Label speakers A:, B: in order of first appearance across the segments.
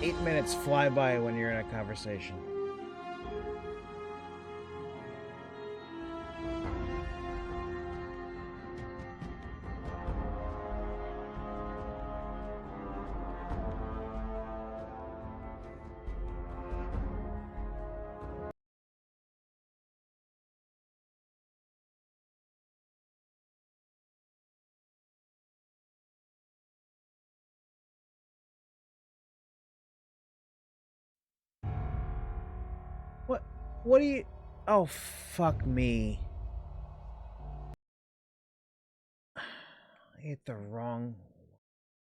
A: 8 minutes fly by when you're in a conversation. What do you... Oh, fuck me. I hit the wrong...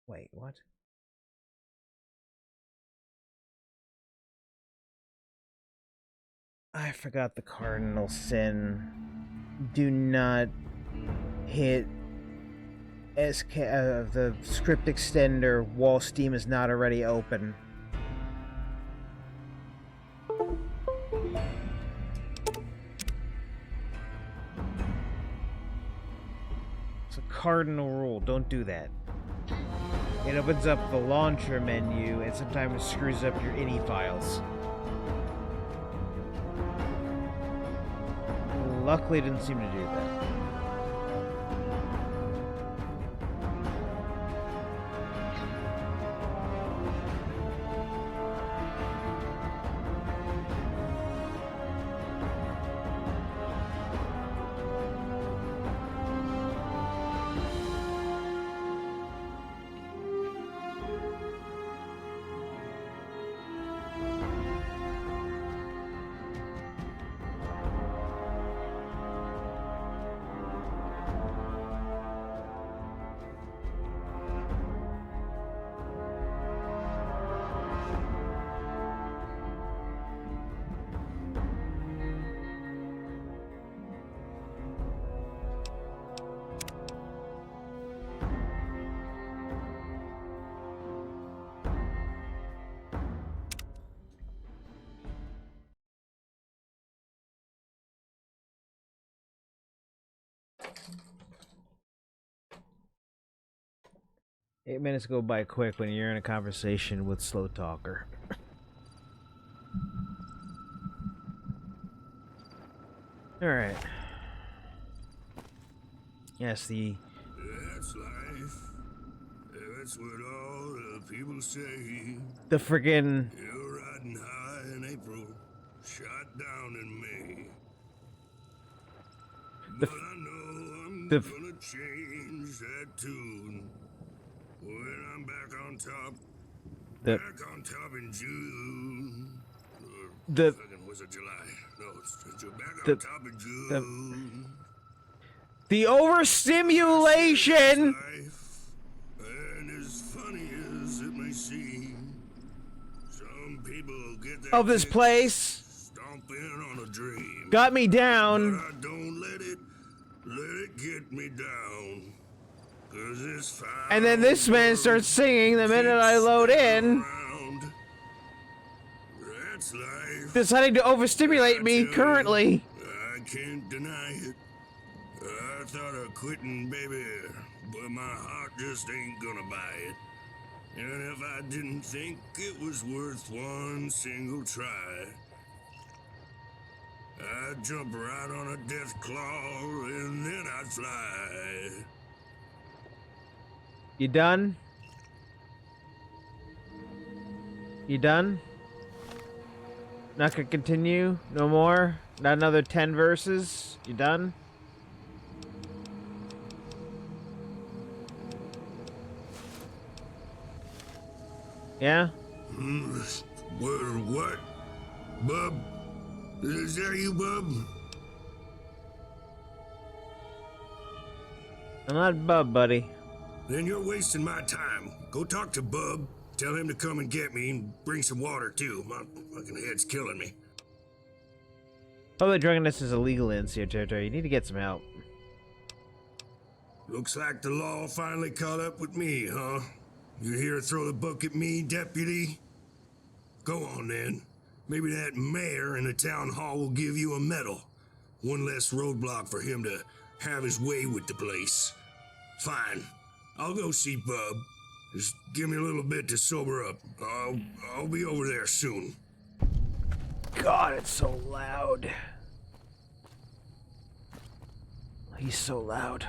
A: Wait, what? I forgot the cardinal sin. Do not hit the script extender while Steam is not already open. It's a cardinal rule. Don't do that. It opens up the launcher menu and sometimes screws up your INI files. Luckily, it didn't seem to do that. Eight minutes go by quick when you're in a conversation with Slow Talker. Alright. Yes,
B: That's life. That's what all the people say.
A: the friggin'
B: You're riding high in April, shot down in May. But I know I'm gonna change that tune when I'm back on top. Back on top in June. Was it July? No, it's back on top in June.
A: The overstimulation
B: And as funny as it may seem, some people get that
A: of this place
B: stomping on a dream.
A: got me down.
B: But I don't let it get me down. 'Cause this
A: And then this man starts singing the minute I load in,
B: That's life.
A: deciding to overstimulate me currently.
B: I can't deny it. I thought of quitting, baby, but my heart just ain't gonna buy it. And if I didn't think it was worth one single try, I'd jump right on a death claw and then I'd fly.
A: You done? You done? Not gonna continue? No more? Not another 10 verses? You done? Yeah?
B: What? Bub? Is that you, Bub?
A: I'm not Bub, buddy.
B: Then you're wasting my time. Go talk to Bub. Tell him to come and get me and bring some water, too. My fucking head's killing me.
A: Public drunkenness is illegal in NCO territory. You need to get some help.
B: Looks like the law finally caught up with me, huh? You here to throw the book at me, deputy? Go on, then. Maybe that mayor in the town hall will give you a medal. One less roadblock for him to have his way with the place. Fine. I'll go see Bub. Just give me a little bit to sober up. I'll be over there soon.
A: God, it's so loud. He's so loud.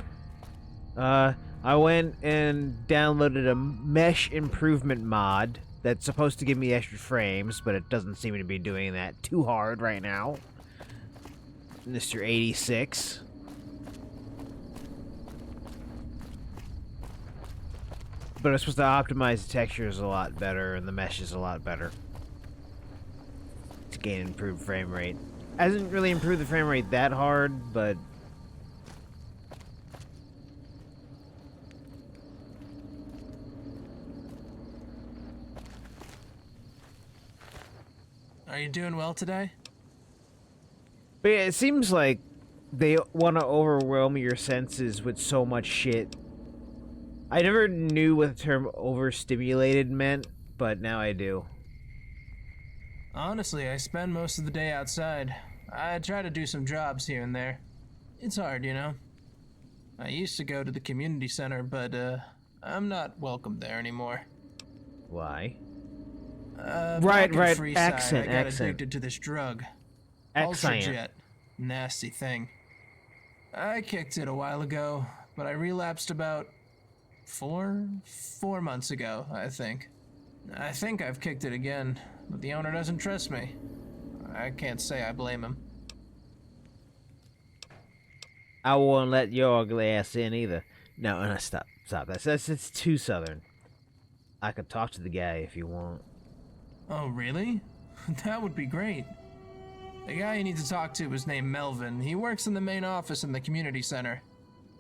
A: I went and downloaded a mesh improvement mod that's supposed to give me extra frames, but it doesn't seem to be doing that too hard right now. Mr. 86. But it's supposed to optimize the textures a lot better, and the mesh is a lot better. To gain improved frame rate. Hasn't really improved the frame rate that hard, but...
C: Are you doing well today?
A: But yeah, it seems like they want to overwhelm your senses with so much shit. I never knew what the term overstimulated meant, but now I do.
C: Honestly, I spend most of the day outside. I try to do some jobs here and there. It's hard, you know? I used to go to the community center, but, I'm not welcome there anymore.
A: Why?
C: Back in
A: right.
C: Freeside,
A: Accent,
C: I got
A: accent.
C: addicted to this drug.
A: Accent.
C: Ultrajet. Nasty thing. I kicked it a while ago, but I relapsed about four months ago, I think. I think I've kicked it again, but the owner doesn't trust me. I can't say I blame him.
A: I won't let your ugly ass in either. No, stop. It's too southern. I could talk to the guy if you want.
C: Oh, really? That would be great. The guy you need to talk to is named Melvin. He works in the main office in the community center.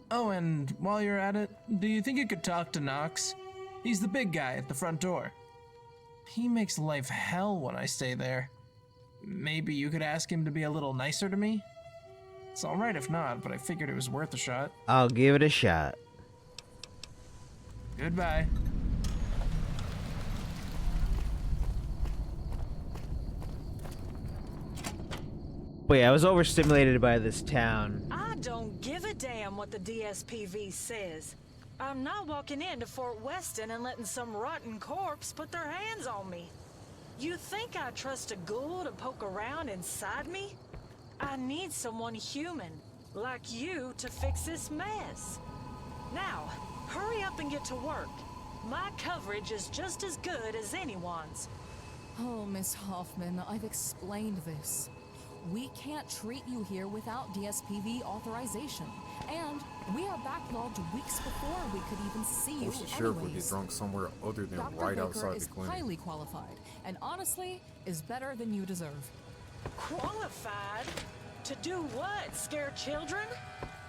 C: Oh, and while you're at it, do you think you could talk to Knox? He's the big guy at the front door. He makes life hell when I stay there. Maybe you could ask him to be a little nicer to me? It's alright if not, but I figured it was worth a shot.
A: I'll give it a shot.
C: Goodbye.
A: But yeah, I was overstimulated by this town.
D: I don't give a damn what the DSPV says. I'm not walking into Fort Weston and letting some rotten corpse put their hands on me. You think I trust a ghoul to poke around inside me? I need someone human, like you, to fix this mess. Now, hurry up and get to work. My coverage is just as good as anyone's.
E: Oh, Miss Hoffman, I've explained this. We can't treat you here without DSPV authorization. And we are backlogged weeks before we could even see you.
F: What's the sheriff would get
E: anyways.
F: drunk somewhere other than
E: Dr.
F: right
E: Booker
F: outside
E: is
F: the clinic?
E: highly qualified, and honestly, is better than you deserve.
D: Qualified? To do what? Scare children?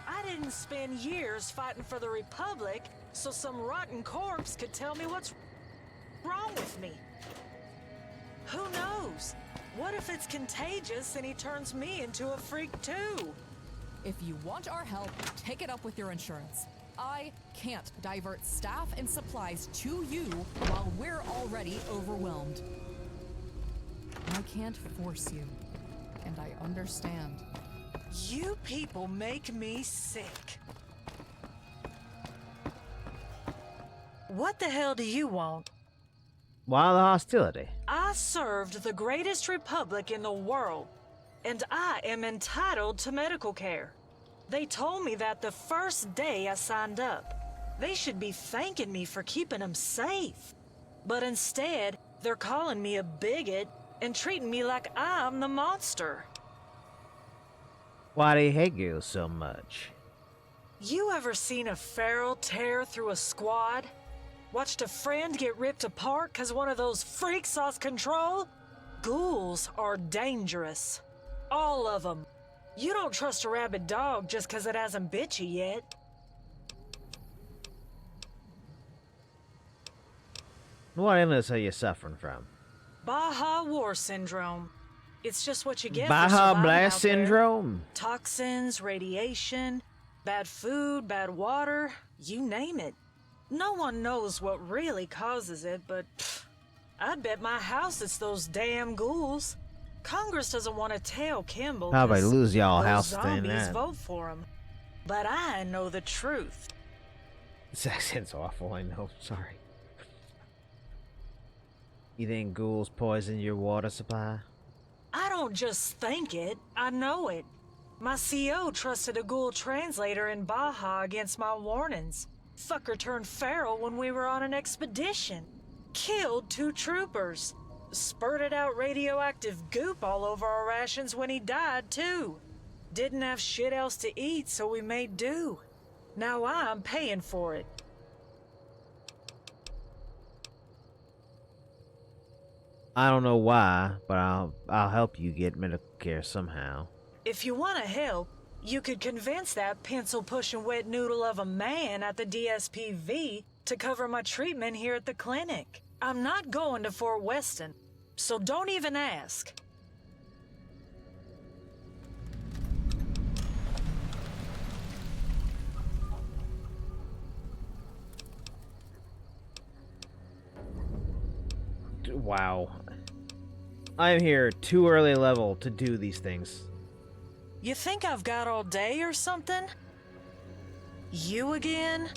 D: I didn't spend years fighting for the Republic so some rotten corpse could tell me what's wrong with me. Who knows? What if it's contagious and he turns me into a freak too?
E: If you want our help, take it up with your insurance. I can't divert staff and supplies to you while we're already overwhelmed. I can't force you, and I understand.
D: You people make me sick. What the hell do you want?
A: Why the hostility?
D: I served the greatest republic in the world, and I am entitled to medical care. They told me that the first day I signed up. They should be thanking me for keeping them safe. But instead, they're calling me a bigot and treating me like I'm the monster.
A: Why do you hate you so much?
D: You ever seen a feral tear through a squad? Watched a friend get ripped apart because one of those freaks lost control? Ghouls are dangerous. All of them. You don't trust a rabid dog just because it hasn't bit you yet.
A: What illness are you suffering from?
D: Baja War Syndrome. It's just what you get for
A: Baja
D: surviving
A: Blast
D: out there.
A: Syndrome?
D: Toxins, radiation, bad food, bad water, you name it. No one knows what really causes it, but I'd bet my house it's those damn ghouls. Congress doesn't want to tell Kimball.
A: Probably
D: 'cause
A: lose y'all
D: those
A: house thing
D: zombies
A: that.
D: vote for him. But I know the truth.
A: This accent's awful, I know. Sorry. You think ghouls poison your water supply?
D: I don't just think it, I know it. My CO trusted a ghoul translator in Baja against my warnings. Fucker turned feral when we were on an expedition. Killed 2 troopers. Spurted out radioactive goop all over our rations when he died, too. Didn't have shit else to eat, so we made do. Now I'm paying for it.
A: I don't know why, but I'll help you get medical care somehow.
D: If you want to help, you could convince that pencil-pushing wet noodle of a man at the DSPV to cover my treatment here at the clinic. I'm not going to Fort Weston, so don't even ask.
A: Wow. I'm here too early level to do these things.
D: You think I've got all day or something? You again?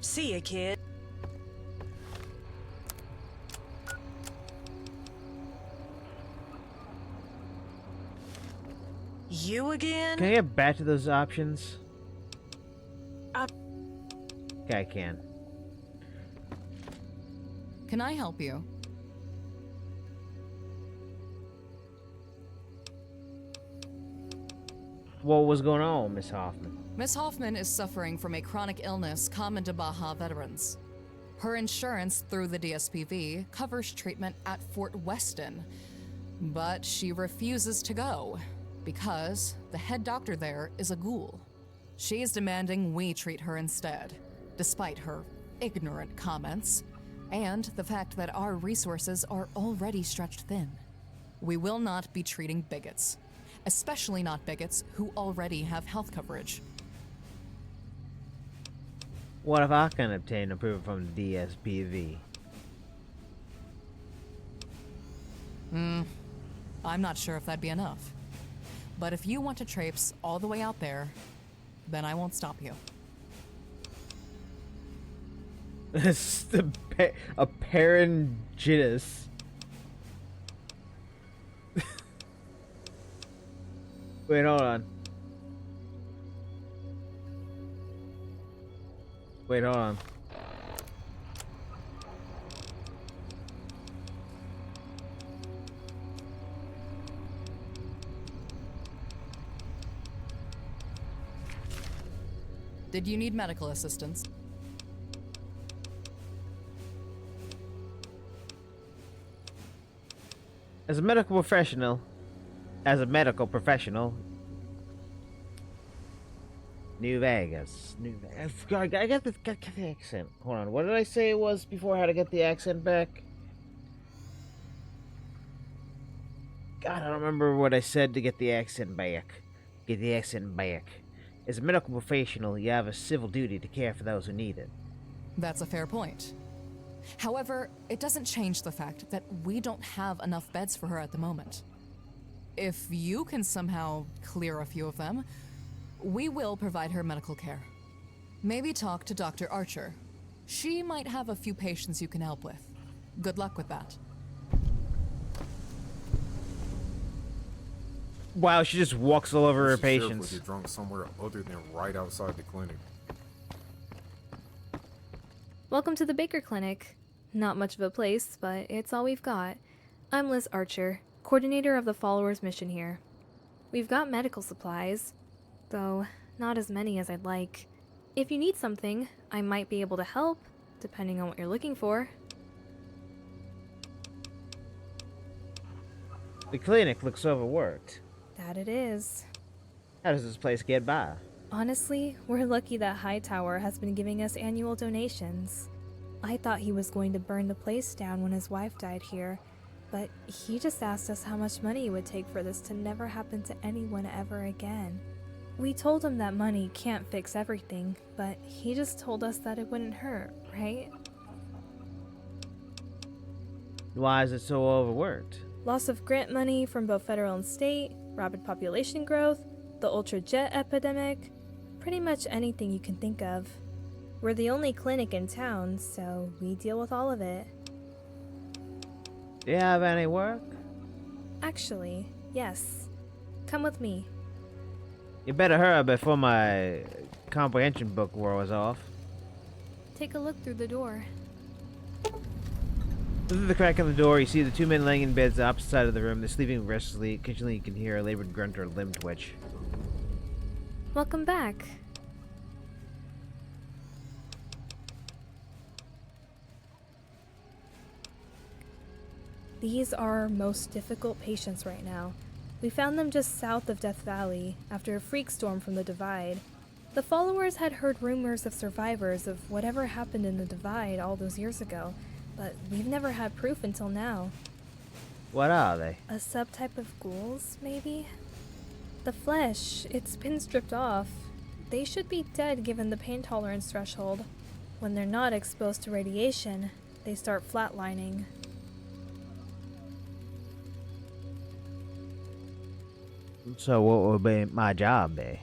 D: See ya, kid. You again?
A: Can I get back to those options?
D: I-
A: Okay, I can.
E: Can I help you?
A: What was going on, Miss Hoffman?
E: Miss Hoffman is suffering from a chronic illness common to Baja veterans. Her insurance through the DSPV covers treatment at Fort Weston, but she refuses to go because the head doctor there is a ghoul. She is demanding we treat her instead, despite her ignorant comments and the fact that our resources are already stretched thin. We will not be treating bigots, especially not bigots who already have health coverage.
A: What if I can obtain approval from the DSPV?
E: I'm not sure if that'd be enough. But if you want to traipse all the way out there, then I won't stop you.
A: It's a Parangitis. Wait, hold on. Wait, hold on.
E: Did you need medical assistance?
A: As a medical professional, New Vegas. I got the accent. Hold on. What did I say it was before I had to get the accent back? God, I don't remember what I said to get the accent back. As a medical professional, you have a civil duty to care for those who need it.
E: That's a fair point. However, it doesn't change the fact that we don't have enough beds for her at the moment. If you can somehow clear a few of them, we will provide her medical care. Maybe talk to Dr. Archer. She might have a few patients you can help with. Good luck with that.
A: Wow, she just walks all over her
F: Sheriff would
A: patients.
F: get drunk somewhere other than right outside the clinic.
G: Welcome to the Baker Clinic. Not much of a place, but it's all we've got. I'm Liz Archer, coordinator of the Followers mission here. We've got medical supplies, though not as many as I'd like. If you need something, I might be able to help, depending on what you're looking for.
A: The clinic looks overworked.
G: That it is.
A: How does this place get by?
G: Honestly, we're lucky that Hightower has been giving us annual donations. I thought he was going to burn the place down when his wife died here, but he just asked us how much money it would take for this to never happen to anyone ever again. We told him that money can't fix everything, but he just told us that it wouldn't hurt, right?
A: Why is it so overworked?
G: Loss of grant money from both federal and state, rapid population growth, the ultra jet epidemic, pretty much anything you can think of. We're the only clinic in town, so we deal with all of it.
A: Do you have any work?
G: Actually, yes. Come with me.
A: You better hurry before my comprehension book wears off.
G: Take a look through the door.
A: Through the crack in the door, you see the two men laying in beds opposite side of the room. They're sleeping restlessly. Occasionally, you can hear a labored grunt or limb twitch.
G: Welcome back. These are our most difficult patients right now. We found them just south of Death Valley after a freak storm from the Divide. The followers had heard rumors of survivors of whatever happened in the Divide all those years ago, but we've never had proof until now.
A: What are they?
G: A subtype of ghouls, maybe? The flesh, it's been stripped off. They should be dead given the pain tolerance threshold. When they're not exposed to radiation, they start flatlining.
A: So what would be my job be?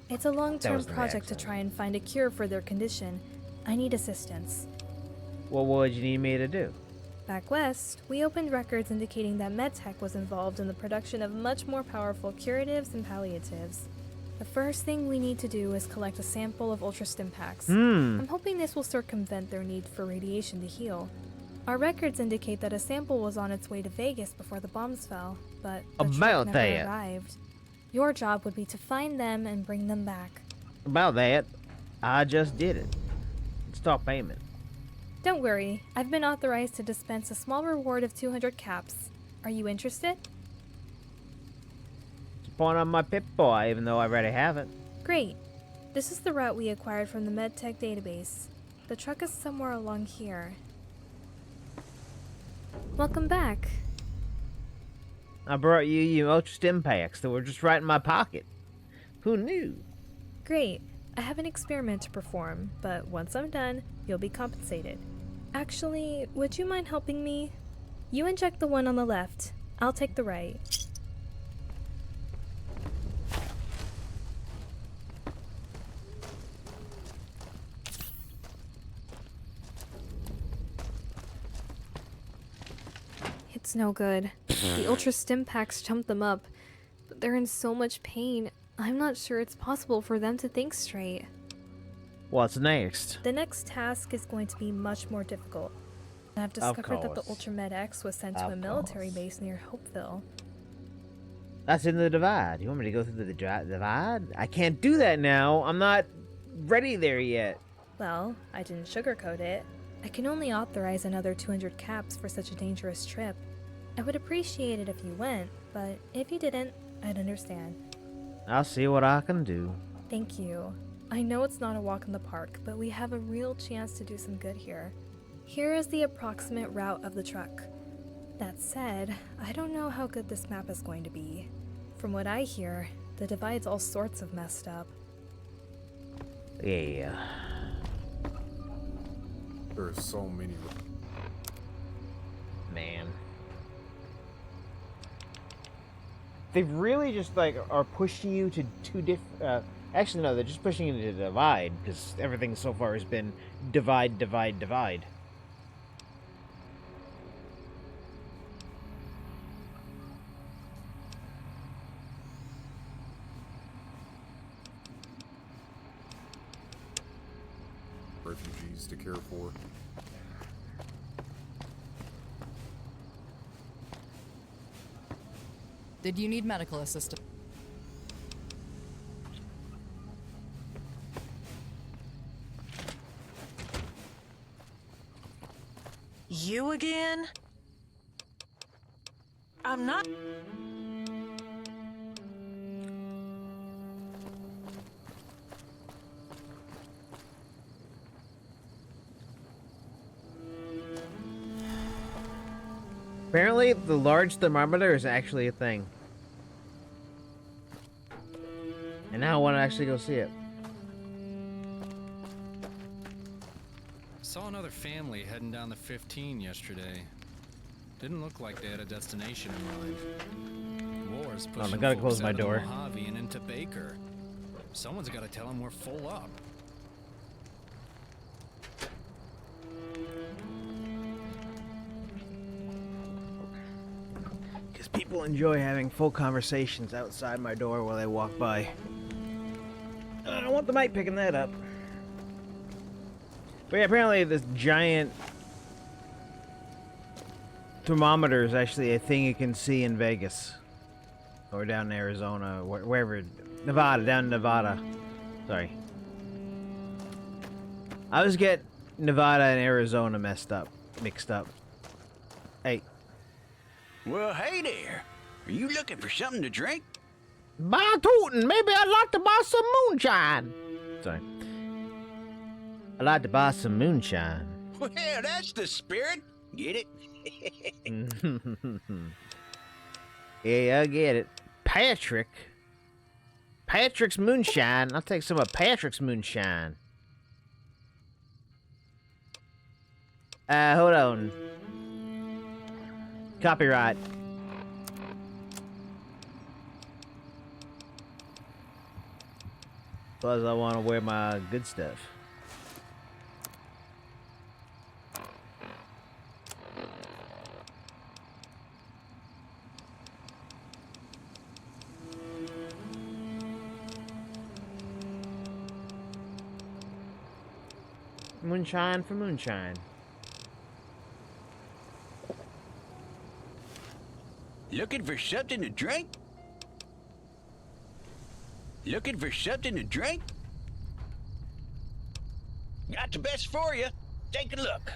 G: It's a long-term
A: was the
G: project to
A: accent.
G: try and find a cure for their condition. I need assistance.
A: What would you need me to do?
G: Back west, we opened records indicating that MedTech was involved in the production of much more powerful curatives and palliatives. The first thing we need to do is collect a sample of ultra-stim packs. I'm hoping this will circumvent their need for radiation to heal. Our records indicate that a sample was on its way to Vegas before the bombs fell, but the truck
A: About
G: never
A: that.
G: arrived. Your job would be to find them and bring them back.
A: About that, I just did it. Stop payment.
G: Don't worry, I've been authorized to dispense a small reward of 200 caps. Are you interested?
A: It's a point on my Pip-Boy, even though I already have it.
G: Great. This is the route we acquired from the MedTech database. The truck is somewhere along here. Welcome back.
A: I brought you Ultra Stim packs that were just right in my pocket. Who knew?
G: Great. I have an experiment to perform, but once I'm done, you'll be compensated. Actually, would you mind helping me? You inject the one on the left. I'll take the right. It's no good. The Ultra Stim packs chump them up, but they're in so much pain, I'm not sure it's possible for them to think straight.
A: What's next?
G: The next task is going to be much more difficult. I've discovered that the
A: course.
G: Ultramed X was sent to
A: Of
G: a military
A: course.
G: base near Hopeville.
A: That's in the Divide. You want me to go through the Divide? I can't do that now. I'm not ready there yet.
G: Well, I didn't sugarcoat it. I can only authorize another 200 caps for such a dangerous trip. I would appreciate it if you went, but if you didn't, I'd understand.
A: I'll see what I can do.
G: Thank you. I know it's not a walk in the park, but we have a real chance to do some good here. Here is the approximate route of the truck. That said, I don't know how good this map is going to be. From what I hear, the Divide's all sorts of messed up.
A: Yeah.
F: There are so many.
A: Man. They really just like are pushing you to two different. Actually, no, they're just pushing you to Divide because everything so far has been divide, divide, divide.
F: Refugees to care for.
E: Did you need medical assistance?
D: You again? I'm not.
A: Apparently, the large thermometer is actually a thing. And now I want to actually go see it.
H: Saw another family heading down the 15 yesterday. Didn't look like they had a destination in mind. War's
A: I
H: pushing
A: gotta
H: folks
A: close my
H: out of the
A: door.
H: Mojave and into Baker. Someone's got to tell them we're full up.
A: people enjoy having full conversations outside my door while they walk by. I don't want the mic picking that up. But yeah, apparently this giant thermometer is actually a thing you can see in Vegas. Or down in Arizona, wherever. Nevada, down in Nevada. Sorry. I always get Nevada and Arizona mixed up. Hey.
I: Well, hey there. Are you looking for something to drink?
A: By tootin', maybe I'd like to buy some moonshine. Sorry. I'd like to buy some moonshine.
I: Well, that's the spirit. Get it?
A: Yeah, I get it. Patrick's moonshine. I'll take some of Patrick's moonshine. Hold on. Copyright. Plus, I want to wear my good stuff. Moonshine for moonshine.
I: Looking for something to drink? Looking for something to drink? Got the best for you. Take a look.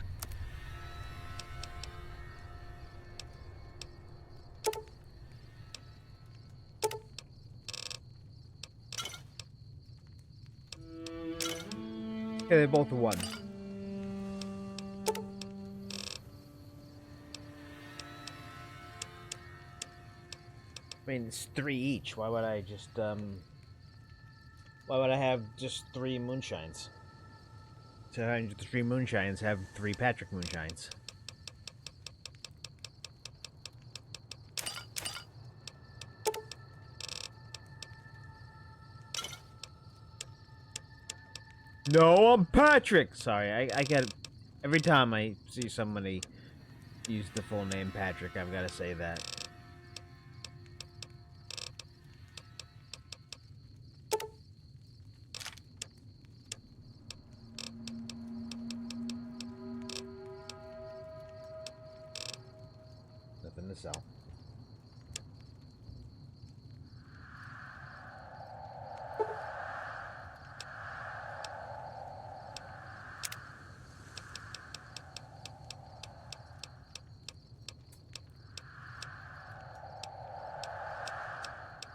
A: Yeah, they both are one. I mean, it's 3 each. Why would I just, why would I have just 3 moonshines? So the 3 moonshines have 3 Patrick moonshines. No, I'm Patrick! Sorry, I get... Every time I see somebody use the full name Patrick, I've got to say that. Nothing to sell.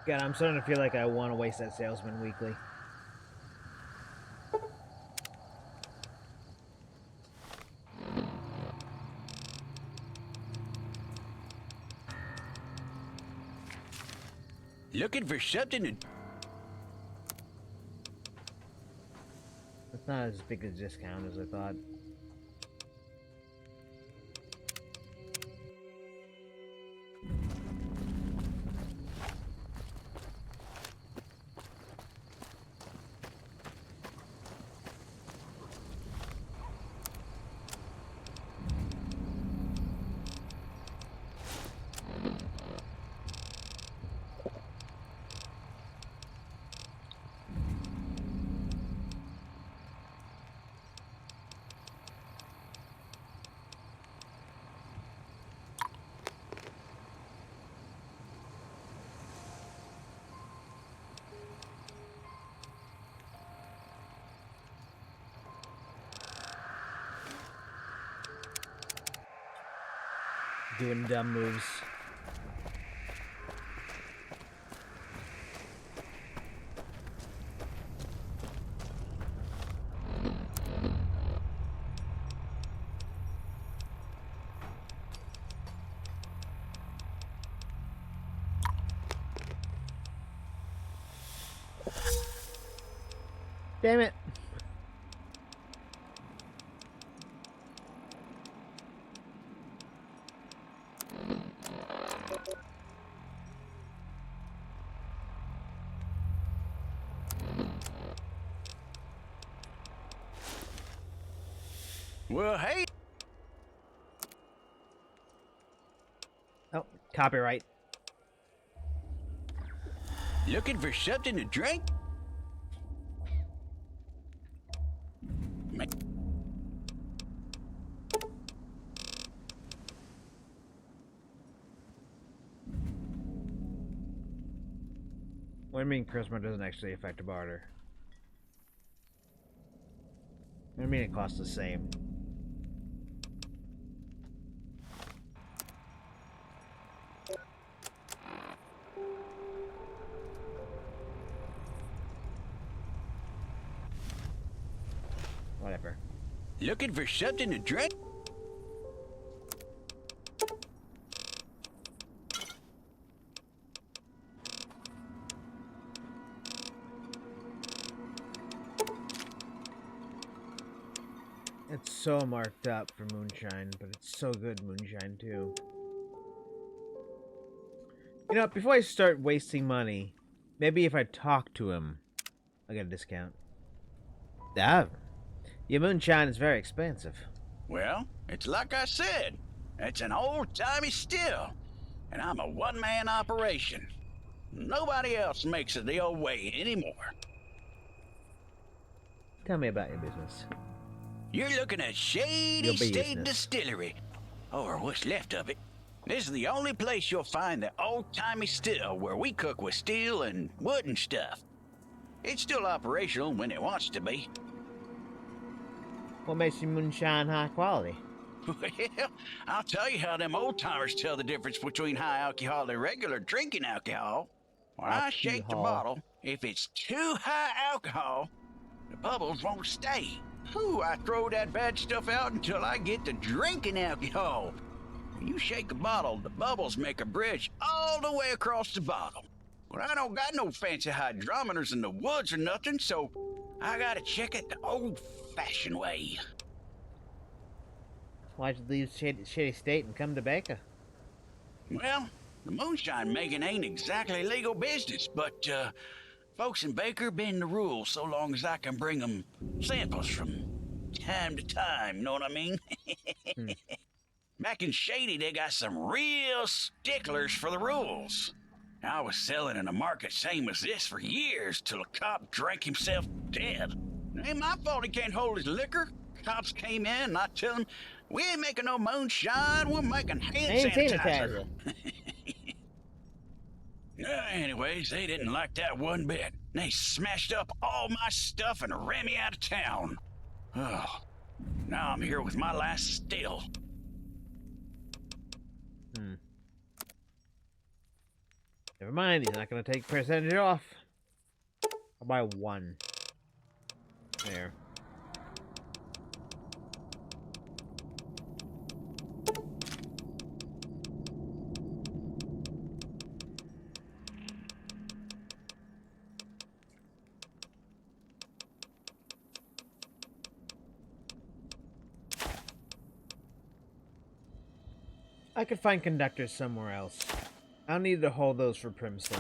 A: God, I'm starting to feel like I want to waste that salesman weekly.
I: Looking for something to...
A: It's not as big a discount as I thought. Doing dumb moves. Damn it.
I: Well, hey.
A: Oh, copyright.
I: Looking for something to drink? Ma-
A: What do you mean charisma doesn't actually affect a barter? What do you mean it costs the same? Whatever.
I: Looking for something to drink?
A: It's so marked up for moonshine, but it's so good moonshine too. You know, before I start wasting money, maybe if I talk to him, I'll get a discount. Ah, your moonshine is very expensive.
I: Well, it's like I said. It's an old-timey still, and I'm a one-man operation. Nobody else makes it the old way anymore.
A: Tell me about your business.
I: You're looking at Shady
A: Your
I: State
A: business.
I: Distillery, or what's left of it. This is the only place you'll find the old-timey still where we cook with steel and wood and stuff. It's still operational when it wants to be.
A: What makes your moonshine high quality?
I: Well, I'll tell you how them old-timers tell the difference between high alcohol and regular drinking alcohol. When I shake the
A: Alcohol.
I: bottle, if it's too high alcohol, the bubbles won't stay. Ooh, I throw that bad stuff out until I get to drinking alcohol. When you shake a bottle, the bubbles make a bridge all the way across the bottle. Well, I don't got no fancy hydrometers in the woods or nothing, so I gotta check it the old-fashioned way.
A: Why'd you leave Shady State and come to Baker?
I: Well, the moonshine making ain't exactly legal business, but folks in Baker bend the rules so long as I can bring them samples from time to time, know what I mean? Back in Shady, they got some real sticklers for the rules. I was selling in a market same as this for years till a cop drank himself dead. It ain't my fault he can't hold his liquor. Cops came in and I tell them, we ain't making no moonshine, we're making hand sanitizer. Anyways, they didn't like that one bit. They smashed up all my stuff and ran me out of town. Oh, now I'm here with my last still.
A: Never mind, he's not gonna take percentage off. I'll buy one. There. I could find conductors somewhere else. I'll need to hold those for Primstone.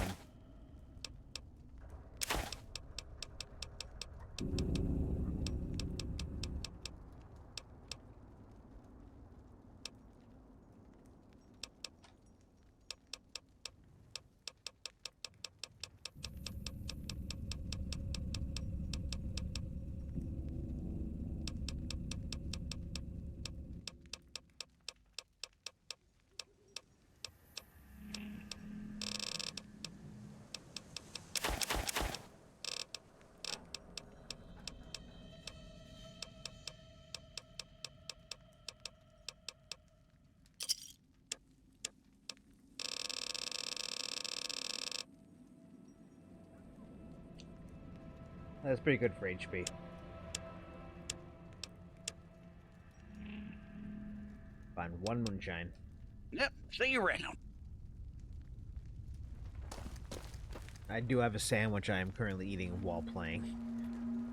A: That's pretty good for HP. Find one moonshine.
I: Yep, see you around.
A: I do have a sandwich I am currently eating while playing.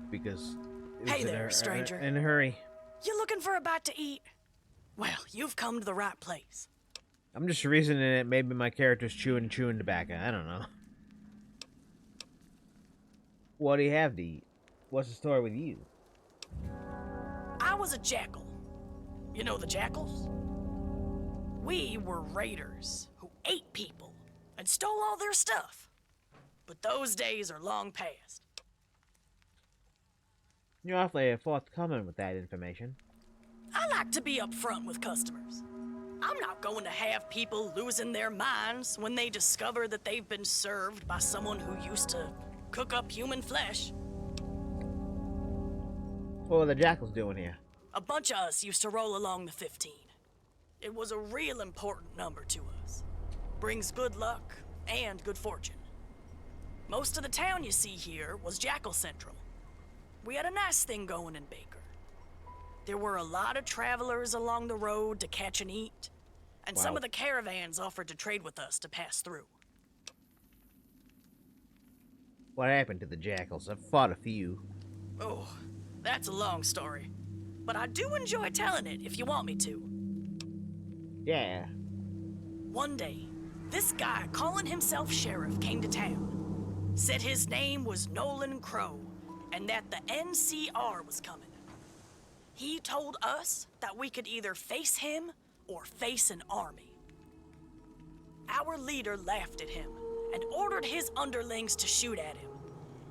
A: Because it was
J: Hey there, stranger.
A: in a hurry.
J: You looking for a bite to eat? Well, you've come to the right place.
A: I'm just reasoning it maybe my character's chewing tobacco. I don't know. What do you have to eat? What's the story with you?
J: I was a jackal. You know the jackals? We were raiders who ate people and stole all their stuff. but those days are long past.
A: You're awfully forthcoming with that information.
J: I like to be upfront with customers. I'm not going to have people losing their minds when they discover that they've been served by someone who used to cook up human flesh.
A: What were the jackals doing here?
J: A bunch of us used to roll along the 15. It was a real important number to us. Brings good luck and good fortune. Most of the town you see here was Jackal Central. We had a nice thing going in Baker. There were a lot of travelers along the road to catch and eat, and some of the caravans offered to trade with us to pass through.
A: What happened to the jackals? I've fought a few.
J: Oh, that's a long story. But I do enjoy telling it if you want me to.
A: Yeah.
J: One day, this guy calling himself sheriff came to town. Said his name was Nolan Crow, and that the NCR was coming. He told us that we could either face him or face an army. Our leader laughed at him and ordered his underlings to shoot at him.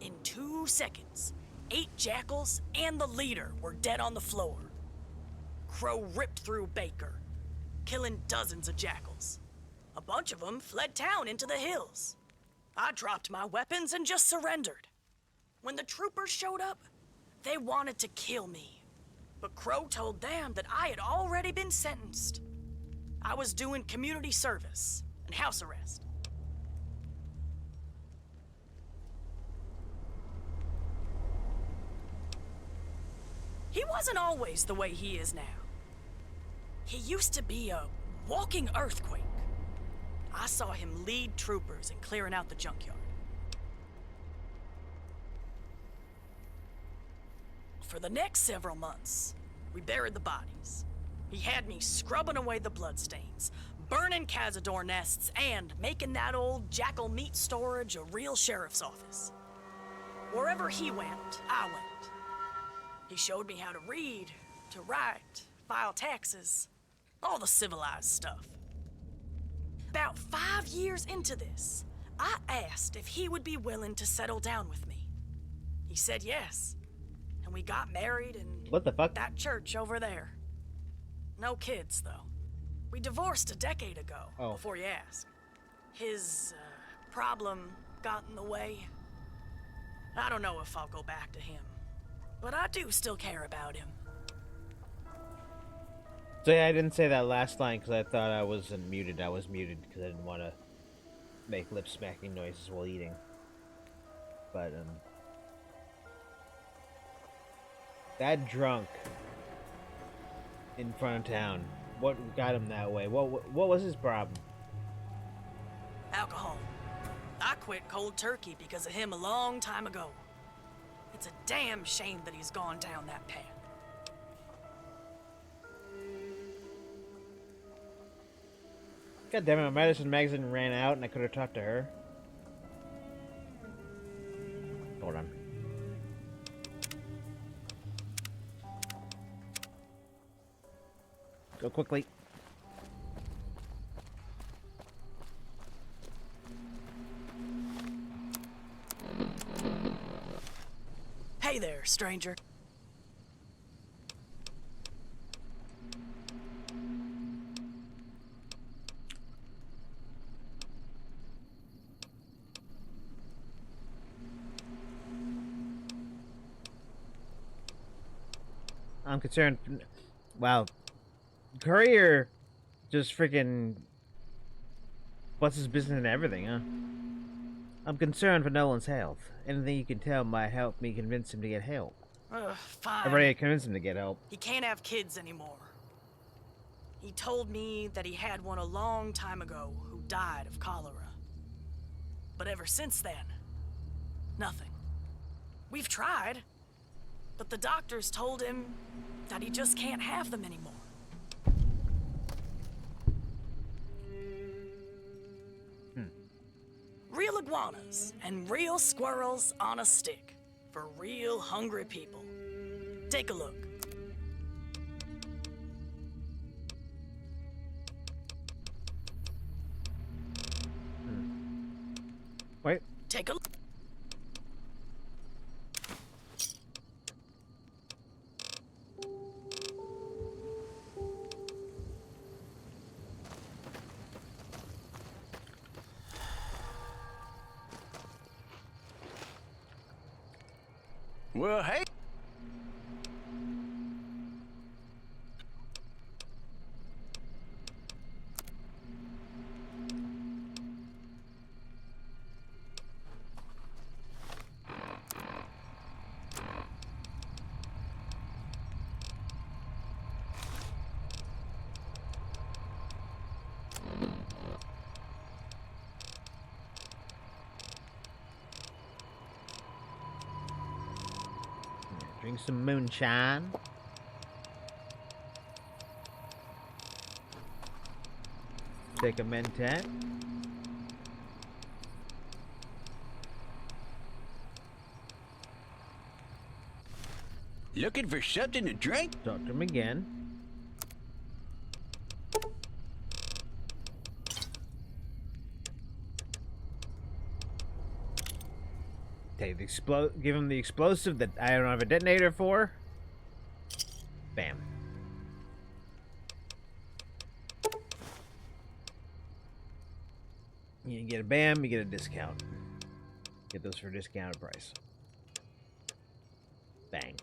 J: In 2 seconds, 8 jackals and the leader were dead on the floor. Crow ripped through Baker, killing dozens of jackals. A bunch of them fled town into the hills. I dropped my weapons and just surrendered. When the troopers showed up, they wanted to kill me. But Crow told them that I had already been sentenced. I was doing community service and house arrest. He wasn't always the way he is now. He used to be a walking earthquake. I saw him lead troopers in clearing out the junkyard. For the next several months, we buried the bodies. He had me scrubbing away the bloodstains, burning Cazador nests, and making that old jackal meat storage a real sheriff's office. Wherever he went, I went. He showed me how to read, to write, file taxes, all the civilized stuff. About 5 years into this, I asked if he would be willing to settle down with me. He said yes. And we got married in
A: What the fuck?
J: that church over there. No kids, though. We divorced a decade ago, before you ask. His problem got in the way. I don't know if I'll go back to him, but I do still care about him.
A: So yeah, I didn't say that last line because I thought I wasn't muted. I was muted because I didn't want to make lip smacking noises while eating. But that drunk in front of town, what got him that way? What was his problem?
J: Alcohol. I quit cold turkey because of him a long time ago. It's a damn shame that he's gone down that path.
A: God damn it, my medicine magazine ran out and I could have talked to her. Hold on. Go quickly.
J: Hey there, stranger.
A: I'm concerned. Wow. Courier just freaking what's his business and everything, huh? I'm concerned for Nolan's health. Anything you can tell might help me convince him to get help.
J: Fine.
A: I've already convinced him to get help.
J: He can't have kids anymore. He told me that he had one a long time ago who died of cholera. But ever since then, nothing. We've tried, but the doctors told him that he just can't have them anymore. Real iguanas and real squirrels on a stick for real hungry people. Take a look.
A: Wait,
J: Take a look.
I: Well, hey.
A: Drink some moonshine. Take a mentat.
I: Looking for something to drink?
A: Talk to him again. Take the give him the explosive that I don't have a detonator for. Bam. You get a bam, you get a discount. Get those for a discounted price. Bang.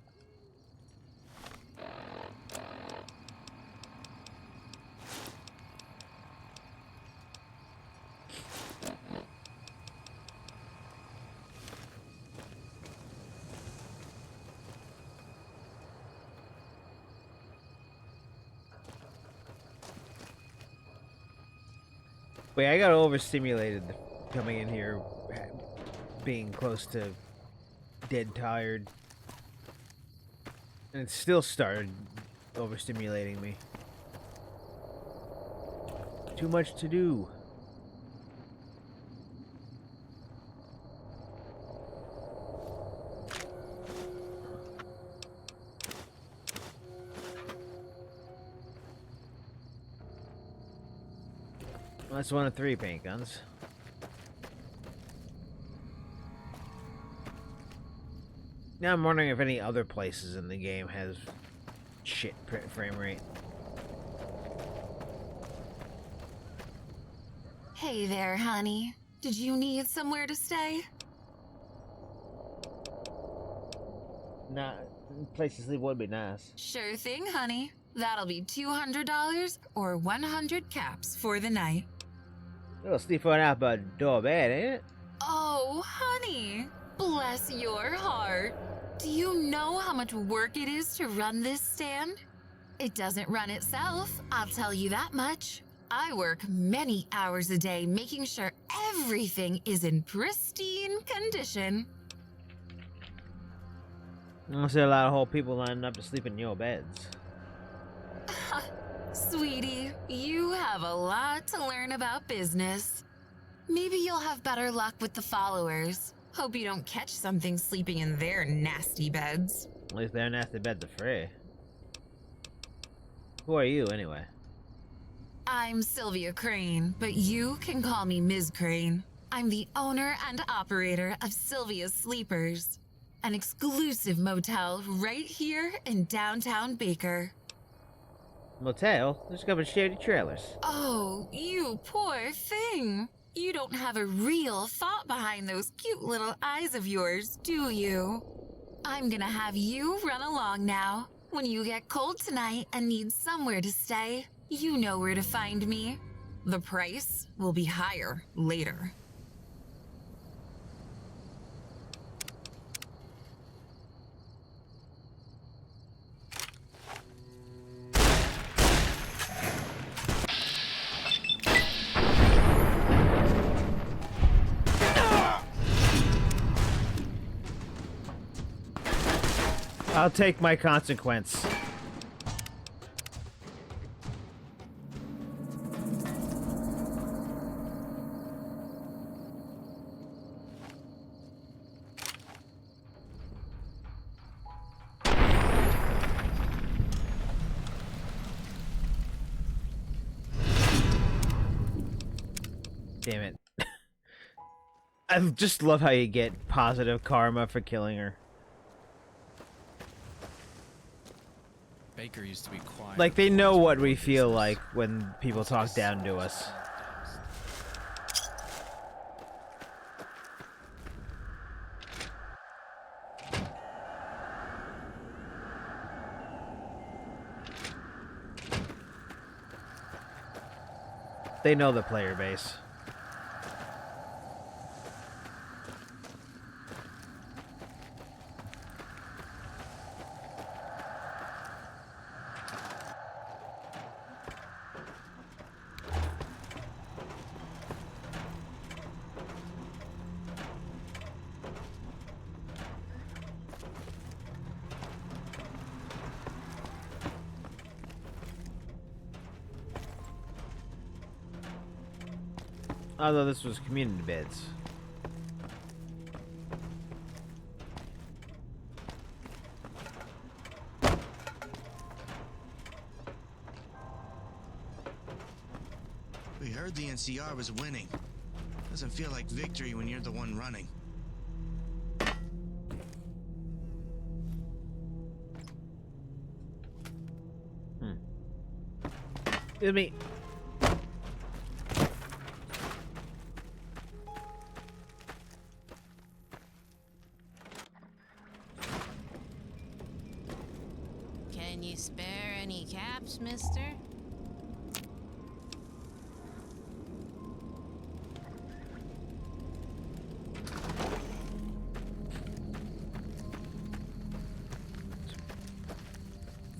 A: Wait, I got overstimulated coming in here, being close to dead tired. And it still started overstimulating me. Too much to do. That's one of 3 paint guns. Now I'm wondering if any other places in the game has shit frame rate.
K: Hey there, honey. Did you need somewhere to stay?
A: Nah, places to sleep would be nice.
K: Sure thing, honey. That'll be $200 or 100 caps for the night.
A: Little sleep on out by the door bed, ain't it?
K: Oh, honey. Bless your heart. Do you know how much work it is to run this stand? It doesn't run itself, I'll tell you that much. I work many hours a day making sure everything is in pristine condition.
A: I see a lot of whole people lining up to sleep in your beds.
K: Sweetie, you have a lot to learn about business. Maybe you'll have better luck with the followers. Hope you don't catch something sleeping in their nasty beds.
A: At least their nasty beds are free. Who are you, anyway?
K: I'm Sylvia Crane, but you can call me Ms. Crane. I'm the owner and operator of Sylvia's Sleepers, an exclusive motel right here in downtown Baker.
A: Motel? There's a couple of shady trailers.
K: Oh, you poor thing. You don't have a real thought behind those cute little eyes of yours, do you? I'm gonna have you run along now. When you get cold tonight and need somewhere to stay, you know where to find me. The price will be higher later.
A: I'll take my consequence. Damn it. I just love how you get positive karma for killing her.
H: Baker used to be quiet.
A: Like, they know what we feel like when people talk down to us. They know the player base. Although this was community beds.
L: We heard the NCR was winning. Doesn't feel like victory when you're the one running.
A: Excuse me.
M: Can you spare any caps, mister?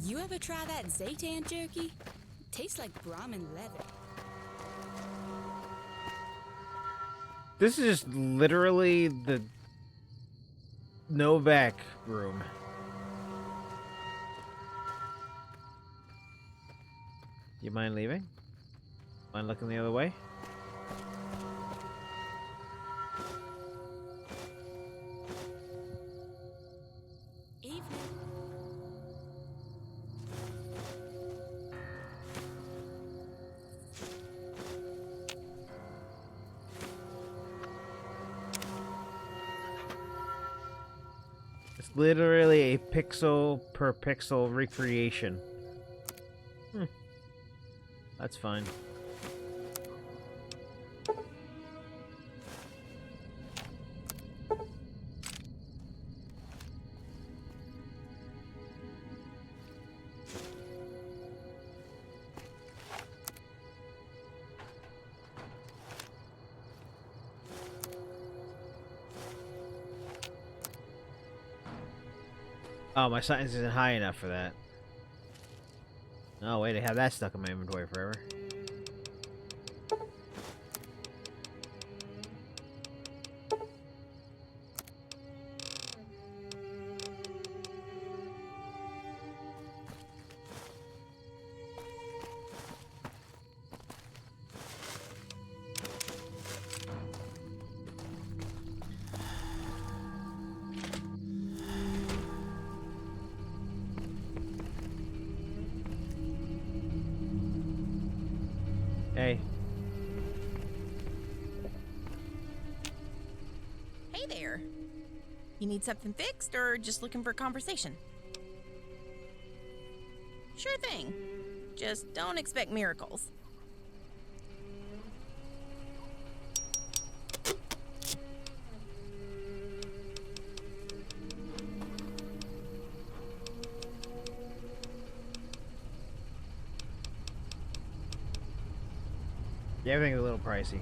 N: You ever try that Zaytan jerky? Tastes like Brahmin leather.
A: This is just literally the Novak room. You mind leaving? Mind looking the other way?
N: Evening.
A: It's literally a pixel per pixel recreation. That's fine. Oh, my science isn't high enough for that. Oh, wait, I have that stuck in my inventory forever. Hey.
O: Hey there. You need something fixed or just looking for a conversation? Sure thing. Just don't expect miracles.
A: Yeah, everything's a little pricey.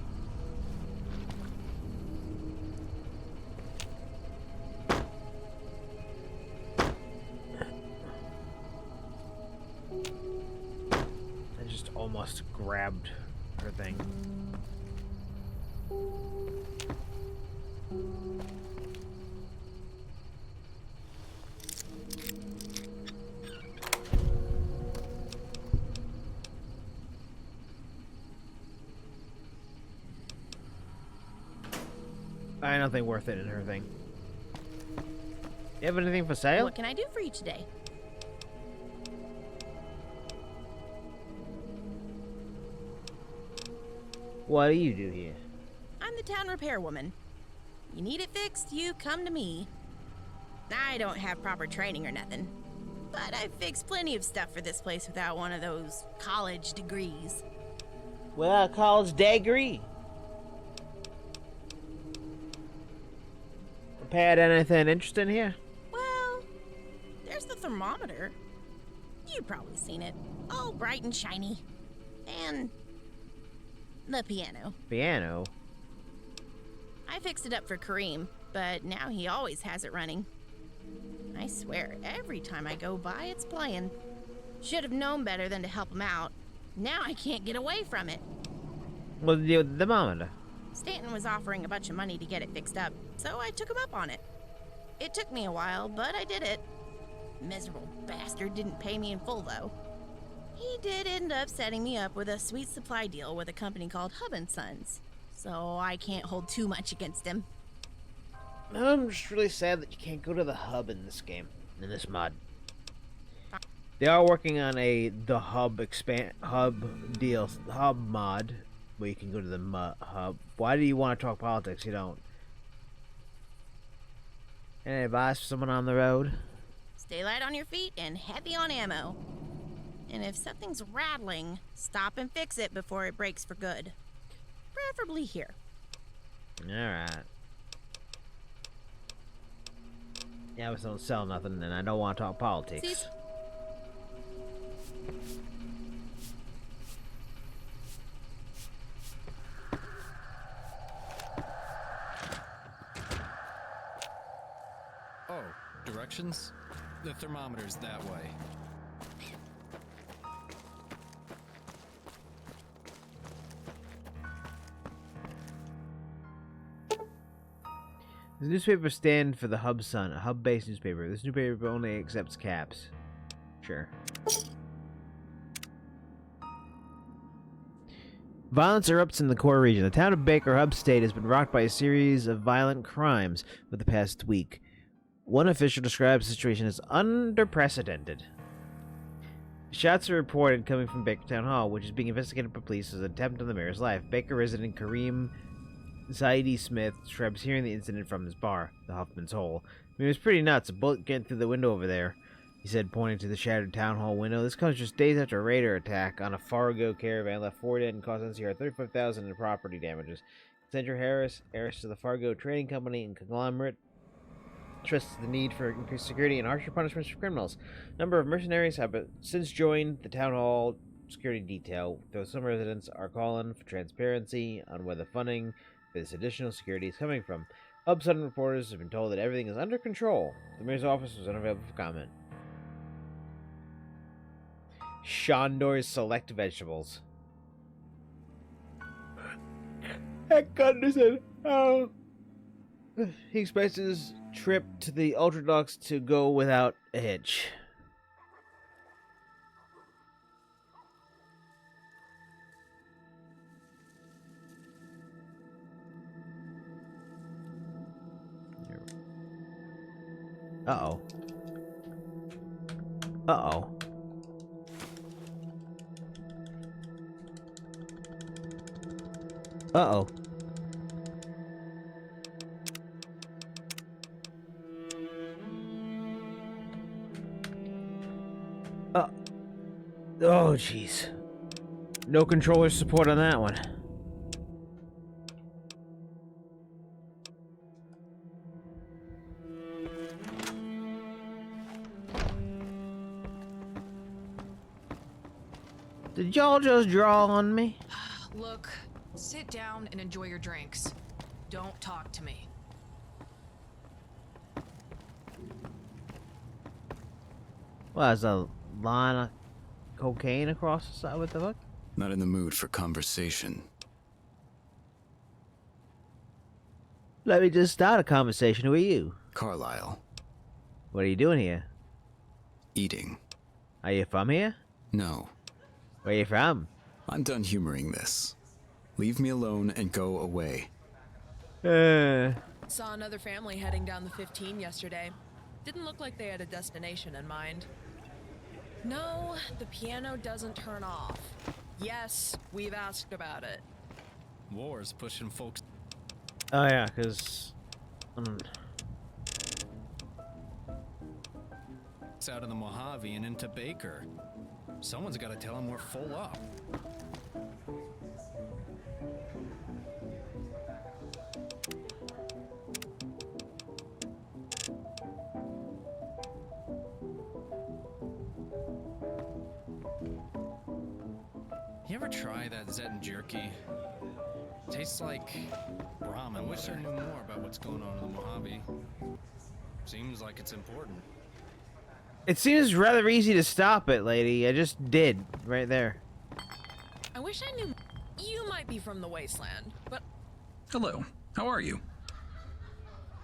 A: I just almost grabbed her thing. I don't think worth it in her thing. You have anything for sale?
O: What can I do for you today?
A: What do you do here?
O: I'm the town repair woman. You need it fixed, you come to me. I don't have proper training or nothing, but I've fixed plenty of stuff for this place without one of those college degrees.
A: Well, college degree. Prepared anything interesting here?
O: Well, there's the thermometer. You've probably seen it. All bright and shiny. And the piano.
A: Piano?
O: I fixed it up for Kareem, but now he always has it running. I swear, every time I go by, it's playing. Should have known better than to help him out. Now I can't get away from it.
A: What's the deal with the thermometer?
O: Stanton was offering a bunch of money to get it fixed up, so I took him up on it. It took me a while, but I did it. Miserable bastard didn't pay me in full, though. He did end up setting me up with a sweet supply deal with a company called Hub & Sons, so I can't hold too much against him.
A: I'm just really sad that you can't go to the hub in this game, in this mod. They are working on the hub mod, where you can go to the hub. Why do you want to talk politics? You don't. Any advice for someone on the road?
O: Stay light on your feet and heavy on ammo. And if something's rattling, stop and fix it before it breaks for good. Preferably here.
A: Alright. Yeah, I don't sell nothing, and I don't want to talk politics.
H: Oh, directions? The thermometer's that way.
A: The newspaper stand for the Hub Sun, a hub-based newspaper. This newspaper only accepts caps. Sure. Violence erupts in the core region. The town of Baker Hub State has been rocked by a series of violent crimes over the past week. One official describes the situation as unprecedented. Shots are reported coming from Baker Town Hall, which is being investigated by police as an attempt on the mayor's life. Baker resident Kareem Zaidi Smith describes hearing the incident from his bar, the Huffman's Hole. I mean, it was pretty nuts. A bullet getting through the window over there, he said, pointing to the shattered town hall window. This comes just days after a raider attack on a Fargo caravan left 4 dead and caused NCR $35,000 in property damages. Sandra Harris, heiress to the Fargo Trading Company and conglomerate, stresses the need for increased security and harsher punishments for criminals. A number of mercenaries have since joined the town hall security detail, though some residents are calling for transparency on where the funding for this additional security is coming from. Hub Sun reporters have been told that everything is under control. The mayor's office was unavailable for comment. Shondor's Select Vegetables. Heck, Gunderson. Oh. He expects his trip to the Ultradux to go without a hitch. Uh-oh. Uh-oh. Uh-oh. Oh, jeez. No controller support on that one. Did y'all just draw on me?
E: Look, sit down and enjoy your drinks. Don't talk to me.
A: Well, there's a line of cocaine across the side. What the fuck?
P: Not in the mood for conversation.
A: Let me just start a conversation. Who are you?
P: Carlisle.
A: What are you doing here?
P: Eating.
A: Are you from here?
P: No.
A: Where are you from?
P: I'm done humoring this. Leave me alone and go away.
Q: Saw another family heading down the 15 yesterday. Didn't look like they had a destination in mind. No, the piano doesn't turn off. Yes, we've asked about it.
H: War's pushing folks.
A: Oh yeah, because
H: It's out of the Mojave and into Baker. Someone's got to tell him we're full up. You ever try that Zet and jerky? Tastes like ramen. I wish I knew more about what's going on in the Mojave. Seems like it's important.
A: It seems rather easy to stop it, lady. I just did, right there.
Q: I wish I knew. You might be from the wasteland, but
R: Hello, how are you?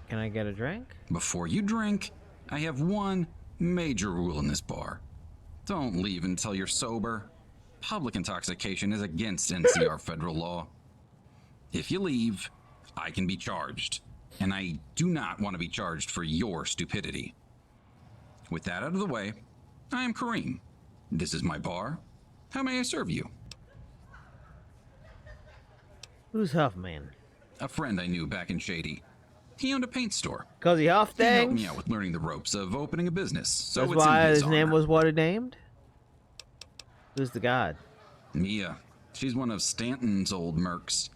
A: Can I get a drink?
R: Before you drink, I have one major rule in this bar. Don't leave until you're sober. Public intoxication is against NCR federal law. If you leave, I can be charged, and I do not want to be charged for your stupidity. With that out of the way, I am Kareem. This is my bar. How may I serve you?
A: Who's Huffman?
R: A friend I knew back in Shady. He owned a paint store.
A: Cause he Huff
R: He helped
A: things?
R: me out with learning the ropes of opening a business, so
A: That's
R: it's
A: why
R: in his
A: his name
R: honor.
A: was what it named? Who's the god?
R: Mia. She's one of Stanton's old mercs.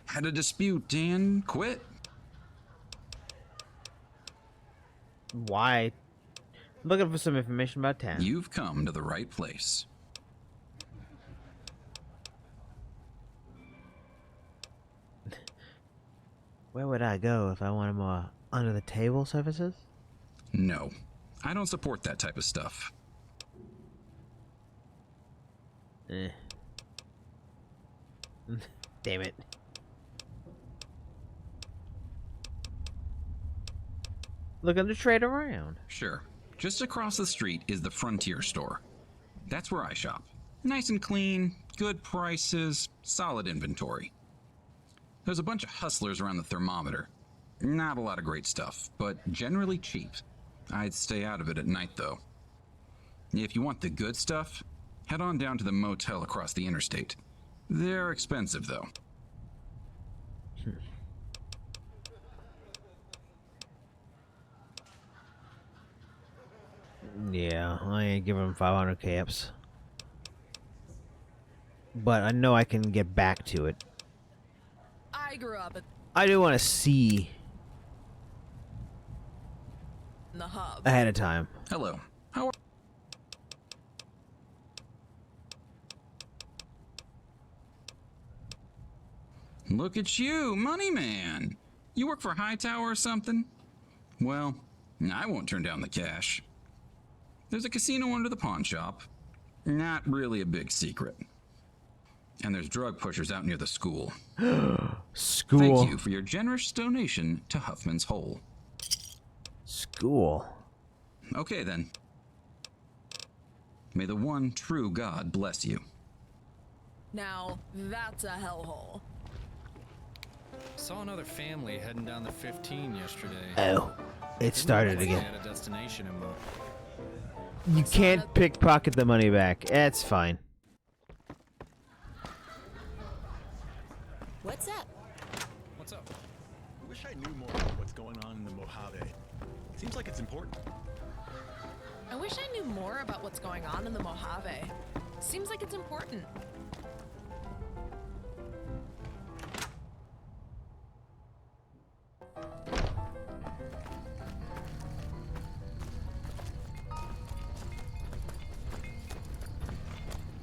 R: Had a dispute and quit.
A: Why? I'm looking for some information about town.
R: You've come to the right place.
A: Where would I go if I wanted more under-the-table services?
R: No, I don't support that type of stuff.
A: Eh. Damn it. Looking to trade around.
R: Sure. Just across the street is the Frontier store. That's where I shop. Nice and clean, good prices, solid inventory. There's a bunch of hustlers around the thermometer. Not a lot of great stuff, but generally cheap. I'd stay out of it at night, though. If you want the good stuff, head on down to the motel across the interstate. They're expensive, though.
A: Yeah, I ain't giving him 500 caps. But I know I can get back to it.
Q: I grew up
A: I do want to see
Q: in the hub.
A: ahead of time.
R: Hello. How are... Look at you, money man. You work for Hightower or something? Well, I won't turn down the cash. There's a casino under the pawn shop. Not really a big secret. And there's drug pushers out near the school.
A: School.
R: Thank you for your generous donation to Huffman's Hole.
A: School.
R: Okay then. May the one true God bless you.
Q: Now, that's a hellhole.
H: Saw another family heading down the 15 yesterday.
A: Oh, it started
H: They
A: again.
H: had a destination in mind.
A: You can't pickpocket the money back. That's fine.
N: What's up?
H: What's up?
S: I wish I knew more about what's going on in the Mojave. Seems like it's important.
Q: I wish I knew more about what's going on in the Mojave. Seems like it's important.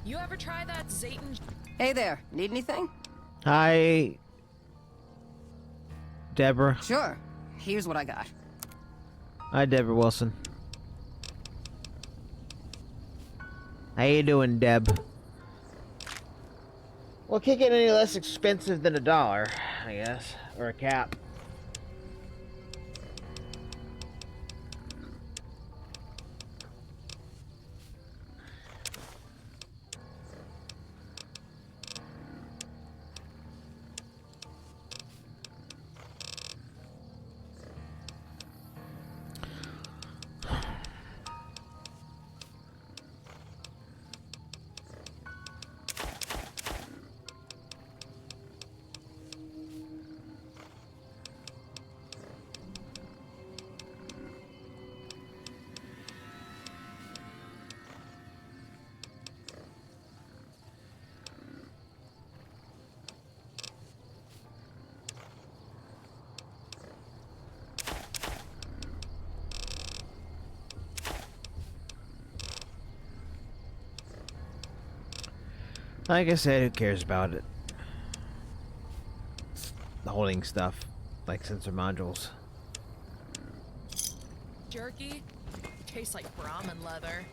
Q: You ever try that Zayton?
T: Hey there, need anything?
A: Hi, Deborah.
T: Sure. Here's what I got.
A: Hi, Deborah Wilson. How you doing, Deb? Well, it can't get any less expensive than $1, I guess, or a cap. Like I said, who cares about it? Holding stuff, like sensor modules.
Q: Jerky? Tastes like Brahmin leather.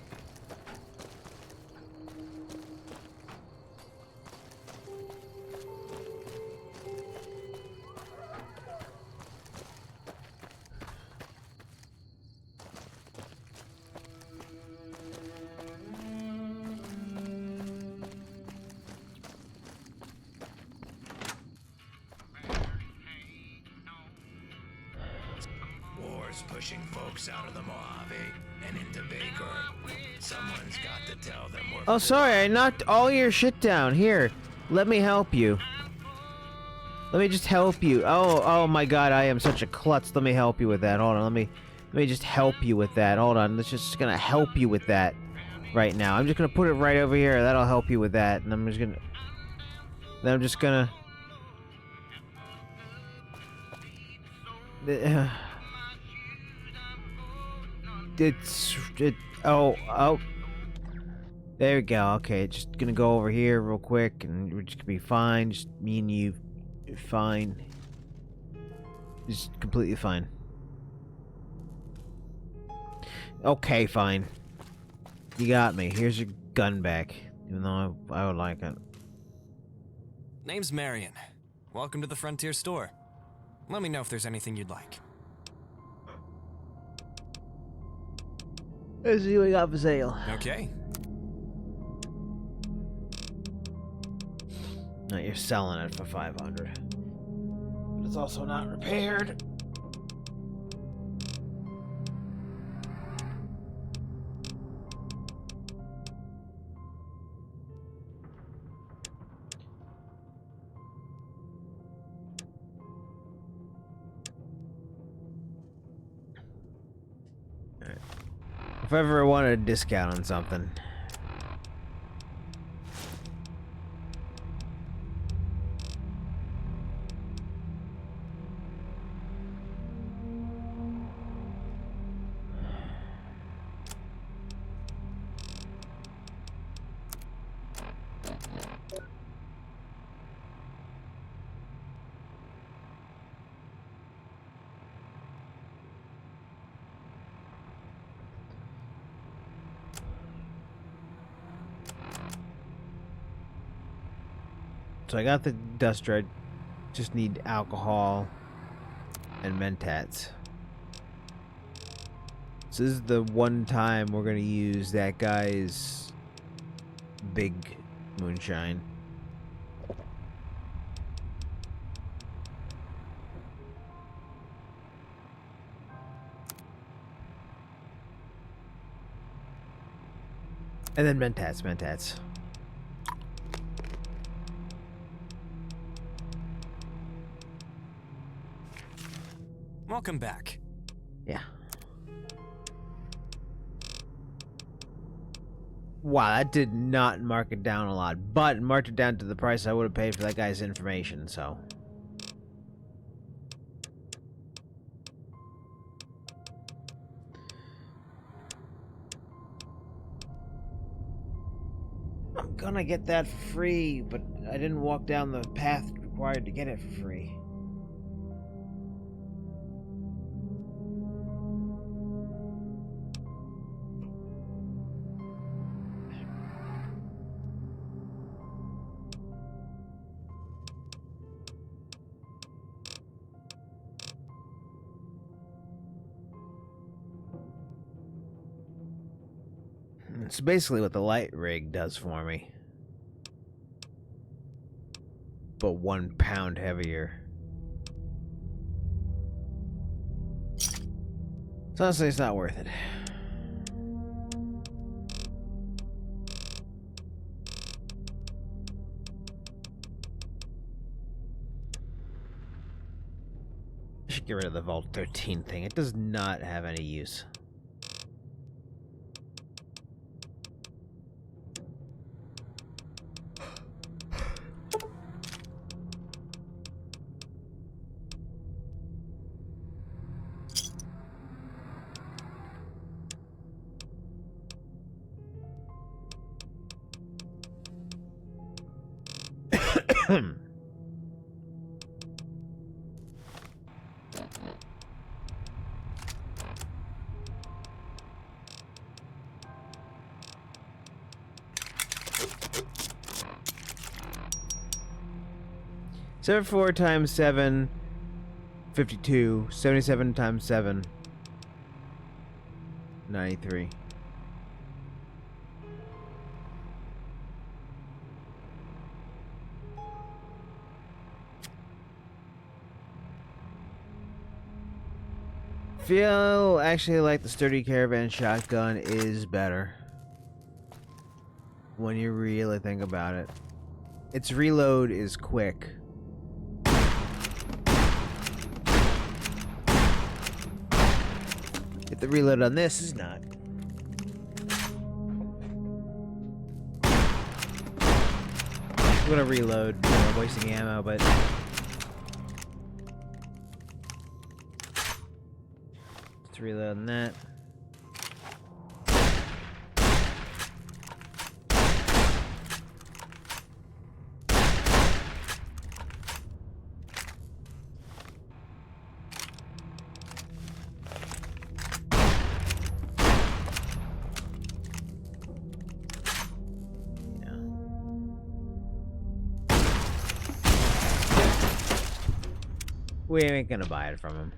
U: War's pushing folks out of the Mojave and into Baker. Someone's got to tell them we're...
A: Oh, sorry, I knocked all your shit down. Here, let me help you. Let me just help you. Oh my god, I am such a klutz. Let me help you with that. Hold on, let me just help you with that. Hold on, let's just gonna help you with that right now. I'm just gonna put it right over here. That'll help you with that. And I'm just gonna... Then I'm just gonna... Oh. There we go. Okay, just gonna go over here real quick, and we're just gonna be fine. Just me and you, fine. Just completely fine. Okay, fine. You got me. Here's your gun back, even though I would like it.
V: Name's Marion. Welcome to the Frontier store. Let me know if there's anything you'd like.
A: Let's see what we got for sale.
V: Okay.
A: No, you're selling it for 500. But it's also not repaired. If I ever wanted a discount on something. So I got the duster, I just need alcohol and mentats. So this is the one time we're gonna use that guy's big moonshine. And then mentats.
V: Welcome back.
A: Yeah. Wow, that did not mark it down a lot, but it marked it down to the price I would have paid for that guy's information, so. I'm gonna get that for free, but I didn't walk down the path required to get it for free. It's basically what the light rig does for me. But 1 pound heavier. So honestly, it's not worth it. I should get rid of the Vault 13 thing. It does not have any use. $74 times 7, 52. 77 times 7, 93. Feel actually like the sturdy caravan shotgun is better when you really think about it. Its reload is quick. The reload on this is not. I'm gonna reload, I'm wasting ammo, but let's reload on that. We ain't gonna buy it from him.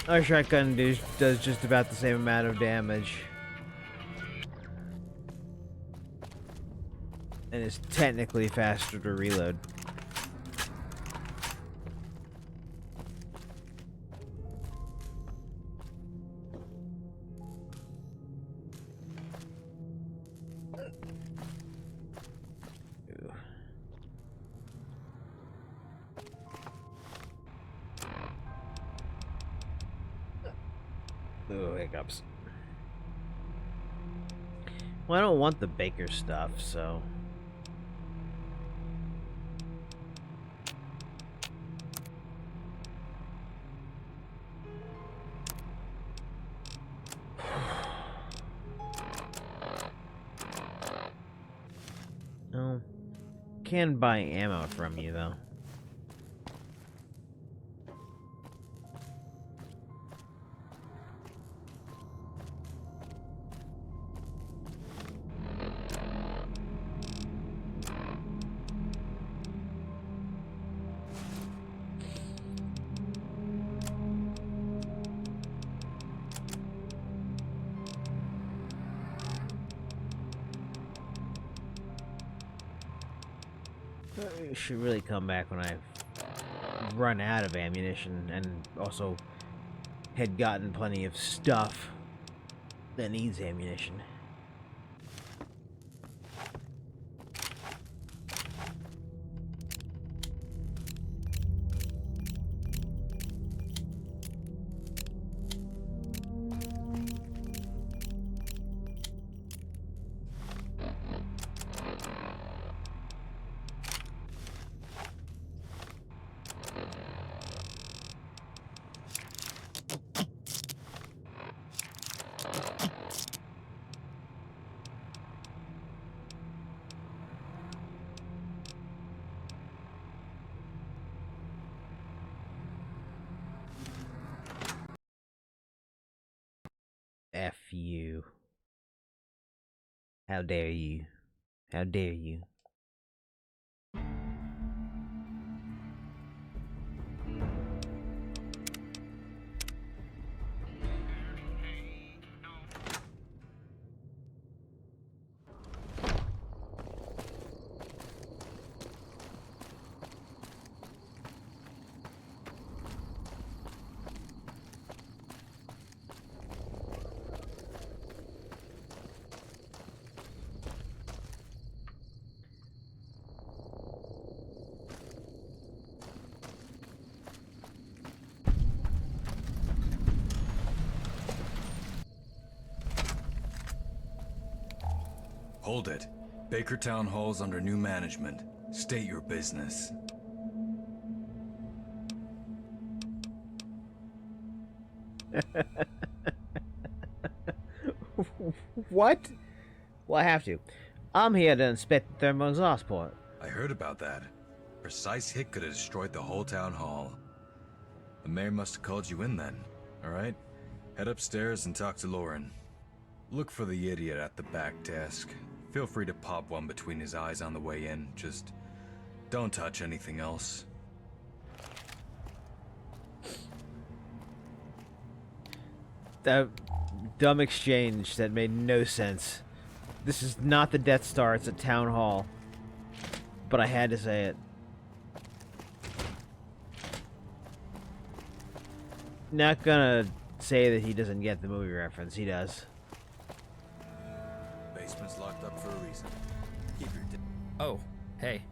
A: Our shotgun does just about the same amount of damage. And is technically faster to reload. Ooh, hiccups. Well, I don't want the Baker stuff, so... No. Can buy ammo from you, though. I should really come back when I run out of ammunition and also had gotten plenty of stuff that needs ammunition. F you. How dare you? How dare you?
B: Hold it. Baker Town Hall's under new management. State your business.
A: What? Well, I have to. I'm here to inspect the thermal exhaust port.
B: I heard about that. Precise hit could have destroyed the whole town hall. The mayor must have called you in then, alright? Head upstairs and talk to Lauren. Look for the idiot at the back desk. Feel free to pop one between his eyes on the way in. Just don't touch anything else.
A: That dumb exchange that made no sense. This is not the Death Star, it's a town hall. But I had to say it. Not gonna say that he doesn't get the movie reference, he does.
B: Basement's locked up for a reason. Keep your
C: Oh, hey.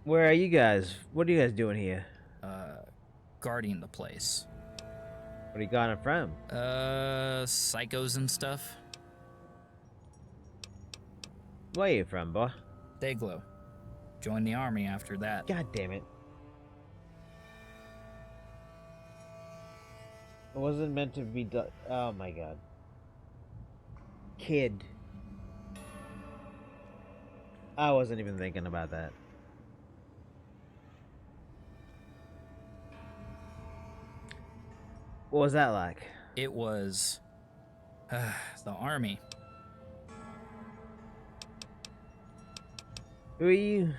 A: Where are you guys? What are you guys doing here?
C: Guarding the place.
A: What are you got it from?
C: Psychos and stuff.
A: Where are you from, boy?
C: Dayglow. Joined the army after that.
A: God damn it. It wasn't meant to be done. Oh my god. Kid. I wasn't even thinking about that. What was that like?
C: It was the army.
A: Who are you?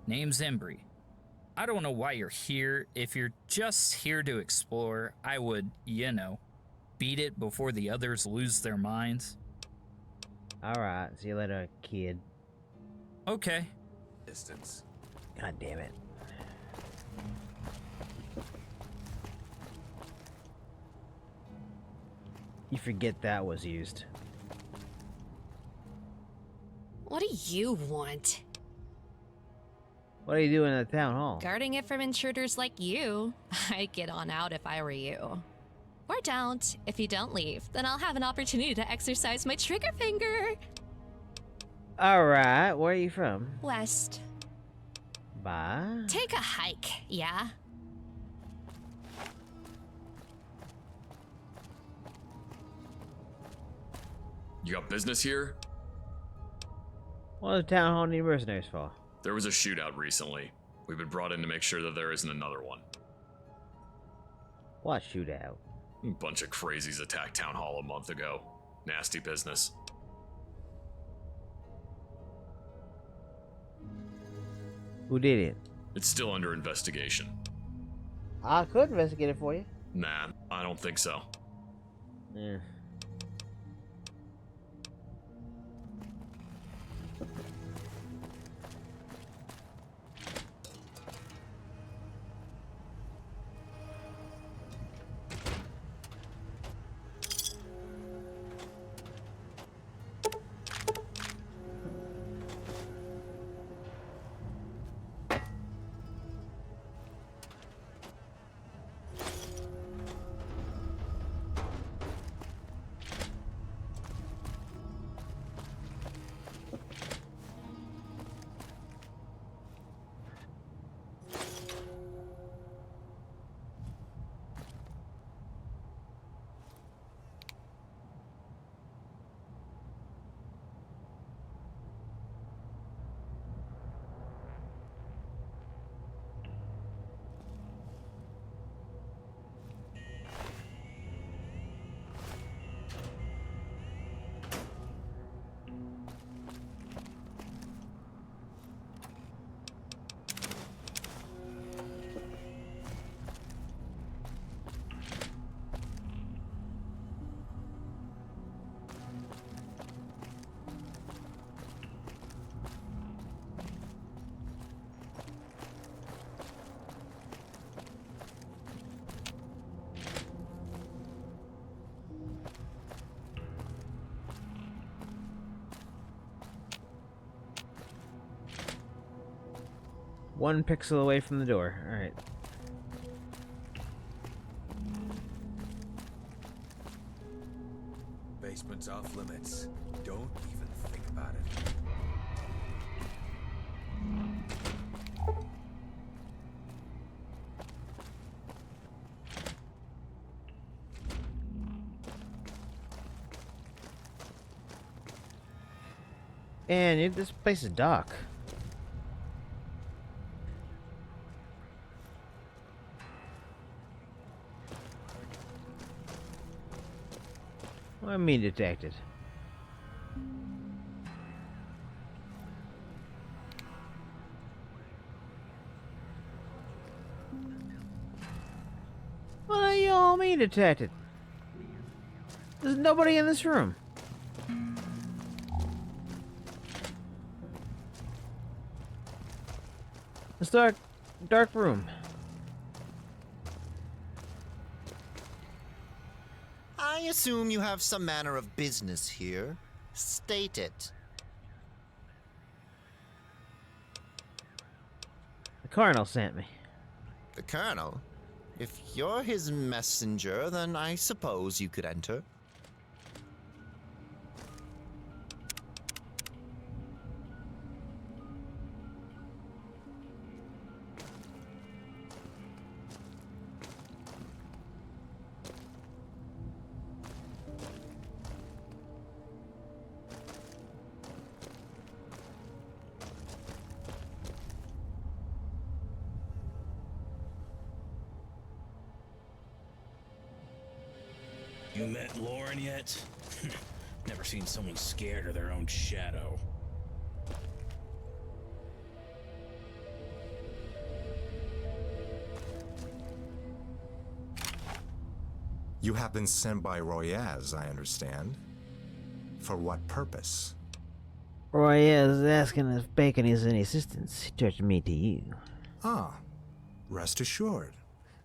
C: Name's Embry. I don't know why you're here. If you're just here to explore, I would, beat it before the others lose their minds.
A: Alright, see you later, kid.
C: Okay.
B: Distance.
A: God damn it. You forget that was used.
G: What do you want?
A: What are you doing at the town hall?
G: Guarding it from intruders like you. I'd get on out if I were you. Or don't. If you don't leave, then I'll have an opportunity to exercise my trigger finger.
A: Alright, where are you from?
G: West.
A: Bye.
G: Take a hike, yeah?
W: You got business here?
A: What does the town hall need mercenaries for?
W: There was a shootout recently. We've been brought in to make sure that there isn't another one.
A: What shootout?
W: A bunch of crazies attacked Town Hall a month ago. Nasty business.
A: Who did it?
W: It's still under investigation.
A: I could investigate it for you.
W: Nah, I don't think so.
A: Yeah. One pixel away from the door. Alright.
B: Basement's off limits. Don't even think about it.
A: Man, this place is dark. What do I mean detected? What do y'all mean detected? There's nobody in this room. It's dark room.
D: I assume you have some manner of business here. State it.
A: The Colonel sent me.
D: The Colonel? If you're his messenger, then I suppose you could enter.
F: You met Lauren yet? Never seen someone scared of their own shadow.
J: You have been sent by Royaz, I understand. For what purpose?
A: Royaz is asking if Bacon needs any assistance. He turned me to you.
J: Ah, rest assured.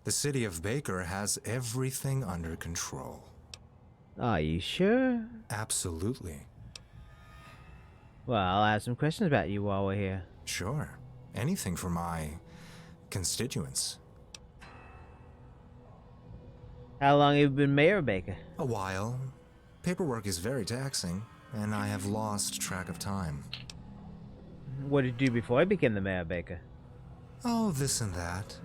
J: The city of Baker has everything under control.
A: Are you sure?
J: Absolutely.
A: Well, I'll ask some questions about you while we're here.
J: Sure. Anything for my constituents.
A: How long have you been Mayor Baker?
J: A while. Paperwork is very taxing, and I have lost track of time.
A: What did you do before I became the Mayor Baker?
J: Oh, this and that.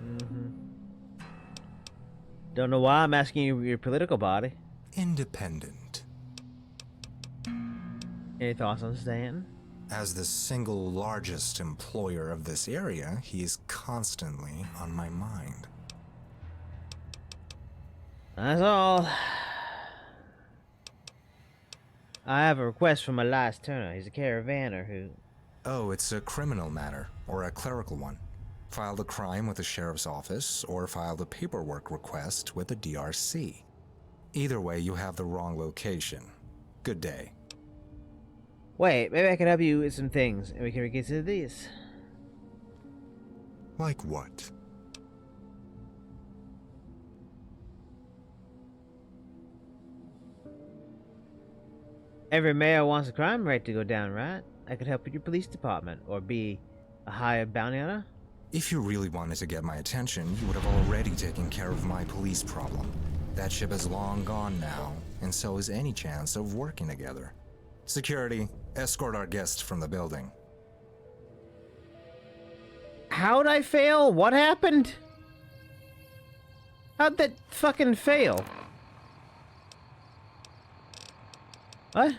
A: Don't know why I'm asking you your political party.
J: Independent.
A: Any thoughts on Stanton?
J: As the single largest employer of this area, he is constantly on my mind.
A: That's all. I have a request from Elias Turner. He's a caravaner who...
J: Oh, it's a criminal matter, or a clerical one. Filed a crime with the sheriff's office, or filed a paperwork request with the DRC. Either way, you have the wrong location. Good day.
A: Wait, maybe I can help you with some things, and we can reconsider these.
J: Like what?
A: Every mayor wants a crime rate to go down, right? I could help with your police department, or be a hired bounty hunter.
J: If you really wanted to get my attention, you would have already taken care of my police problem. That ship is long gone now, and so is any chance of working together. Security, escort our guests from the building.
A: How'd I fail? What happened? How'd that fucking fail? What?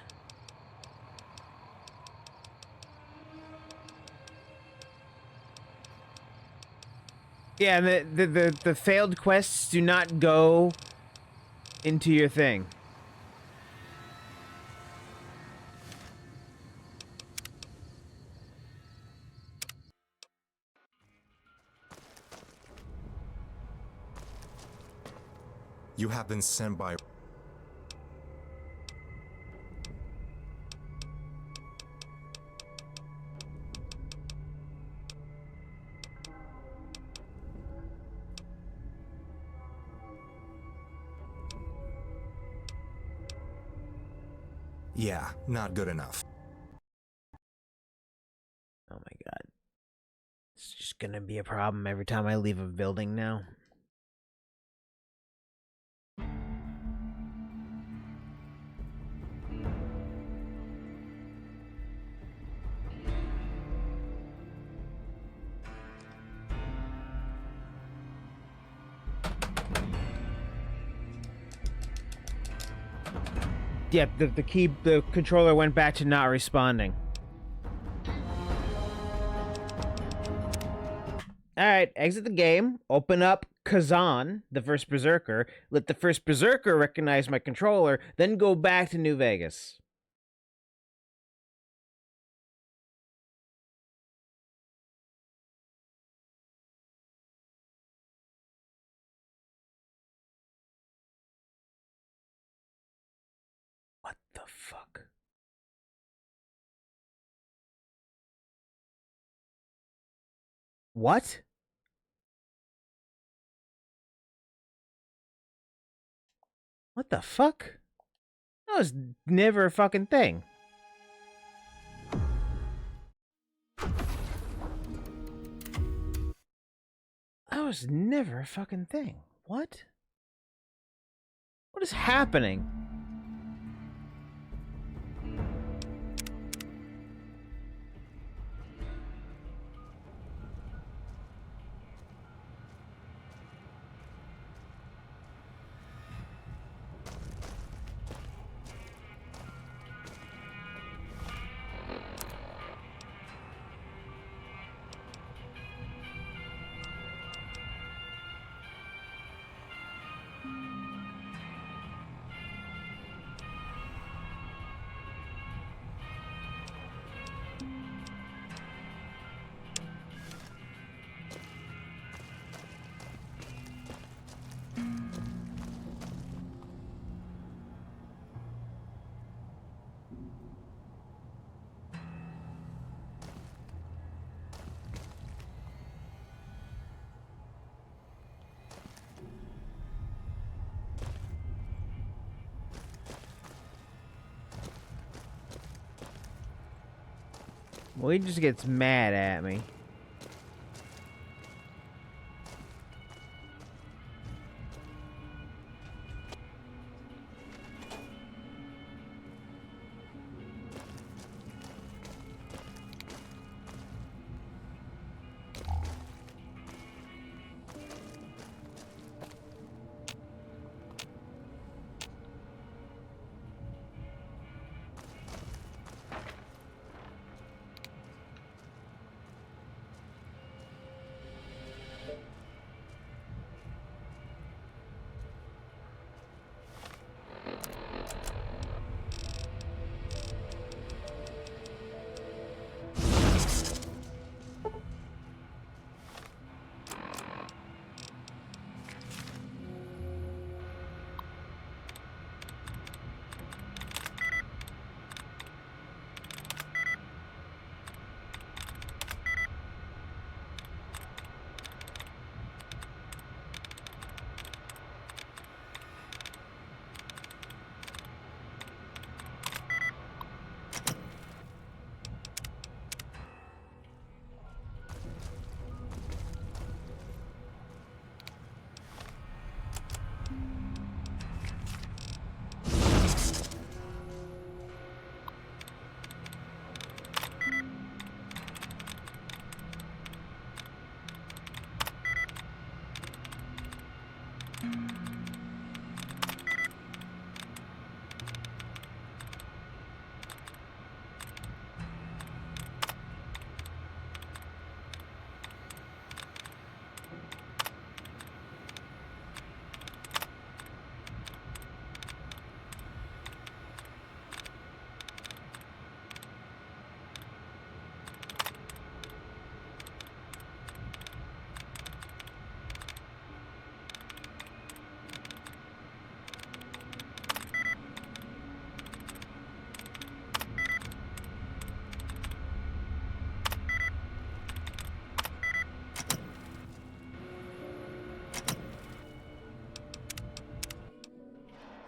A: Yeah, the failed quests do not go into your thing.
J: You have been sent by... Yeah, not good enough.
A: Oh my god. It's just gonna be a problem every time I leave a building now. Yep, the controller went back to not responding. Alright, exit the game, open up Kazan, the first Berserker, let the first Berserker recognize my controller, then go back to New Vegas. What the fuck? What? What the fuck? That was never a fucking thing. That was never a fucking thing. What? What is happening? Well, he just gets mad at me.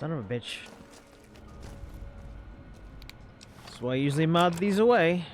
A: Son of a bitch. That's why I usually mod these away.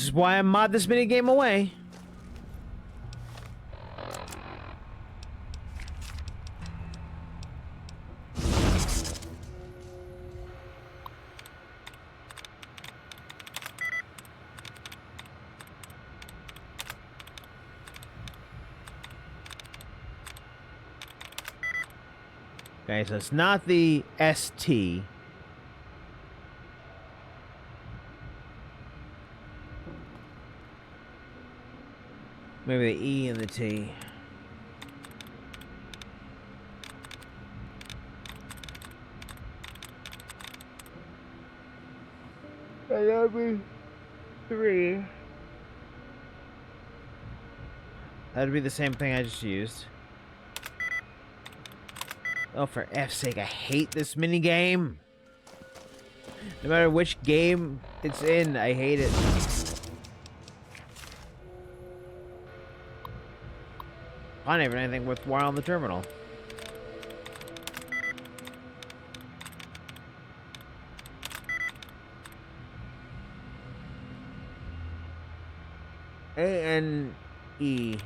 A: is why I mod this minigame away. Okay, so it's not the ST. Maybe the E and the T. That'd be 3. That'd be the same thing I just used. Oh, for F's sake, I hate this minigame. No matter which game it's in, I hate it. I don't even anything worthwhile on the terminal. A-N-E.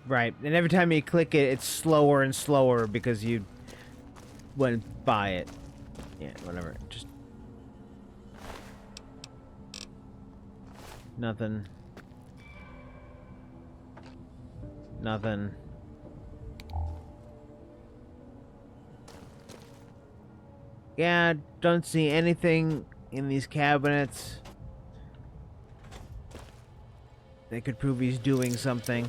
A: Right, and every time you click it, it's slower and slower because you went by it. Yeah, whatever. Just nothing. Nothing. Yeah, don't see anything in these cabinets that could prove he's doing something.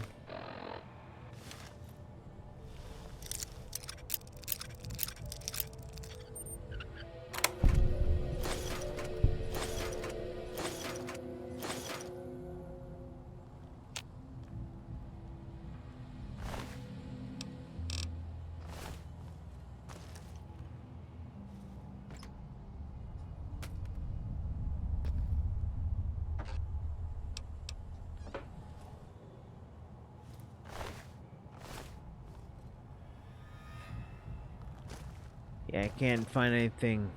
A: Yeah, I can't find anything.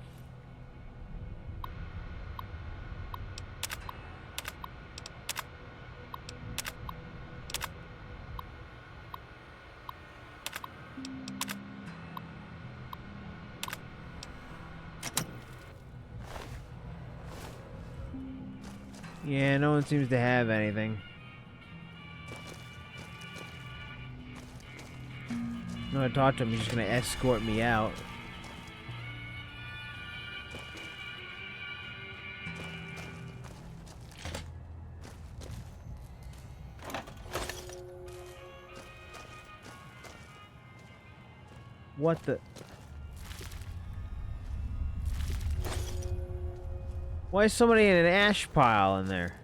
A: Yeah, no one seems to have anything. I'm gonna talk to him, he's just gonna escort me out. What the? Why is somebody in an ash pile in there?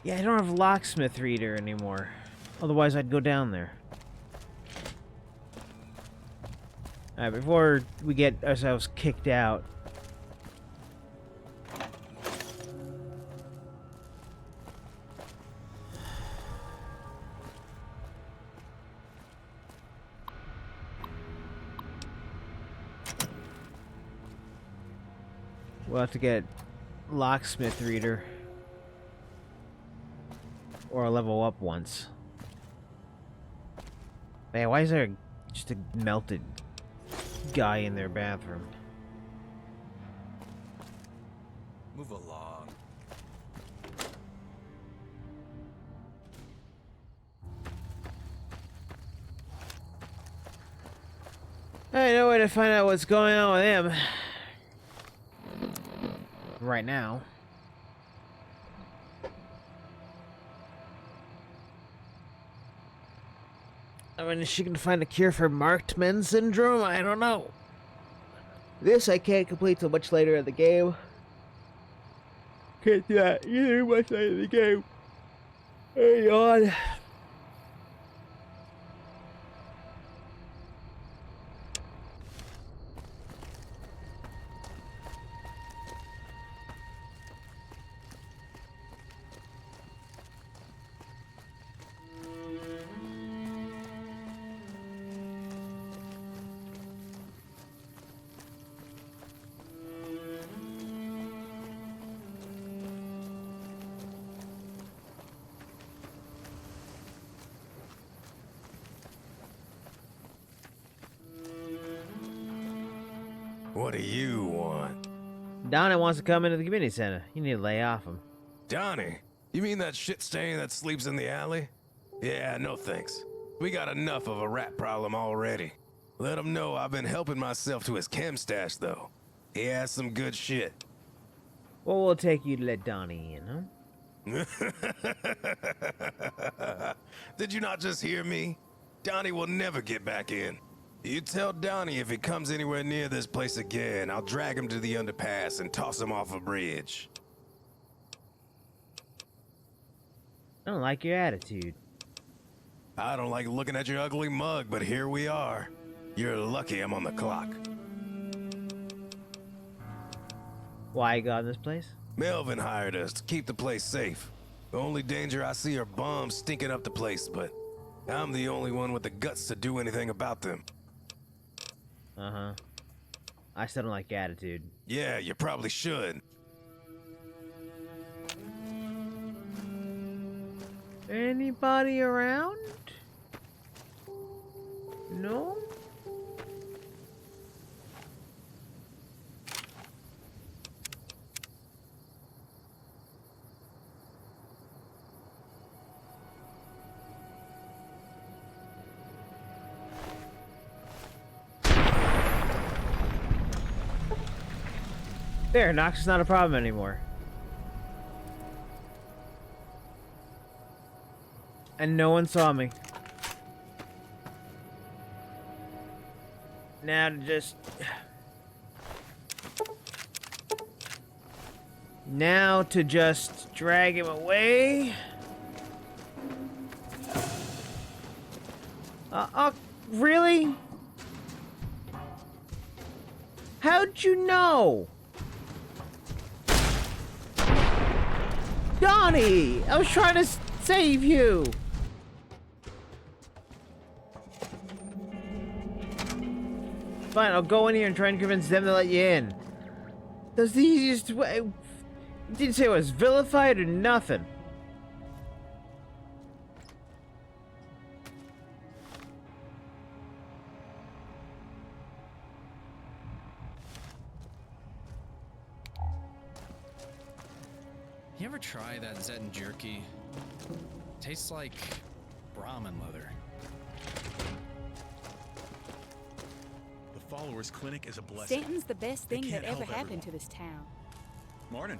A: Yeah, I don't have locksmith reader anymore. Otherwise, I'd go down there. Alright, before we get ourselves kicked out. We'll have to get locksmith reader. Or level up once. Man, why is there just a melted guy in their bathroom?
B: Move along.
A: I know way to find out what's going on with him. Right now. I mean, is she gonna find a cure for marked men syndrome? I don't know. This I can't complete till much later in the game. Can't do that either much later in the game. Hang on.
I: What do you want?
A: Donnie wants to come into the community center. You need to lay off him.
I: Donnie? You mean that shit stain that sleeps in the alley? Yeah, no thanks. We got enough of a rat problem already. Let him know I've been helping myself to his chem stash, though. He has some good shit.
A: What will it take you to let Donnie in, huh?
I: Did you not just hear me? Donnie will never get back in. You tell Donnie if he comes anywhere near this place again, I'll drag him to the underpass and toss him off a bridge.
A: I don't like your attitude.
I: I don't like looking at your ugly mug, but here we are. You're lucky I'm on the clock.
A: Why you got in this place?
I: Melvin hired us to keep the place safe. The only danger I see are bombs stinking up the place, but I'm the only one with the guts to do anything about them.
A: Uh-huh. I still don't like your attitude.
I: Yeah, you probably should.
A: Anybody around? No? There, Nox is not a problem anymore. And no one saw me. Now to just... Now to just drag him away. Really? How'd you know? Donnie! I was trying to save you! Fine, I'll go in here and try and convince them to let you in. That's the easiest way. You didn't say it was vilified or nothing.
H: You ever try that Zed jerky? Tastes like Brahmin leather.
S: The Followers Clinic is a blessing.
N: Stanton's the best
S: They
N: thing that
S: can't
N: ever
S: help
N: happened
S: everyone.
N: to this town.
S: Morning.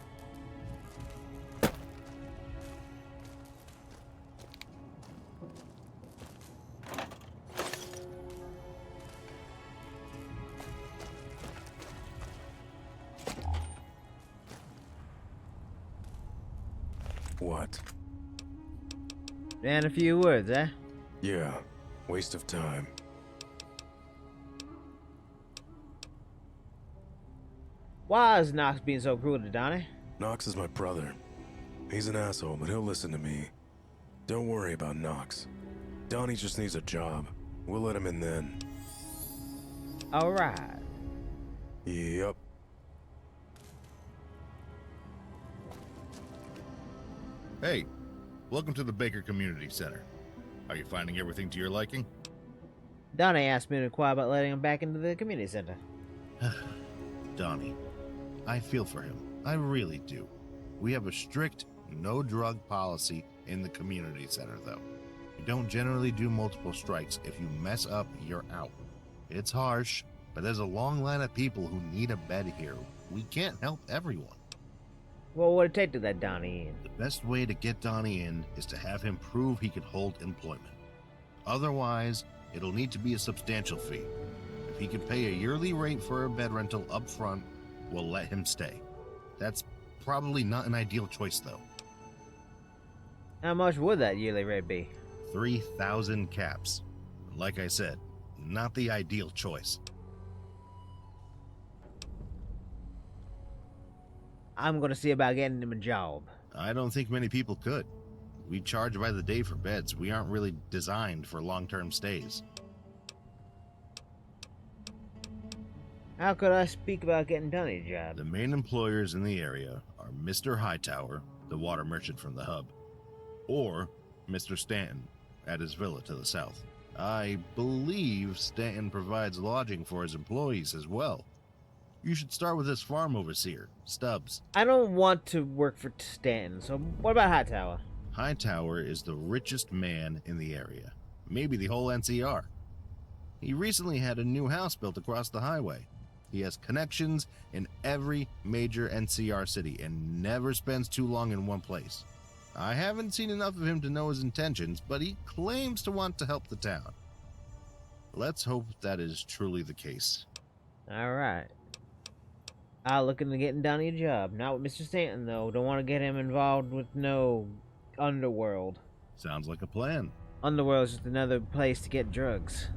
I: What?
A: And a few words, eh?
I: Yeah, waste of time.
A: Why is Knox being so cruel to Donnie?
I: Knox is my brother. He's an asshole, but he'll listen to me. Don't worry about Knox. Donnie just needs a job. We'll let him in then.
A: Alright.
I: Yep.
K: Hey, welcome to the Baker Community Center. Are you finding everything to your liking?
A: Donnie asked me to inquire about letting him back into the community center.
K: Donnie, I feel for him. I really do. We have a strict no drug policy in the community center, though. We don't generally do multiple strikes. If you mess up, you're out. It's harsh, but there's a long line of people who need a bed here. We can't help everyone.
A: What would it take to let Donnie in?
K: The best way to get Donnie in is to have him prove he can hold employment. Otherwise, it'll need to be a substantial fee. If he can pay a yearly rate for a bed rental up front, we'll let him stay. That's probably not an ideal choice, though.
A: How much would that yearly rate be?
K: 3,000 caps. Like I said, not the ideal choice.
A: I'm gonna see about getting him a job.
K: I don't think many people could. We charge by the day for beds. We aren't really designed for long-term stays.
A: How could I speak about getting Donnie a job?
K: The main employers in the area are Mr. Hightower, the water merchant from the hub, or Mr. Stanton at his villa to the south. I believe Stanton provides lodging for his employees as well. You should start with his farm overseer, Stubbs.
A: I don't want to work for Stanton, so what about Hightower?
K: Hightower is the richest man in the area, maybe the whole NCR. He recently had a new house built across the highway. He has connections in every major NCR city and never spends too long in one place. I haven't seen enough of him to know his intentions, but he claims to want to help the town. Let's hope that is truly the case.
A: Alright. I'll look into getting Donnie a job. Not with Mr. Stanton, though. Don't want to get him involved with no underworld.
K: Sounds like a plan.
A: Underworld's just another place to get drugs.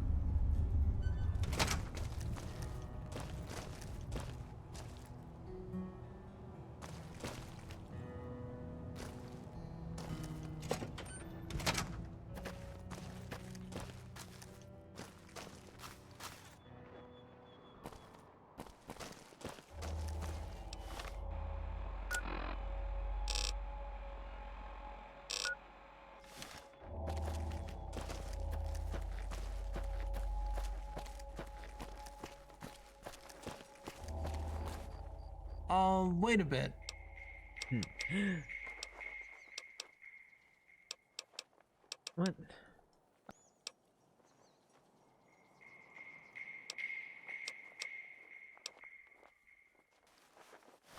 U: Wait a bit.
A: What?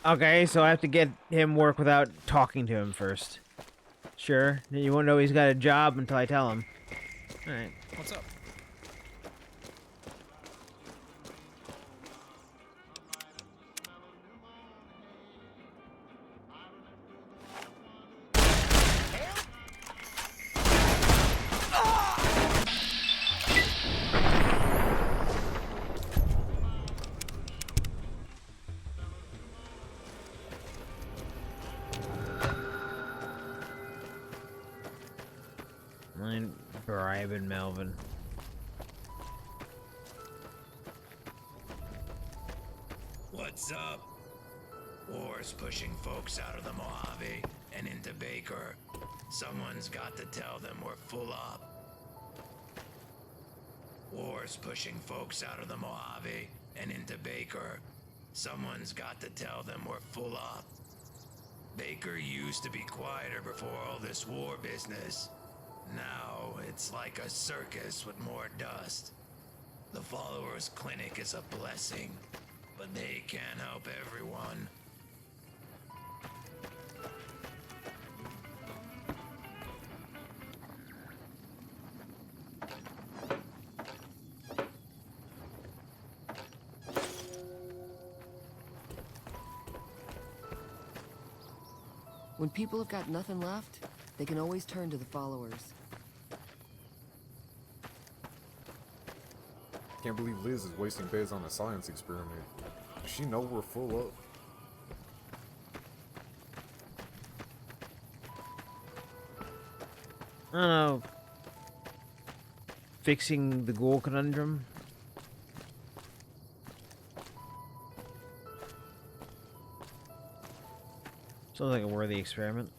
A: Okay, so I have to get him work without talking to him first. Sure. You won't know he's got a job until I tell him. Alright.
C: What's up?
A: I'm bribing Melvin.
U: What's up? War's pushing folks out of the Mojave and into Baker. Someone's got to tell them we're full up. War's pushing folks out of the Mojave and into Baker. Someone's got to tell them we're full up. Baker used to be quieter before all this war business. Now it's like a circus with more dust. The Followers Clinic is a blessing, but they can't help everyone.
L: When people have got nothing left, They can always turn to the followers.
M: Can't believe Liz is wasting beds on a science experiment. Does she know we're full up?
A: I don't know. Fixing the ghoul conundrum. Sounds like a worthy experiment.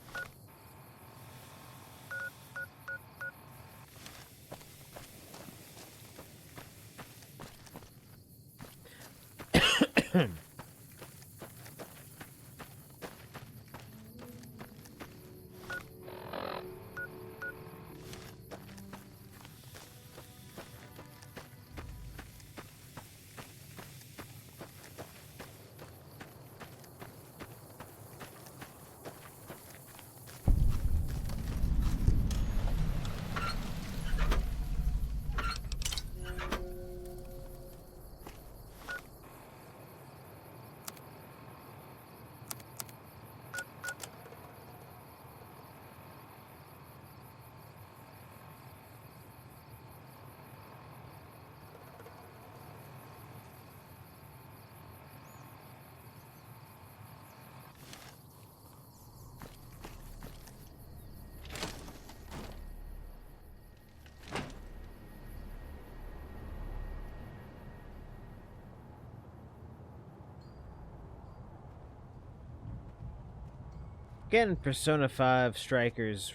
A: Getting Persona 5 Strikers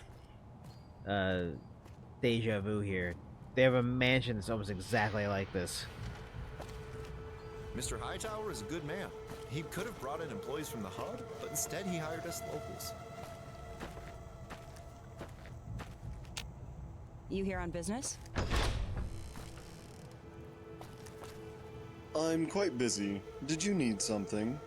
A: deja vu here. They have a mansion that's almost exactly like this.
D: Mr. Hightower is a good man. He could have brought in employees from the HUD, but instead he hired us locals.
O: You here on business?
X: I'm quite busy. Did you need something?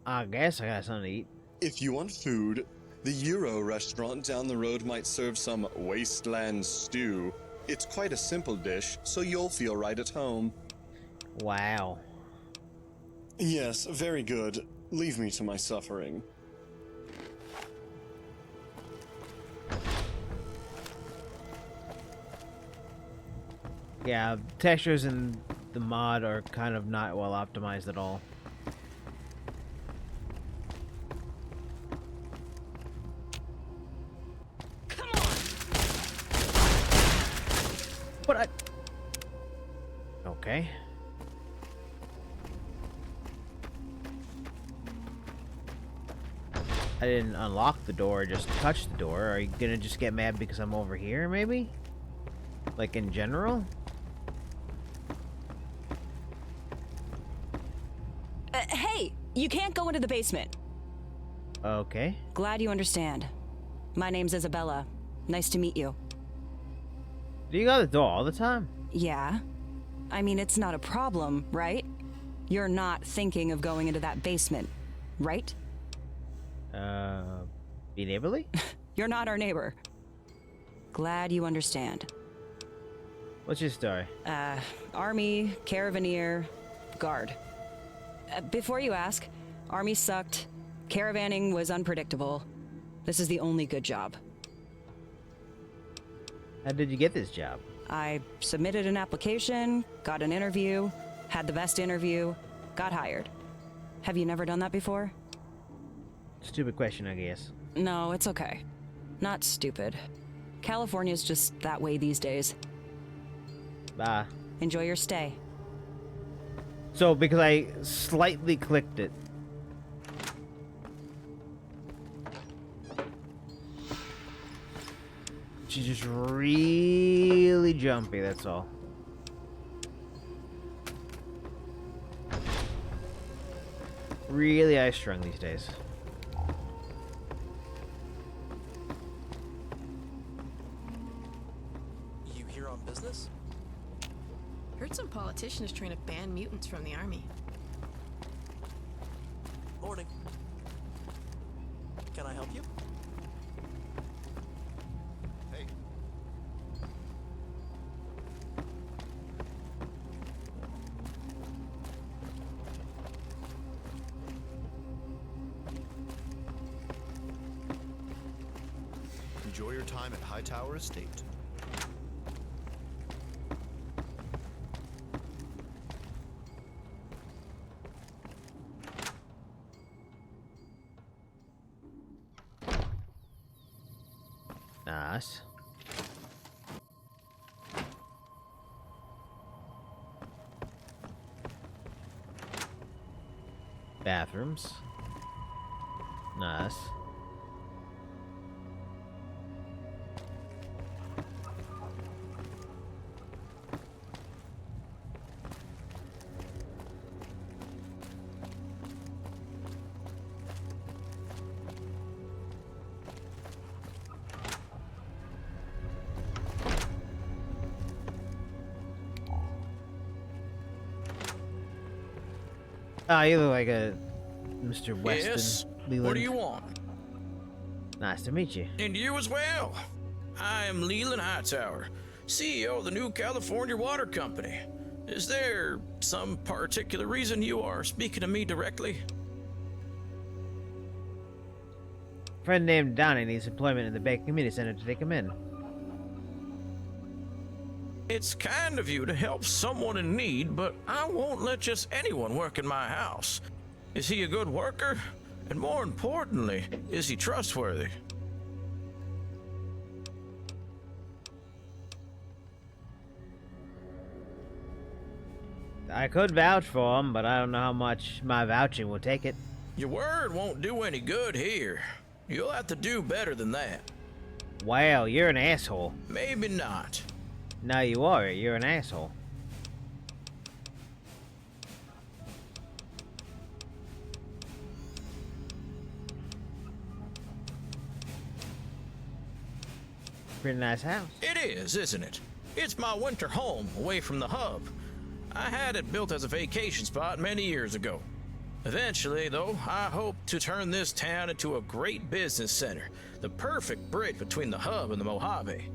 A: I guess I got something to eat.
X: If you want food, the Euro restaurant down the road might serve some wasteland stew. It's quite a simple dish, so you'll feel right at home.
A: Wow.
X: Yes, very good. Leave me to my suffering.
A: Yeah, textures in the mod are kind of not well optimized at all. But okay. I didn't unlock the door, just touch the door. Are you gonna just get mad because I'm over here, maybe? Like in general?
O: Hey, you can't go into the basement.
A: Okay.
O: Glad you understand. My name's Isabella. Nice to meet you.
A: Do you got the door all the time?
O: Yeah. I mean, it's not a problem, right? You're not thinking of going into that basement, right?
A: Be neighborly?
O: You're not our neighbor. Glad you understand.
A: What's your story?
O: Army, Caravaneer, Guard. Before you ask, Army sucked. Caravanning was unpredictable. This is the only good job.
A: How did you get this job?
O: I submitted an application, got an interview, had the best interview, got hired. Have you never done that before?
A: Stupid question, I guess.
O: No, it's okay. Not stupid. California's just that way these days.
A: Bye.
O: Enjoy your stay.
A: So, because I slightly clicked it. She's just really jumpy, that's all. Really high-strung these days.
Y: You here on business? Heard some politician is trying to ban mutants from the army. Morning. Can I help you?
D: Hey. time at Hightower Estate.
A: Nice. Bathrooms. Nice. Ah, you look like a Mr. Weston.
E: Yes?
A: Leland.
E: What do you want?
A: Nice to meet you.
E: And you as well. I am Leland Hightower, CEO of the New California Water Company. Is there some particular reason you are speaking to me directly?
A: A friend named Donnie needs employment in the Baker Community Center to take him in.
E: It's kind of you to help someone in need, but I won't let just anyone work in my house. Is he a good worker? And more importantly, is he trustworthy?
A: I could vouch for him, but I don't know how much my vouching will take it.
E: Your word won't do any good here. You'll have to do better than that.
A: Wow, you're an asshole.
E: Maybe not.
A: No, you are. You're an asshole. Pretty nice house.
E: It is, isn't it? It's my winter home, away from the hub. I had it built as a vacation spot many years ago. Eventually, though, I hope to turn this town into a great business center, the perfect bridge between the hub and the Mojave.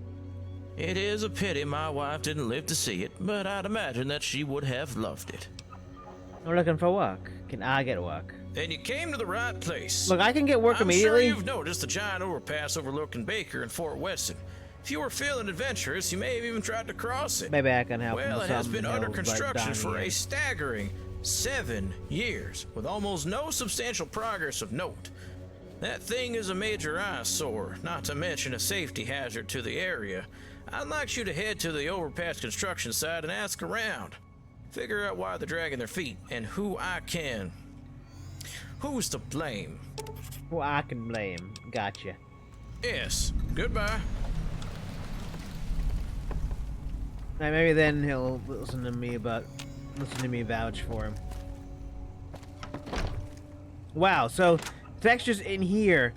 E: It is a pity my wife didn't live to see it, but I'd imagine that she would have loved it.
A: I'm looking for work. Can I get work?
E: Then you came to the right place.
A: Look, I can get work
E: I'm
A: immediately.
E: sure you've noticed the giant overpass overlooking Baker and Fort Weston. If you were feeling adventurous, you may have even tried to cross it.
A: Maybe I can help.
E: Well, it has been under construction
A: like
E: for a staggering 7 years, with almost no substantial progress of note. That thing is a major eyesore, not to mention a safety hazard to the area. I'd like you to head to the overpass construction site and ask around. Figure out why they're dragging their feet and who's to blame.
A: Who I can blame. Gotcha.
E: Yes. Goodbye.
A: Now, maybe then he'll listen to me vouch for him. Wow, so textures in here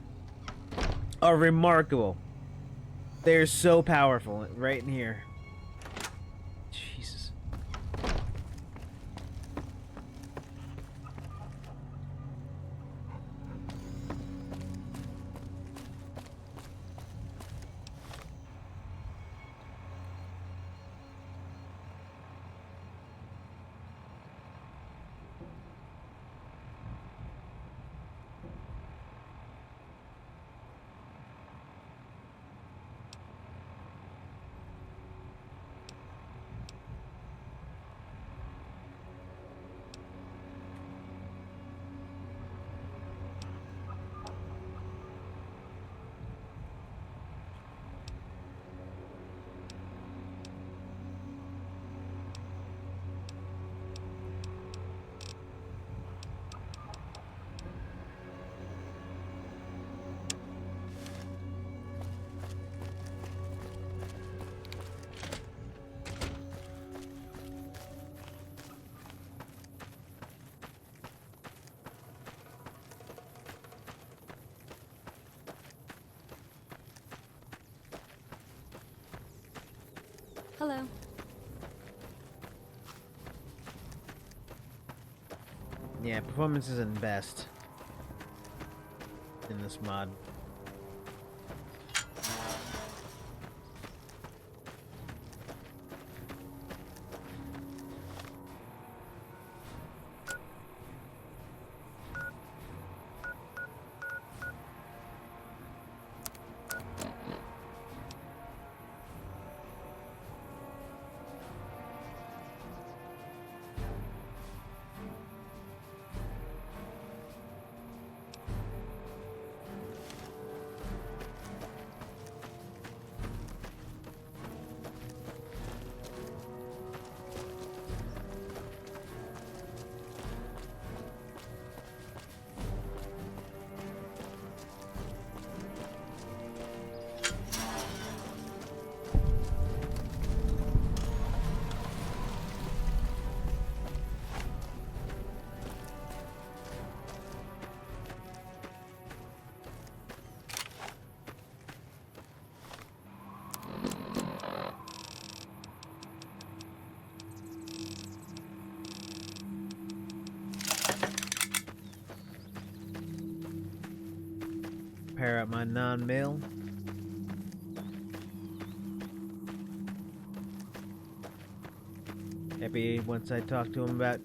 A: are remarkable. They're so powerful right in here. Jesus.
N: Hello.
A: Yeah, performance isn't best in this mod. repair up my non-mill. Maybe once I talk to him about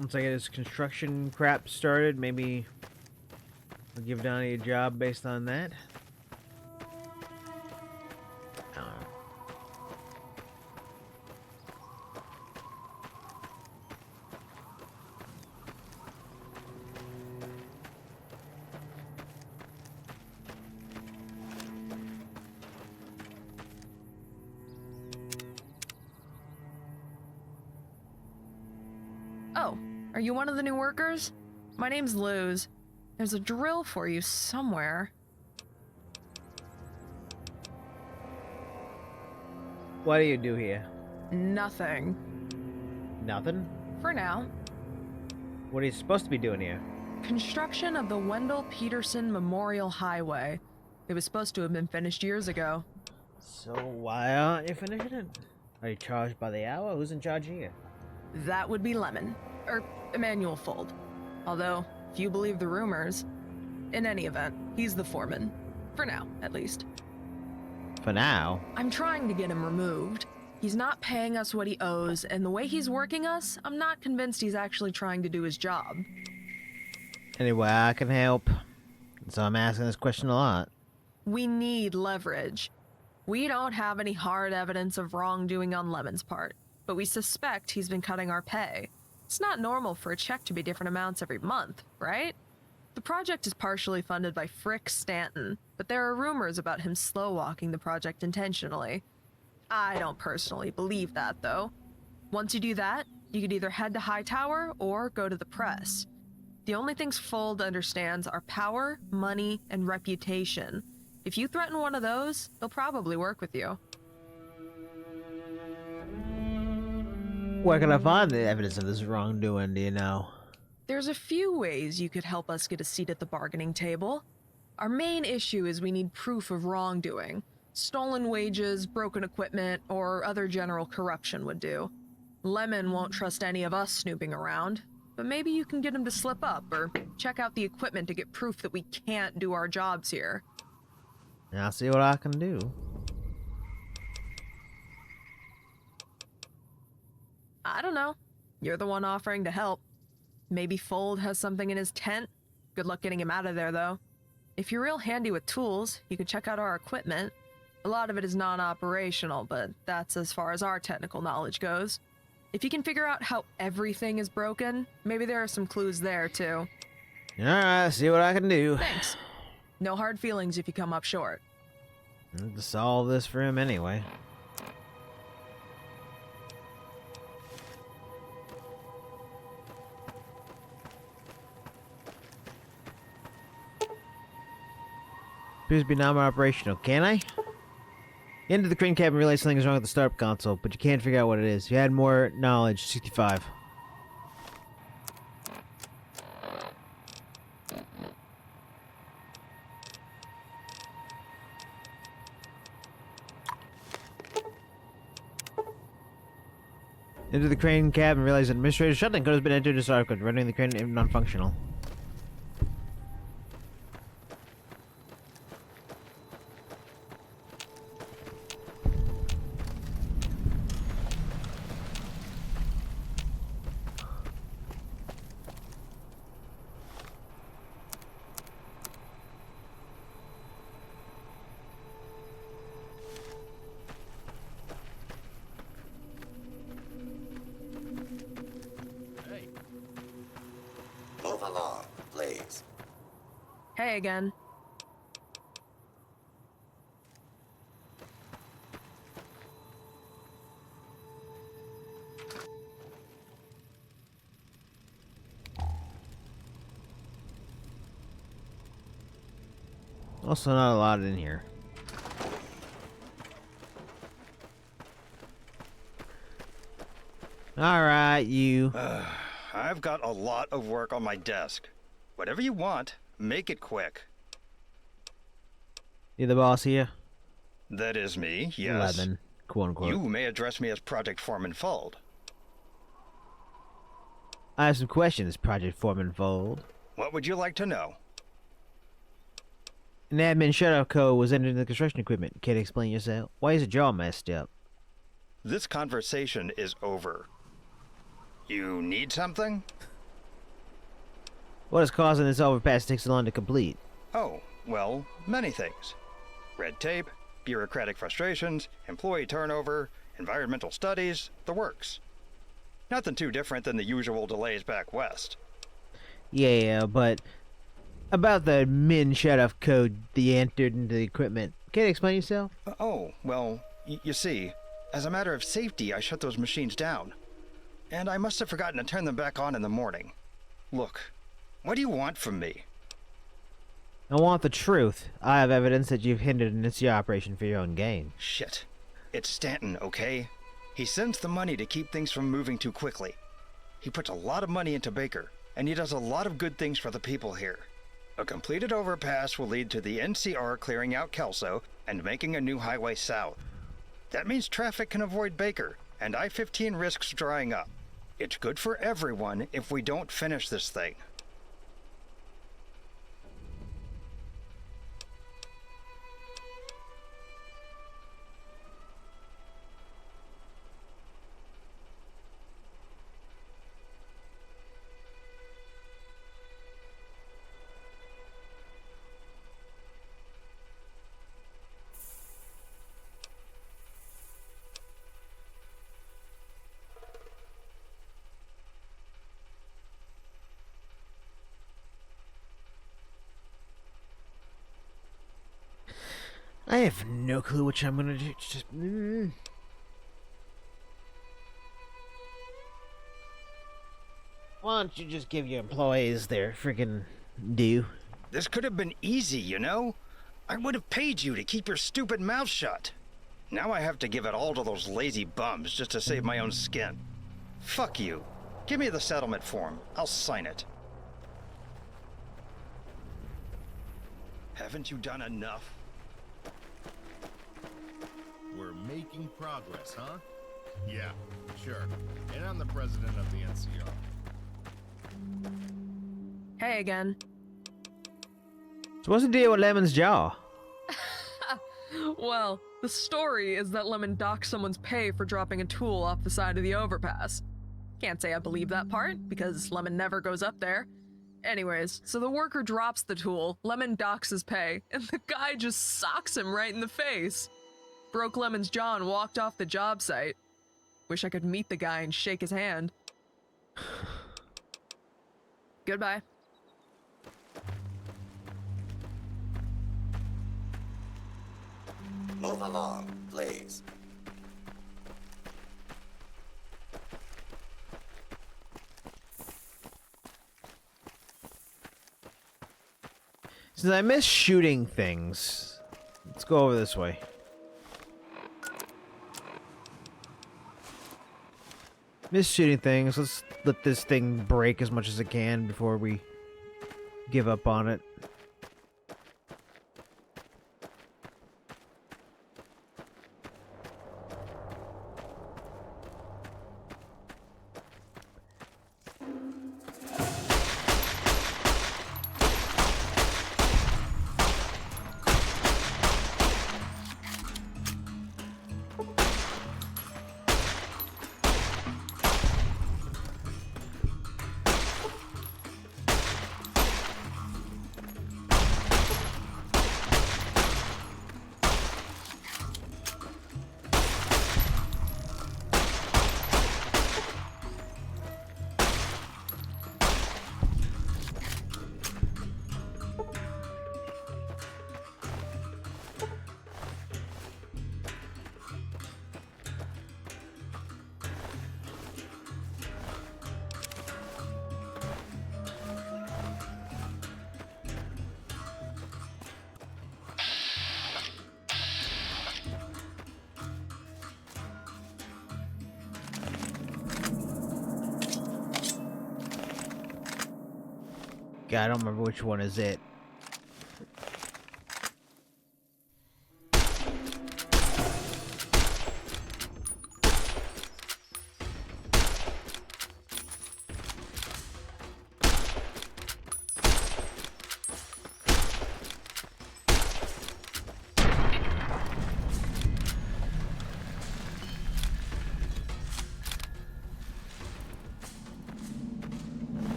A: once I get his construction crap started, maybe I'll give Donnie a job based on that. I don't know.
P: Oh, are you one of the new workers? My name's Luz. There's a drill for you somewhere.
A: What do you do here?
P: Nothing.
A: Nothing?
P: For now.
A: What are you supposed to be doing here?
P: Construction of the Wendell Peterson Memorial Highway. It was supposed to have been finished years ago.
A: So why aren't you finishing it? Are you charged by the hour? Who's in charge here?
P: That would be Lemon. Or Emmanuel Fold. Although, if you believe the rumors, in any event, he's the foreman. For now, at least.
A: For now?
P: I'm trying to get him removed. He's not paying us what he owes, and the way he's working us, I'm not convinced he's actually trying to do his job.
A: Anyway, I can help. So I'm asking this question a lot.
P: We need leverage. We don't have any hard evidence of wrongdoing on Lemon's part, but we suspect he's been cutting our pay. It's not normal for a check to be different amounts every month, right? The project is partially funded by Frick Stanton, but there are rumors about him slow-walking the project intentionally. I don't personally believe that, though. Once you do that, you could either head to Hightower or go to the press. The only things Fold understands are power, money, and reputation. If you threaten one of those, they'll probably work with you.
A: Where can I find the evidence of this wrongdoing, do you know?
P: There's a few ways you could help us get a seat at the bargaining table. Our main issue is we need proof of wrongdoing. Stolen wages, broken equipment, or other general corruption would do. Lemon won't trust any of us snooping around, but maybe you can get him to slip up or check out the equipment to get proof that we can't do our jobs here.
A: I'll see what I can do.
P: I don't know. You're the one offering to help. Maybe Fold has something in his tent. Good luck getting him out of there, though. If you're real handy with tools, you could check out our equipment. A lot of it is non-operational, but that's as far as our technical knowledge goes. If you can figure out how everything is broken, maybe there are some clues there, too.
A: Alright, see what I can do.
P: Thanks. No hard feelings if you come up short.
A: I'll have to solve this for him anyway. Appears to be non-operational. Can I? Into the crane cabin, realize something is wrong with the startup console, but you can't figure out what it is. If you had more knowledge, 65. Into the crane cabin, realize that administrator shutdown code has been entered to startup code, rendering the crane non-functional.
Q: Move along, please.
P: Hey again.
A: Also not a lot in here. Alright, you.
R: I've got a lot of work on my desk. Whatever you want, make it quick.
A: You the boss here?
R: That is me, yes.
A: 11, quote unquote.
R: You may address me as Project Foreman Fold.
A: I have some questions, Project Foreman Fold.
R: What would you like to know?
A: An admin shutoff code was entered in the construction equipment. Can't explain yourself? Why is your jaw messed up?
R: This conversation is over. You need something?
A: What is causing this overpass to take so long to complete?
R: Oh, well, many things. Red tape, bureaucratic frustrations, employee turnover, environmental studies, the works. Nothing too different than the usual delays back west.
A: Yeah, but about the min shutoff code that you entered into the equipment. Can't explain yourself?
R: Oh, well, you see, as a matter of safety, I shut those machines down. And I must have forgotten to turn them back on in the morning. Look, what do you want from me?
A: I want the truth. I have evidence that you've hindered an NCR operation for your own gain.
R: Shit. It's Stanton, okay? He sends the money to keep things from moving too quickly. He puts a lot of money into Baker, and he does a lot of good things for the people here. A completed overpass will lead to the NCR clearing out Kelso and making a new highway south. That means traffic can avoid Baker, and I-15 risks drying up. It's good for everyone if we don't finish this thing.
A: I have no clue which I'm gonna do. Just, Why don't you just give your employees their freaking due?
R: This could have been easy, you know? I would have paid you to keep your stupid mouth shut. Now I have to give it all to those lazy bums just to save my own skin. Fuck you. Give me the settlement form. I'll sign it. Haven't you done enough?
K: We're making progress, huh? Yeah, sure. And I'm the president of the NCR.
P: Hey again.
A: So what's the deal with Lemon's jaw?
P: Well, the story is that Lemon docked someone's pay for dropping a tool off the side of the overpass. Can't say I believe that part, because Lemon never goes up there. Anyways, so the worker drops the tool, Lemon docks his pay, and the guy just socks him right in the face. Broke Lemon's jaw and walked off the job site. Wish I could meet the guy and shake his hand. Goodbye.
Q: Move along, please.
A: Since I miss shooting things, let's go over this way. Miss shooting things. Let's let this thing break as much as it can before we give up on it. God, I don't remember which one is it.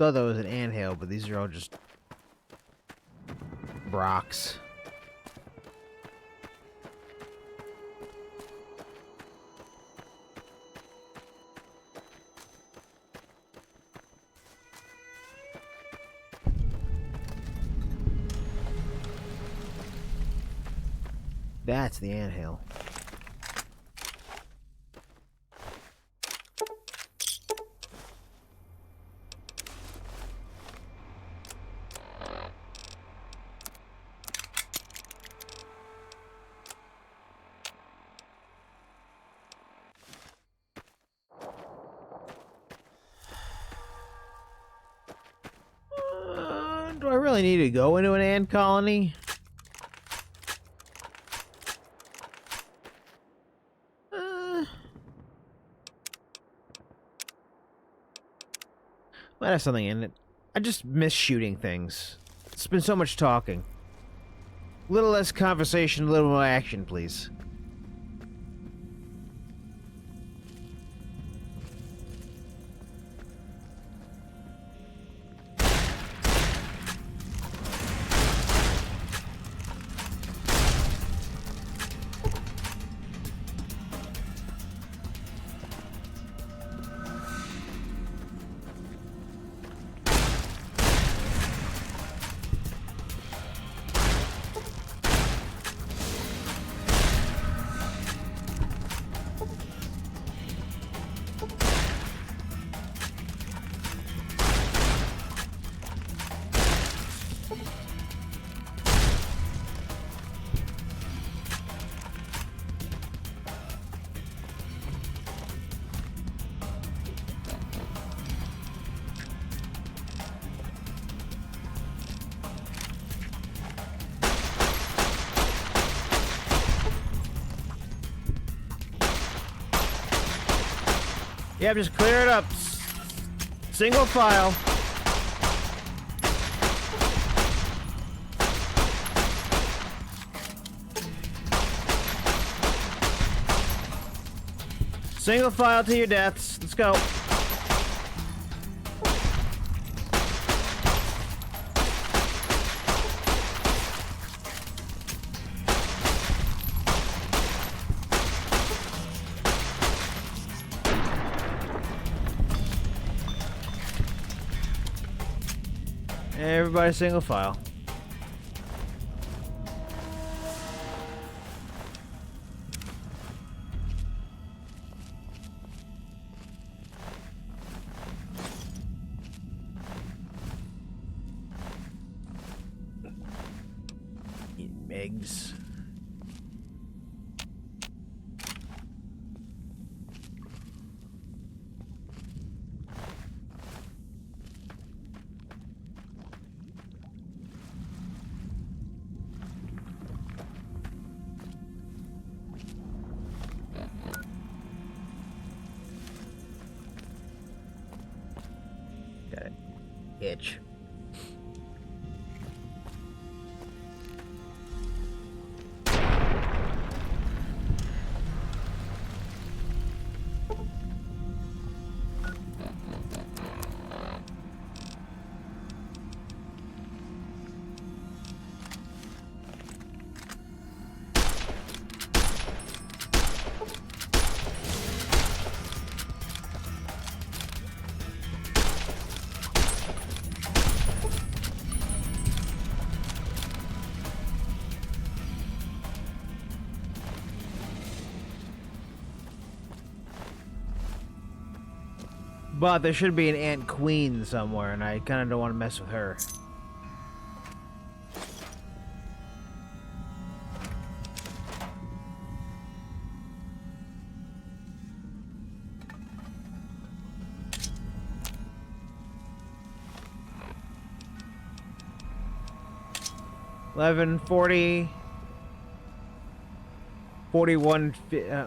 A: thought that was an anthill, but these are all just rocks. That's the anthill. Do I really need to go into an ant colony? Might have something in it. I just miss shooting things. It's been so much talking. A little less conversation, a little more action, please. Yep, just clear it up. Single file. Single file to your deaths. Let's go. Everybody single file. Eat eggs. Got it. Itch. But there should be an ant queen somewhere, and I kind of don't want to mess with her. $11.40 41.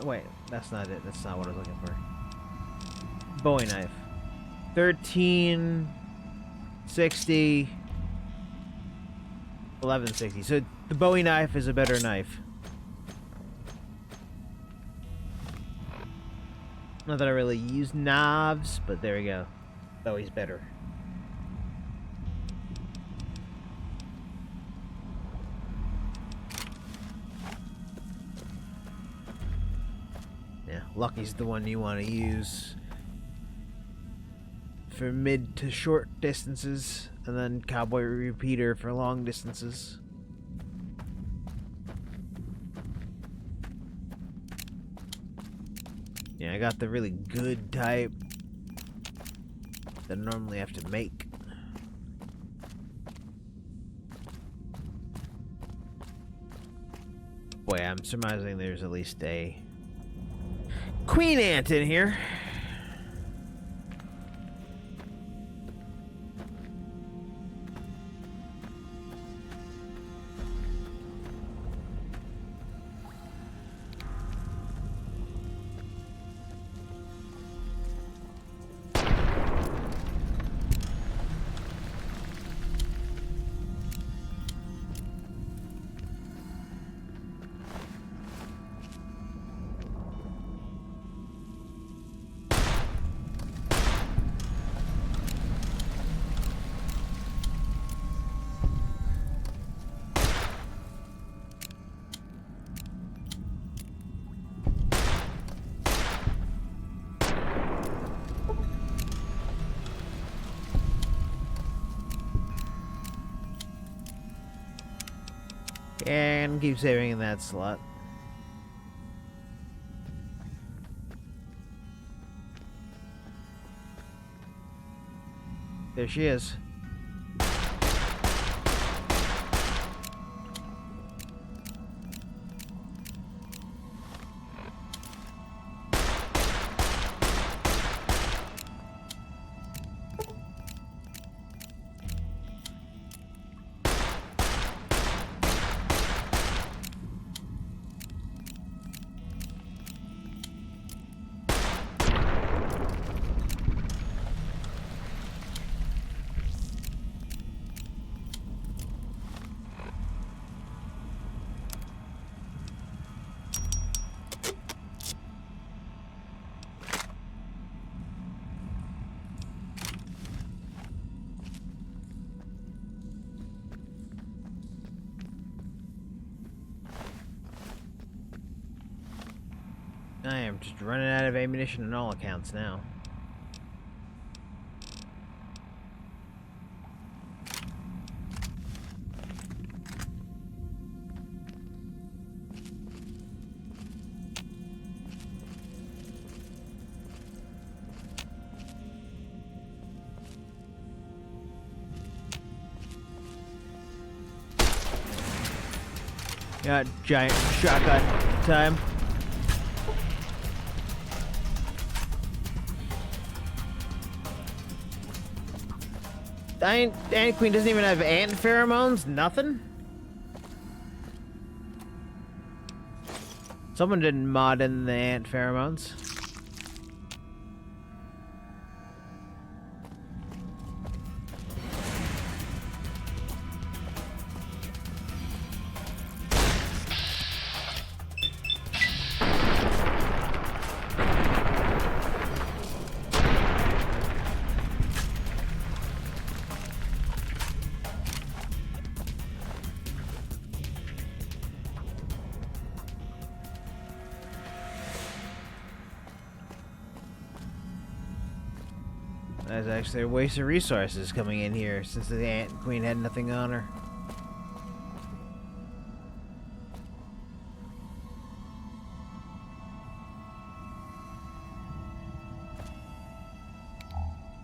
A: Wait, that's not it. That's not what I was looking for. Bowie knife. 1360. 1160. So the Bowie knife is a better knife. Not that I really use knives, but there we go. Bowie's better. Lucky's the one you want to use for mid to short distances, and then Cowboy Repeater for long distances. Yeah, I got the really good type that I normally have to make. Boy, I'm surmising there's at least a queen ant in here. And keep saving in that slot. There she is. I am just running out of ammunition on all accounts now. Got giant shotgun time. Ant Queen doesn't even have ant pheromones? Nothing? Someone didn't mod in the ant pheromones. That's actually a waste of resources coming in here since the Ant Queen had nothing on her.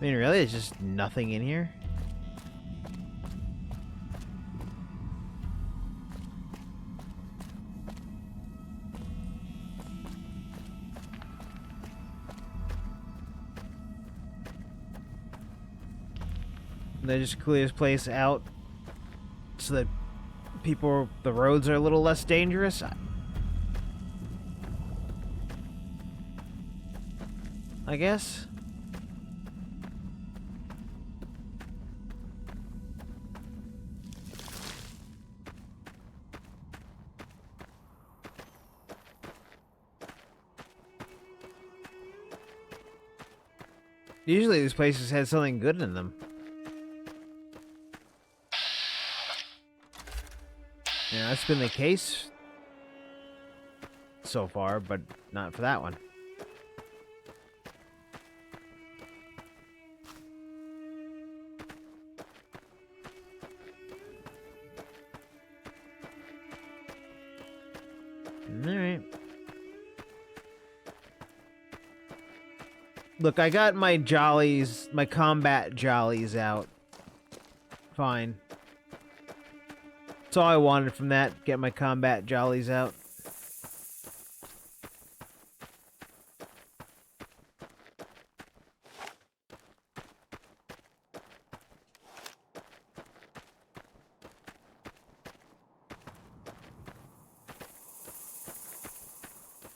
A: I mean, really? There's just nothing in here? They just clear this place out so that the roads are a little less dangerous. I guess. Usually these places had something good in them. Yeah, that's been the case so far, but not for that one. Look, I got my jollies, my combat jollies out. Fine. That's all I wanted from that, get my combat jollies out.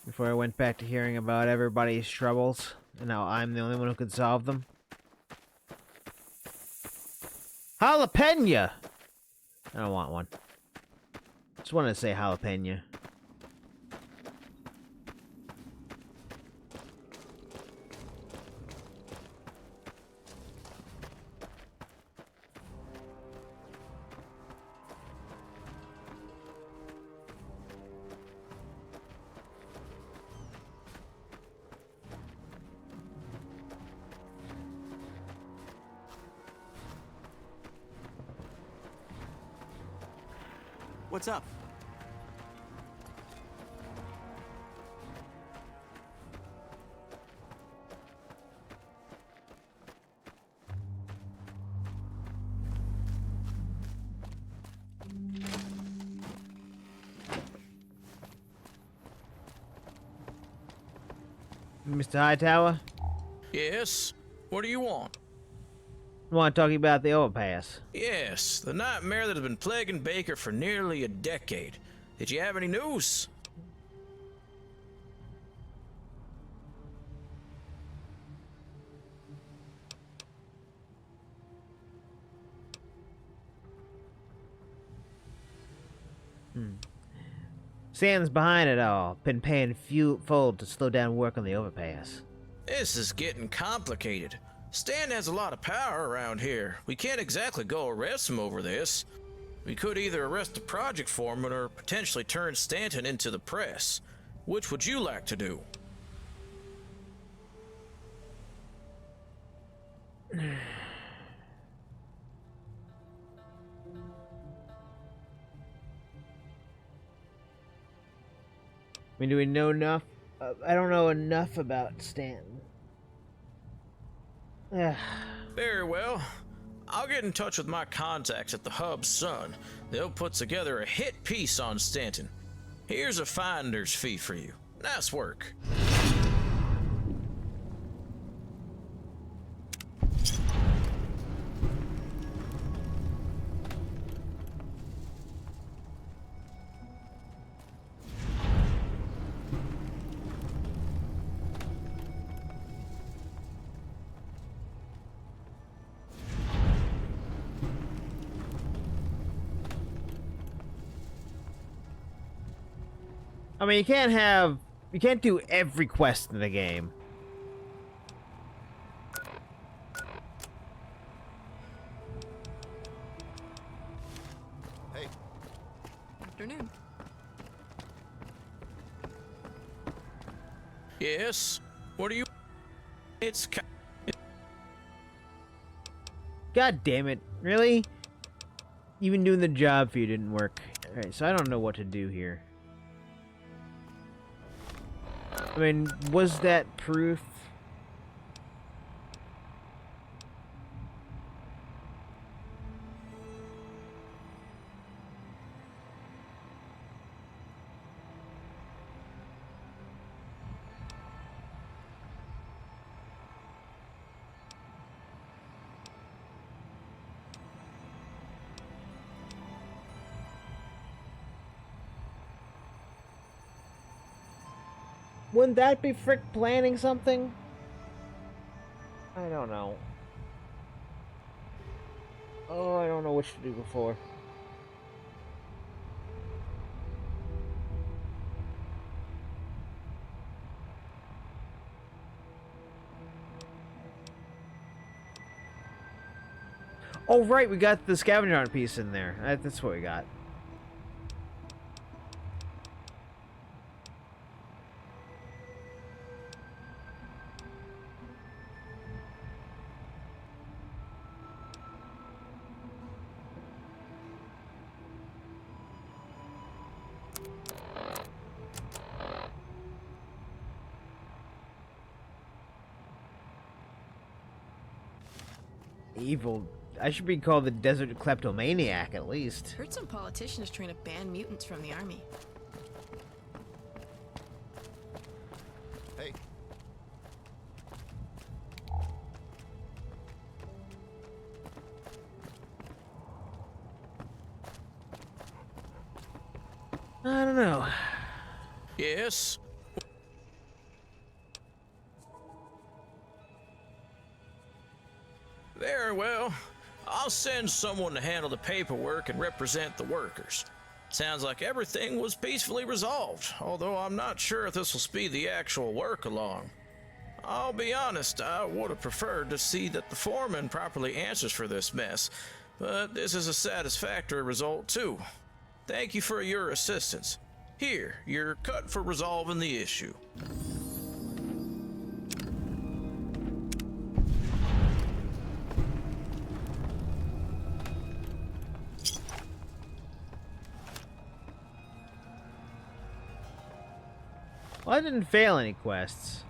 A: Before I went back to hearing about everybody's troubles, and now I'm the only one who could solve them. Jalapeno! I don't want one. Just wanted to say jalapeno.
F: What's up?
A: Mr. Hightower?
E: Yes? What do you want?
A: I want to talk about the overpass.
E: Yes, the nightmare that has been plaguing Baker for nearly a decade. Did you have any news?
A: Stan's behind it all. Been paying full to slow down work on the overpass.
E: This is getting complicated. Stan has a lot of power around here. We can't exactly go arrest him over this. We could either arrest the project foreman or potentially turn Stanton into the press. Which would you like to do?
A: I mean, do we know enough? I don't know enough about Stanton.
E: Very well. I'll get in touch with my contacts at the Hub Sun. They'll put together a hit piece on Stanton. Here's a finder's fee for you. Nice work.
A: I mean, you can't do every quest in the game.
D: Hey.
Y: Afternoon.
E: Yes? What are you... It's...
A: God damn it. Really? Even doing the job for you didn't work. Alright, so I don't know what to do here. I mean, was that proof? Wouldn't that be Frick planning something? I don't know. Oh, I don't know what to do before. Oh, right, we got the scavenger hunt piece in there. That's what we got. evil. I should be called the desert kleptomaniac at least.
Y: Heard some politician is trying to ban mutants from the army.
D: Hey.
A: I don't know.
E: Yes? Very well. I'll send someone to handle the paperwork and represent the workers. Sounds like everything was peacefully resolved, although I'm not sure if this will speed the actual work along. I'll be honest, I would have preferred to see that the foreman properly answers for this mess, but this is a satisfactory result too. Thank you for your assistance. Here, you're cut for resolving the issue.
A: Well, I didn't fail any quests.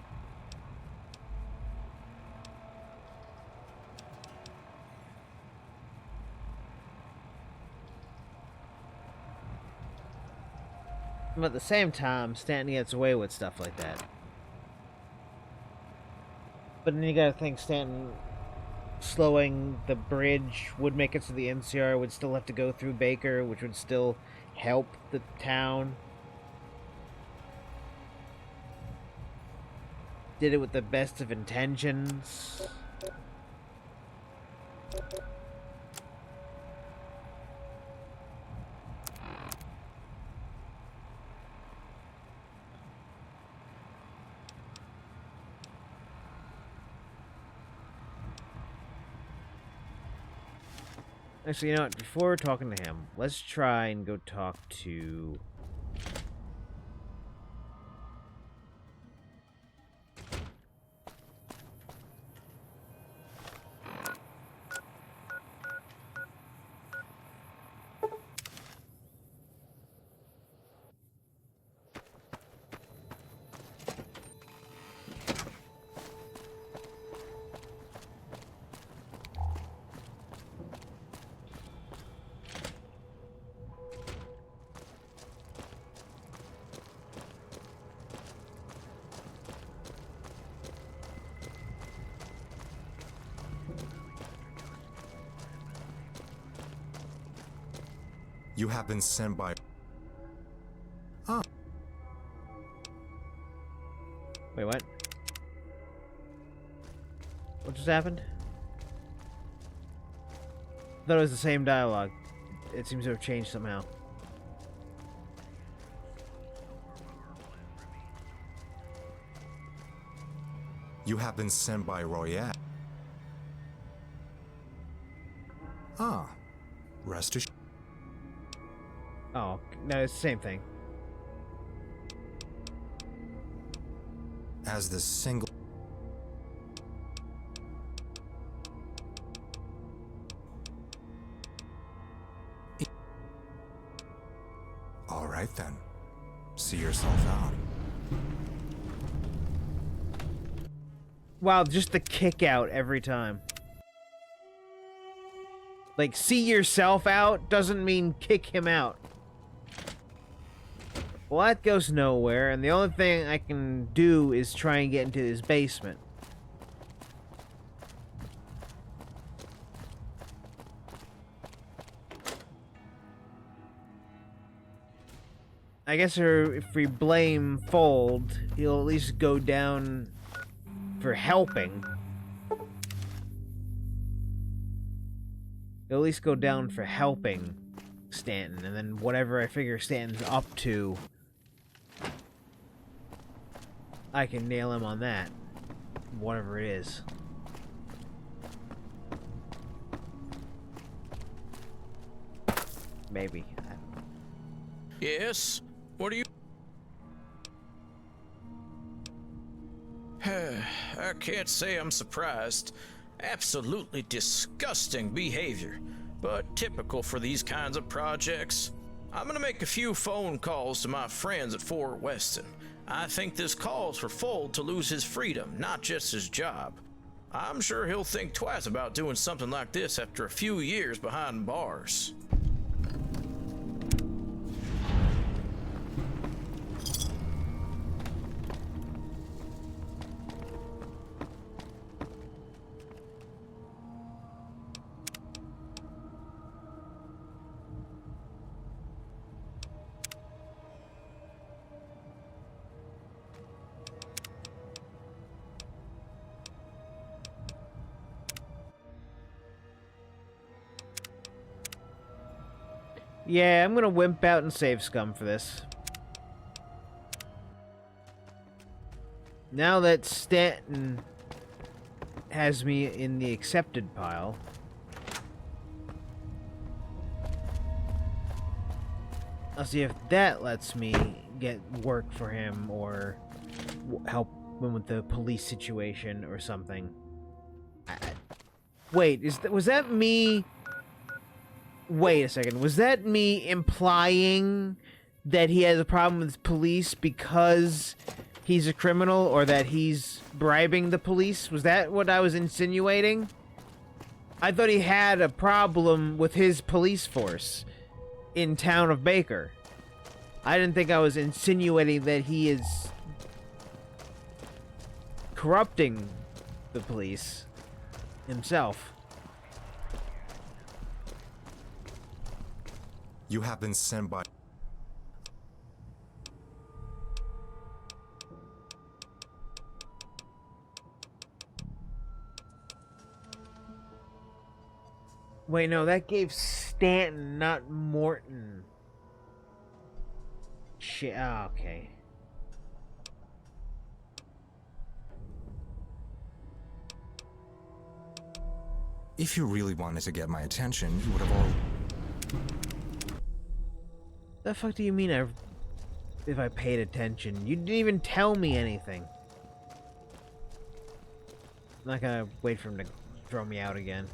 A: But at the same time, Stanton gets away with stuff like that. But then you gotta think Stanton slowing the bridge would make it so the NCR would still have to go through Baker, which would still help the town. Did it with the best of intentions. Actually, you know what? Before talking to him, let's try and go talk to...
J: You have been sent by... Oh.
A: Wait, what? What just happened? I thought it was the same dialogue. It seems to have changed somehow.
J: You have been sent by Royale. Ah. Rest assured.
A: Oh, no, it's the same thing.
J: As the single... All right then. See yourself out.
A: Wow, just the kick out every time. Like, see yourself out doesn't mean kick him out. Well, that goes nowhere, and the only thing I can do is try and get into his basement. I guess if we blame Fold, he'll at least go down for helping. He'll at least go down for helping Stanton, and then whatever I figure Stanton's up to, I can nail him on that. Whatever it is. Maybe.
E: Yes? What are you... I can't say I'm surprised. Absolutely disgusting behavior, but typical for these kinds of projects. I'm gonna make a few phone calls to my friends at Fort Weston. I think this calls for Fold to lose his freedom, not just his job. I'm sure he'll think twice about doing something like this after a few years behind bars.
A: Yeah, I'm gonna wimp out and save Scum for this. Now that Stanton has me in the accepted pile, I'll see if that lets me get work for him or help him with the police situation or something. Wait, was that me? Wait a second. Was that me implying that he has a problem with police because he's a criminal or that he's bribing the police? Was that what I was insinuating? I thought he had a problem with his police force in town of Baker. I didn't think I was insinuating that he is corrupting the police himself.
J: You have been sent by...
A: Wait, no, that gave Stanton, not Morton. Shit, oh, okay.
J: If you really wanted to get my attention, you would have all...
A: The fuck do you mean if I paid attention? You didn't even tell me anything. I'm not gonna wait for him to throw me out again.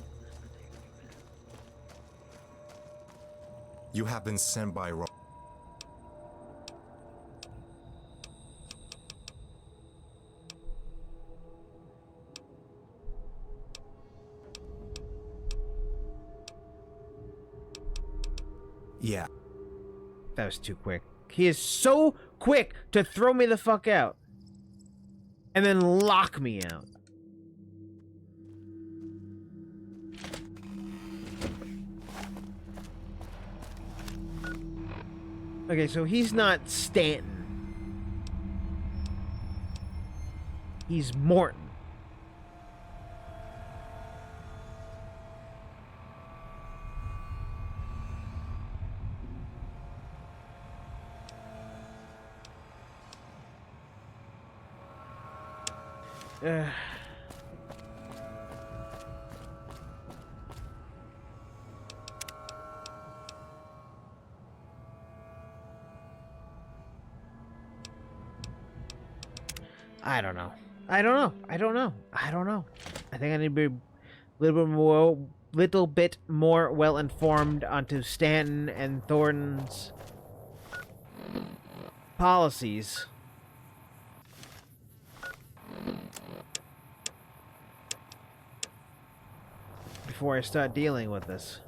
J: You have been sent by... Yeah.
A: That was too quick. He is so quick to throw me the fuck out. And then lock me out. Okay, so he's not Stanton. He's Morton. I don't know. I think I need to be a little bit more well informed onto Stanton and Thornton's policies. Before I start dealing with this.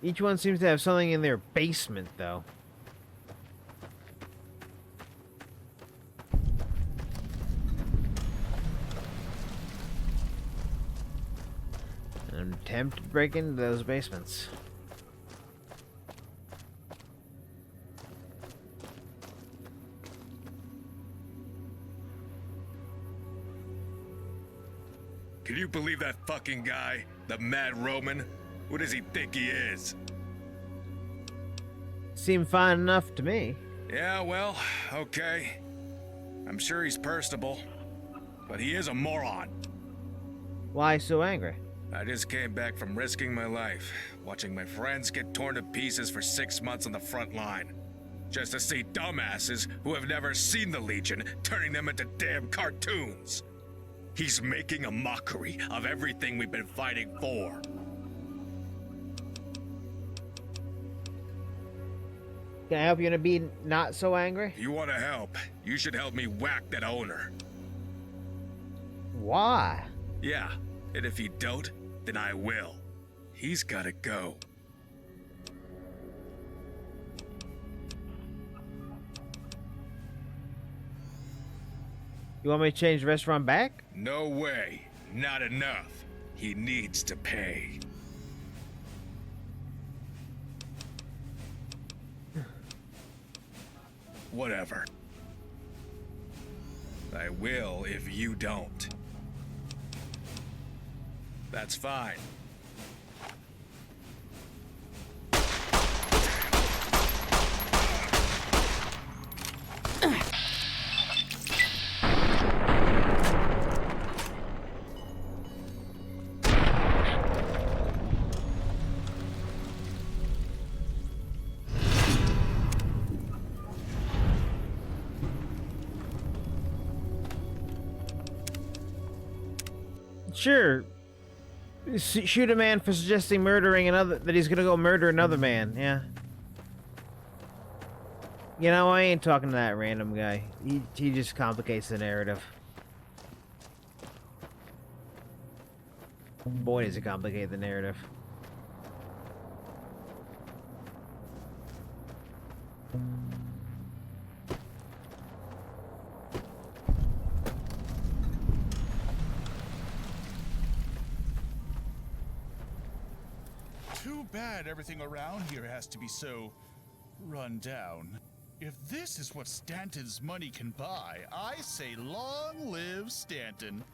A: Each one seems to have something in their basement, though. An attempt to break into those basements.
I: Can you believe that fucking guy? The Mad Roman? Who does he think he is?
A: Seemed fine enough to me.
I: Yeah, well, okay. I'm sure he's personable, but he is a moron.
A: Why so angry?
I: I just came back from risking my life, watching my friends get torn to pieces for 6 months on the front line. Just to see dumbasses who have never seen the Legion turning them into damn cartoons.
F: He's making a mockery of everything we've been fighting for.
A: Can I help you to be not so angry?
F: If you want to help, you should help me whack that owner.
A: Why?
F: Yeah, and if you don't, then I will. He's gotta go.
A: You want me to change the restaurant back?
F: No way. Not enough. He needs to pay. Whatever. I will if you don't. That's fine.
A: Sure. Shoot a man for suggesting murdering another, that he's gonna go murder another man, yeah. You know, I ain't talking to that random guy. He just complicates the narrative. Boy, does it complicate the narrative.
G: Too bad everything around here has to be so run down. If this is what Stanton's money can buy, I say long live Stanton.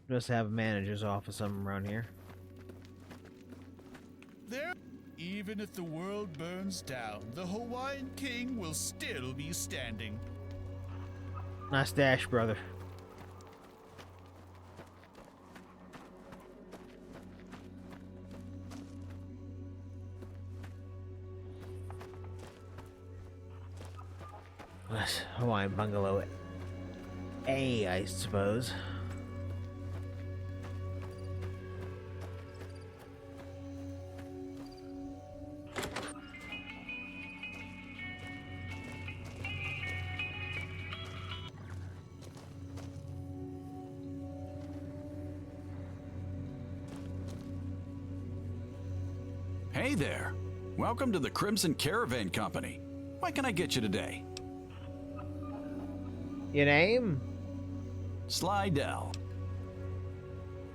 A: Just have a manager's office something around here.
G: There, even if the world burns down, the Hawaiian King will still be standing.
A: Nice dash, brother. That's Hawaiian bungalow A, I suppose.
S: Hey there. Welcome to the Crimson Caravan Company. What can I get you today?
A: Your name?
S: Slidell.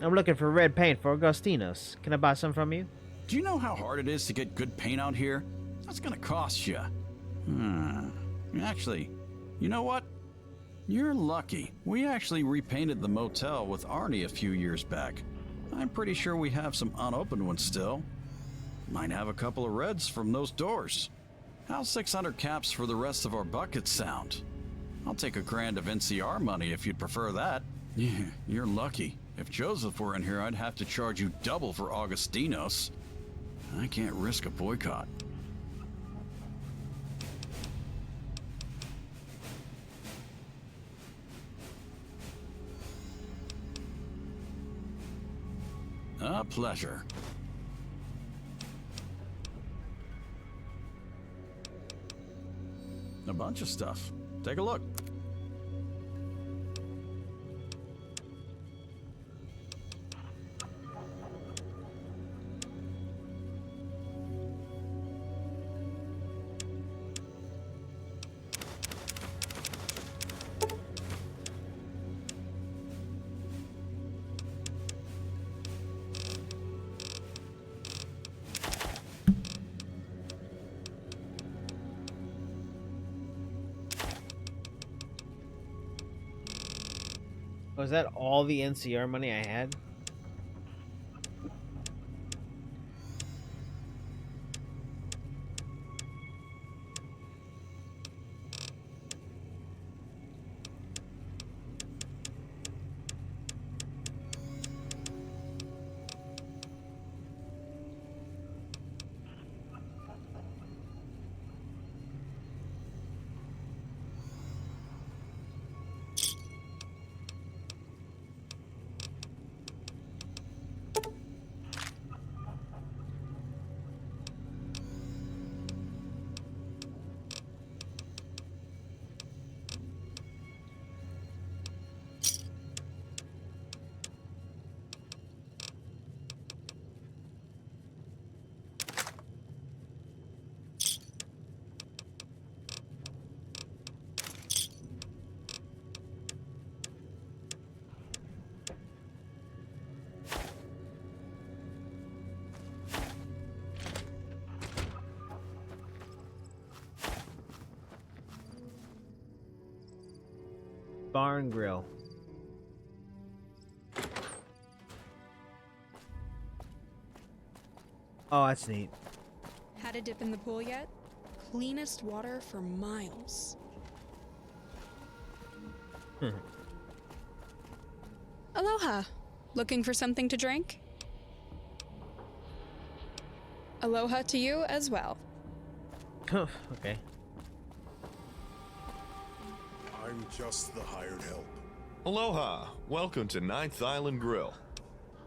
A: I'm looking for red paint for Agostinos. Can I buy some from you?
S: Do you know how hard it is to get good paint out here? That's gonna cost you. Actually, you know what? You're lucky. We actually repainted the motel with Arnie a few years back. I'm pretty sure we have some unopened ones still. Might have a couple of reds from those doors. How's 600 caps for the rest of our buckets sound? I'll take $1,000 of NCR money if you'd prefer that. Yeah, you're lucky. If Joseph were in here, I'd have to charge you double for Augustinos. I can't risk a boycott. A pleasure. A bunch of stuff. Take a look.
A: Was that all the NCR money I had? Bar and grill. Oh, that's neat.
N: Had a dip in the pool yet? Cleanest water for miles. Aloha. Looking for something to drink? Aloha to you as well.
A: Okay.
B: I'm just the hired help.
H: Aloha. Welcome to Ninth Island Grill.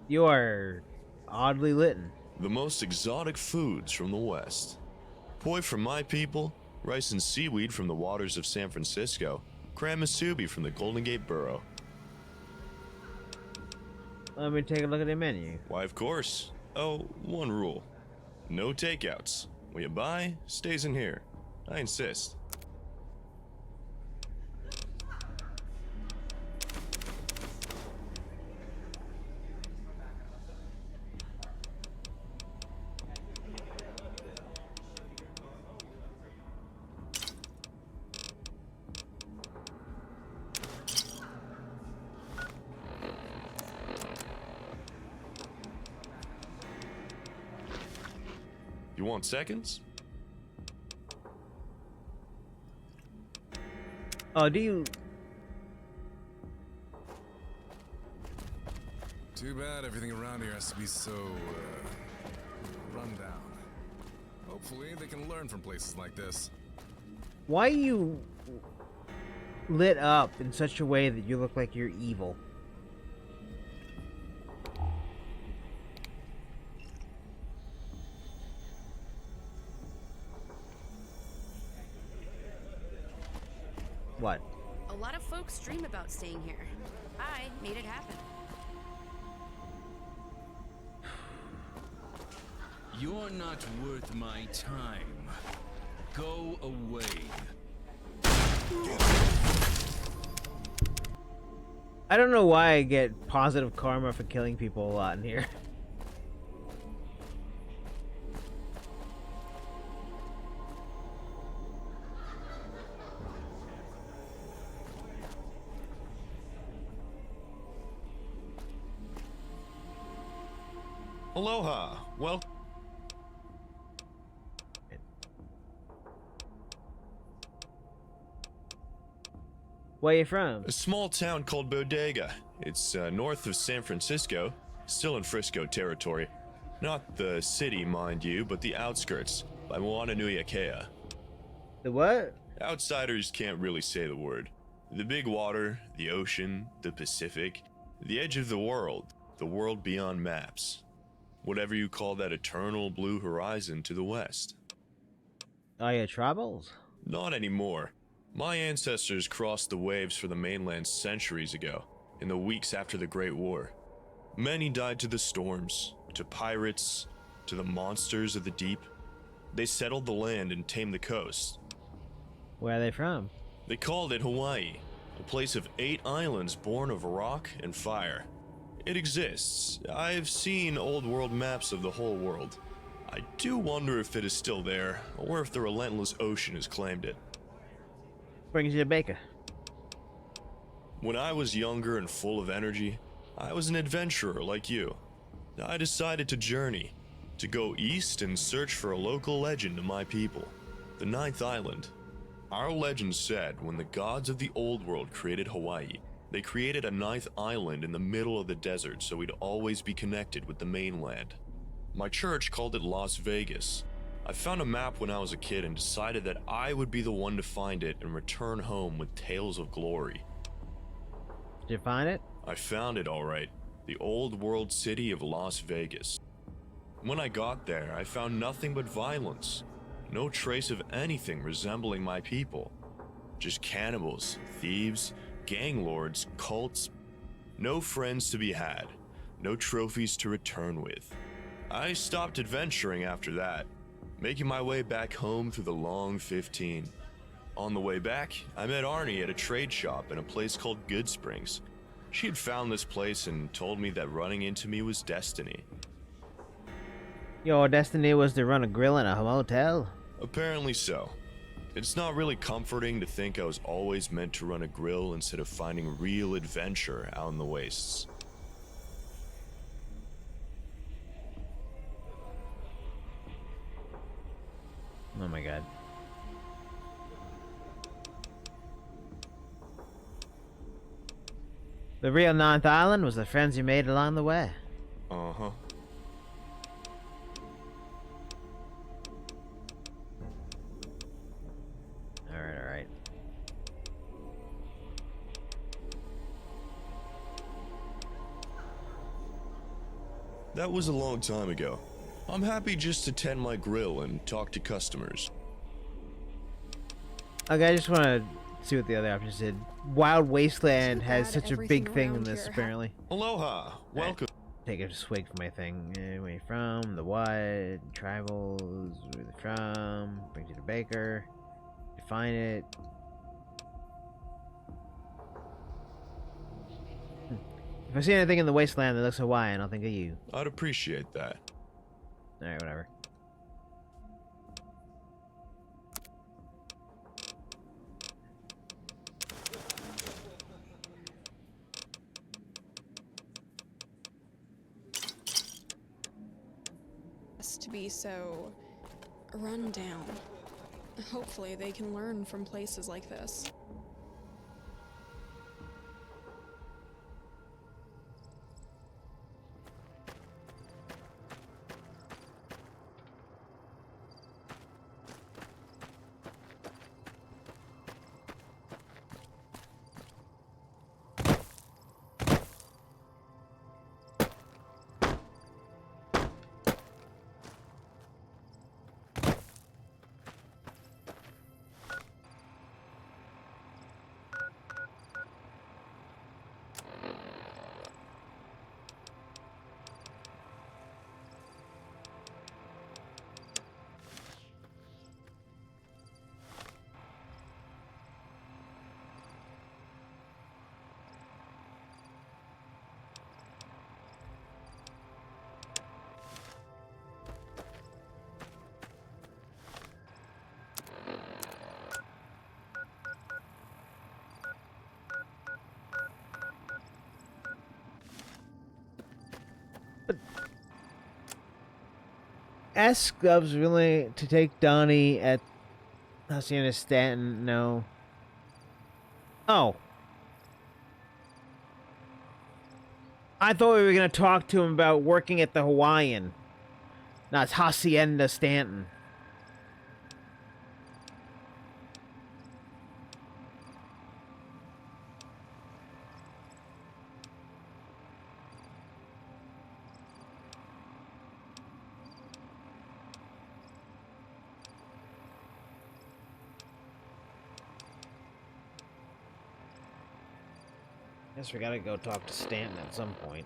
A: You are oddly litten.
H: The most exotic foods from the West. Poi from my people, rice and seaweed from the waters of San Francisco, cram musubi from the Golden Gate Borough.
A: Let me take a look at the menu.
H: Why, of course. Oh, one rule. No takeouts. What you buy stays in here. I insist. You want seconds?
A: Oh, do you?
B: Too bad everything around here has to be so, run down. Hopefully they can learn from places like this.
A: Why are you lit up in such a way that you look like you're evil? What?
T: A lot of folks dream about staying here. I made it happen.
V: You're not worth my time. Go away.
A: I don't know why I get positive karma for killing people a lot in here.
H: Aloha. Well.
A: Where you from?
H: A small town called Bodega. It's north of San Francisco, still in Frisco territory. Not the city, mind you, but the outskirts, by Moana Nui Akea.
A: The what?
H: Outsiders can't really say the word. The big water, the ocean, the Pacific, the edge of the world beyond maps. Whatever you call that eternal blue horizon to the west.
A: Are you troubles?
H: Not anymore. My ancestors crossed the waves for the mainland centuries ago, in the weeks after the Great War. Many died to the storms, to pirates, to the monsters of the deep. They settled the land and tamed the coast.
A: Where are they from?
H: They called it Hawaii, a place of 8 islands born of rock and fire. It exists. I've seen old world maps of the whole world. I do wonder if it is still there, or if the relentless ocean has claimed it.
A: Brings you to Baker.
H: When I was younger and full of energy, I was an adventurer like you. I decided to journey, to go east and search for a local legend of my people, the Ninth Island. Our legend said when the gods of the old world created Hawaii, they created a 9th island in the middle of the desert so we'd always be connected with the mainland. My church called it Las Vegas. I found a map when I was a kid and decided that I would be the one to find it and return home with tales of glory.
A: Did you find it?
H: I found it all right. The old world city of Las Vegas. When I got there, I found nothing but violence. No trace of anything resembling my people. Just cannibals, thieves, gang lords, cults. No friends to be had. No trophies to return with. I stopped adventuring after that, making my way back home through the long 15. On the way back, I met Arnie at a trade shop in a place called Good Springs. She had found this place and told me that running into me was destiny.
A: Your destiny was to run a grill in a motel?
H: Apparently so. It's not really comforting to think I was always meant to run a grill instead of finding real adventure out in the wastes.
A: Oh my god. The real Ninth Island was the friends you made along the way.
H: Uh-huh.
A: Alright.
H: That was a long time ago. I'm happy just to tend my grill and talk to customers.
A: Okay, I just want to see what the other options did. Wild Wasteland has
T: bad
A: such a
T: everything
A: big thing in
T: around
A: this,
T: here
A: apparently.
H: Aloha! Welcome.
A: Take a swig for my thing. Where you from? The what? Tribals? Where they from? Bring to the baker. Define it. If I see anything in the wasteland that looks Hawaiian, I'll think of you.
H: I'd appreciate that.
A: Alright, whatever.
Y: To be so run down. Hopefully they can learn from places like this. Ask Gloves willing to take Donnie at Hacienda Stanton? No. Oh. I thought we were going to talk to him about working at the Hawaiian. No, it's Hacienda Stanton. Guess we gotta go talk to Stanton at some point.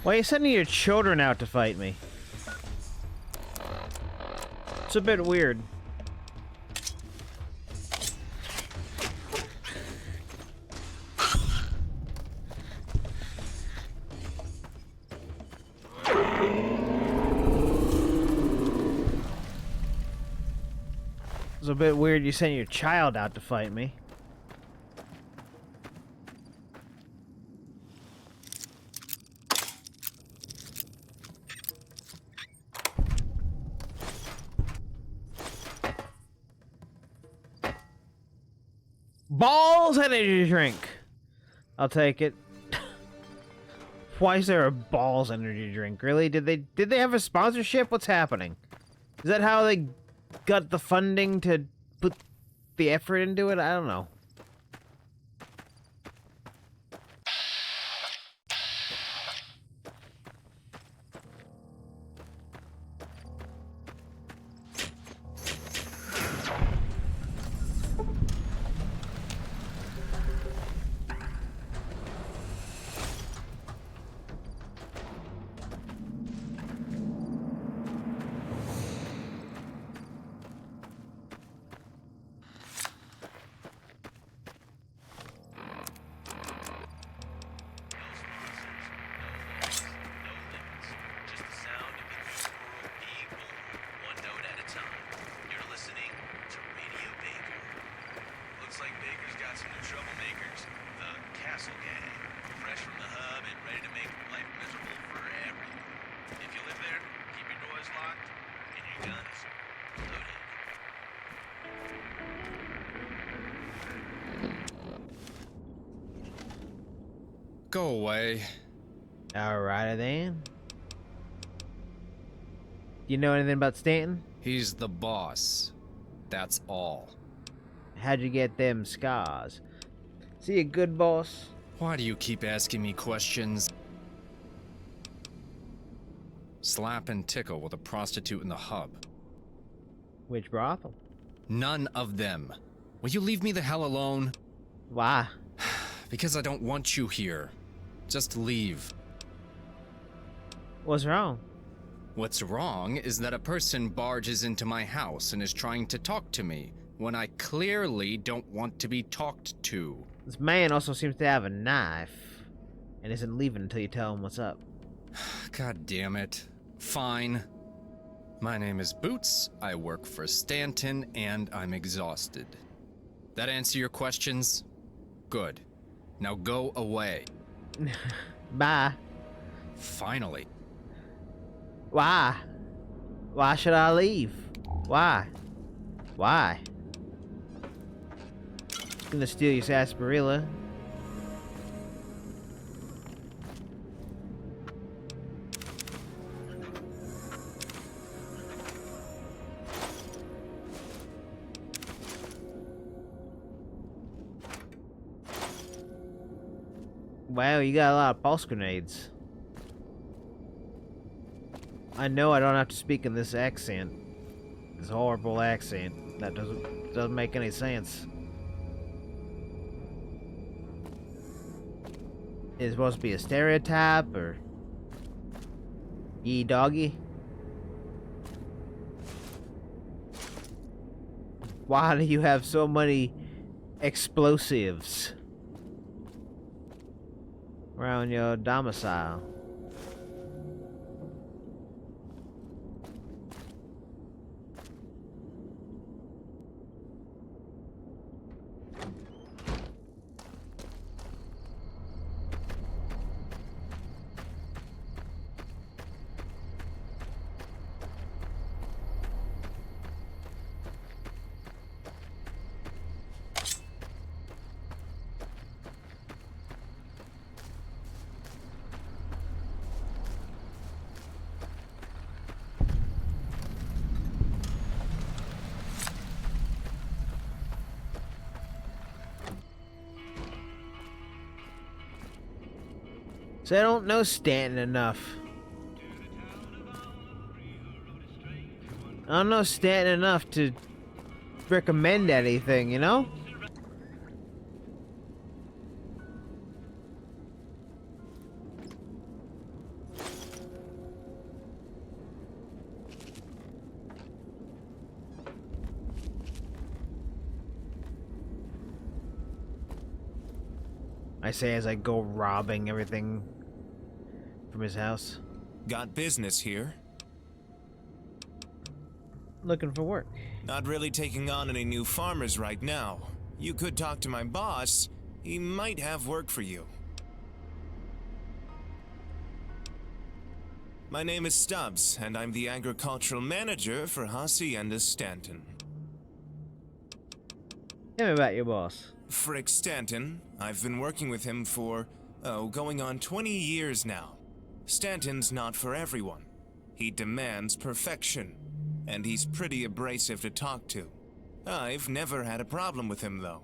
Y: Why are you sending your children out to fight me? It's a bit weird. It's a bit weird you sent your child out to fight me. Balls energy drink. I'll take it. Why is there a Balls energy drink? Really? Did they have a sponsorship? What's happening? Is that how they got the funding to put the effort into it? I don't know.
C: Go away.
A: Alrighty then. You know anything about Stanton?
C: He's the boss. That's all.
A: How'd you get them scars? Is he a good boss?
C: Why do you keep asking me questions? Slap and tickle with a prostitute in the hub.
A: Which brothel?
C: None of them. Will you leave me the hell alone?
A: Why?
C: Because I don't want you here. Just leave.
A: What's wrong?
C: What's wrong is that a person barges into my house and is trying to talk to me when I clearly don't want to be talked to.
A: This man also seems to have a knife and isn't leaving until you tell him what's up.
C: God damn it. Fine. My name is Boots, I work for Stanton, and I'm exhausted. That answer your questions? Good. Now go away.
A: Bye.
C: Finally.
A: Why? Why should I leave? Why? Why? I'm gonna steal your sarsaparilla. Wow, you got a lot of pulse grenades. I know I don't have to speak in this accent. This horrible accent. That doesn't make any sense. Is it supposed to be a stereotype or ye doggy? Why do you have so many explosives around your domicile? So I don't know Stanton enough. I don't know Stanton enough to recommend anything, you know? I say as I go robbing everything from his house.
L: Got business here?
A: Looking for work.
L: Not really taking on any new farmers right now. You could talk to my boss. He might have work for you. My name is Stubbs, and I'm the agricultural manager for Hacienda Stanton.
A: Tell me about your boss.
L: Frick Stanton. I've been working with him for, going on 20 years now. Stanton's not for everyone. He demands perfection, and he's pretty abrasive to talk to. I've never had a problem with him, though.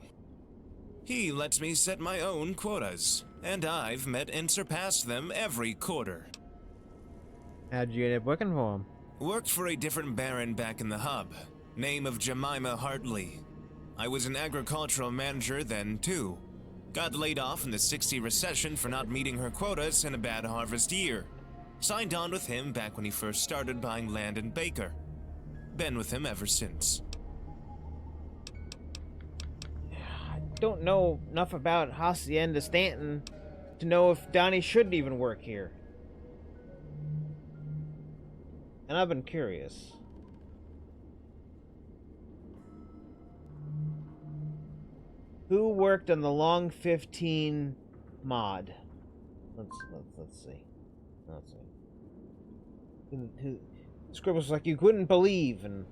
L: He lets me set my own quotas, and I've met and surpassed them every quarter.
A: How'd you end up working for him?
L: Worked for a different baron back in the hub. Name of Jemima Hartley. I was an agricultural manager then, too. Got laid off in the '60 recession for not meeting her quotas in a bad harvest year. Signed on with him back when he first started buying land in Baker. Been with him ever since.
A: I don't know enough about Hacienda Stanton to know if Donnie shouldn't even work here. And I've been curious. Who worked on the Long 15 mod? Let's see. Who Scribbles was like, you couldn't believe, and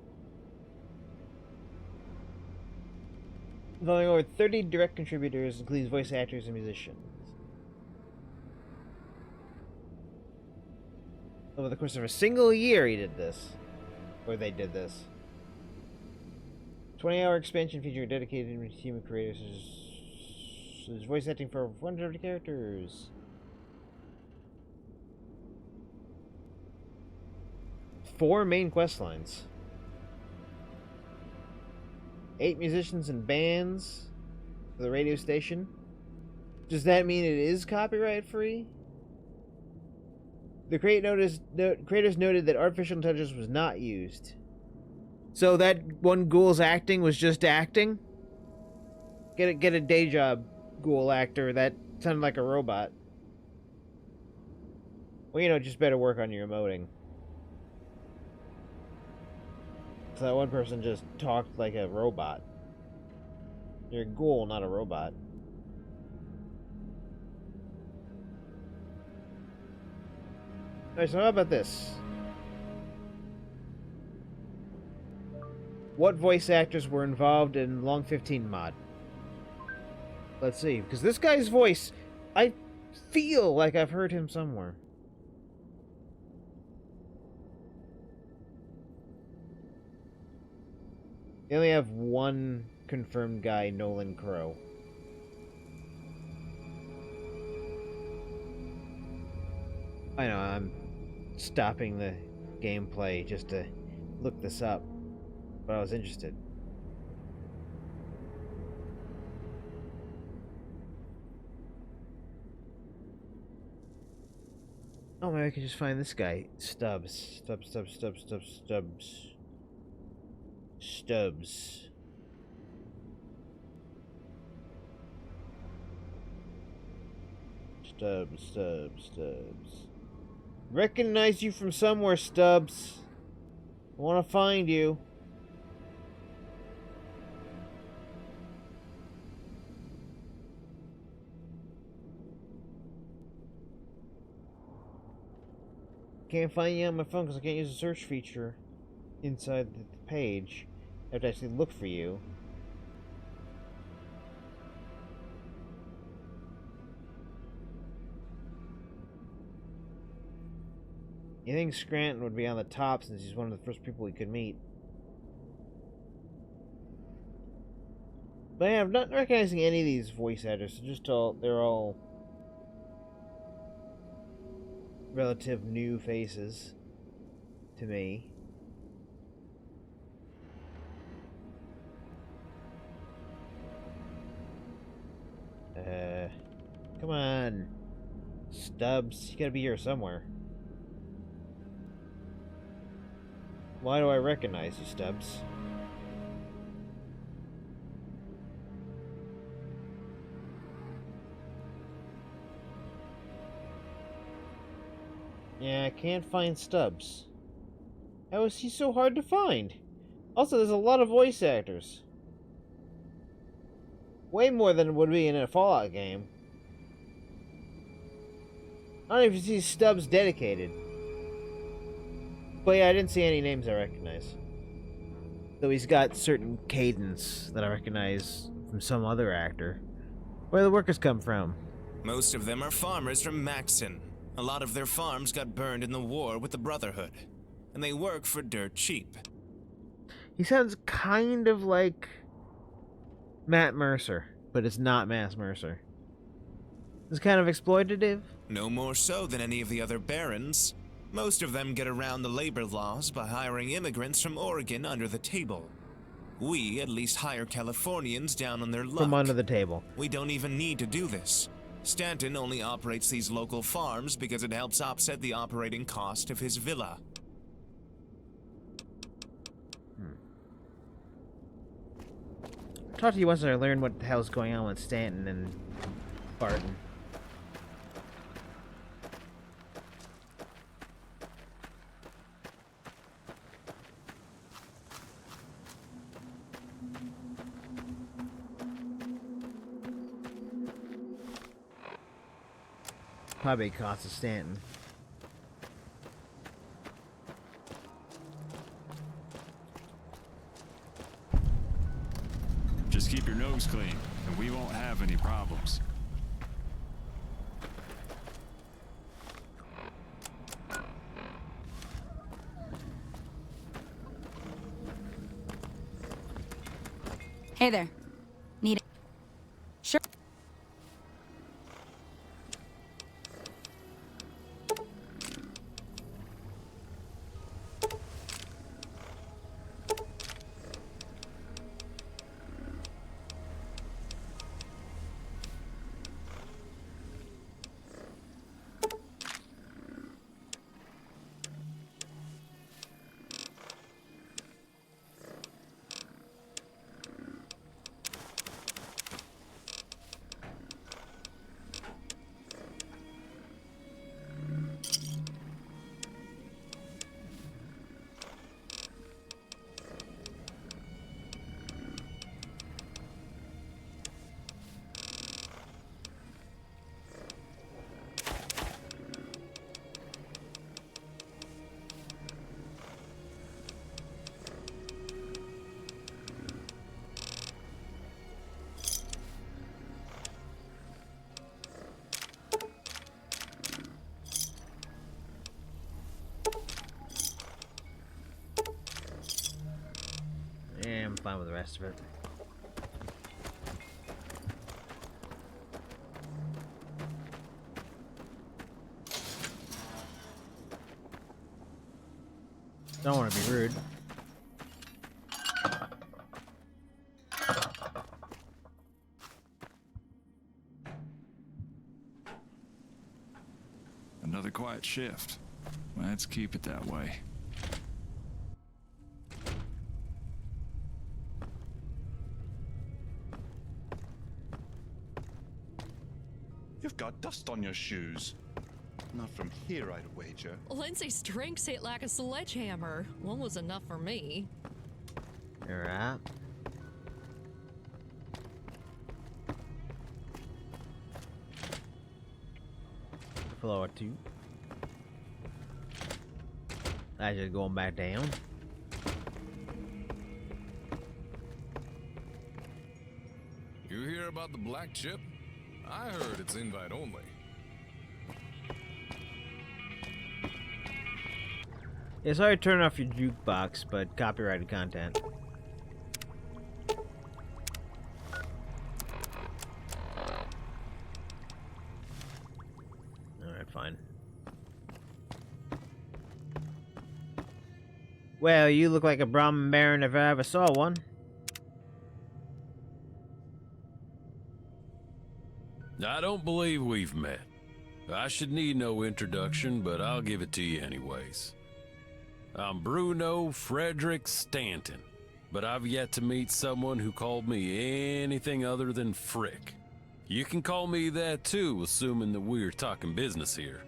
A: involving over 30 direct contributors, including voice actors and musicians. Over the course of a single year, he did this. Or they did this. 20-hour expansion featuring dedicated team of creators. There's voice acting for 150 characters. 4 main quest lines. 8 musicians and bands for the radio station. Does that mean it is copyright free? The creators noted that artificial intelligence was not used. So that one ghoul's acting was just acting? Get a day job, ghoul actor. That sounded like a robot. Well, you know, just better work on your emoting. So that one person just talked like a robot. You're a ghoul, not a robot. Alright, so how about this? What voice actors were involved in Long 15 mod? Let's see, because this guy's voice, I feel like I've heard him somewhere. They only have one confirmed guy, Nolan Crow. I know, I'm stopping the gameplay just to look this up, but I was interested. Oh, maybe I could just find this guy. Stubbs. Stubbs. Recognize you from somewhere, Stubbs. I want to find you. Can't find you on my phone because I can't use the search feature inside the page. I have to actually look for you. You think Scranton would be on the top since he's one of the first people we could meet. But yeah, I'm not recognizing any of these voice actors. They're all relative new faces to me. Come on. Stubbs, you gotta be here somewhere. Why do I recognize you, Stubbs? Yeah, I can't find Stubbs. How is he so hard to find? Also, there's a lot of voice actors. Way more than would be in a Fallout game. I don't even see Stubbs dedicated. But yeah, I didn't see any names I recognize. Though he's got certain cadence that I recognize from some other actor. Where do the workers come from?
L: Most of them are farmers from Maxon. A lot of their farms got burned in the war with the Brotherhood. And they work for dirt cheap.
A: He sounds kind of like Matt Mercer, but it's not Matt Mercer. It's kind of exploitative.
L: No more so than any of the other barons. Most of them get around the labor laws by hiring immigrants from Oregon under the table. We at least hire Californians down on their luck.
A: From under the table.
L: We don't even need to do this. Stanton only operates these local farms because it helps offset the operating cost of his villa.
A: Talk to you once I learn what the hell's going on with Stanton and Barton. Probably cost of Stanton.
M: Just keep your nose clean, and we won't have any problems.
N: Hey there. Need it? Sure.
A: Yeah, I'm fine with the rest of it. Don't want to be rude.
M: Another quiet shift. Let's keep it that way.
O: You've got dust on your shoes. Not from here, I'd wager.
U: Lindsay's drinks hit like a sledgehammer. One was enough for me.
A: Alright. Floor 2. I just going back down.
B: You hear about the black chip? I heard it's invite only.
A: Yeah, sorry to turn off your jukebox, but copyrighted content. Alright, fine. Well, you look like a Brahmin Baron if I ever saw one.
W: I don't believe we've met. I should need no introduction, but I'll give it to you anyways. I'm Bruno Frederick Stanton, but I've yet to meet someone who called me anything other than Frick. You can call me that too, assuming that we're talking business here.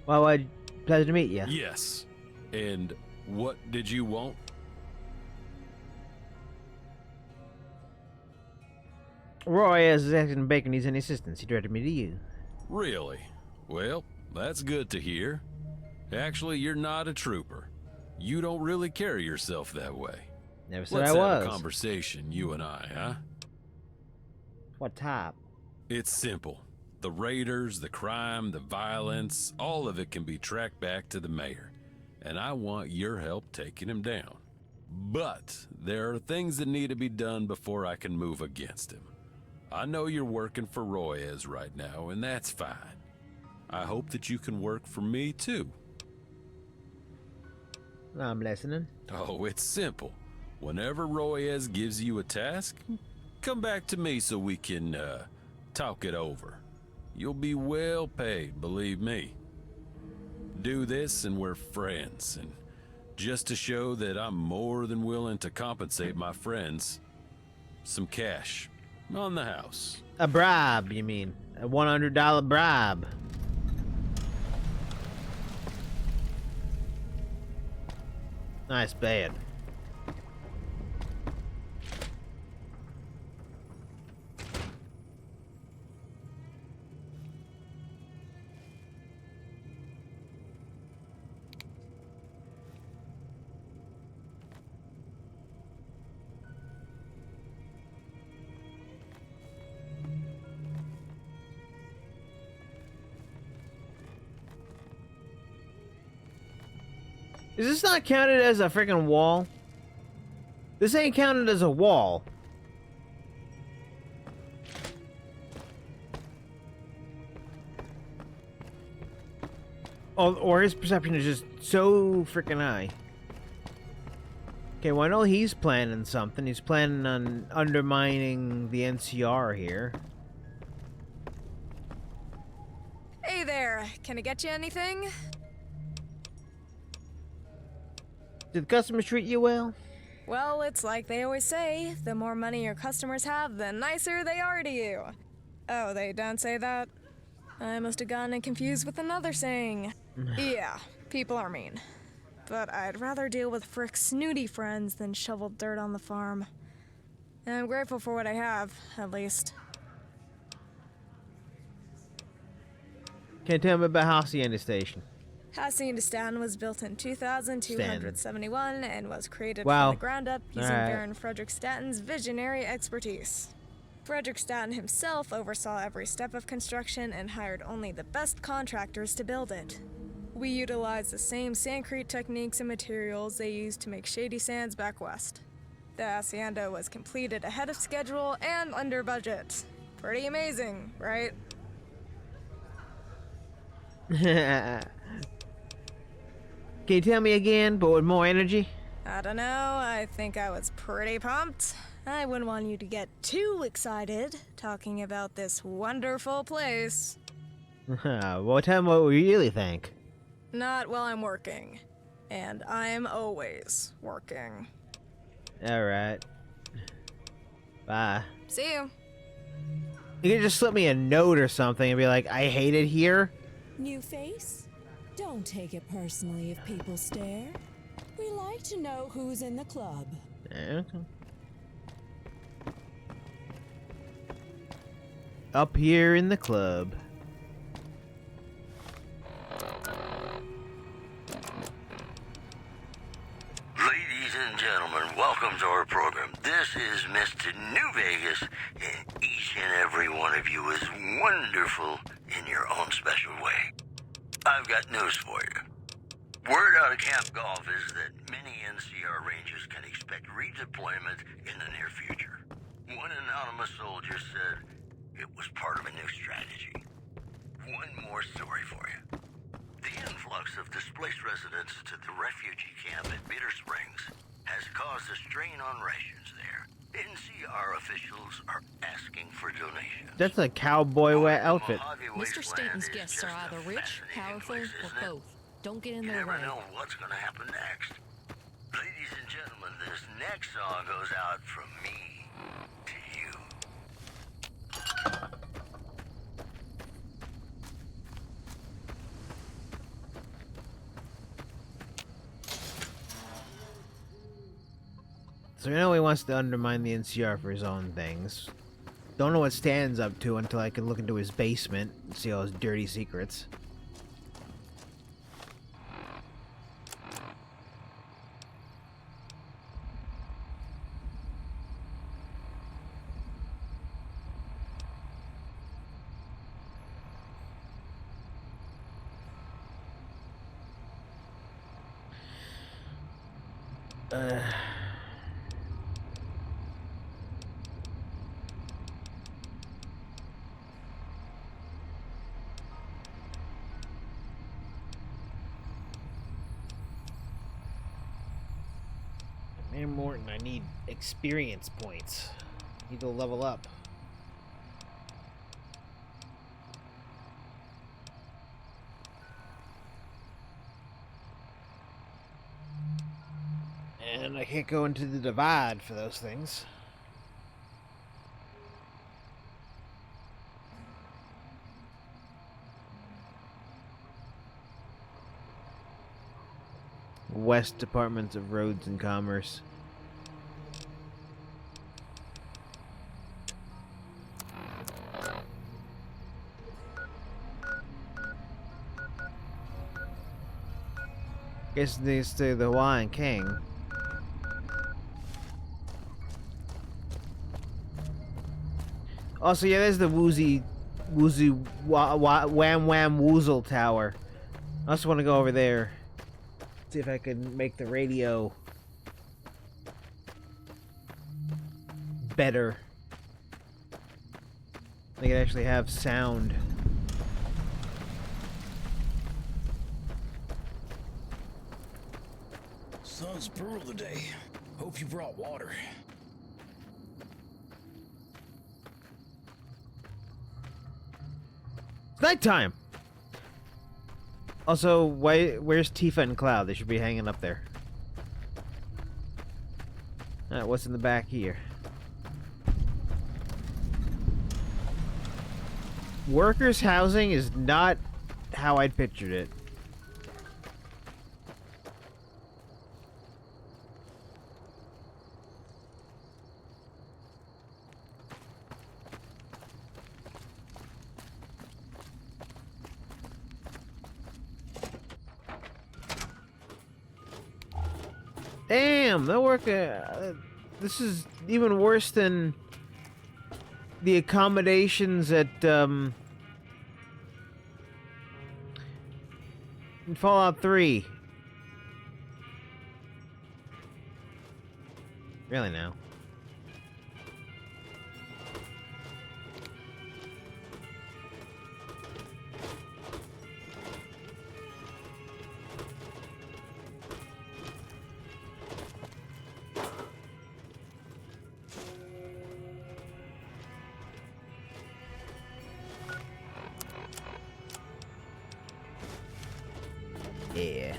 A: Well, pleasure to meet you.
W: Yes. And what did you want?
A: Roy is asking Bacon needs any assistance. He directed me to you.
W: Really? Well, that's good to hear. Actually, you're not a trooper. You don't really carry yourself that way.
A: Never said
W: Let's
A: I was.
W: have a conversation, you and I, huh?
A: What type?
W: It's simple. The raiders, the crime, the violence, all of it can be tracked back to the mayor. And I want your help taking him down. But there are things that need to be done before I can move against him. I know you're working for Royez right now, and that's fine. I hope that you can work for me too.
A: I'm listening.
W: Oh, it's simple. Whenever Royez gives you a task, come back to me so we can, talk it over. You'll be well paid, believe me. Do this and we're friends, and just to show that I'm more than willing to compensate my friends, some cash on the house.
A: A bribe, you mean? A $100 bribe. Nice bed. Is this not counted as a freaking wall? This ain't counted as a wall. Oh, or his perception is just so freaking high. Okay, well I know he's planning something. He's planning on undermining the NCR here.
K: Hey there, can I get you anything?
A: Did the customers treat you well?
K: Well, it's like they always say, the more money your customers have, the nicer they are to you. Oh, they don't say that? I must have gotten it confused with another saying. Yeah, people are mean. But I'd rather deal with Frick's snooty friends than shovel dirt on the farm. And I'm grateful for what I have, at least.
A: Can you tell me about Hacienda Station?
K: Hacienda Station was built in 2271 and was created
A: Wow.
K: from the ground up using
A: Alright.
K: Baron Frederick Statton's visionary expertise. Frederick Statton himself oversaw every step of construction and hired only the best contractors to build it. We utilized the same sandcrete techniques and materials they used to make Shady Sands back west. The hacienda was completed ahead of schedule and under budget. Pretty amazing, right?
A: Can you tell me again, but with more energy?
K: I don't know, I think I was pretty pumped. I wouldn't want you to get too excited talking about this wonderful place.
A: Well, tell me what we really think.
K: Not while I'm working. And I'm always working.
A: Alright. Bye.
K: See you.
A: You can just slip me a note or something and be like, I hate it here.
P: New face? Don't take it personally if people stare. We like to know who's in the club.
A: Okay. Up here in the club.
Q: Ladies and gentlemen, welcome to our program. This is Mr. New Vegas, and each and every one of you is wonderful in your own special way. I've got news for you. Word out of Camp Golf is that many NCR Rangers can expect redeployment in the near future. One anonymous soldier said it was part of a new strategy. One more story for you. The influx of displaced residents to the refugee camp at Bitter Springs has caused a strain on rations there. NCR officials are asking for donations.
A: That's a cowboy outfit.
U: Mr. Stanton's guests are either rich, powerful, or both. Don't get in
Q: You
U: their
Q: never
U: way.
Q: know what's going to happen next. Ladies and gentlemen, this next song goes out from me to you.
A: So we know he wants to undermine the NCR for his own things. Don't know what Stan's up to until I can look into his basement and see all his dirty secrets. Man, Morton, I need experience points. Need to level up. And I can't go into the divide for those things. West Departments of Roads and Commerce. Guess this to the Hawaiian King. Also, yeah, there's the wham wham woozle tower. I also want to go over there. See if I can make the radio better. I can actually have sound.
D: Sun's brutal today. Hope you brought water.
A: It's nighttime! Also, where's Tifa and Cloud? They should be hanging up there. Alright, what's in the back here? Workers' housing is not how I'd pictured it. Damn, that work. This is even worse than the accommodations at in Fallout 3. Really now. Yeah.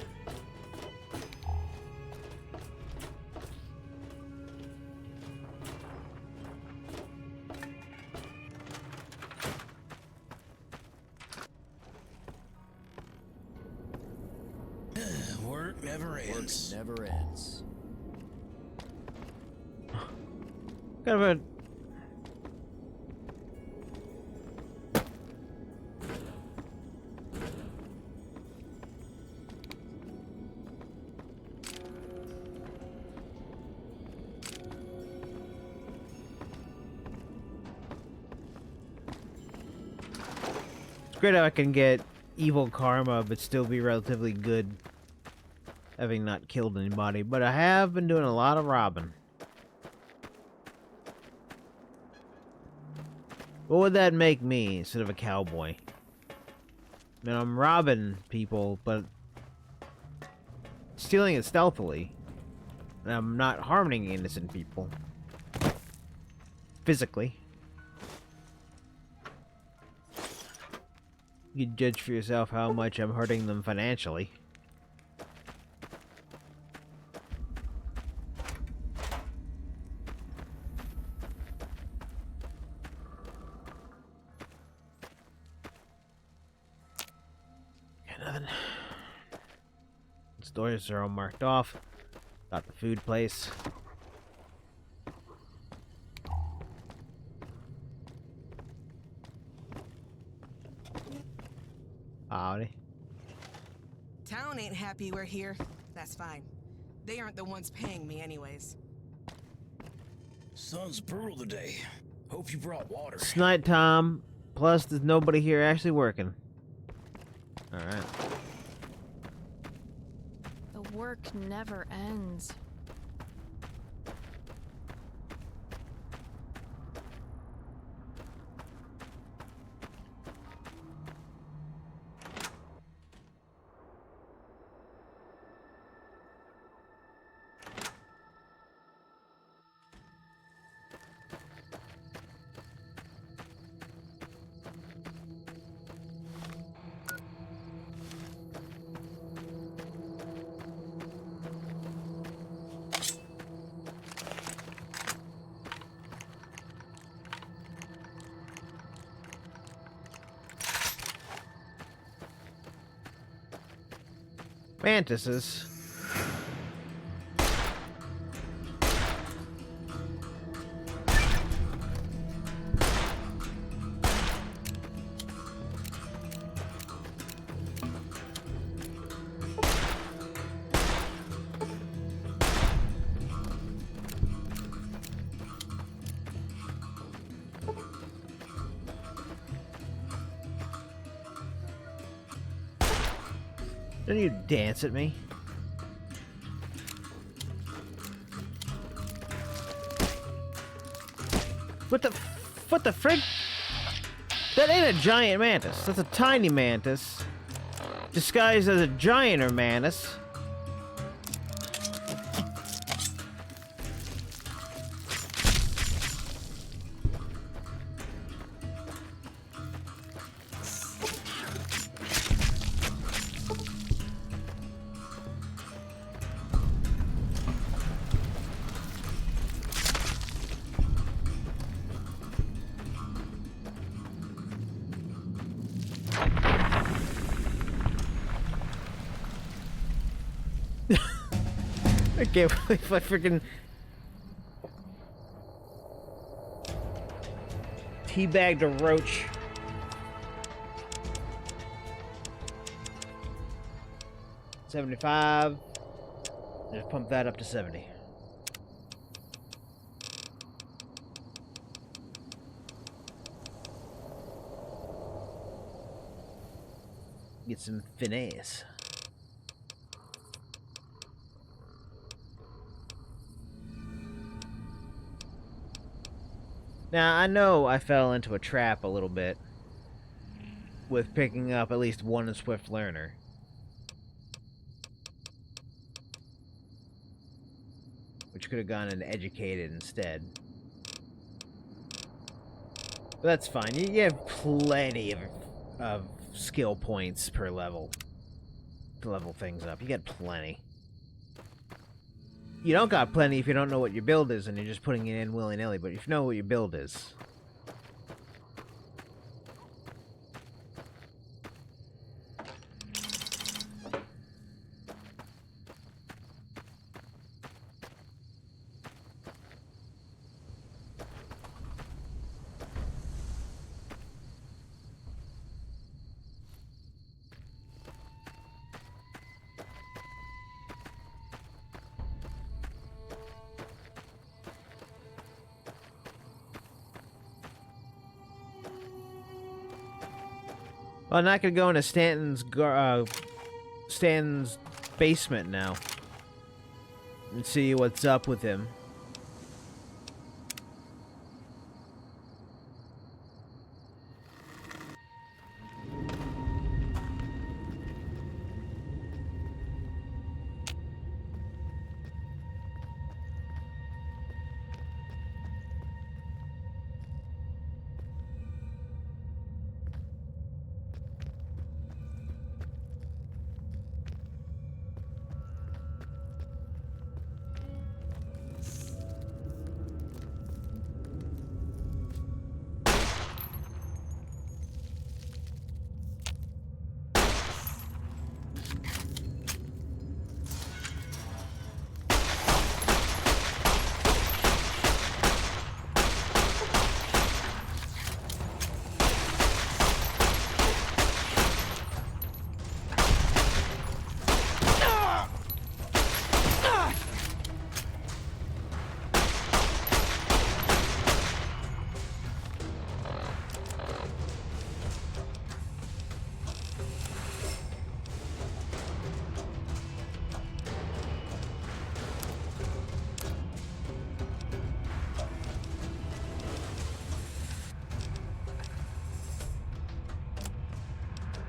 D: Work never ends.
E: Work never ends.
A: Kind of a great how I can get evil karma but still be relatively good, having not killed anybody. But I have been doing a lot of robbing. What would that make me instead of a cowboy? I mean, I'm robbing people, but stealing it stealthily. And I'm not harming innocent people. Physically. You can judge for yourself how much I'm hurting them financially. Got nothing. Stores are all marked off. Got the food place. Howdy.
J: Town ain't happy we're here. That's fine. They aren't the ones paying me anyways.
D: Sun's brutal today. Hope you brought water.
A: It's nighttime. Plus, there's nobody here actually working. Alright.
K: The work never ends.
A: Mantises. Don't you dance at me? What the frig? That ain't a giant mantis. That's a tiny mantis. Disguised as a gianter mantis. I can't believe I freaking teabagged a roach. $75. Just pump that up to 70. Get some finesse. Now, I know I fell into a trap a little bit with picking up at least one Swift Learner. Which could have gone into Educated instead. But that's fine. You have plenty of skill points per level to level things up. You got plenty. You don't got plenty if you don't know what your build is and you're just putting it in willy-nilly, but if you know what your build is. Well, I'm not gonna go into Stanton's basement now and see what's up with him.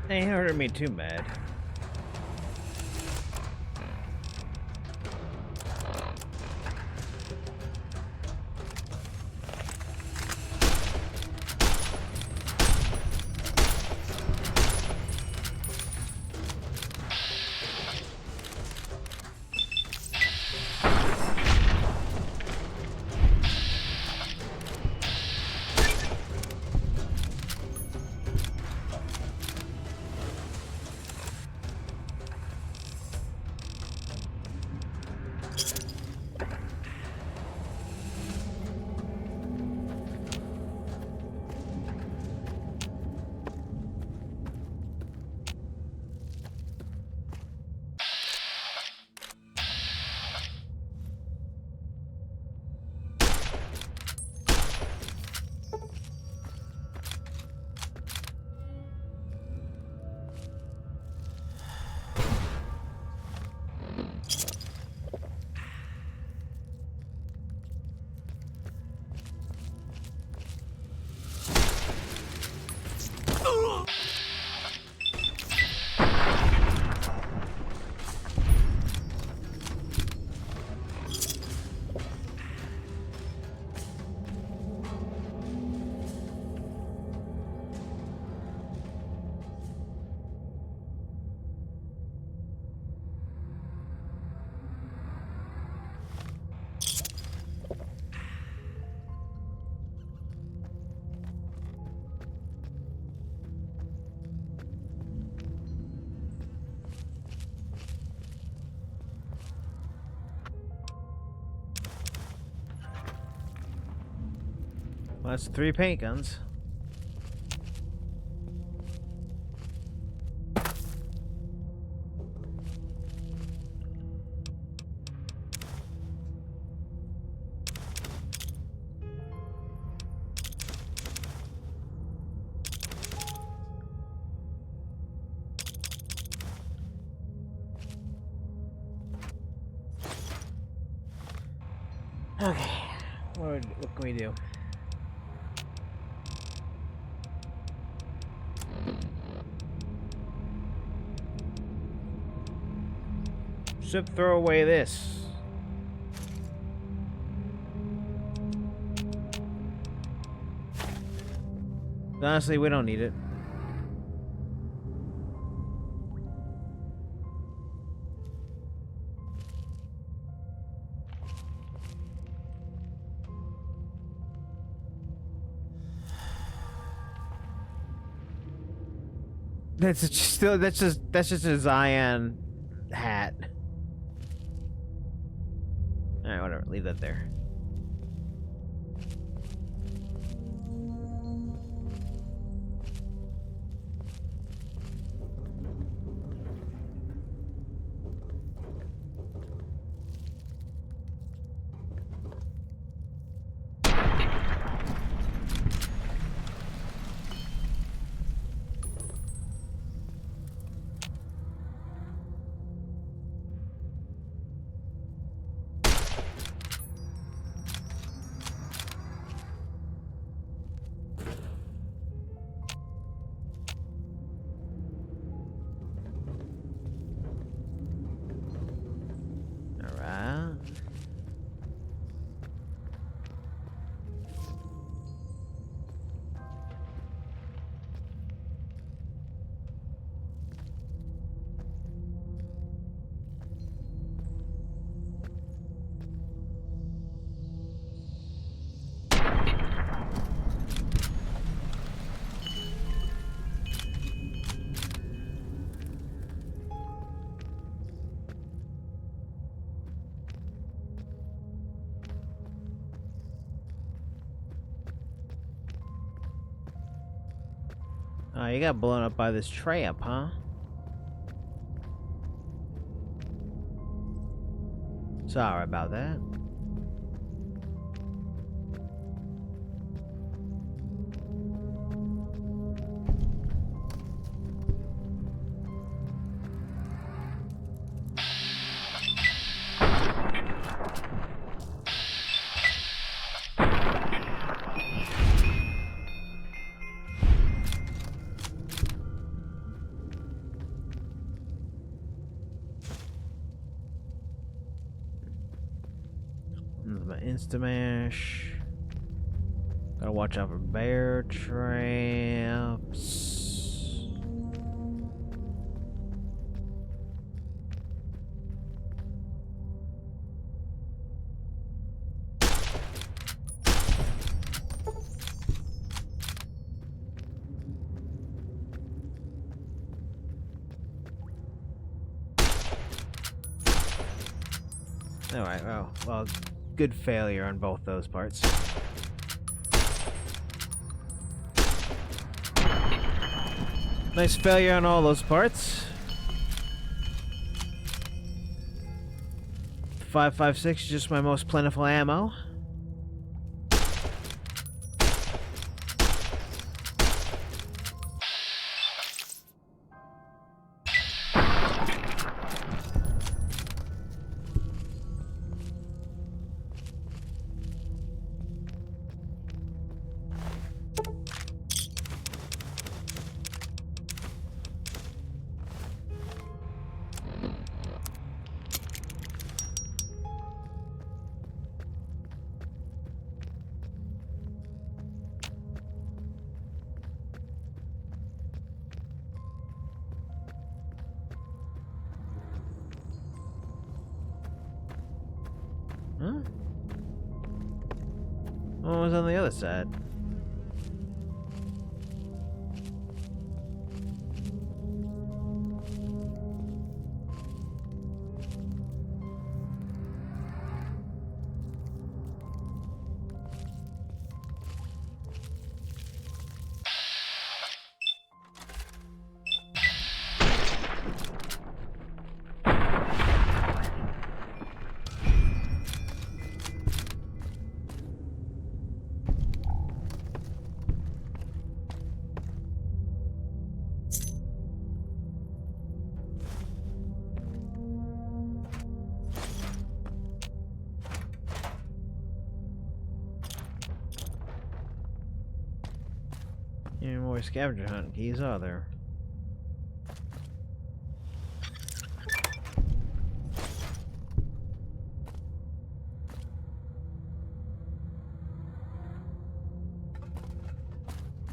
A: Ain't hurting me too bad. that's 3 paint guns. Okay, what can we do? Should throw away this. Honestly, we don't need it. That's just a Zion hat. Alright, whatever, leave that there. Oh, you got blown up by this tramp, huh? Sorry about that. Instamash. Gotta watch out for bear traps. Alright, well, good failure on both those parts. Nice failure on all those parts. 5.56 is just my most plentiful ammo. Huh? What was on the other side? Any more scavenger hunt keys are there?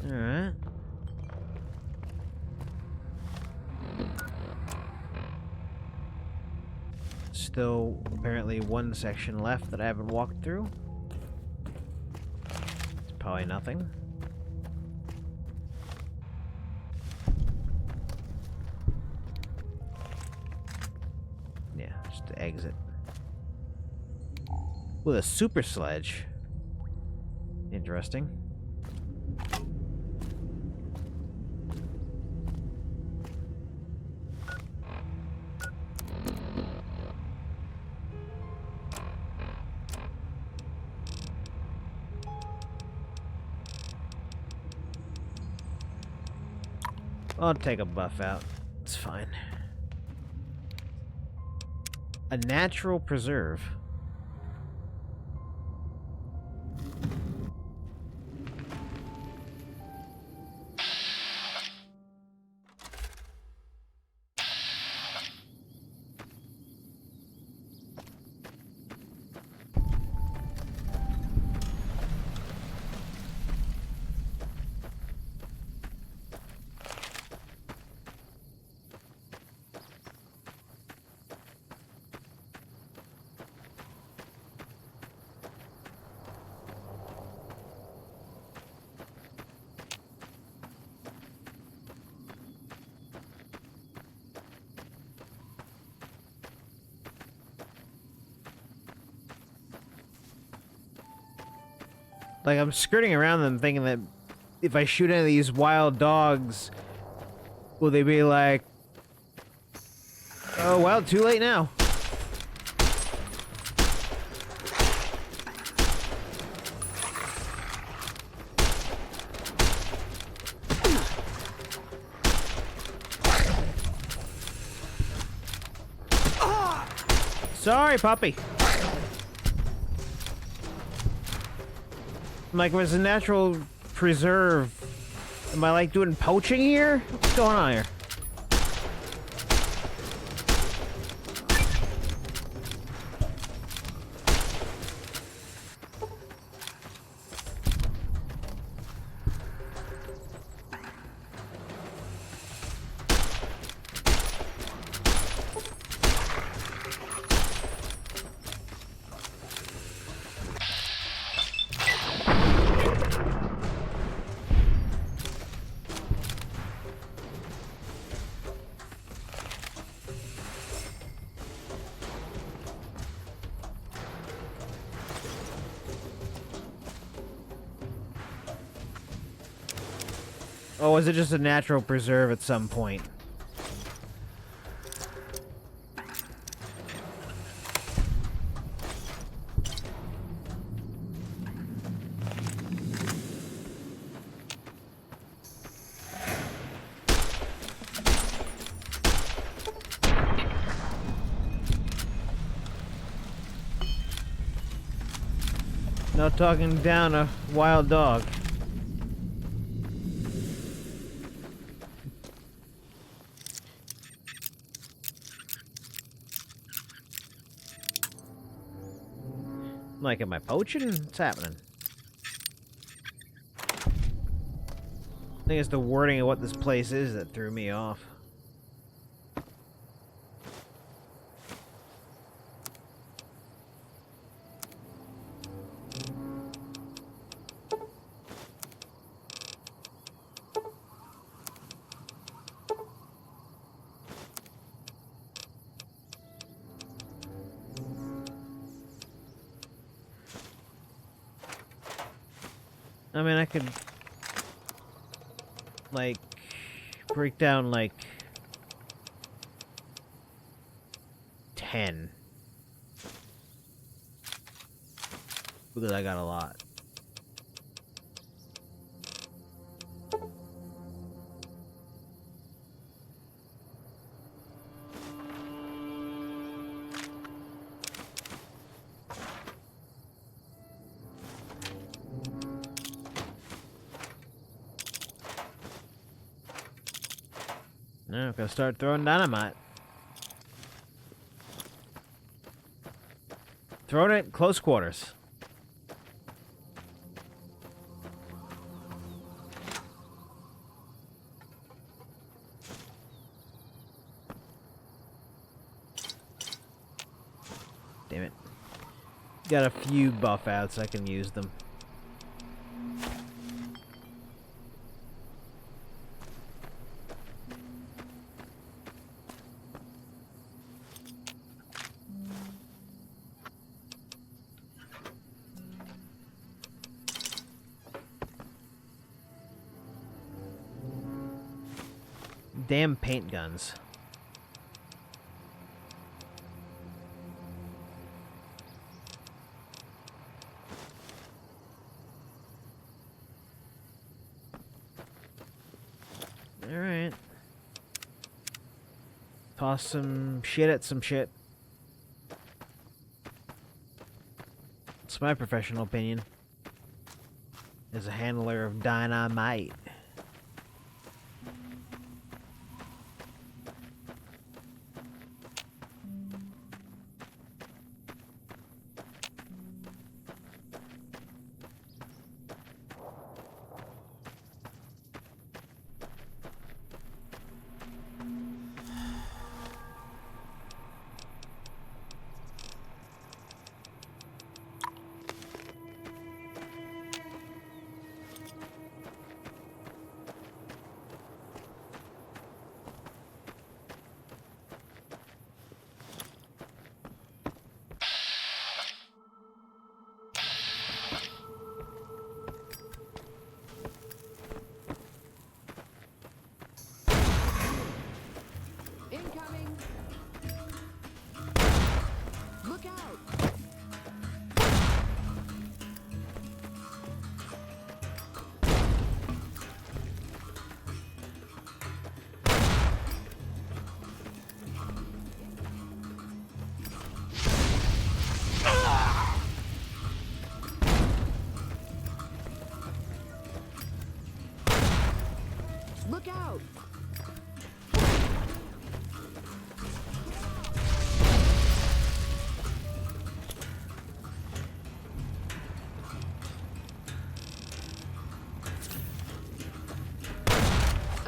A: Alright. Still apparently one section left that I haven't walked through. It's probably nothing. Yeah, just to exit. With a super sledge. Interesting. I'll take a buff out. It's fine. A natural preserve. Like, I'm skirting around them thinking that if I shoot any of these wild dogs, will they be like, oh, well, too late now. Sorry, puppy. Like, was a natural preserve. Am I, like, doing poaching here? What's going on here? Or was it just a natural preserve at some point? No talking down a wild dog. Like, am I poaching? What's happening? I think it's the wording of what this place is that threw me off. I mean, I could, like, break down, like, 10. Because I got a lot. No, I'm gonna start throwing dynamite. Throwing it close quarters. Damn it. Got a few buff outs, I can use them. Damn paint guns. Alright. Toss some shit at some shit. It's my professional opinion. As a handler of dynamite.
E: Incoming! Look out! Look out!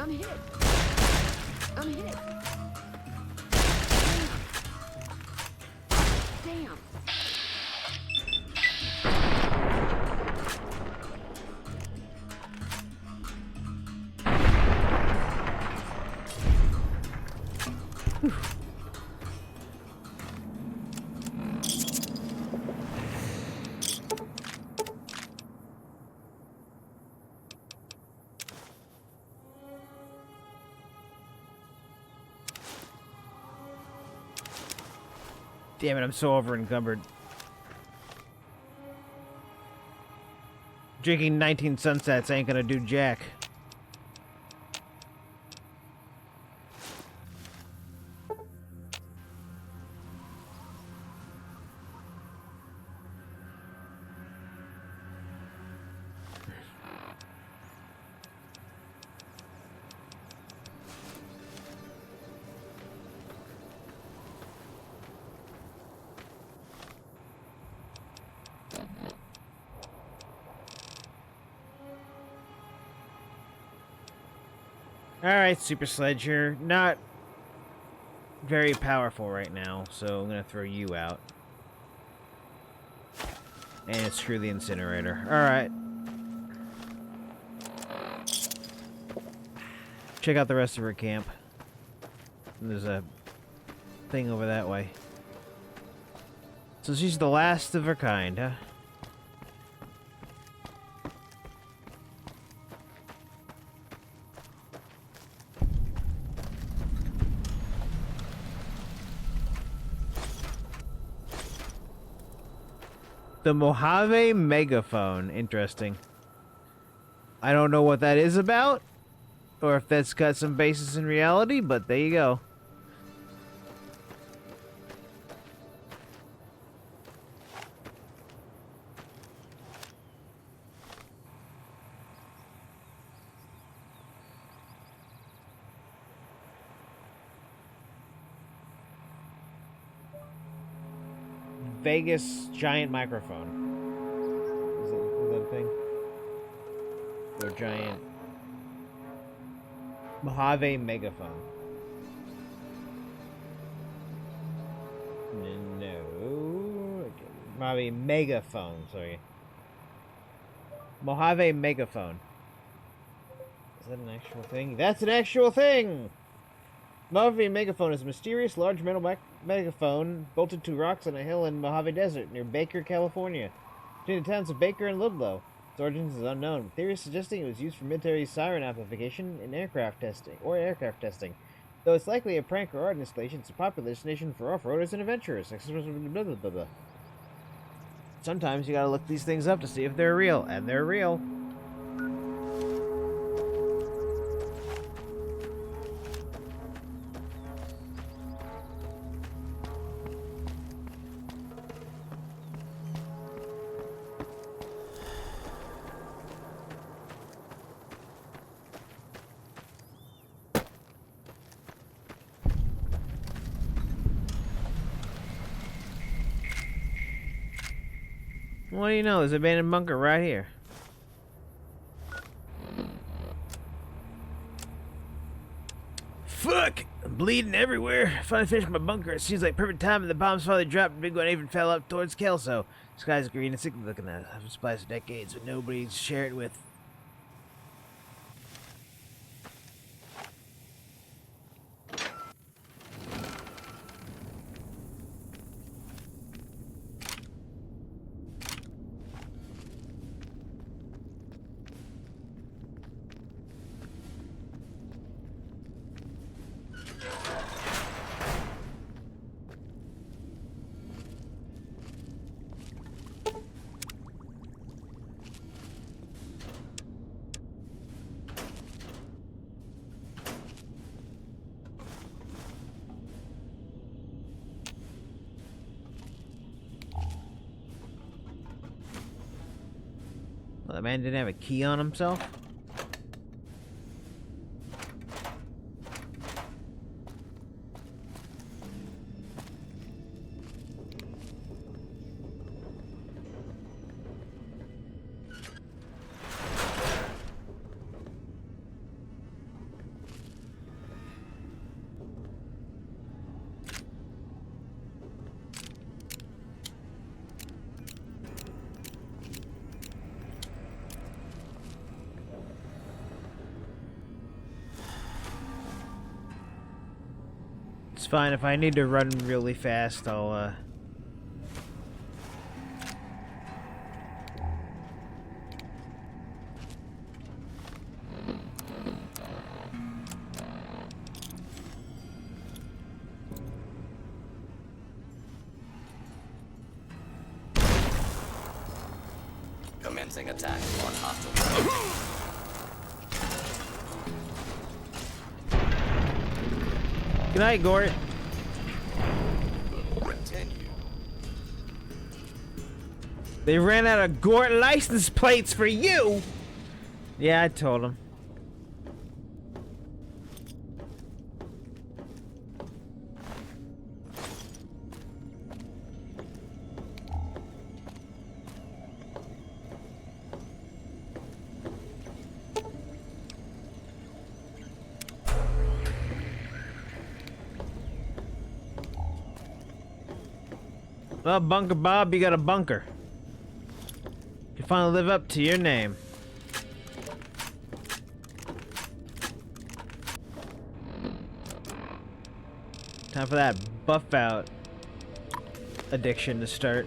E: I'm hit. I'm hit. Damn.
A: Damn it, I'm so over encumbered. Drinking 19 sunsets ain't gonna do jack. Alright, Super Sledge, you're not very powerful right now, so I'm gonna throw you out. And screw the incinerator. Alright. Check out the rest of her camp. There's a thing over that way. So she's the last of her kind, huh? The Mojave Megaphone. Interesting. I don't know what that is about, or if that's got some basis in reality, but there you go. Vegas giant microphone. Is that a thing? Or giant Mojave megaphone. No. Mojave megaphone, sorry. Mojave megaphone. Is that an actual thing? That's an actual thing! Mojave megaphone is a mysterious large metal megaphone bolted to rocks on a hill in Mojave Desert near Baker, California, between the towns of Baker and Ludlow. Its origins is unknown. Theories suggesting it was used for military siren amplification in aircraft testing. Though it's likely a prank or art installation, it's a popular destination for off-roaders and adventurers. Blah, blah, blah, blah. Sometimes you gotta look these things up to see if they're real, and they're real. What do you know? There's an abandoned bunker right here. Fuck! I'm bleeding everywhere. Finally finished my bunker. It seems like perfect time, and the bombs finally dropped. The big one even fell up towards Kelso. The sky's green and sickly looking at it. I've been supplies for decades, but nobody to share it with. Well, that man didn't have a key on himself? It's fine. If I need to run really fast, I'll,
F: Commencing attack on hostile.
A: Good night, Gort.
F: Continue.
A: They ran out of Gort license plates for you! Yeah, I told him. Well, Bunker Bob, you got a bunker. You finally live up to your name. Time for that buff out addiction to start.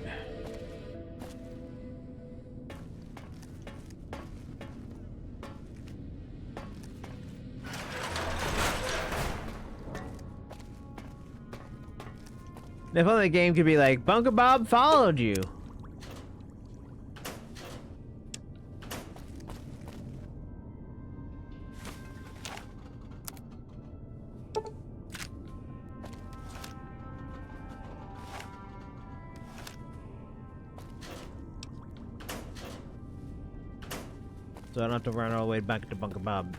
A: If only the game could be like, Bunker Bob followed you. So I don't have to run all the way back to Bunker Bob.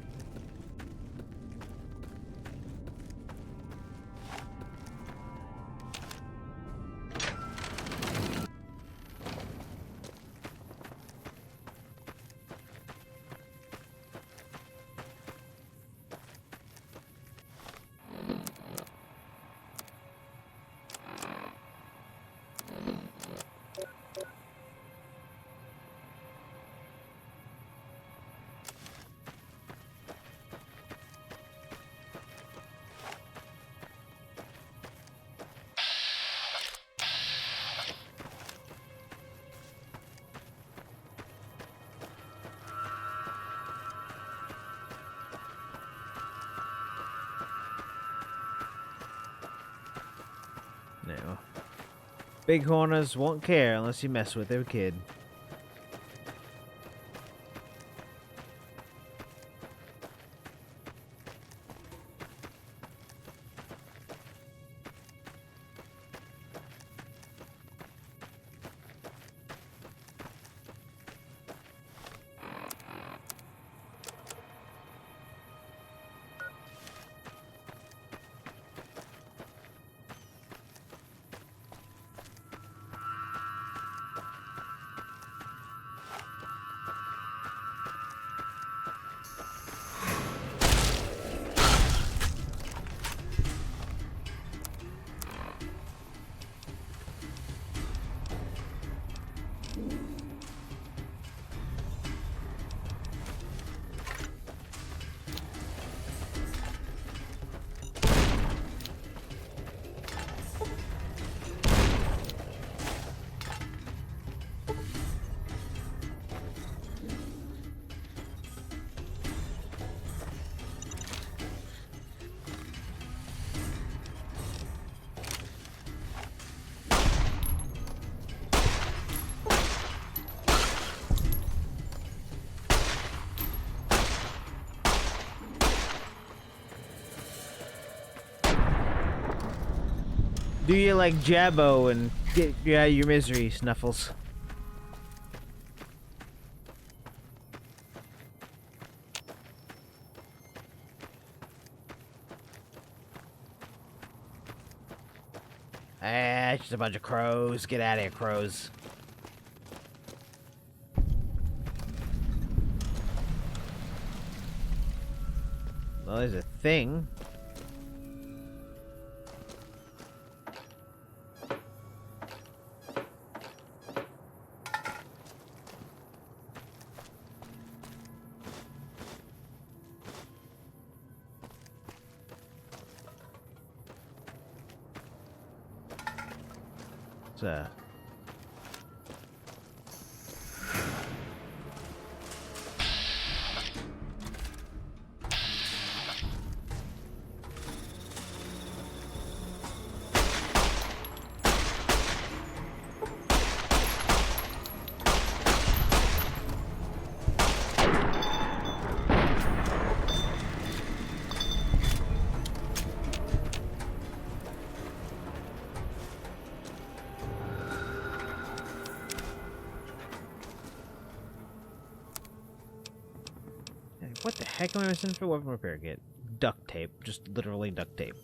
A: No. Bighorners won't care unless you mess with their kid. Do you like Jabbo and get you out of your misery, Snuffles? Ah, it's just a bunch of crows. Get out of here, crows. Well, there's a thing. What the heck am I missing for weapon repair kit? Duct tape. Just literally duct tape.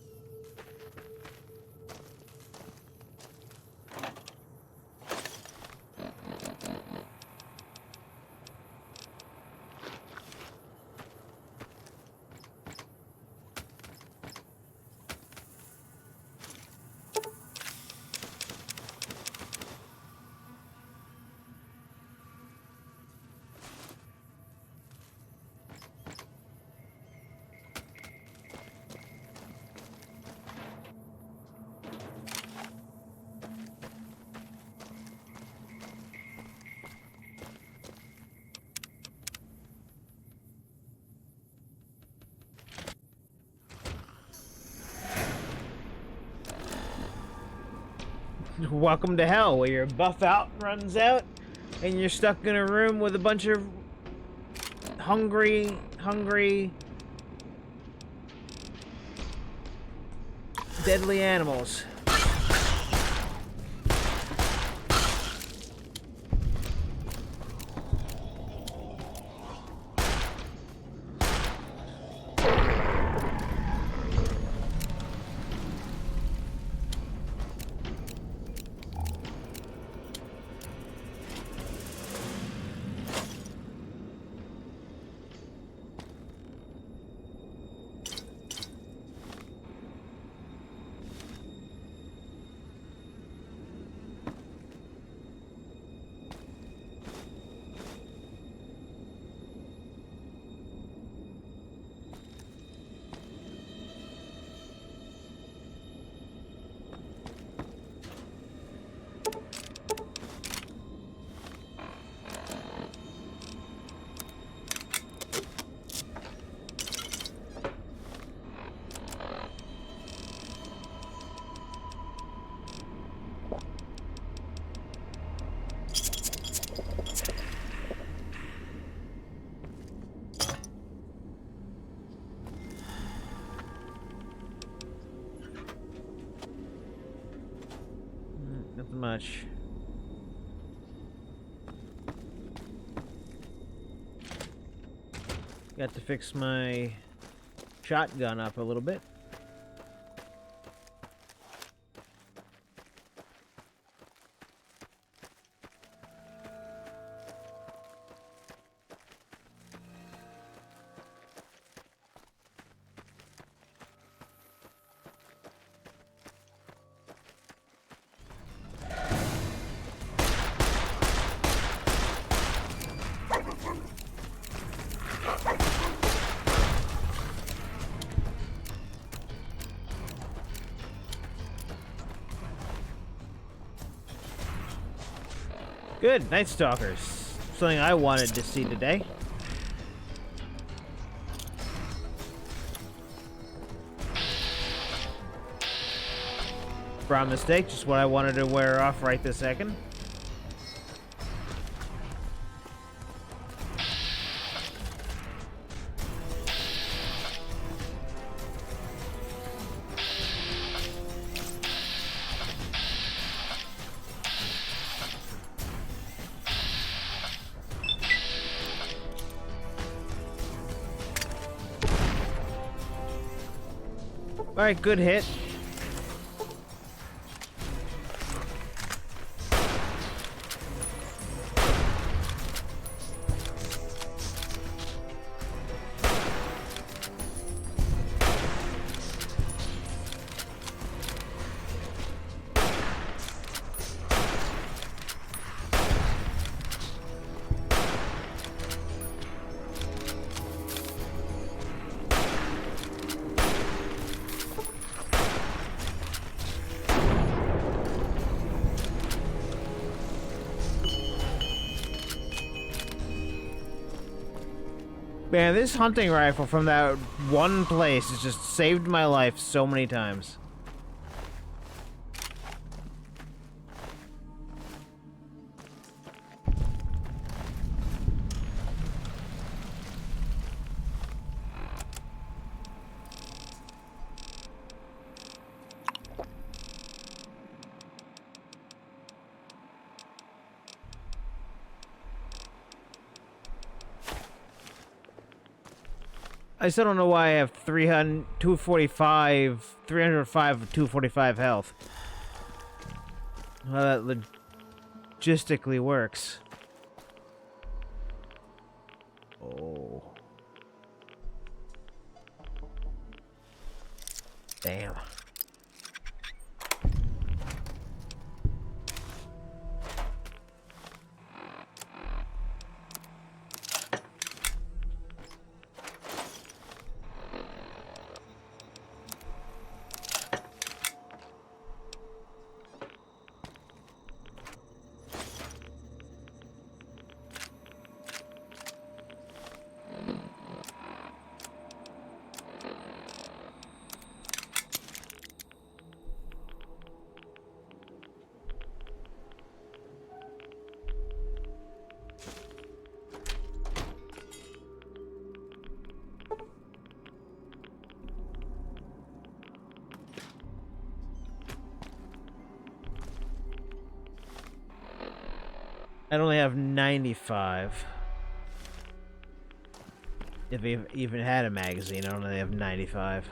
A: Welcome to hell, where your buff out runs out, and you're stuck in a room with a bunch of hungry, deadly animals. nothing much. Got to fix my shotgun up a little bit. Good, Night Stalkers. Something I wanted to see today. Brown mistake, just what I wanted to wear off right this second. Alright, good hit. Man, this hunting rifle from that one place has just saved my life so many times. I still don't know why I have 305 of 245 health. How that logistically works. Oh. Damn. I only have 95. If I even had a magazine, I only have 95.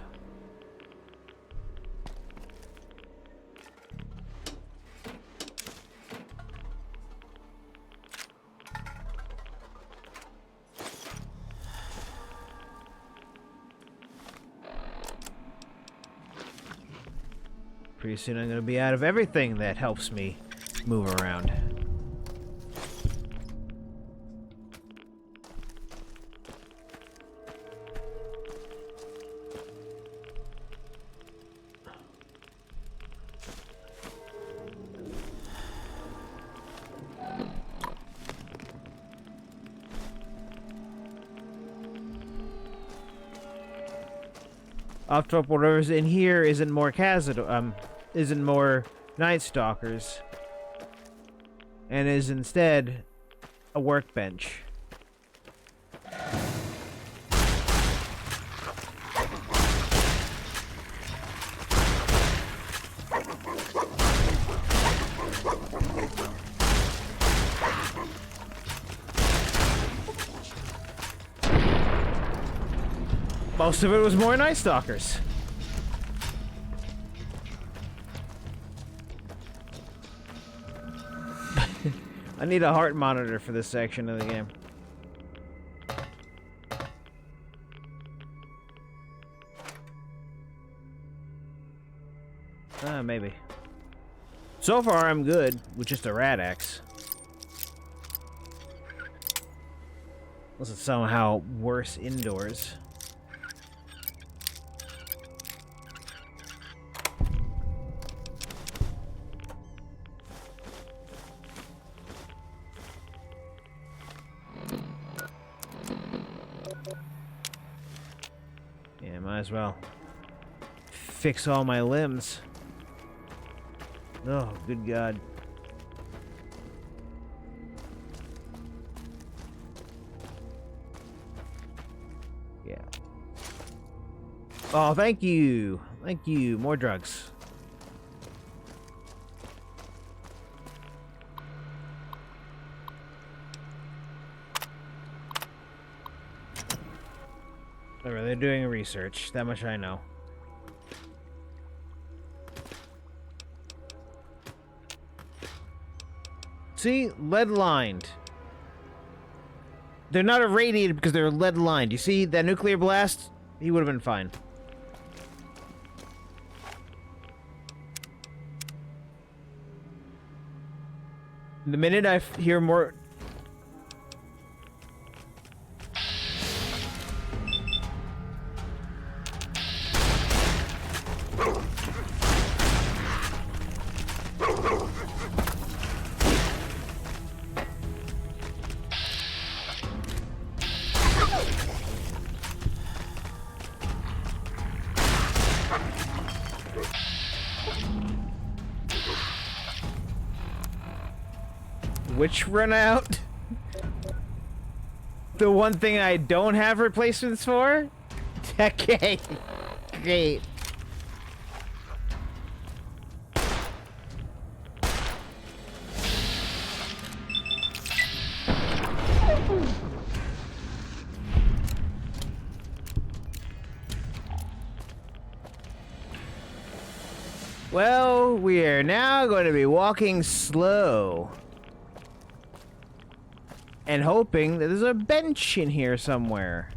A: Pretty soon I'm gonna be out of everything that helps me move around. Off top, whatever's in here isn't more isn't more Night Stalkers, and is instead a workbench.
Y: Most of it was more Night Stalkers. I need a heart monitor for this section of the game. Maybe. So far, I'm good with just a rat axe. Unless it's somehow worse indoors. Yeah, might as well fix all my limbs. Oh, good God. Yeah. Oh, thank you. Thank you. More drugs. Whatever, they're doing research. That much I know. See? Lead-lined. They're not irradiated because they're lead-lined. You see that nuclear blast? He would have been fine. The minute I hear more... Which run out? The one thing I don't have replacements for? Okay. Great. Well, we are now going to be walking slow. And hoping that there's a bench in here somewhere.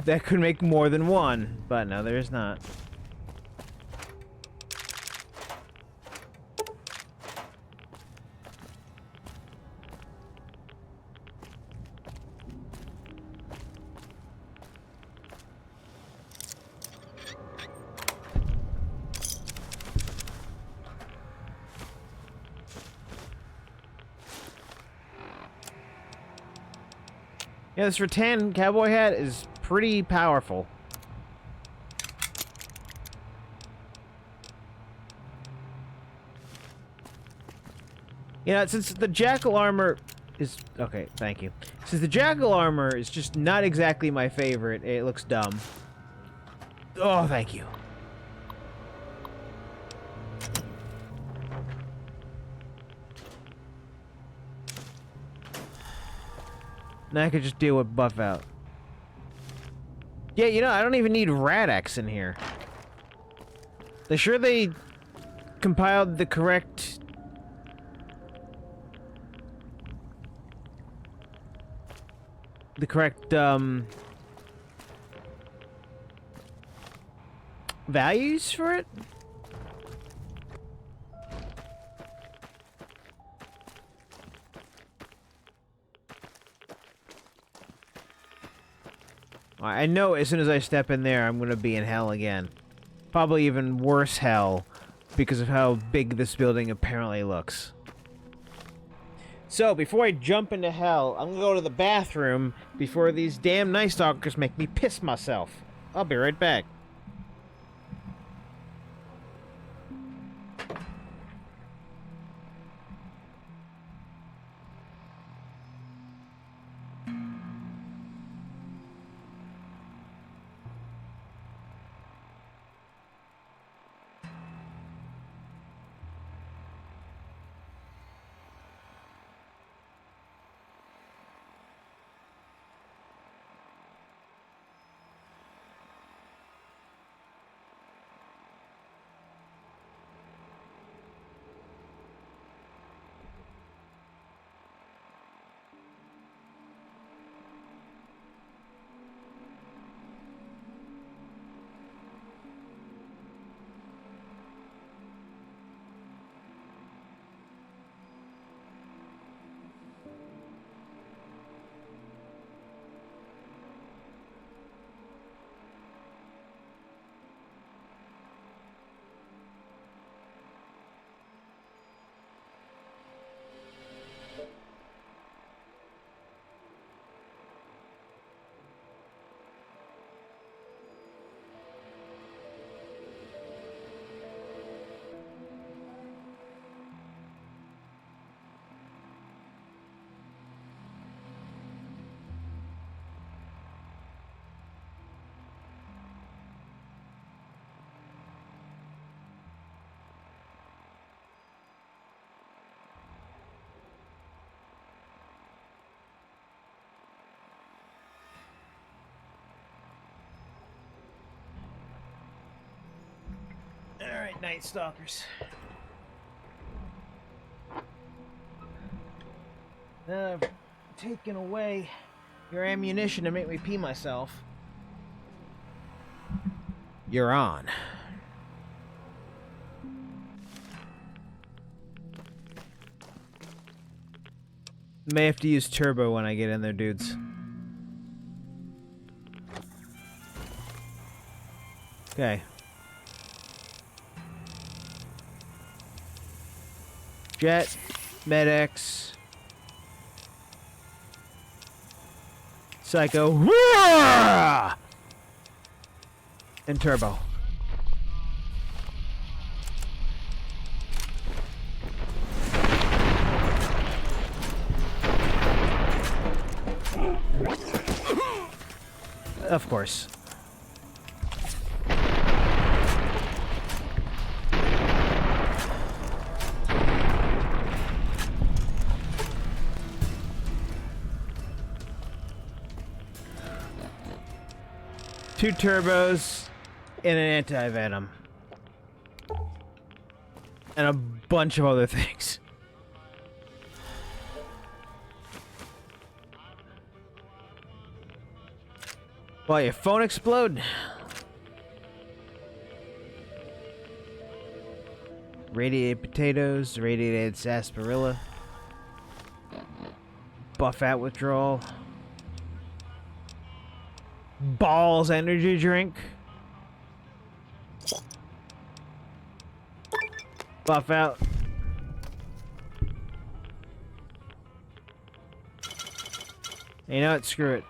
Y: That could make more than one, but no, there's not. Yeah, this rattan cowboy hat is pretty powerful. You know, since the jackal armor is... Okay, thank you. Since the jackal armor is just not exactly my favorite, it looks dumb. Oh, thank you. Now I could just deal with buff out. Yeah, you know, I don't even need Rad-X in here. They sure they compiled the correct... values for it? I know as soon as I step in there, I'm gonna be in hell again. Probably even worse hell, because of how big this building apparently looks. So, before I jump into hell, I'm gonna go to the bathroom before these damn Night Stalkers make me piss myself. I'll be right back. Night Stalkers. Taking away your ammunition to make me pee myself. You're on. May have to use turbo when I get in there, dudes. Okay. Jet, Med-X, Psycho, and Turbo. Of course. Two turbos and an anti-venom. And a bunch of other things. Why, your phone explode? Radiated potatoes, radiated sarsaparilla. Buff out withdrawal. Balls energy drink. Buff out. You know what? Screw it.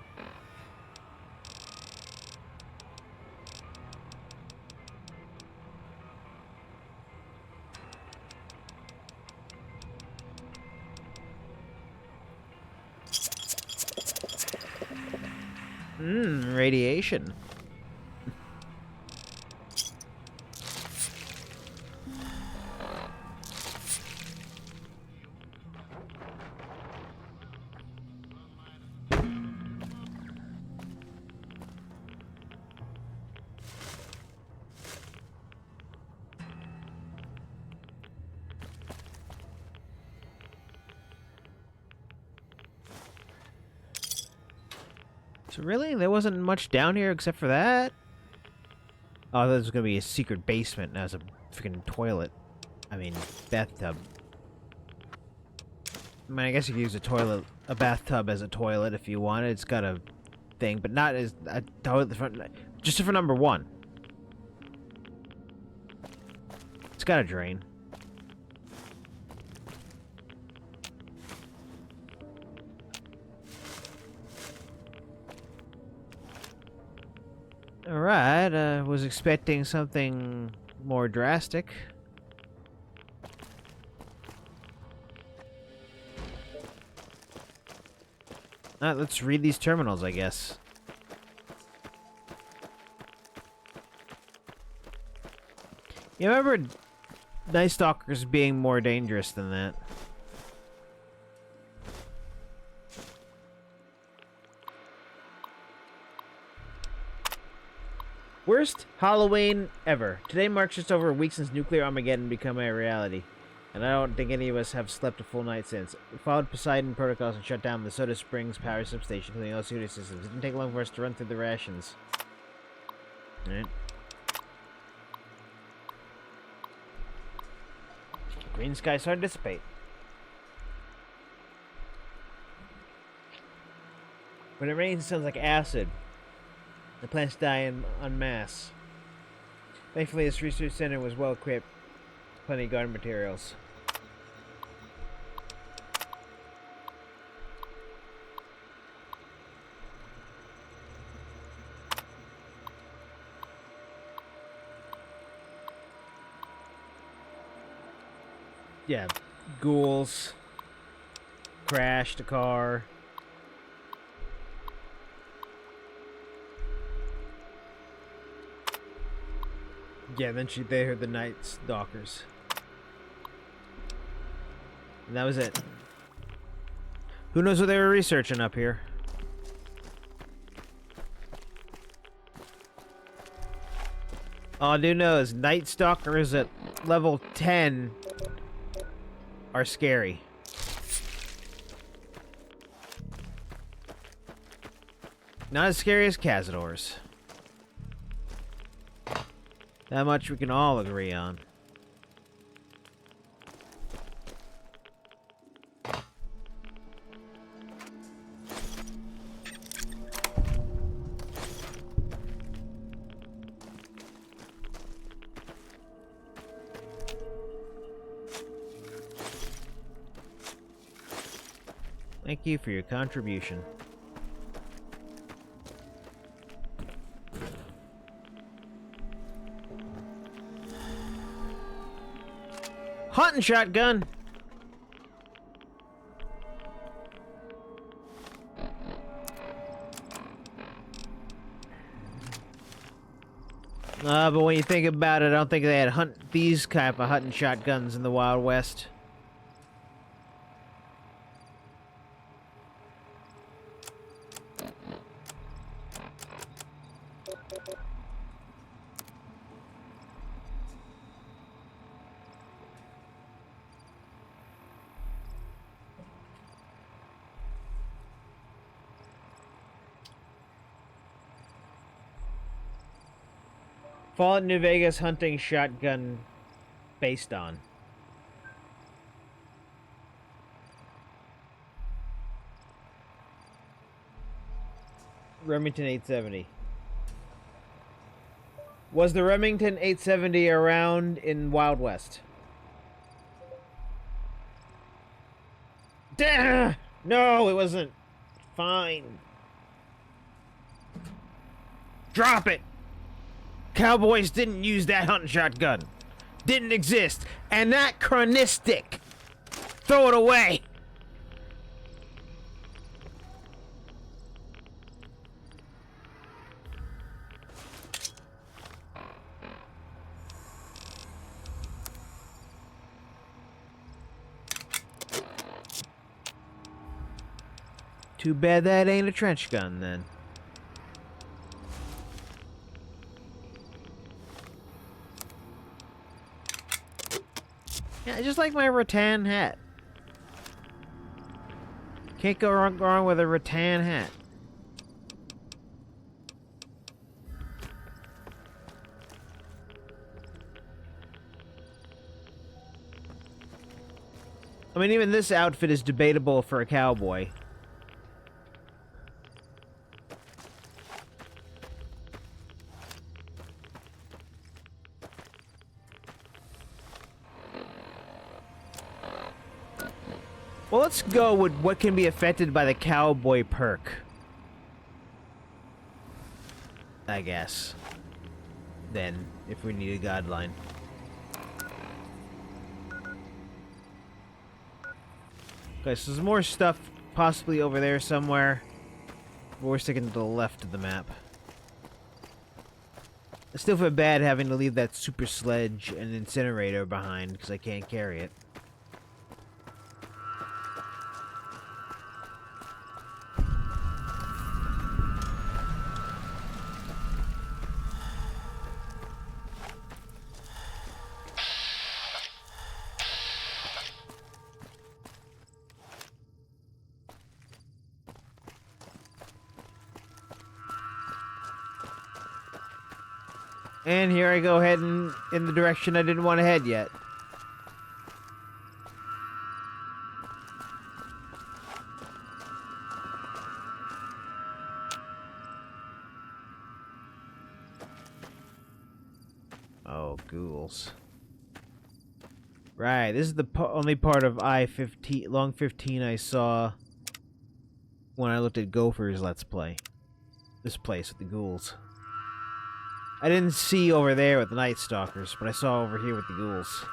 Y: Radiation. So really, there wasn't much down here except for that? Oh, this was gonna be a secret basement and as a freaking toilet. I mean, bathtub. I mean, I guess you could use a bathtub as a toilet if you wanted. It's got a thing, but not as a toilet front, just for number one. It's got a drain. Alright, was expecting something more drastic. Alright, let's read these terminals, I guess. You remember Night Stalkers being more dangerous than that? Worst Halloween ever. Today marks just over a week since nuclear Armageddon became a reality. And I don't think any of us have slept a full night since. We followed Poseidon protocols and shut down the Soda Springs power substation, including all security systems. It didn't take long for us to run through the rations. Alright. Green sky started to dissipate. When it rains, it sounds like acid. The plants die en masse. Thankfully, this research center was well equipped. Plenty of garden materials. Yeah, ghouls. Crashed a car. Yeah, then they heard the Night Stalkers. And that was it. Who knows what they were researching up here?
A: All I do know is Night Stalkers at level 10 are scary. Not as scary as Cazadors. That much we can all agree on. Thank you for your contribution. Hunting shotgun! But when you think about it, I don't think they had these type of hunting shotguns in the Wild West. Fallout New Vegas hunting shotgun based on. Remington 870. Was the Remington 870 around in Wild West? Duh! No, it wasn't. Fine. Drop it! Cowboys didn't use that hunting shotgun. Didn't exist. Anachronistic. Throw it away. Too bad that ain't a trench gun then. Yeah, just like my rattan hat. Can't go wrong with a rattan hat. I mean, even this outfit is debatable for a cowboy. Well, let's go with what can be affected by the cowboy perk. I guess. Then, if we need a guideline. Okay, so there's more stuff possibly over there somewhere. But we're sticking to the left of the map. I still feel bad having to leave that super sledge and incinerator behind because I can't carry it. And here I go heading in the direction I didn't want to head yet. Oh, ghouls. Right, this is the only part of I-15, Long 15 I saw when I looked at Gopher's Let's Play. This place with the ghouls. I didn't see over there with the Night Stalkers, but I saw over here with the ghouls.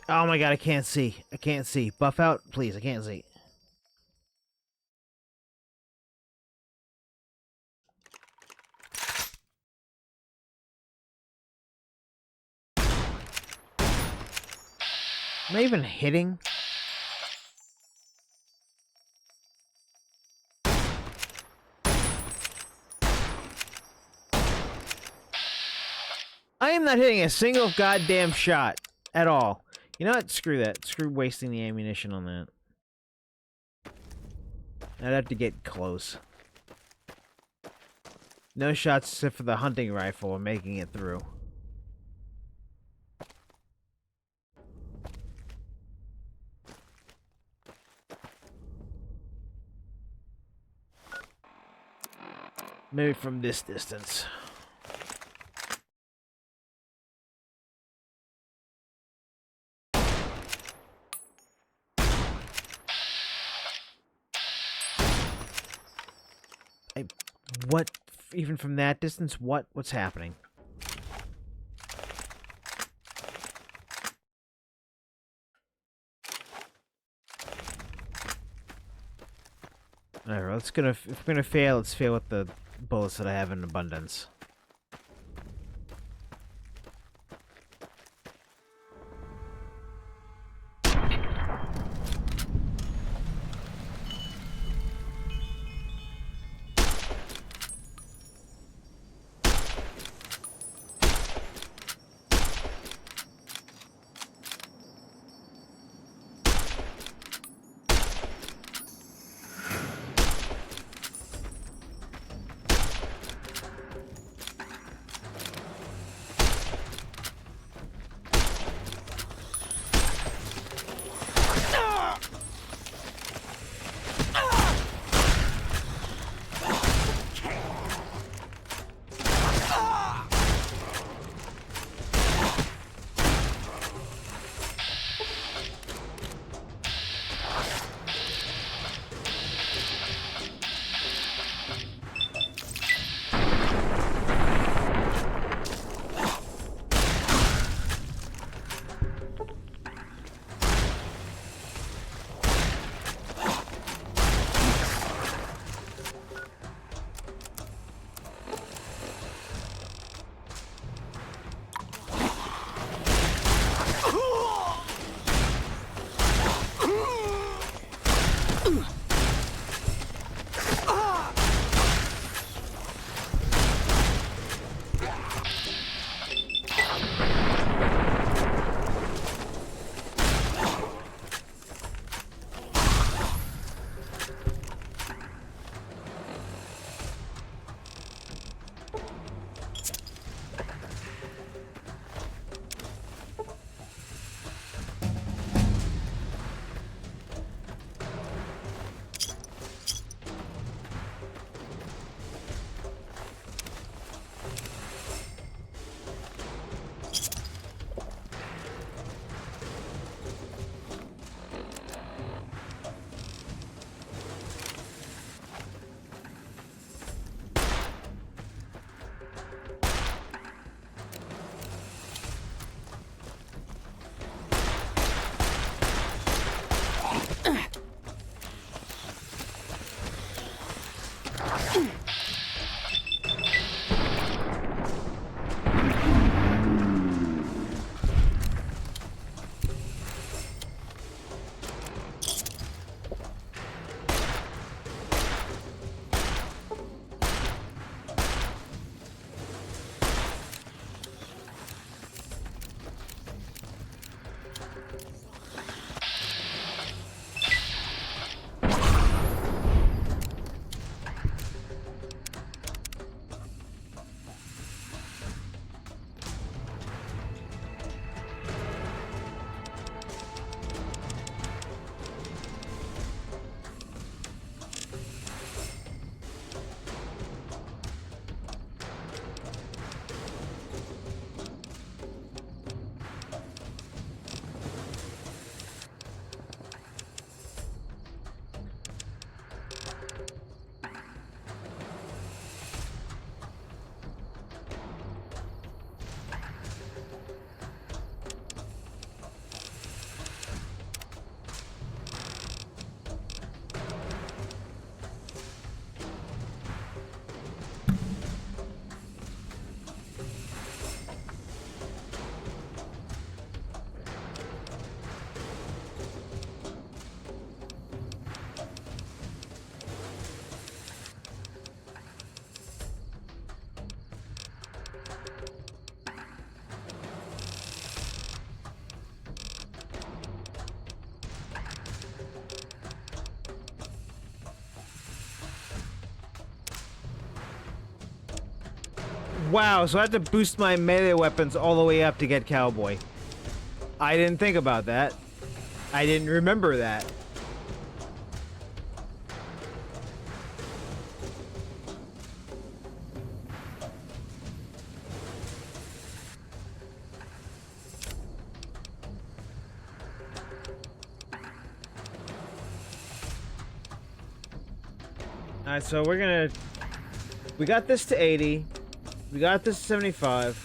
A: Oh my god, I can't see. I can't see. Buff out, please. I can't see. Am I even hitting? I am not hitting a single goddamn shot at all. You know what? Screw that. Screw wasting the ammunition on that. I'd have to get close. No shots except for the hunting rifle or making it through. Maybe from this distance. What? Even from that distance? What's happening? Alright, if we're gonna fail, let's fail with the bullets that I have in abundance. Wow, so I have to boost my melee weapons all the way up to get Cowboy. I didn't think about that. I didn't remember that. Alright, so we got this to 80. We got this to 75.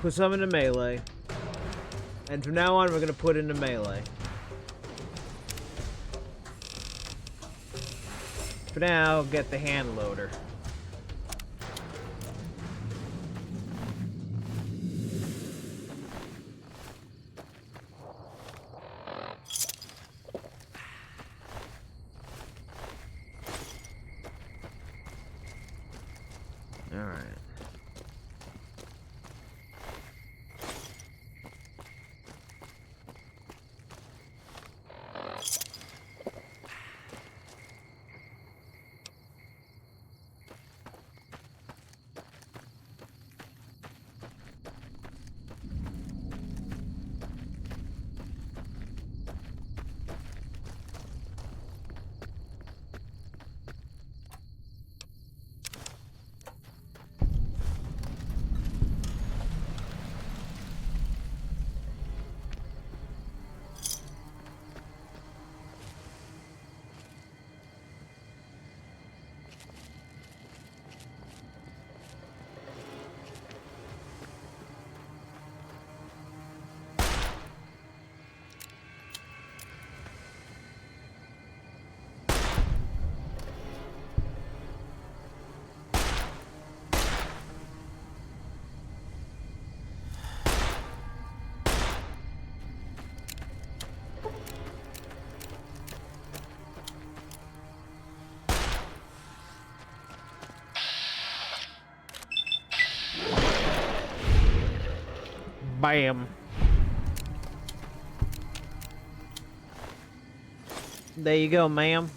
A: Put some into melee. And from now on, we're gonna put into melee. For now, get the hand loader. Alright. Bam. There you go, ma'am.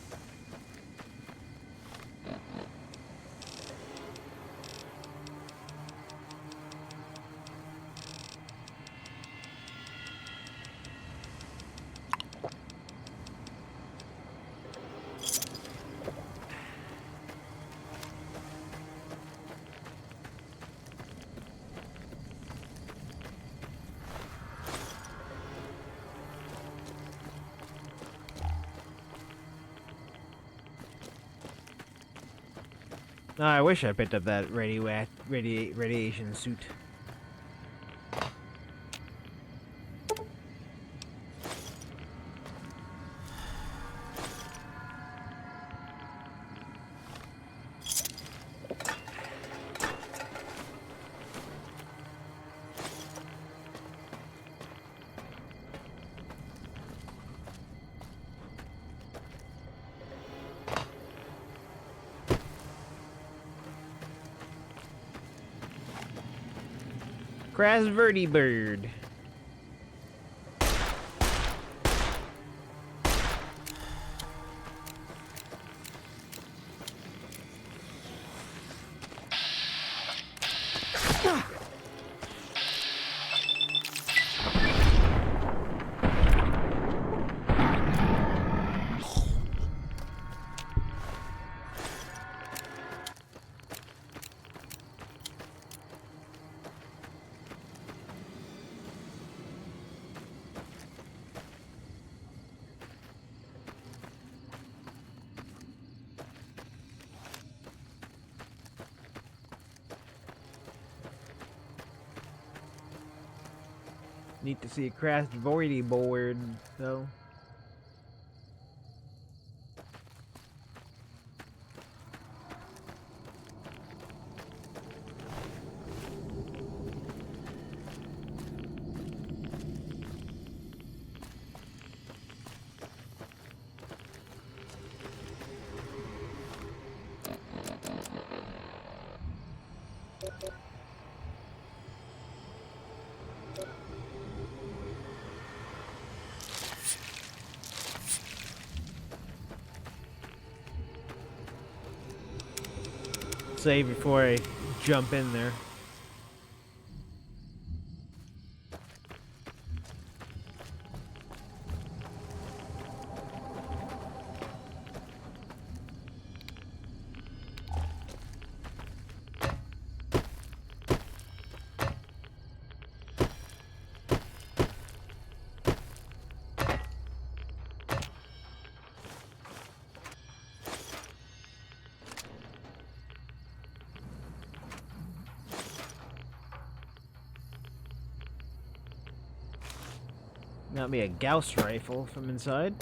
A: Oh, I wish I picked up that radiation suit. Crasverde bird. Need to see a Crasverde board, though. save before I jump in there. Got me a Gauss rifle from inside.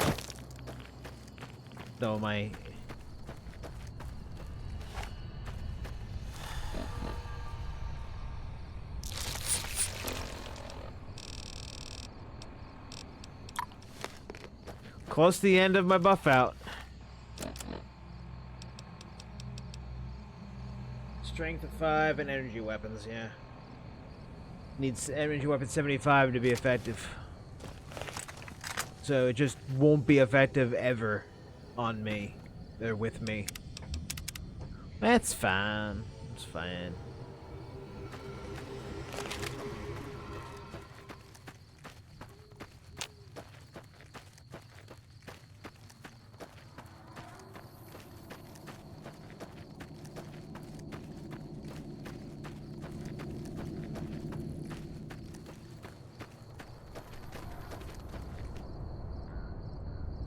A: Though my... Close to the end of my buff out. Strength of 5 and energy weapons, yeah. Needs energy weapon 75 to be effective. So it just won't be effective ever on me. Or with me. That's fine. It's fine.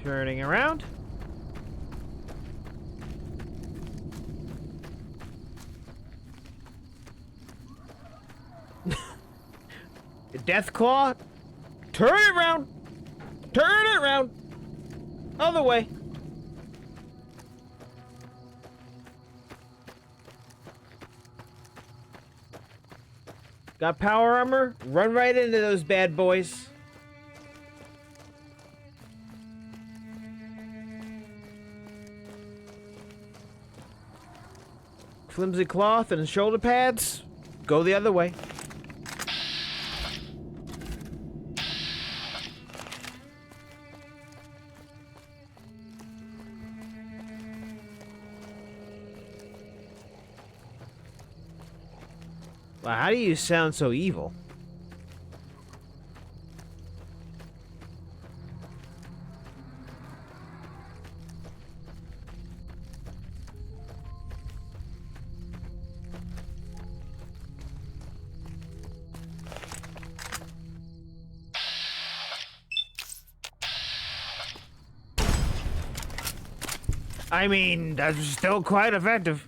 A: Turning around. Deathclaw. Turn it around. Turn it around. Other way. Got power armor? Run right into those bad boys. Flimsy cloth and shoulder pads? Go the other way. Wow, how do you sound so evil? I mean, that's still quite effective.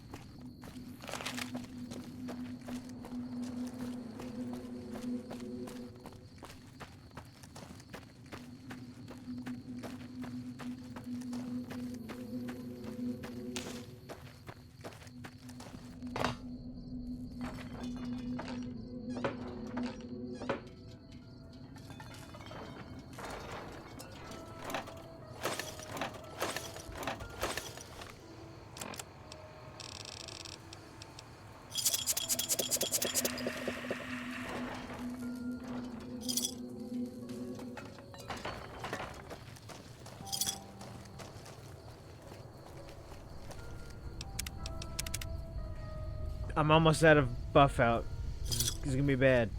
A: I'm almost out of buff out. This is gonna be bad.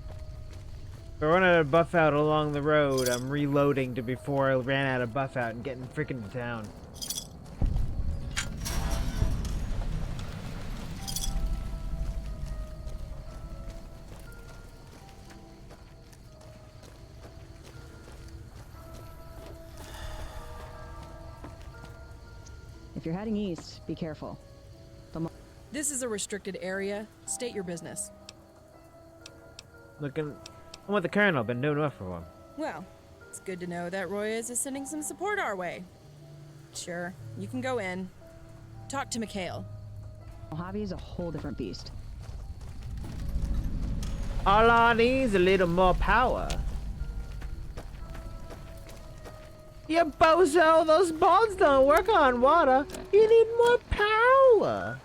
A: If I run out of buff out along the road, I'm reloading to before I ran out of buff out and getting freaking to town.
G: If you're heading east, be careful.
I: This is a restricted area. State your business.
A: I'm with the Colonel. Been doing enough for him.
I: Well, it's good to know that Royas is sending some support our way. Sure, you can go in. Talk to Mikhail.
G: Mojave is a whole different beast.
A: All I need is a little more power. You bozo, those bombs don't work on water. You need more power.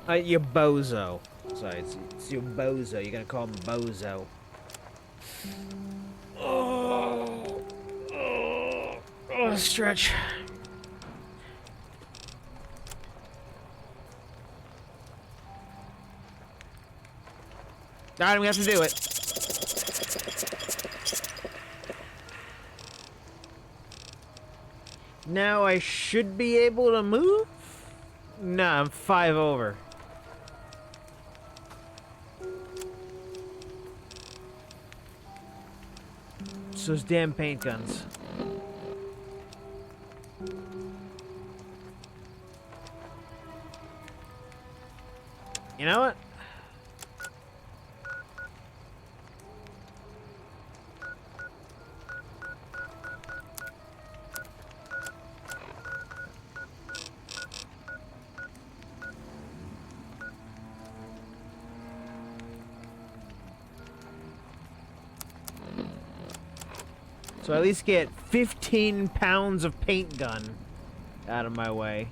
A: You bozo. Sorry, it's you bozo. You're gonna call him bozo. Oh. Oh.
Y: a stretch. Alright, we have to do it. Now I should be able to move? Nah, I'm 5 over. It's those damn paint guns. You know what? So at least get 15 pounds of paint gun out of my way.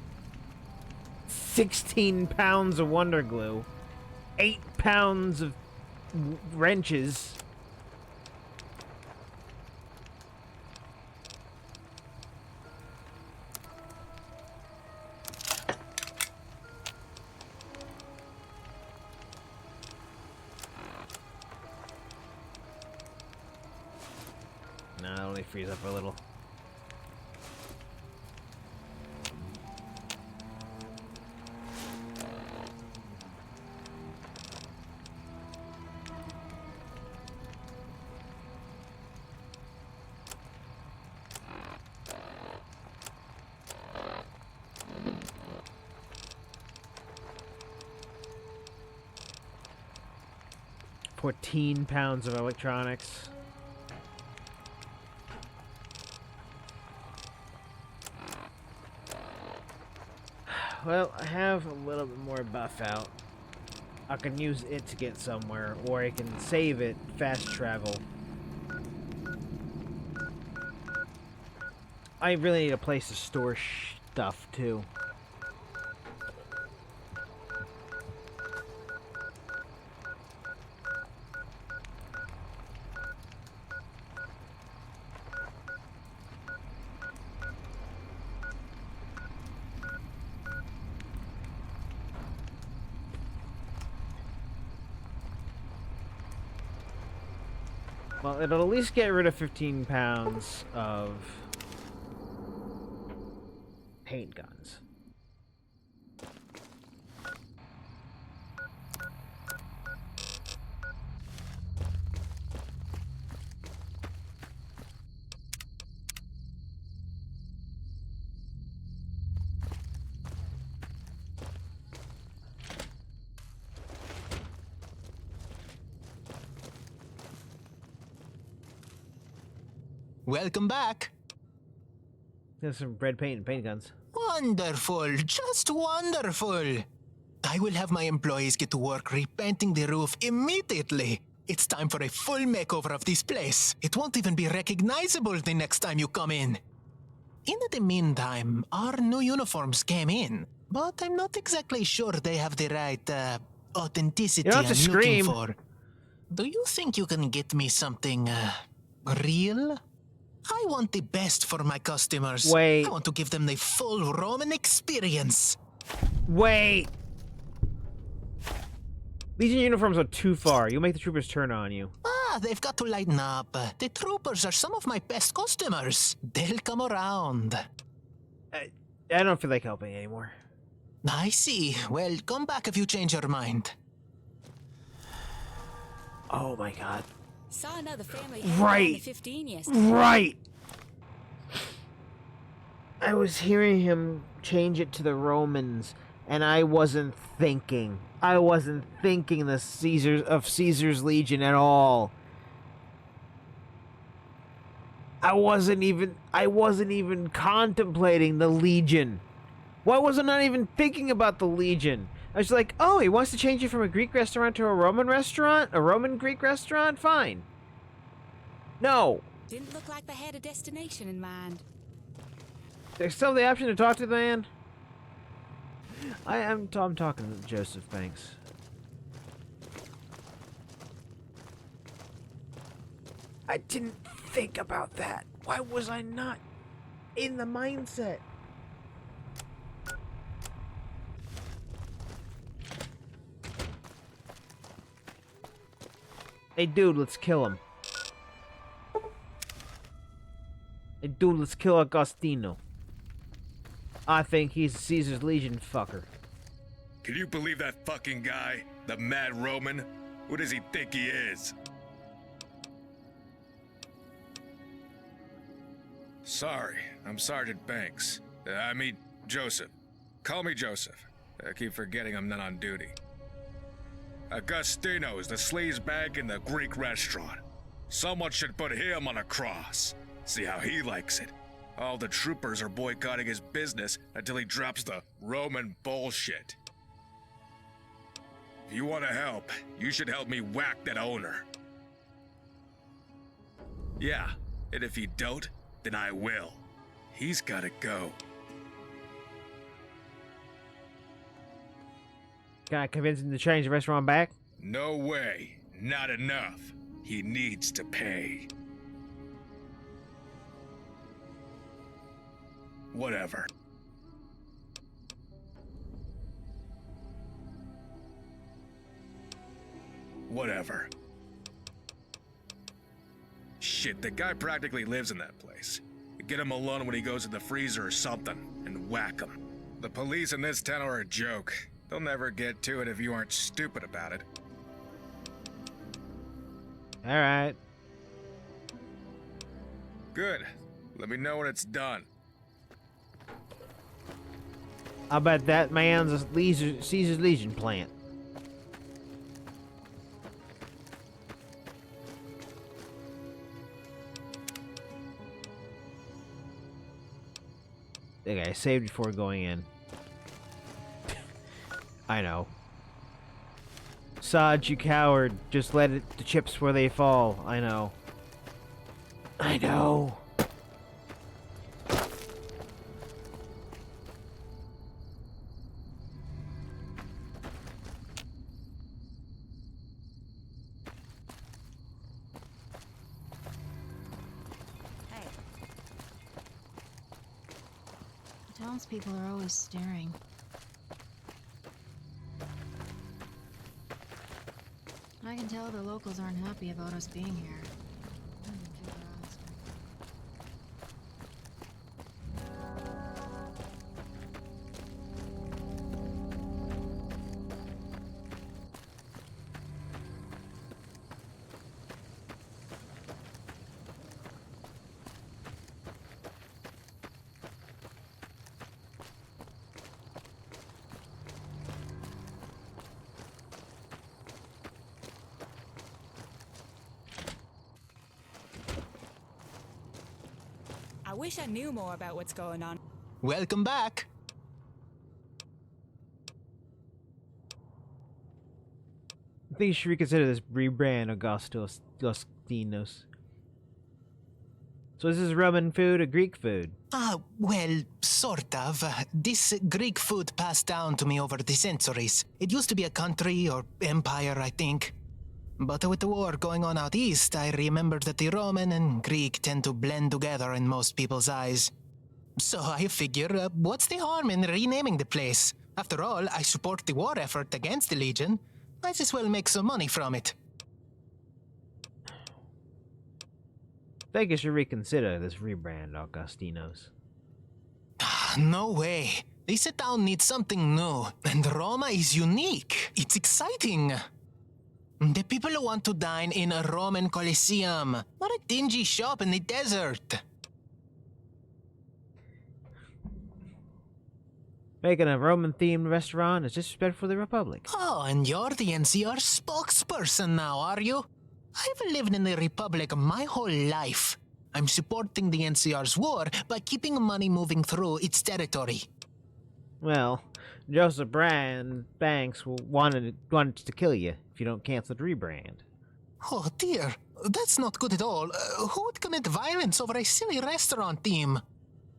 Y: 16 pounds of Wonder Glue. 8 pounds of wrenches. Nah, it'll only freeze up a little. $14 pounds of electronics. Well, I have a little bit more buff out. I can use it to get somewhere, or I can save it, fast travel. I really need a place to store stuff, too. Well, it'll at least get rid of 15 pounds of paint guns.
R: Welcome back.
Y: There's some red paint and paint guns.
R: Wonderful, just wonderful. I will have my employees get to work repainting the roof immediately. It's time for a full makeover of this place. It won't even be recognizable the next time you come in. In the meantime, our new uniforms came in, but I'm not exactly sure they have the right authenticity
Y: You don't have to
R: I'm looking
Y: scream.
R: for. Do you think you can get me something real? I want the best for my customers.
Y: Wait.
R: I want to give them the full Roman experience.
Y: Wait! Legion uniforms are too far. You'll make the troopers turn on you.
R: Ah, they've got to lighten up. The troopers are some of my best customers. They'll come around.
Y: I don't feel like helping anymore.
R: I see. Well, come back if you change your mind.
Y: Oh my god.
N: Saw another family
Y: Right.
N: on the 15 yesterday.
Y: Right! I was hearing him change it to the Romans, and I wasn't thinking. I wasn't thinking the Caesar's Legion at all. I wasn't even contemplating the Legion. Why wasn't I even thinking about the Legion? I was like, oh, he wants to change it from a Greek restaurant to a Roman restaurant? A Roman Greek restaurant? Fine. No.
N: Didn't look like they had a destination in mind.
Y: There's still the option to talk to the man. I'm talking to Joseph Banks. I didn't think about that. Why was I not?
A: in the mindset. Hey, dude, let's kill him. Hey, dude, let's kill Agostino. I think he's Caesar's Legion fucker.
H: Can you believe that fucking guy? The Mad Roman? Who does he think he is? Sorry, I'm Sergeant Banks. I mean, Joseph. Call me Joseph. I keep forgetting I'm not on duty. Agostino's, the sleazebag in the Greek restaurant. Someone should put him on a cross. See how he likes it. All the troopers are boycotting his business until he drops the Roman bullshit. If you want to help, you should help me whack that owner. Yeah, and if you don't, then I will. He's gotta go.
A: Can I convince him to change the restaurant back?
H: No way. Not enough. He needs to pay. Whatever. Whatever. Shit, the guy practically lives in that place. Get him alone when he goes to the freezer or something, and whack him. The police in this town are a joke. They'll never get to it if you aren't stupid about it.
A: Alright.
H: Good. Let me know when it's done.
A: I bet that man's a Caesar's Legion plant. Okay, I saved before going in. I know. Sod, you coward. Just let the chips where they fall. I know. I know.
S: Townspeople are always staring. I can tell the locals aren't happy about us being here.
N: I wish I knew more about what's going on.
R: Welcome back.
A: I think you should reconsider this rebrand, Augustinos. So is this Roman food or Greek food?
R: Well, sort of. This Greek food passed down to me over the centuries. It used to be a country or empire, I think. But with the war going on out east, I remembered that the Roman and Greek tend to blend together in most people's eyes. So I figure, what's the harm in renaming the place? After all, I support the war effort against the Legion. Might as well make some money from it.
A: I think you should reconsider this rebrand, Augustinos.
R: No way. This town needs something new, and Roma is unique. It's exciting. The people want to dine in a Roman Colosseum, not a dingy shop in the desert.
A: Making a Roman-themed restaurant is disrespectful for the Republic.
R: Oh, and you're the NCR spokesperson now, are you? I've lived in the Republic my whole life. I'm supporting the NCR's war by keeping money moving through its territory.
A: Well, Joseph Banks wanted to kill you if you don't cancel the rebrand.
R: Oh dear, that's not good at all. Who would commit violence over a silly restaurant theme?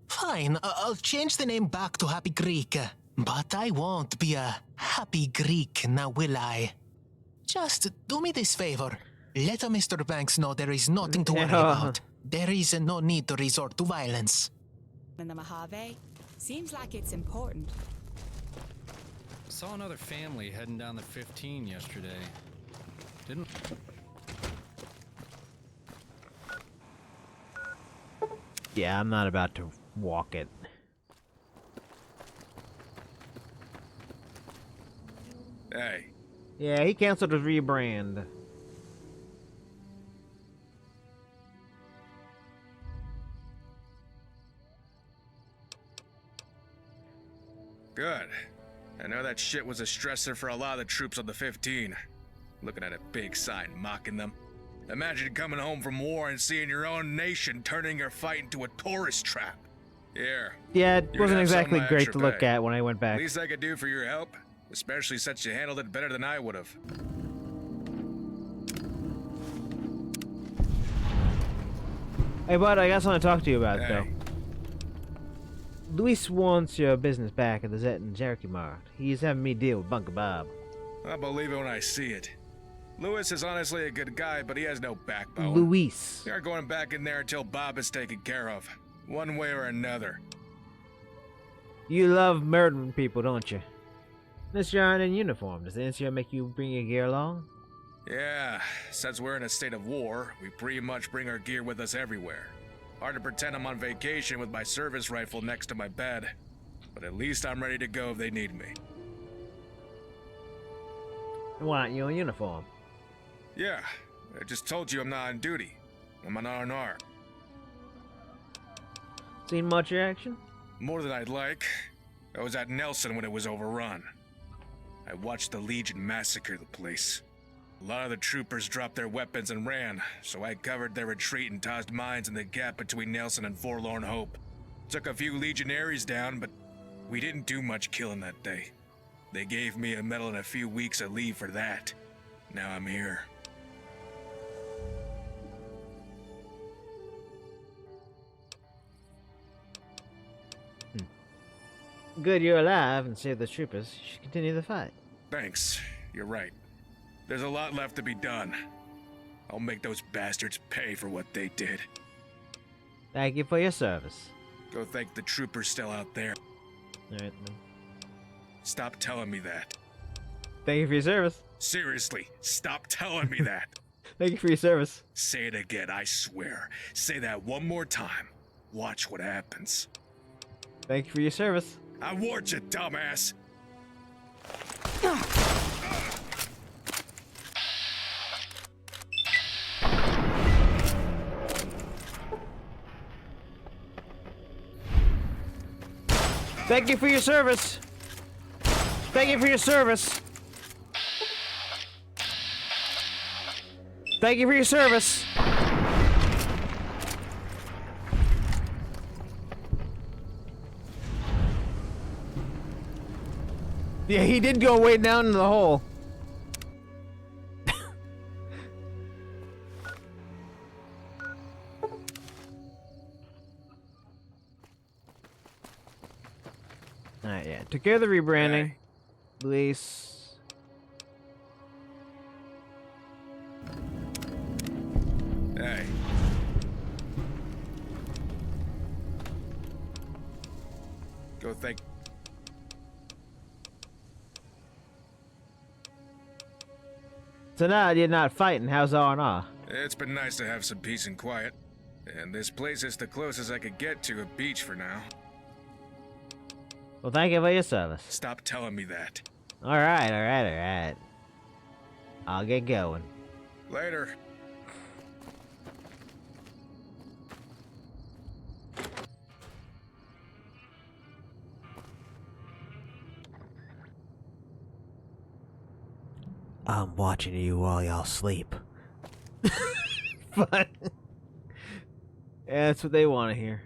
R: Fine, I'll change the name back to Happy Greek. But I won't be a Happy Greek, now will I? Just do me this favor. Let Mr. Banks know there is nothing to worry about. There is no need to resort to violence.
N: in the Mojave. Seems like it's important.
C: Saw another family heading down the 15 yesterday. Didn't...
A: Yeah, I'm not about to walk it.
H: Hey.
A: Yeah, he canceled his rebrand.
H: Good. I know that shit was a stressor for a lot of the troops on the 15. Looking at a big sign mocking them. Imagine coming home from war and seeing your own nation turning your fight into a tourist trap. Here.
A: Yeah, it
H: you
A: wasn't
H: have some
A: exactly
H: of my
A: great
H: extra
A: to look
H: pay.
A: at when I went back.
H: Least I could do for your help, especially since you handled it better than I would have.
A: Hey, bud, I got something to talk to you about,
H: Hey.
A: though. Luis wants your business back at the Zet and Cherokee Mart. He's having me deal with Bunker Bob.
H: I'll believe it when I see it. Lewis is honestly a good guy, but he has no backbone.
A: Luis.
H: We aren't going back in there until Bob is taken care of, one way or another.
A: You love murdering people, don't you? Since you aren't in uniform, does the NCO make you bring your gear along?
H: Yeah, since we're in a state of war, we pretty much bring our gear with us everywhere. Hard to pretend I'm on vacation with my service rifle next to my bed, but at least I'm ready to go if they need me.
A: Why aren't you in uniform?
H: Yeah, I just told you I'm not on duty. I'm an R&R.
A: Seen much action?
H: More than I'd like. I was at Nelson when it was overrun. I watched the Legion massacre the place. A lot of the troopers dropped their weapons and ran, so I covered their retreat and tossed mines in the gap between Nelson and Forlorn Hope. Took a few Legionaries down, but we didn't do much killing that day. They gave me a medal and a few weeks of leave for that. Now I'm here.
A: Good you're alive and saved the troopers. You should continue the fight.
H: Thanks. You're right. There's a lot left to be done. I'll make those bastards pay for what they did.
A: Thank you for your service.
H: Go thank the troopers still out there.
A: Alright, then.
H: Stop telling me that.
A: Thank you for your service.
H: Seriously, stop telling me that.
A: Thank you for your service.
H: Say it again, I swear. Say that one more time. Watch what happens.
A: Thank you for your service.
H: I warned you, dumbass.
A: Thank you for your service. Thank you for your service. Thank you for your service. Yeah, he did go way down in the hole. Alright, yeah. Took care of the rebranding.
H: Hey.
A: Luis.
H: Hey. Go thank...
A: So now you're not fighting. How's R&R?
H: It's been nice to have some peace and quiet. And this place is the closest I could get to a beach for now.
A: Well, thank you for your service.
H: Stop telling me that.
A: Alright, alright, alright. I'll get going.
H: Later.
A: I'm watching you while y'all sleep. Fun. Yeah, that's what they want to hear.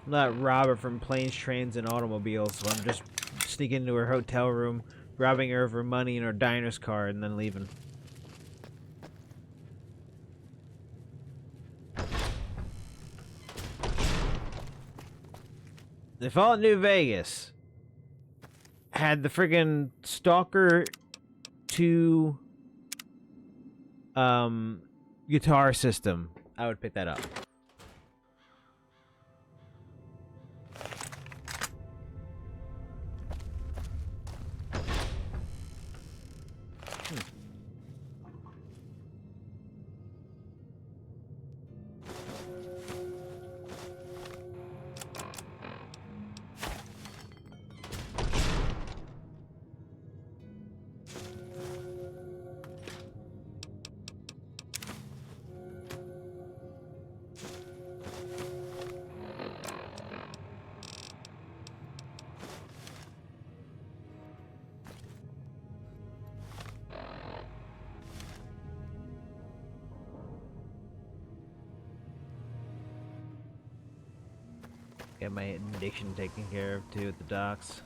A: I'm not Robert from Planes, Trains, and Automobiles, so I'm just sneaking into her hotel room, robbing her of her money and her diner's card, and then leaving. If all New Vegas had the friggin' Stalker 2 guitar system, I would pick that up. Get my addiction taken care of too at the docks.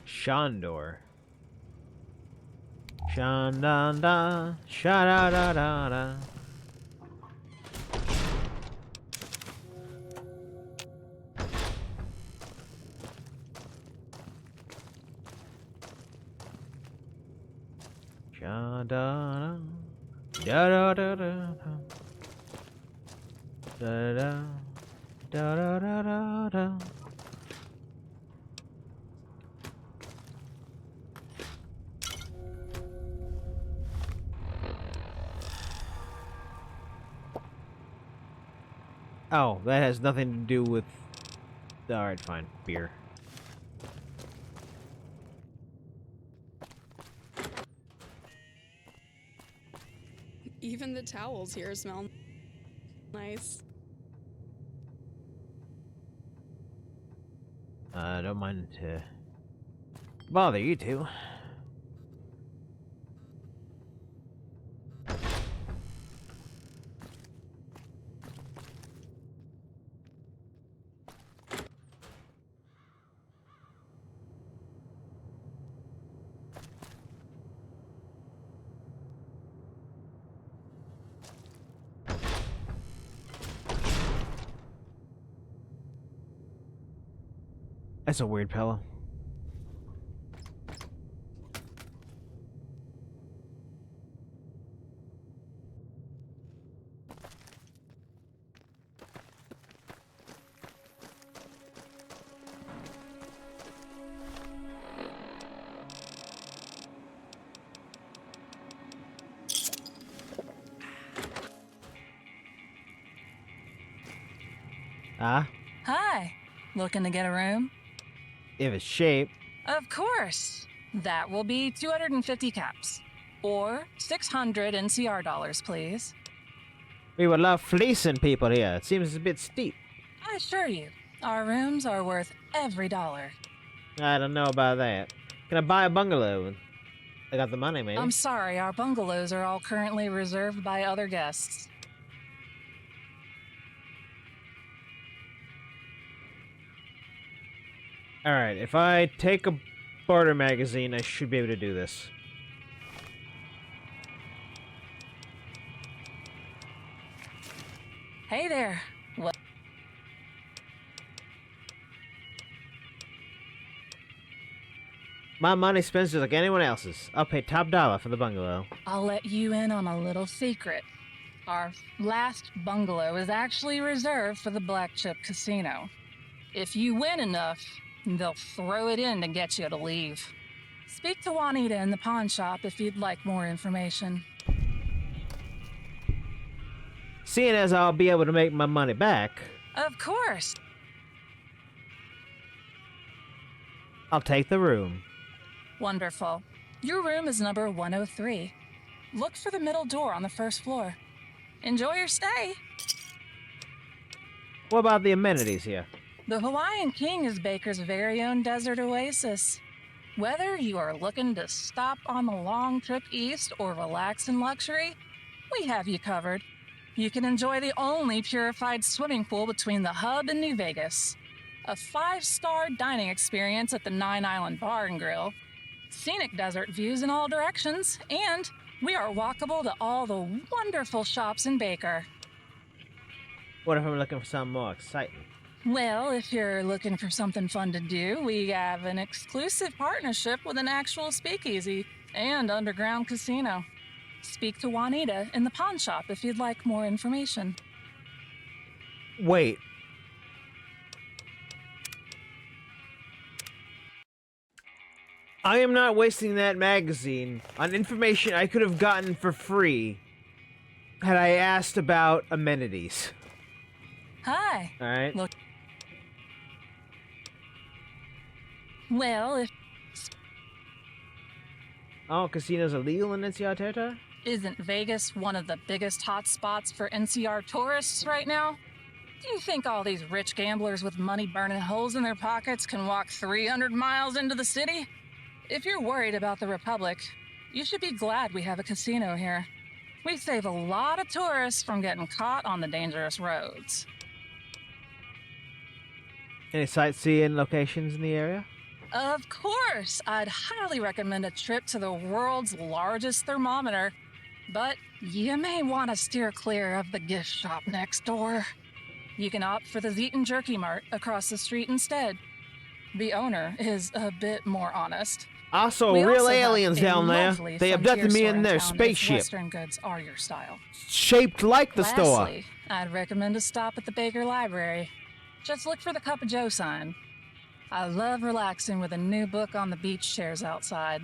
A: Shandor. Shandanda. Sha-da-da-da-da. Sha-da-da. Da-da-da-da-da. Da-da. Da-da-da-da-da. Oh, that has nothing to do with... Alright, fine. Beer.
L: Even the towels here smell nice.
A: I don't mind to bother you two. That's a weird pillow.
M: Hi. Looking to get a room?
A: If it's shape.
M: Of course. That will be 250 caps. Or 600 NCR dollars, please.
A: We would love fleecing people here. It seems a bit steep.
M: I assure you, our rooms are worth every dollar.
A: I don't know about that. Can I buy a bungalow? I got the money, maybe.
M: I'm sorry, our bungalows are all currently reserved by other guests.
A: Alright, if I take a barter magazine, I should be able to do this.
M: Hey there. What?
A: My money spends just like anyone else's. I'll pay top dollar for the bungalow.
M: I'll let you in on a little secret. Our last bungalow is actually reserved for the Black Chip Casino. If you win enough, they'll throw it in to get you to leave. Speak to Juanita in the pawn shop if you'd like more information.
A: Seeing as I'll be able to make my money back.
M: Of course.
A: I'll take the room.
M: Wonderful. Your room is number 103. Look for the middle door on the first floor. Enjoy your stay.
A: What about the amenities here?
M: The Hawaiian King is Baker's very own desert oasis. Whether you are looking to stop on the long trip east or relax in luxury, we have you covered. You can enjoy the only purified swimming pool between the hub and New Vegas, a 5-star dining experience at the 9 Island Bar and Grill, scenic desert views in all directions, and we are walkable to all the wonderful shops in Baker.
A: What if I'm looking for something more exciting?
M: Well, if you're looking for something fun to do, we have an exclusive partnership with an actual speakeasy and underground casino. Speak to Juanita in the pawn shop if you'd like more information.
A: Wait. I am not wasting that magazine on information I could have gotten for free had I asked about amenities.
M: Hi.
A: All right.
M: Look. Well, if...
A: Oh, casinos are legal in NCR territory?
M: Isn't Vegas one of the biggest hotspots for NCR tourists right now? Do you think all these rich gamblers with money burning holes in their pockets can walk 300 miles into the city? If you're worried about the Republic, you should be glad we have a casino here. We save a lot of tourists from getting caught on the dangerous roads.
A: Any sightseeing locations in the area?
M: Of course! I'd highly recommend a trip to the world's largest thermometer, but you may want to steer clear of the gift shop next door. You can opt for the Zeton Jerky Mart across the street instead. The owner is a bit more honest.
A: Also,
M: We
A: real
M: also have
A: aliens
M: a
A: down there.
M: lovely
A: They
M: frontier
A: abducted me
M: store
A: in their
M: town if
A: spaceship.
M: Western goods are your style.
A: Shaped like the store.
M: Lastly, I'd recommend a stop at the Baker Library. Just look for the Cup of Joe sign. I love relaxing with a new book on the beach chairs outside.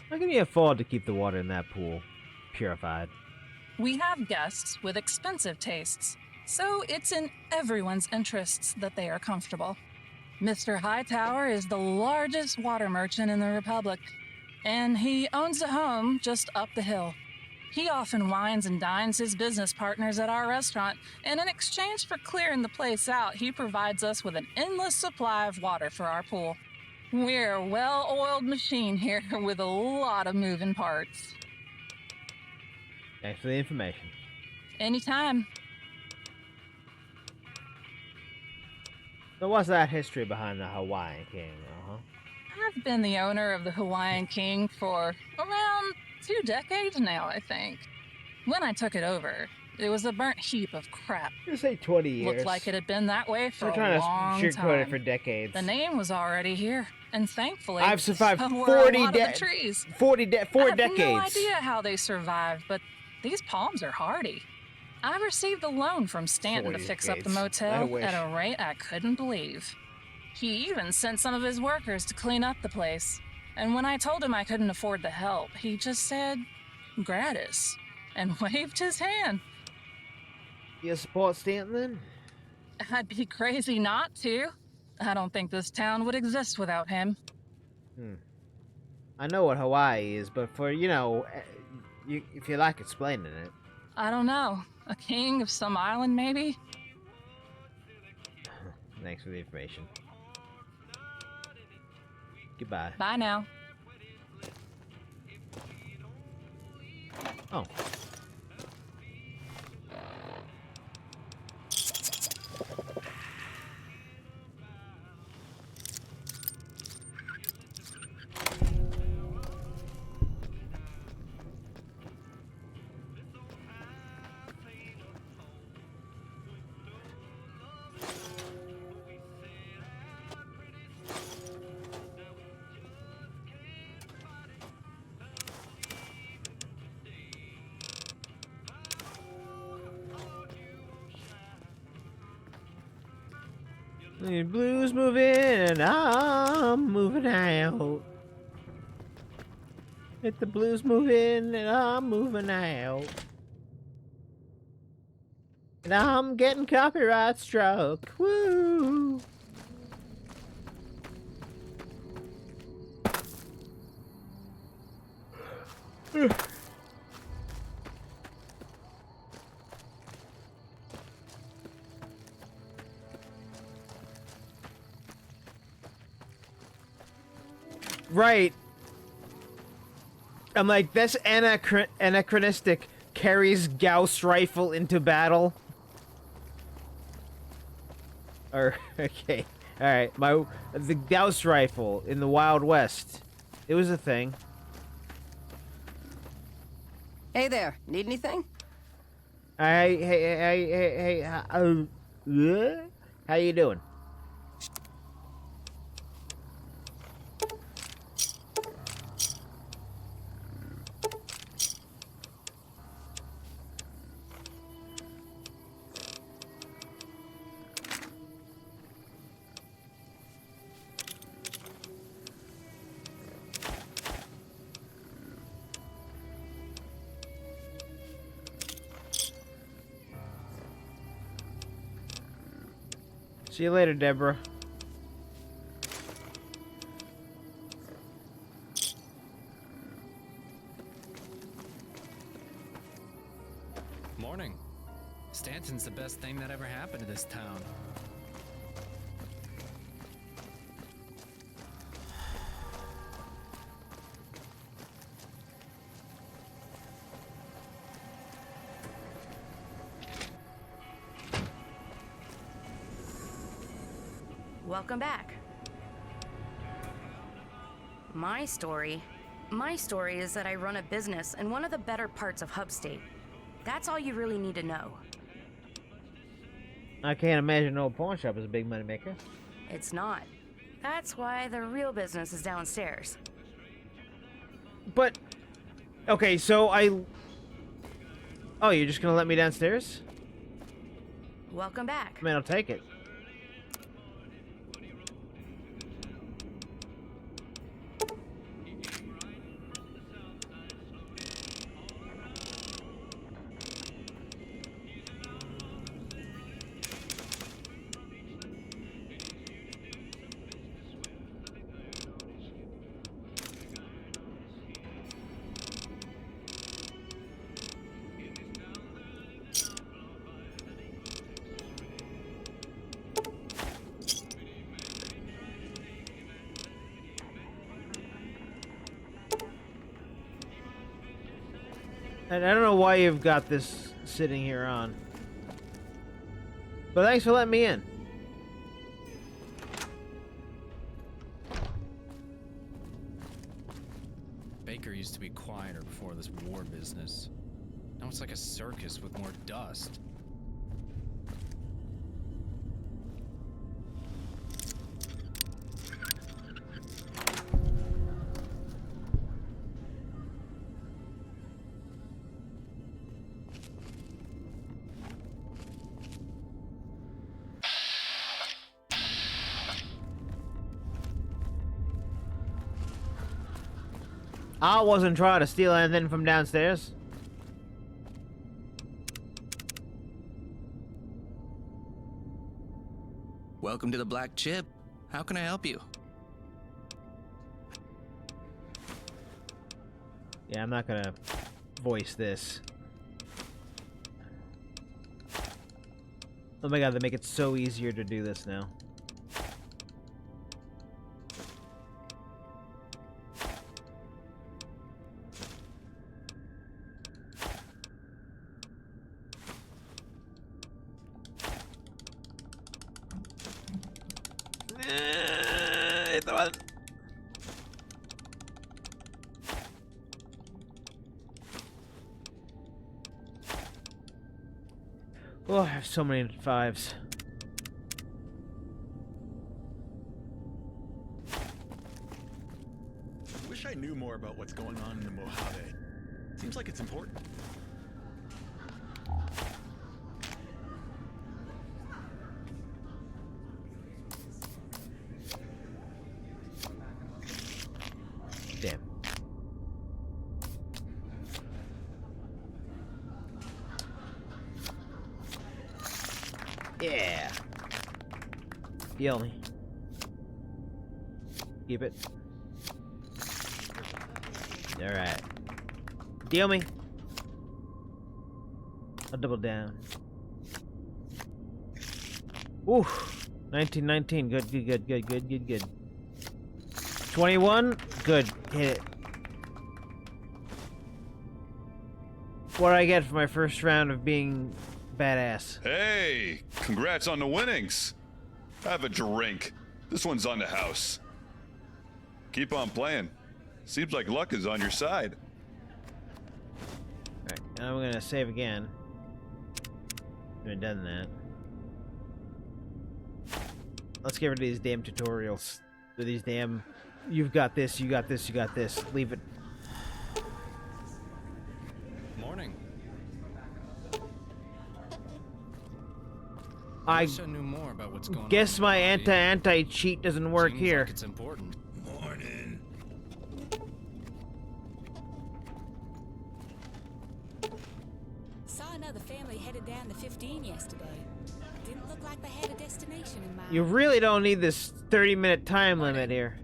A: How can you afford to keep the water in that pool purified?
M: We have guests with expensive tastes, so it's in everyone's interests that they are comfortable. Mr. Hightower is the largest water merchant in the Republic, and he owns a home just up the hill. He often wines and dines his business partners at our restaurant, and in exchange for clearing the place out, he provides us with an endless supply of water for our pool. We're a well-oiled machine here with a lot of moving parts.
A: Thanks for the information.
M: Anytime.
A: So what's that history behind the Hawaiian King?
M: I've been the owner of the Hawaiian King for around 2 decades now, I think. When I took it over, it was a burnt heap of crap.
A: You say 20 years.
M: Looked like it had been that way for
A: We're
M: a
A: trying
M: long
A: to sugarcoat it
M: time.
A: for decades.
M: The name was already here, and thankfully,
A: I've survived
M: so were
A: 40
M: a lot of the trees.
A: 4
M: I have
A: decades.
M: no idea how they survived, but these palms are hardy. I received a loan from Stanton to
A: 40
M: fix up the
A: decades. I
M: motel
A: wish.
M: at a rate I couldn't believe. He even sent some of his workers to clean up the place. And when I told him I couldn't afford the help, he just said, gratis, and waved his hand.
A: You support Stanton then?
M: I'd be crazy not to. I don't think this town would exist without him.
A: I know what Hawaii is, but for, you know, if you like explaining it.
M: I don't know. A king of some island, maybe?
A: Thanks for the information. Goodbye.
M: Bye now.
A: Oh. The blues moving and I'm moving out. If the blues moving and I'm moving out. And I'm getting copyright struck. Woo! Right. I'm like, that's anachronistic. Carries Gauss rifle into battle. Or, okay. Alright, the Gauss rifle in the Wild West. It was a thing.
B: Hey there, need anything?
A: Hey, how you doing? See you later, Deborah.
C: Morning. Stanton's the best thing that ever happened to this town.
B: Welcome back. My story is that I run a business in one of the better parts of Hubstate. That's all you really need to know.
A: I can't imagine no pawn shop is a big money maker.
B: It's not. That's why the real business is downstairs.
A: But, okay, so oh, you're just gonna let me downstairs?
B: Welcome back.
A: Man, I'll take it. And I don't know why you've got this sitting here on. But thanks for letting me in.
C: Baker used to be quieter before this war business. Now it's like a circus with more dust.
A: I wasn't trying to steal anything from downstairs.
O: Welcome to the Black Chip. How can I help you?
A: Yeah, I'm not gonna voice this. Oh my god, they make it so easier to do this now. Oh, I have so many fives.
T: Wish I knew more about what's going on in the Mojave. Seems like it's important.
A: Damn. Yeah. Heal me. Keep it. Alright.
Y: Deal me. I'll double down. Ooh. 1919. Good, good, good, good, good, good, good. 21. Good. Hit it. What do I get for my first round of being badass?
P: Hey, congrats on the winnings. Have a drink. This one's on the house. Keep on playing. Seems like luck is on your side.
Y: Alright, now I'm gonna save again. I've done that. Let's get rid of these damn tutorials. These damn, you've got this, you got this, you got this. Leave it.
C: Morning.
Y: I
C: wish I knew more about what's going
Y: guess
C: on.
Y: my anti-cheat doesn't work
C: Seems
Y: here.
C: Like it's important.
D: Morning.
N: Saw another family headed down the 15 yesterday. Didn't look like they had a destination in mind.
Y: You really don't need this 30-minute time limit here.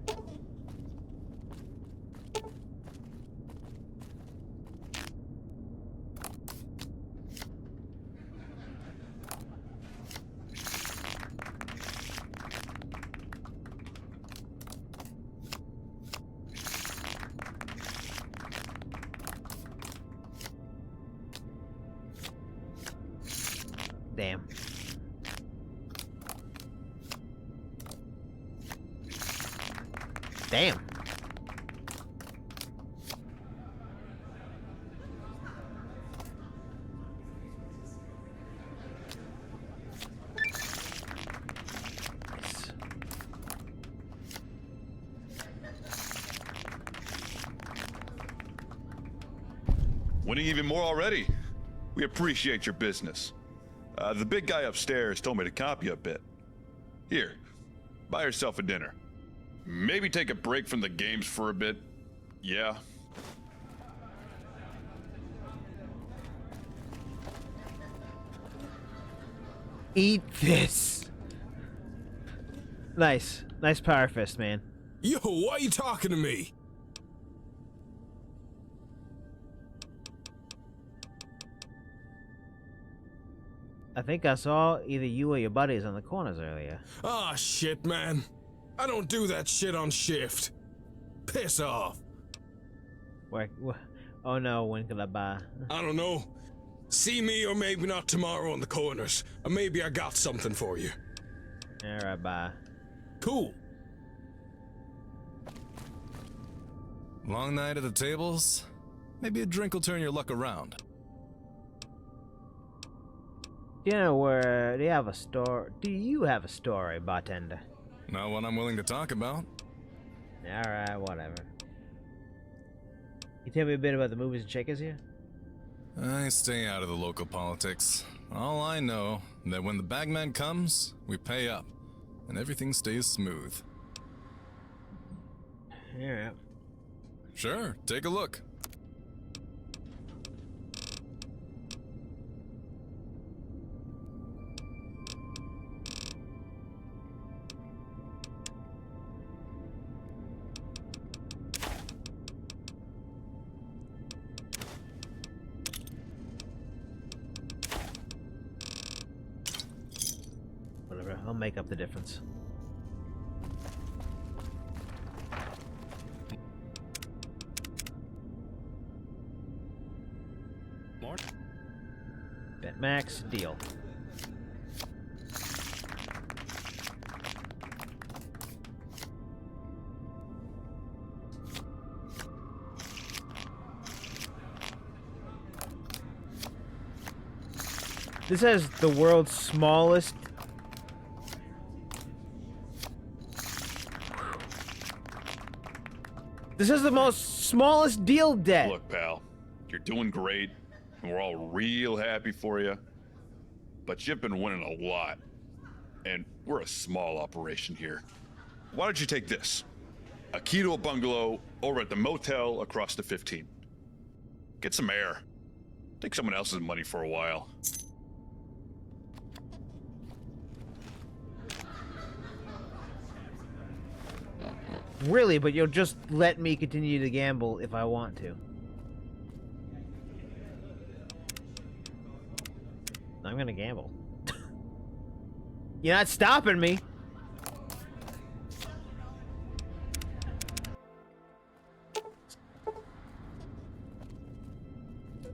Y: Damn. Damn.
P: Winning even more already. We appreciate your business. The big guy upstairs told me to comp you a bit. Here, buy yourself a dinner. Maybe take a break from the games for a bit. Yeah.
Y: Eat this. Nice. Nice power fist, man.
U: Yo, why are you talking to me?
Y: I think I saw either you or your buddies on the corners earlier.
U: Ah, shit, man. I don't do that shit on shift. Piss off.
Y: Oh no, when could I buy?
U: I don't know. See me or maybe not tomorrow on the corners. Or maybe I got something for you.
Y: Alright, bye.
U: Cool.
V: Long night at the tables? Maybe a drink will turn your luck around.
Y: Do you have a story, bartender?
V: Not one I'm willing to talk about.
Y: Alright, whatever. You tell me a bit about the movers and shakers here?
V: I stay out of the local politics. All I know, that when the bagman comes, we pay up, and everything stays smooth.
Y: Yeah.
V: Sure, take a look.
Y: Whatever, I'll make up the difference.
C: More?
Y: Bet max, deal. This has the world's smallest. This is the most smallest deal debt.
P: Look, pal, you're doing great, and we're all real happy for you. But you've been winning a lot, and we're a small operation here. Why don't you take this? A key to a bungalow over at the motel across the 15. Get some air. Take someone else's money for a while.
Y: Really, but you'll just let me continue to gamble if I want to. I'm gonna gamble. You're not stopping me.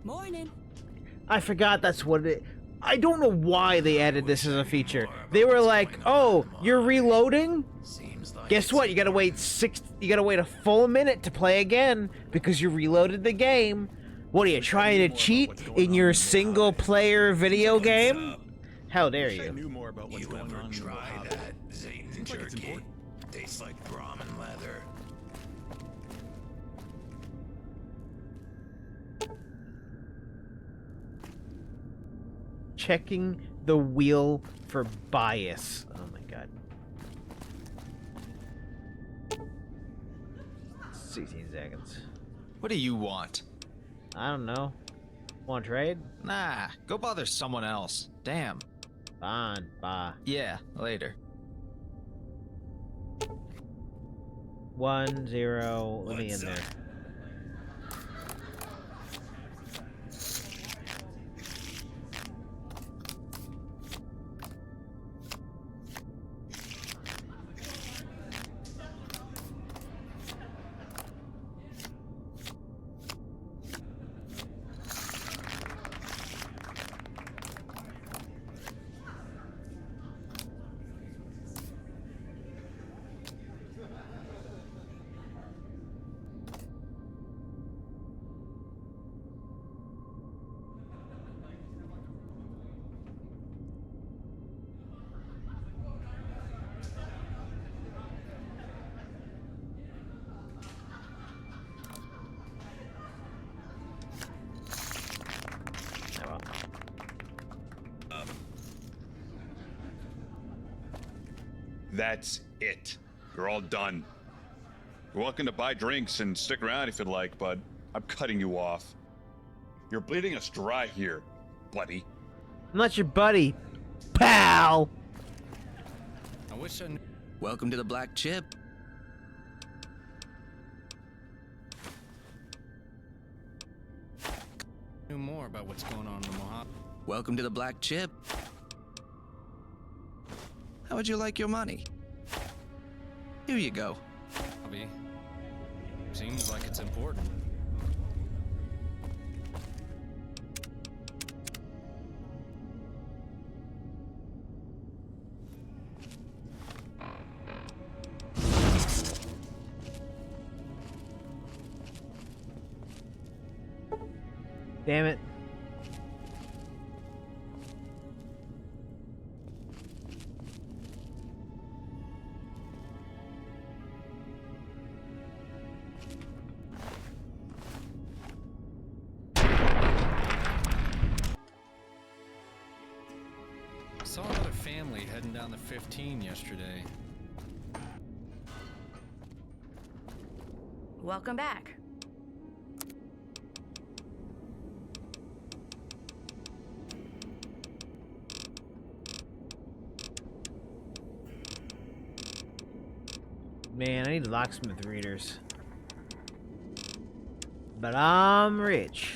N: Morning.
Y: I forgot that's what it... I don't know why they added this as a feature. They were like, oh, you're reloading? Guess what? You gotta wait a full minute to play again because you reloaded the game. What are you trying to cheat in your single-player video game? How dare
T: I
U: You
Y: you?
T: knew more about what's going on in the Mojave. Seems like it's important.
D: Tastes like Brahmin leather.
Y: Checking the wheel for bias. Oh my god. 16 seconds.
J: What do you want?
Y: I don't know. Want to trade?
J: Nah, go bother someone else. Damn.
Y: Fine, bye.
J: Yeah, later.
Y: 1, 0. Let me in there.
P: That's it. You're all done. You're welcome to buy drinks and stick around if you'd like, but I'm cutting you off. You're bleeding us dry here, buddy.
Y: I'm not your buddy, pal.
C: I wish I knew.
O: Welcome to the Black Chip.
C: More about what's going on in the Mojave.
O: Welcome to the Black Chip. How would you like your money? Here you go.
C: Seems like it's important.
Y: Damn it.
C: Saw another family heading down the 15 yesterday.
B: Welcome back.
A: Man, I need locksmith readers. But I'm rich.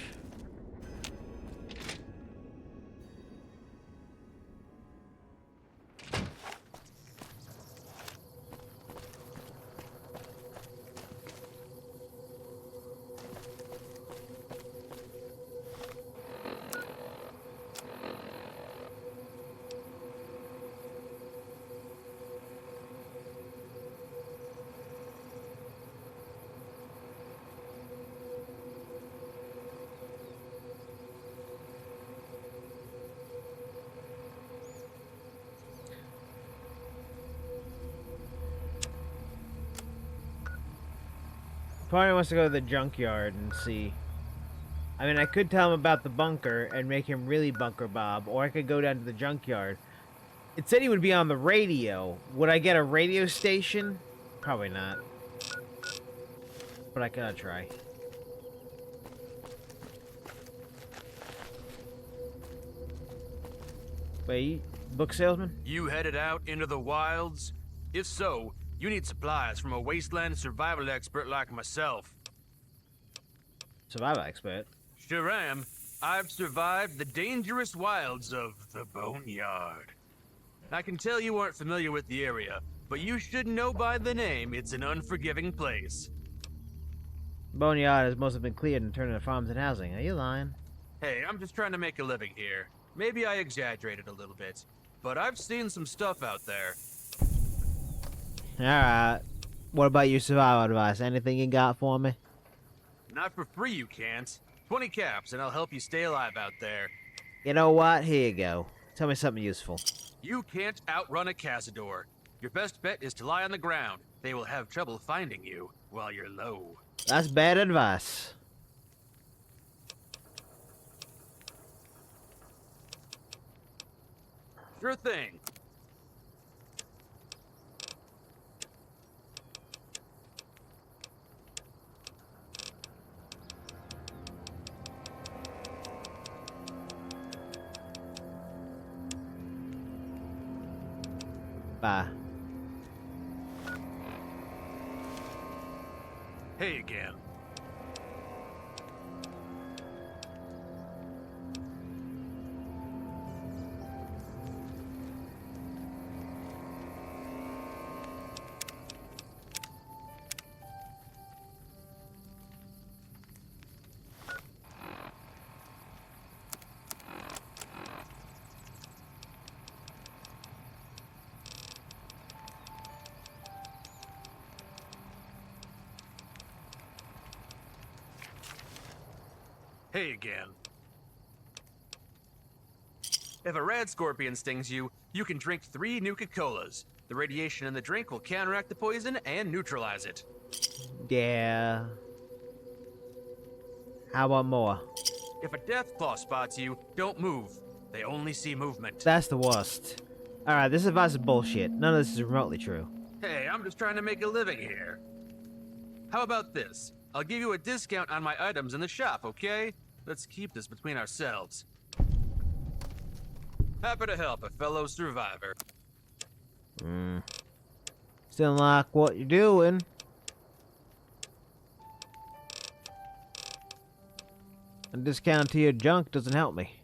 A: Probably wants to go to the junkyard and see. I mean, I could tell him about the bunker and make him really Bunker Bob, or I could go down to the junkyard. It said he would be on the radio. Would I get a radio station? Probably not. But I gotta try. Wait, book salesman?
K: You headed out into the wilds? If so, you need supplies from a wasteland survival expert like myself.
A: Survival expert?
K: Sure am. I've survived the dangerous wilds of the Boneyard. I can tell you aren't familiar with the area, but you should know by the name it's an unforgiving place.
A: Boneyard has mostly been cleared and turned into farms and housing. Are you lying?
K: Hey, I'm just trying to make a living here. Maybe I exaggerated a little bit, but I've seen some stuff out there.
A: Alright. What about your survival advice? Anything you got for me?
K: Not for free, you can't. 20 caps, and I'll help you stay alive out there.
A: You know what? Here you go. Tell me something useful.
K: You can't outrun a Cazador. Your best bet is to lie on the ground. They will have trouble finding you while you're low.
A: That's bad advice.
K: Sure thing.
A: Bye.
K: Hey again. Hey again. If a red scorpion stings you, you can drink 3 Nuka-Colas. The radiation in the drink will counteract the poison and neutralize it.
A: Yeah. How about more?
K: If a death claw spots you, don't move. They only see movement.
A: That's the worst. Alright, this advice is bullshit. None of this is remotely true.
K: Hey, I'm just trying to make a living here. How about this? I'll give you a discount on my items in the shop, okay? Let's keep this between ourselves. Happy to help a fellow survivor.
A: Still like what you're doing. A discount to your junk doesn't help me.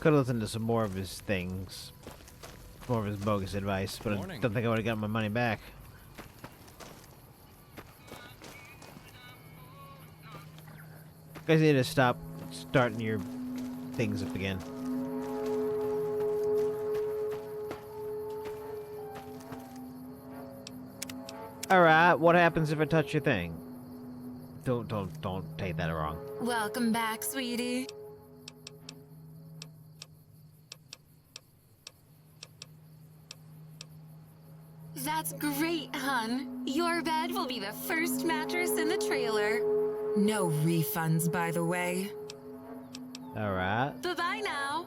A: Could have listened to some more of his things. More of his bogus advice, but I don't think I would have gotten my money back. You guys need to stop starting your things up again. Alright, what happens if I touch your thing? Don't take that wrong.
E: Welcome back, sweetie. That's great, hun. Your bed will be the first mattress in the trailer. No refunds, by the way.
A: Alright.
E: Bye-bye now.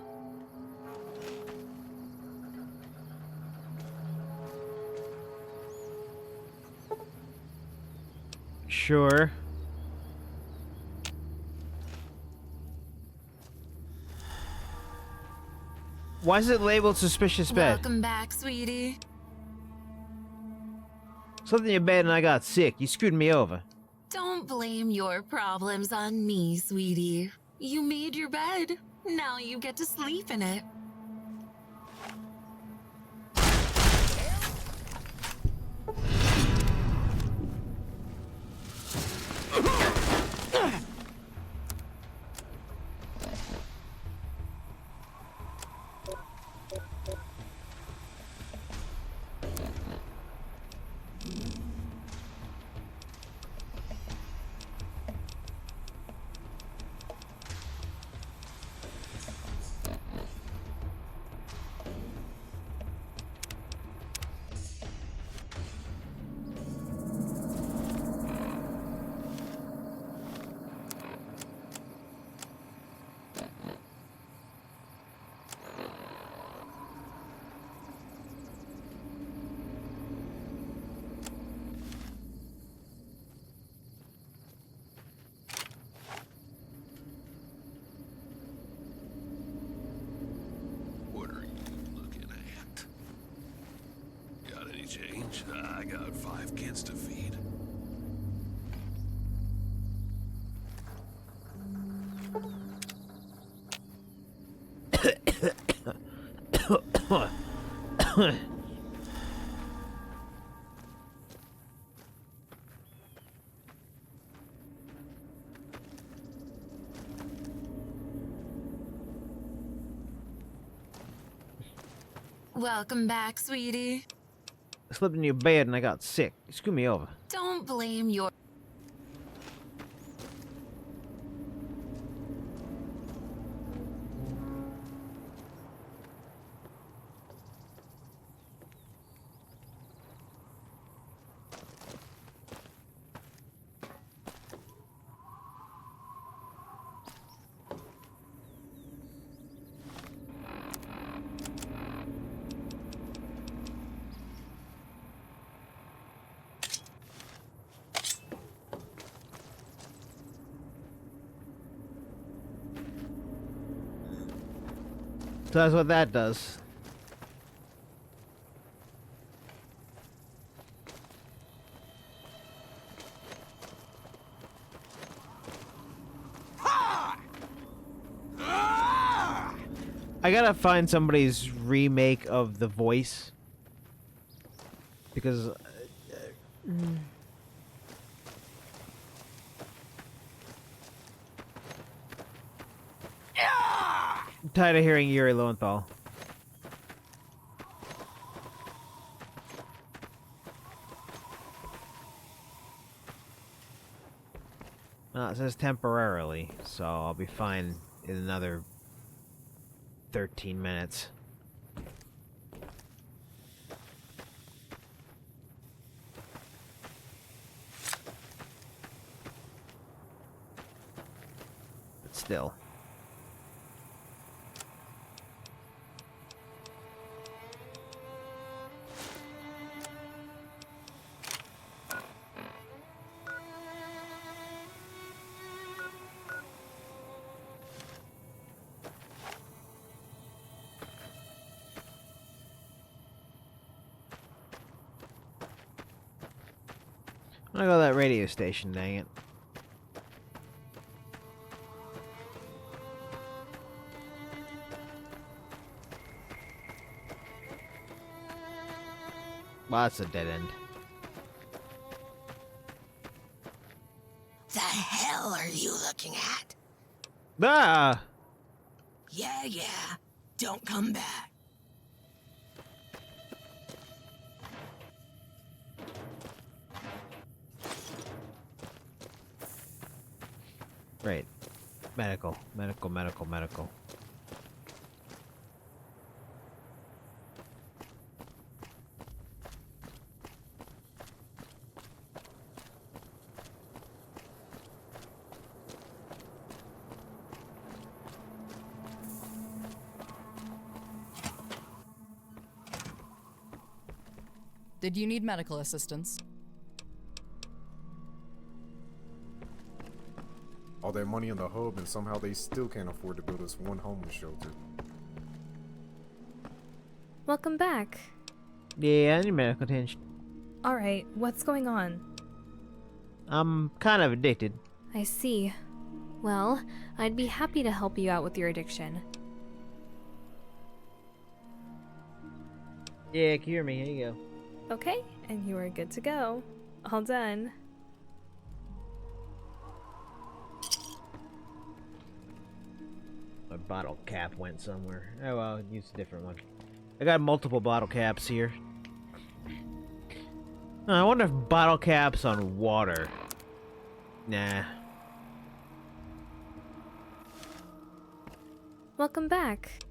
A: Sure. Why is it labeled suspicious bed?
E: Welcome back, sweetie.
A: Something in your bed and I got sick. You screwed me over.
E: Don't blame your problems on me, sweetie. You made your bed. Now you get to sleep in it.
U: Change? I got 5 kids to feed.
E: Welcome back, sweetie.
A: I slept in your bed and I got sick. You screwed me over.
E: Don't blame your...
A: So that's what that does. I gotta find somebody's remake of the voice. Because... I'm tired of hearing Yuri Lowenthal. It says temporarily, so I'll be fine in another 13 minutes. But still. I'm gonna go to that radio station, dang it. Well, that's a dead end.
F: The hell are you looking at?
A: Ah!
F: Yeah. Don't come back.
A: Right. Medical.
I: Did you need medical assistance?
Q: All that money in the hub, and somehow they still can't afford to build us one homeless shelter.
W: Welcome back.
A: Yeah, I need medical attention.
W: Alright, what's going on?
A: I'm kind of addicted.
W: I see. Well, I'd be happy to help you out with your addiction.
A: Yeah, cure me. Here you go.
W: Okay, And you are good to go. All done.
A: My bottle cap went somewhere. Oh well, use a different one. I got multiple bottle caps here. I wonder if bottle caps on water. Nah.
W: Welcome back.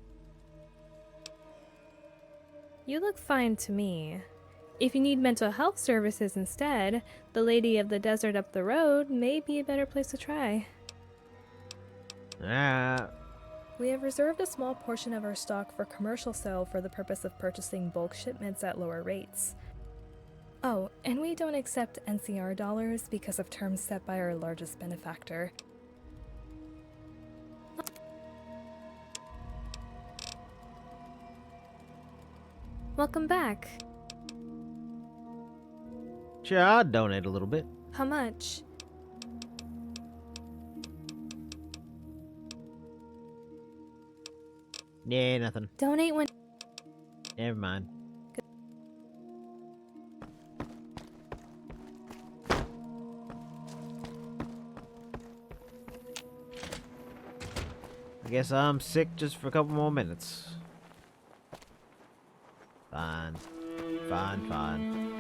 W: You look fine to me. If you need mental health services instead, the Lady of the Desert up the road may be a better place to try. We have reserved a small portion of our stock for commercial sale for the purpose of purchasing bulk shipments at lower rates. Oh, and we don't accept NCR dollars because of terms set by our largest benefactor. Welcome back.
A: Sure, I'll donate a little bit.
W: How much?
A: Yeah, nothing.
W: Donate when...
A: Never mind. I guess I'm sick just for a couple more minutes. Fine. Fine, fine.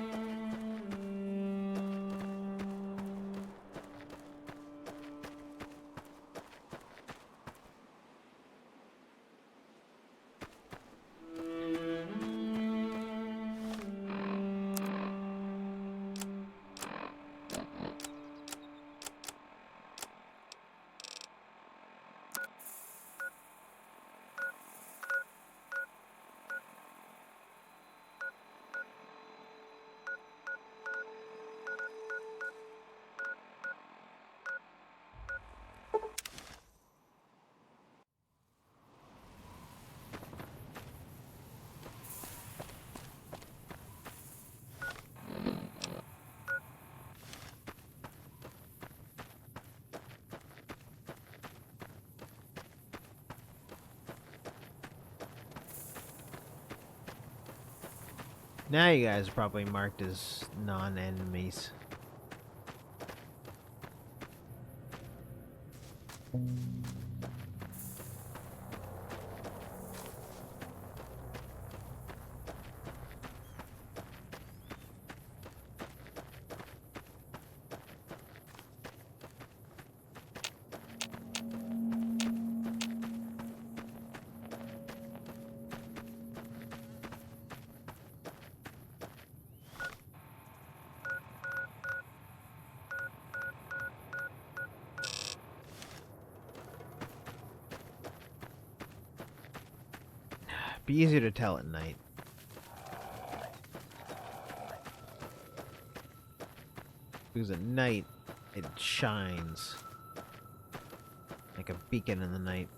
A: Now you guys are probably marked as non-enemies. Be easier to tell at night. Because at night, it shines like a beacon in the night.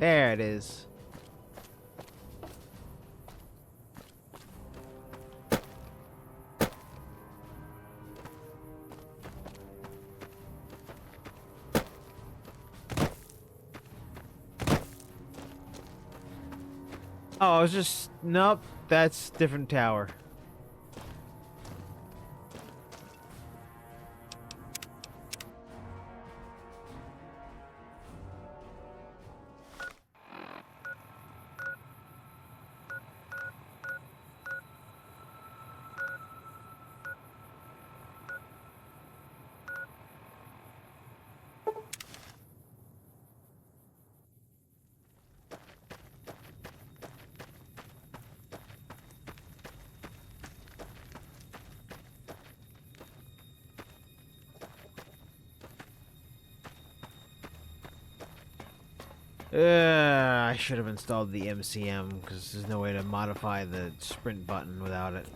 A: There it is. Oh, I was just... Nope, that's different tower.
Y: I should have installed the MCM because there's no way to modify the sprint button without it.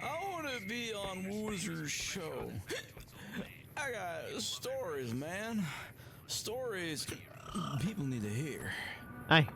U: I want to be on Woozer's show. I got stories, man. Stories people need to hear.
Y: Hi.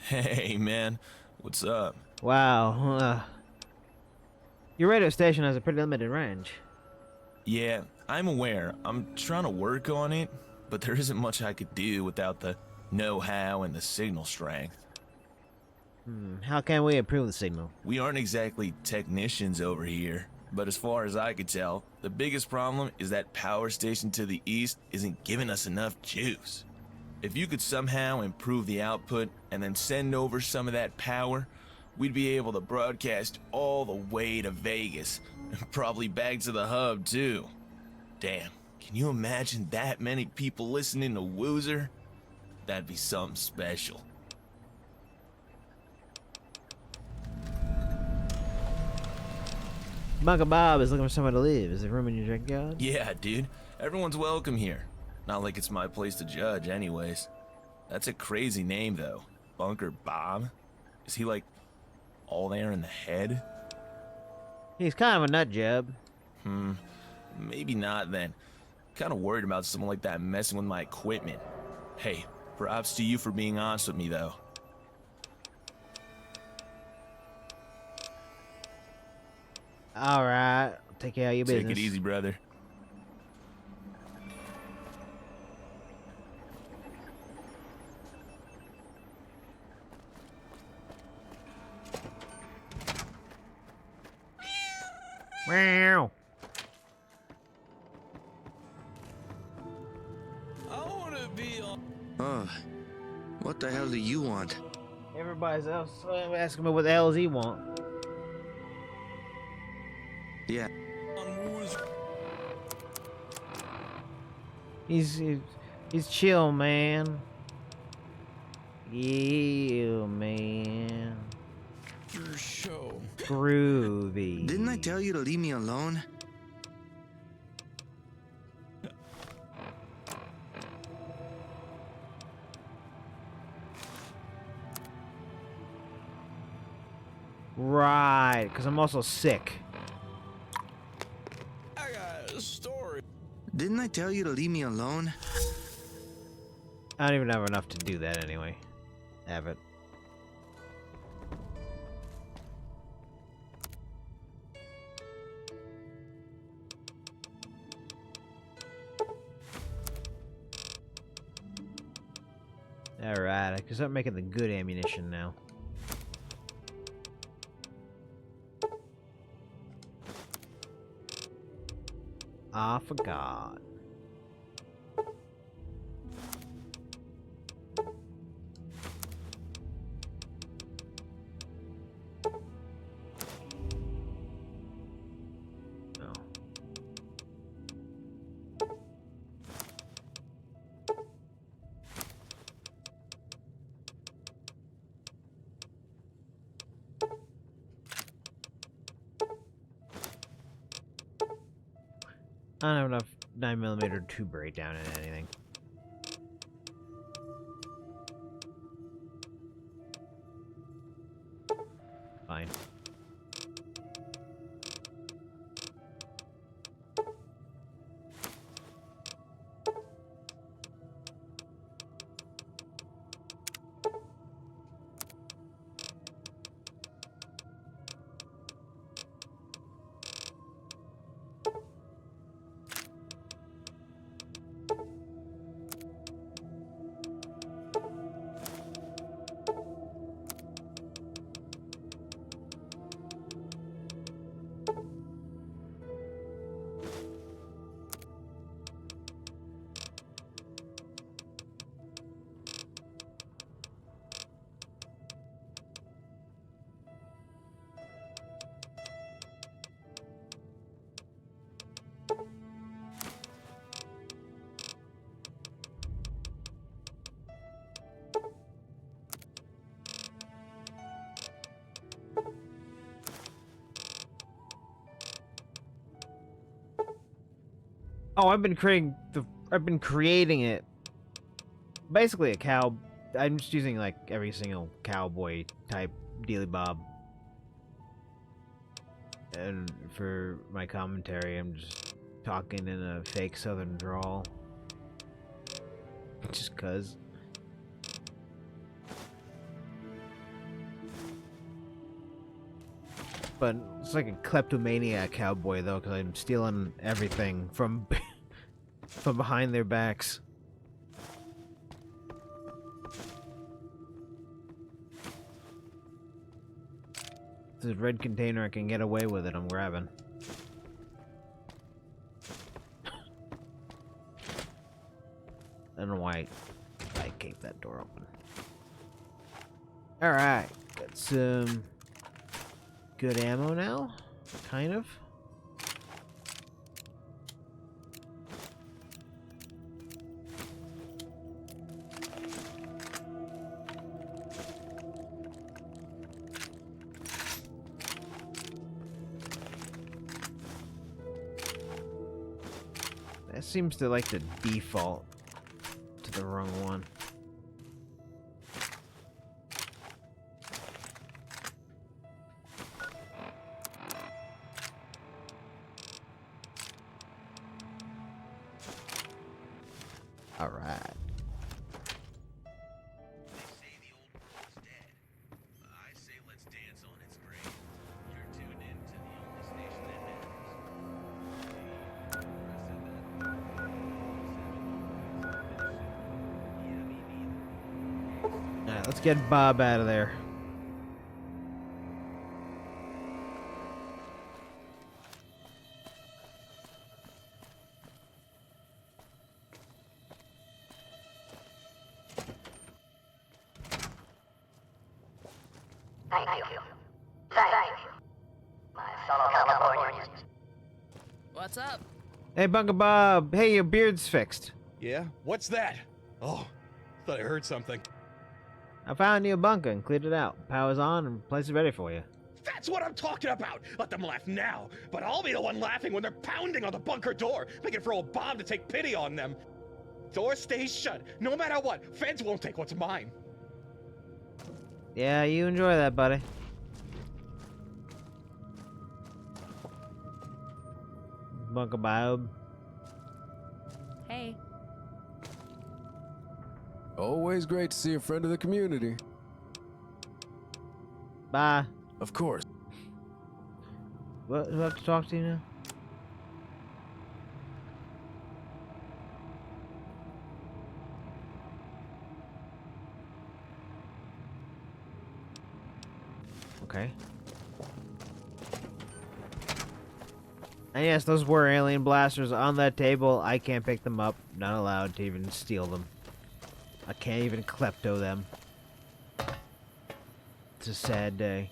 G: Hey, man. What's up?
Y: Wow. Your radio station has a pretty limited range.
G: Yeah, I'm aware. I'm trying to work on it, but there isn't much I could do without the know-how and the signal strength.
Y: How can we improve the signal?
G: We aren't exactly technicians over here, but as far as I could tell, the biggest problem is that power station to the east isn't giving us enough juice. If you could somehow improve the output and then send over some of that power, we'd be able to broadcast all the way to Vegas, and probably back to the hub too. Damn, can you imagine that many people listening to Woozer? That'd be something special.
Y: Bunker Bob is looking for somewhere to live. Is there room in your junkyard?
G: Yeah, dude. Everyone's welcome here. Not like it's my place to judge, anyways. That's a crazy name, though. Bunker Bob? Is he, like, all there in the head?
Y: He's kind of a nut job.
G: Maybe not, then. Kind of worried about someone like that messing with my equipment. Hey, props to you for being honest with me, though.
Y: Alright, take care of your business.
G: Take it easy, brother.
Y: Meow.
U: I want to be on.
O: What the hell do you want?
Y: Everybody else asking me what the hell does he want?
O: Yeah.
Y: He's chill, man. Yeah, man.
U: Your show.
Y: Groovy.
O: Didn't I tell you to leave me alone?
Y: Right, because I'm also sick.
U: I got a story.
O: Didn't I tell you to leave me alone?
Y: I don't even have enough to do that anyway. Have it. Alright, I can start making the good ammunition now. I forgot. I don't have enough 9mm to break down in anything. Fine. Oh, I've been creating it. Basically a cow. I'm just using like every single cowboy type dealy bob. And for my commentary, I'm just talking in a fake southern drawl. Just cuz. But it's like a kleptomaniac cowboy though, because I'm stealing everything from from behind their backs. If there's a red container I can get away with it, I'm grabbing. I don't know why I keep that door open. Alright, got some good ammo now, kind of. That seems to like to default to the wrong one. All right. Alright, let's get Bob out of there.
H: Thank you. Thank you, my fellow Californians.
B: What's up?
Y: Hey, Bunga Bob. Hey, your beard's fixed.
T: Yeah? What's that? Oh, thought I heard something.
Y: I found you a bunker and cleared it out. Power's on and place is ready for you.
T: That's what I'm talking about! Let them laugh now, but I'll be the one laughing when they're pounding on the bunker door, making for old Bob to take pity on them. Door stays shut, no matter what. Feds won't take what's mine.
Y: Yeah, you enjoy that, buddy. Bunga Bob.
B: Hey.
L: Always great to see a friend of the community.
Y: Bye.
L: Of course.
Y: What? Do I have to talk to you now? Okay.
A: And yes, those were alien blasters on that table. I can't pick them up. Not allowed to even steal them. I can't even klepto them. It's a sad day.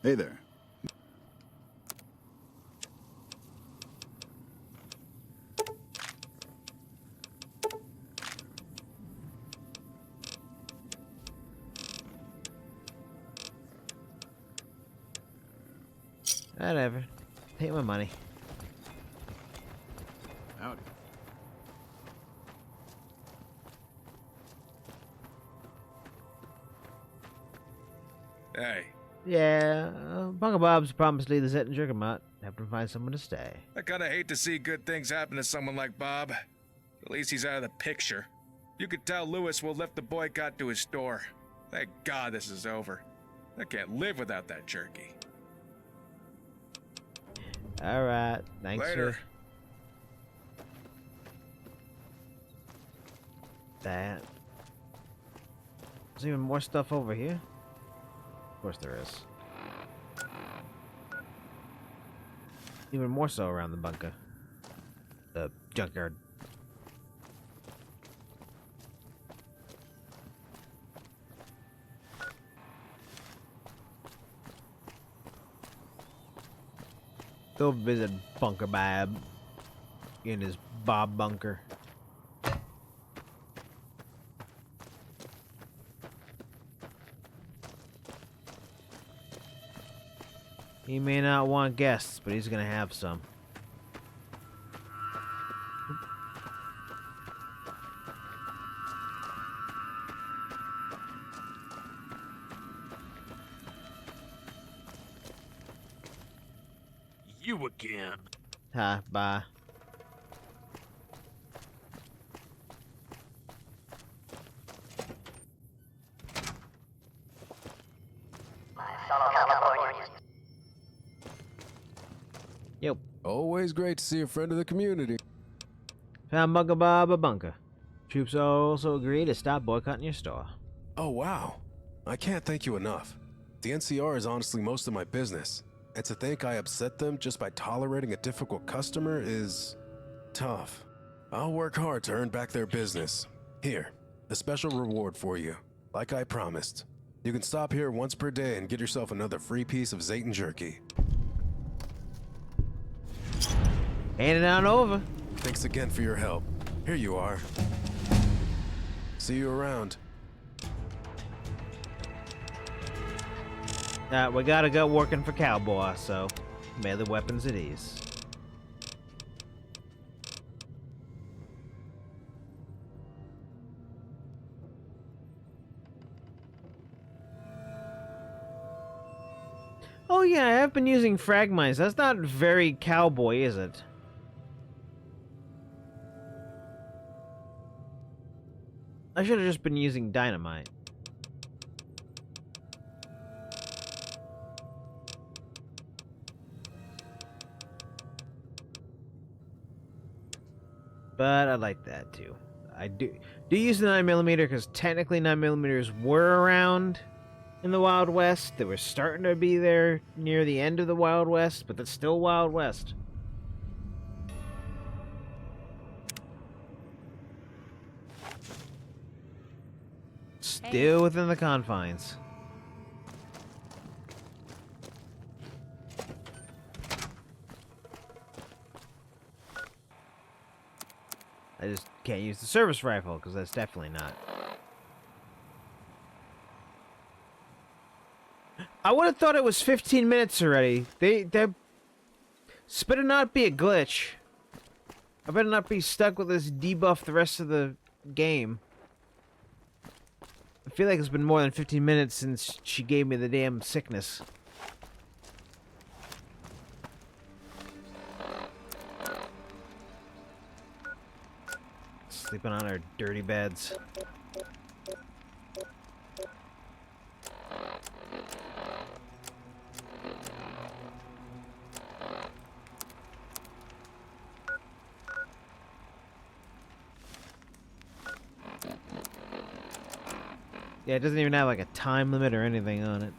M: Hey there.
A: Whatever. Take my money.
M: Howdy.
R: Hey,
A: Yeah, Bunga Bob's promised to leave the Zet and Jerkamot. Have to find someone to stay.
R: I kinda hate to see good things happen to someone like Bob. At least he's out of the picture. You could tell Lewis will lift the boycott to his store. Thank God this is over. I can't live without that jerky.
A: Alright, thanks
R: Later.
A: for that. There's even more stuff over here. Of course there is. Even more so around the bunker. The junkyard. Go visit Bunker Bob in his Bob bunker. He may not want guests, but he's gonna have some.
K: You again.
A: Ha, bye.
H: My fellow Californians.
A: Yep.
L: Always great to see a friend of the community.
A: Found Bunker Bob a bunker. Troops also agree to stop boycotting your store.
L: Oh, wow. I can't thank you enough. The NCR is honestly most of my business, and to think I upset them just by tolerating a difficult customer is tough. I'll work hard to earn back their business. Here, a special reward for you, like I promised. You can stop here once per day and get yourself another free piece of Zayton jerky.
A: Hand it on over.
L: Thanks again for your help. Here you are. See you around.
A: We gotta go working for Cowboy, so may the weapons at ease. Oh yeah, I have been using Fragmites. That's not very cowboy, is it? I should have just been using dynamite. But I like that too. I do use the 9mm because technically 9mm were around in the Wild West. They were starting to be there near the end of the Wild West, but that's still Wild West. Still within the confines. I just can't use the service rifle because that's definitely not. I would have thought it was 15 minutes already. This better not be a glitch. I better not be stuck with this debuff the rest of the game. I feel like it's been more than 15 minutes since she gave me the damn sickness. Sleeping on our dirty beds. Yeah, it doesn't even have like a time limit or anything on it.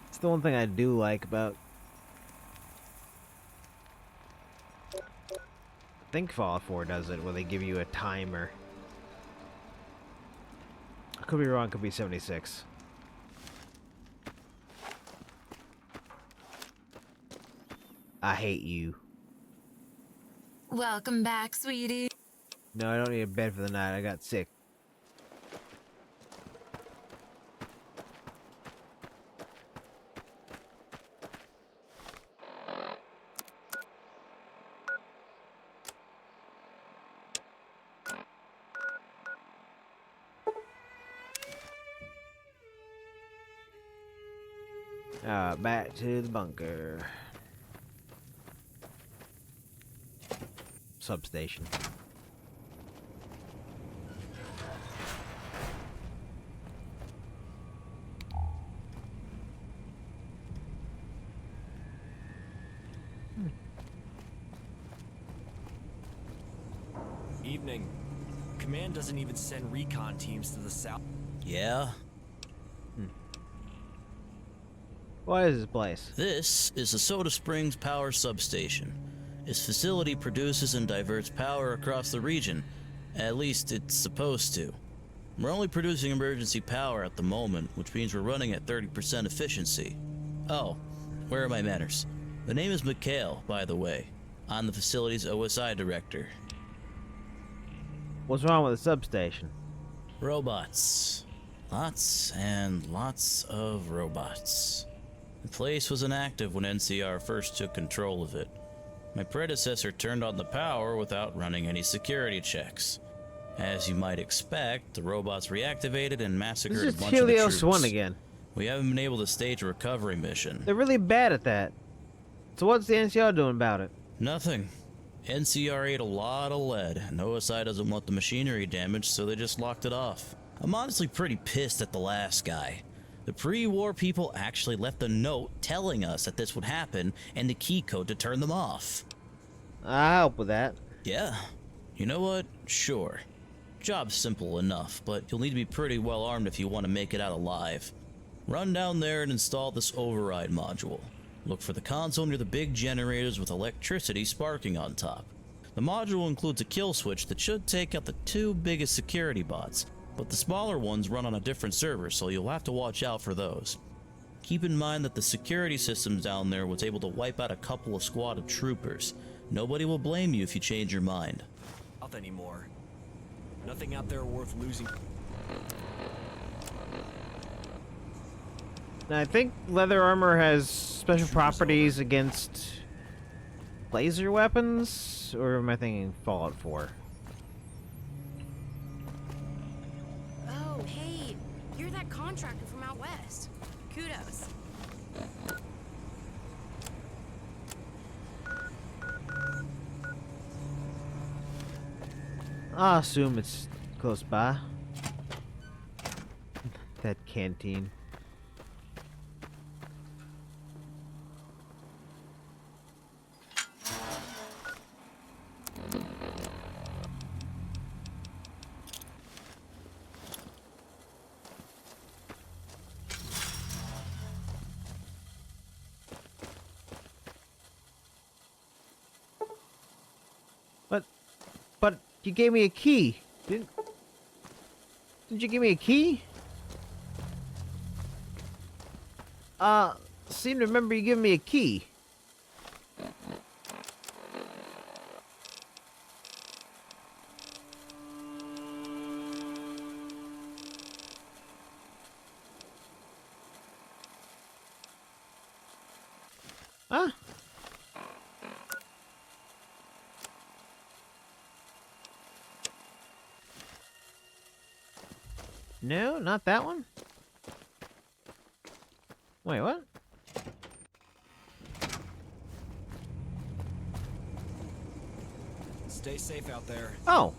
A: It's the one thing I do like about... I think Fallout 4 does it, where they give you a timer. I could be wrong, could be 76. I hate you.
E: Welcome back, sweetie.
A: No, I don't need a bed for the night. I got sick. Back to the bunker. Substation.
D: Evening. Command doesn't even send recon teams to the south.
N: Yeah?
A: What is this place?
N: This is the Soda Springs Power Substation. This facility produces and diverts power across the region. At least it's supposed to. We're only producing emergency power at the moment, which means we're running at 30% efficiency. Oh, where are my manners? The name is Mikhail, by the way. I'm the facility's OSI director.
A: What's wrong with the substation?
N: Robots. Lots and lots of robots. The place was inactive when NCR first took control of it. My predecessor turned on the power without running any security checks. As you might expect, the robots reactivated and massacred a bunch of the troops.
A: Helios 1 again.
N: We haven't been able to stage a recovery mission.
A: They're really bad at that. So what's the NCR doing about it?
N: Nothing. NCR ate a lot of lead, and OSI doesn't want the machinery damaged, so they just locked it off. I'm honestly pretty pissed at the last guy. The pre-war people actually left a note telling us that this would happen and the key code to turn them off.
A: I'll help with that.
N: Yeah. You know what? Sure. Job's simple enough, but you'll need to be pretty well armed if you want to make it out alive. Run down there and install this override module. Look for the console near the big generators with electricity sparking on top. The module includes a kill switch that should take out the two biggest security bots, but the smaller ones run on a different server, so you'll have to watch out for those. Keep in mind that the security systems down there was able to wipe out a couple of squad of troopers. Nobody will blame you if you change your mind.
D: Not anymore. Nothing out there worth losing.
A: I think leather armor has special properties against laser weapons, or am I thinking Fallout 4?
B: Oh, hey, you're that contractor from out west. Kudos.
A: I assume it's close by. That canteen. But you gave me a key. Didn't you give me a key? Seem to remember you giving me a key. Huh? No, not that one. Wait, what?
D: Stay safe out there.
A: Oh.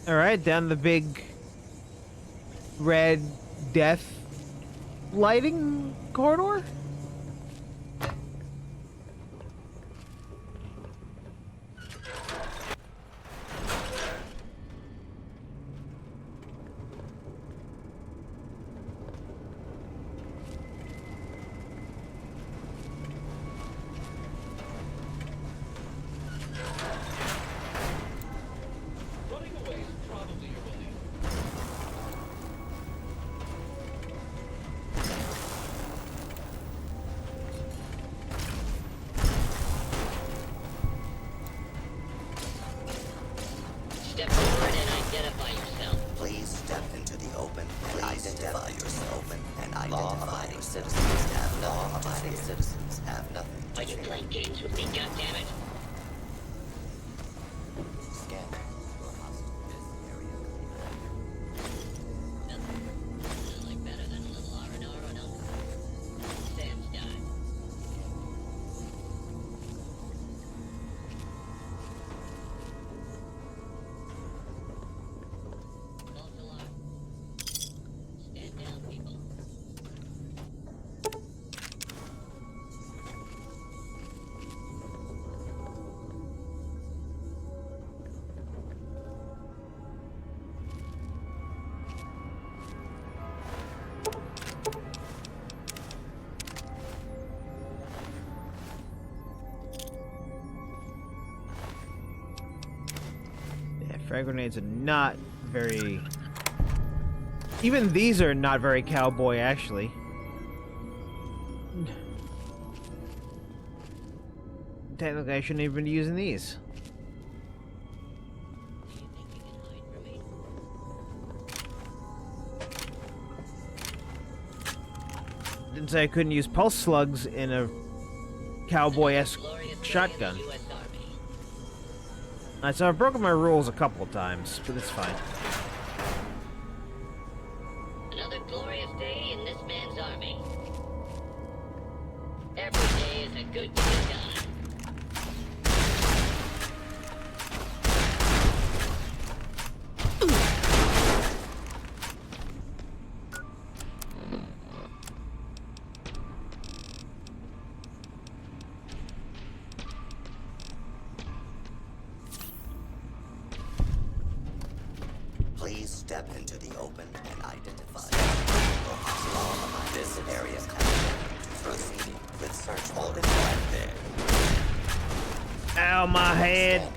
A: All right, down the big red death lighting corridor.
J: Law-abiding citizens have nothing to fear. Are you playing games with me, goddammit? Scanning.
A: Frag grenades are not very... Even these are not very cowboy, actually. Technically, I shouldn't even be using these. Didn't say I couldn't use pulse slugs in a cowboy-esque shotgun. Alright, so I've broken my rules a couple of times, but it's fine.
J: Another glorious day in this man's army. Every day is a good day done. Please step into the open and identify. This area proceeding with search order right there.
A: Ow, my head!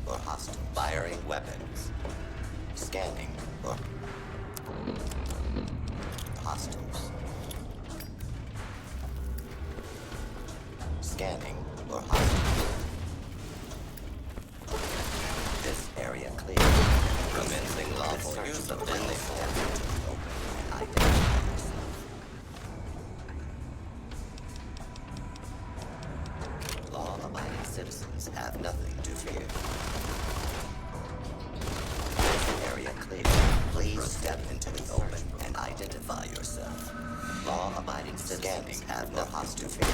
J: Or hostile firing weapons. Scanning or hostiles. Scanning or hostiles. This area clear. Commencing lawful use of deadly force. Open and identify yourself. Law-abiding citizens have nothing to fear. This area clear. Please step into the open and identify yourself. Law-abiding citizens have nothing to fear.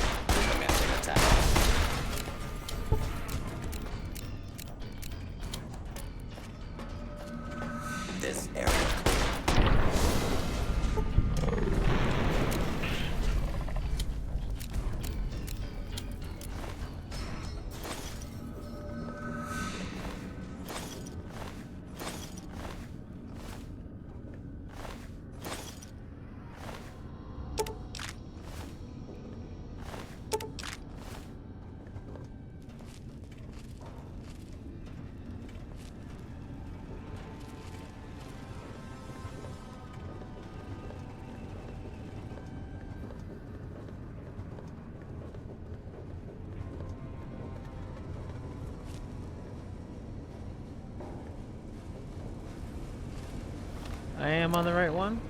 J: Commencing attack. This area.
A: I am on the right one?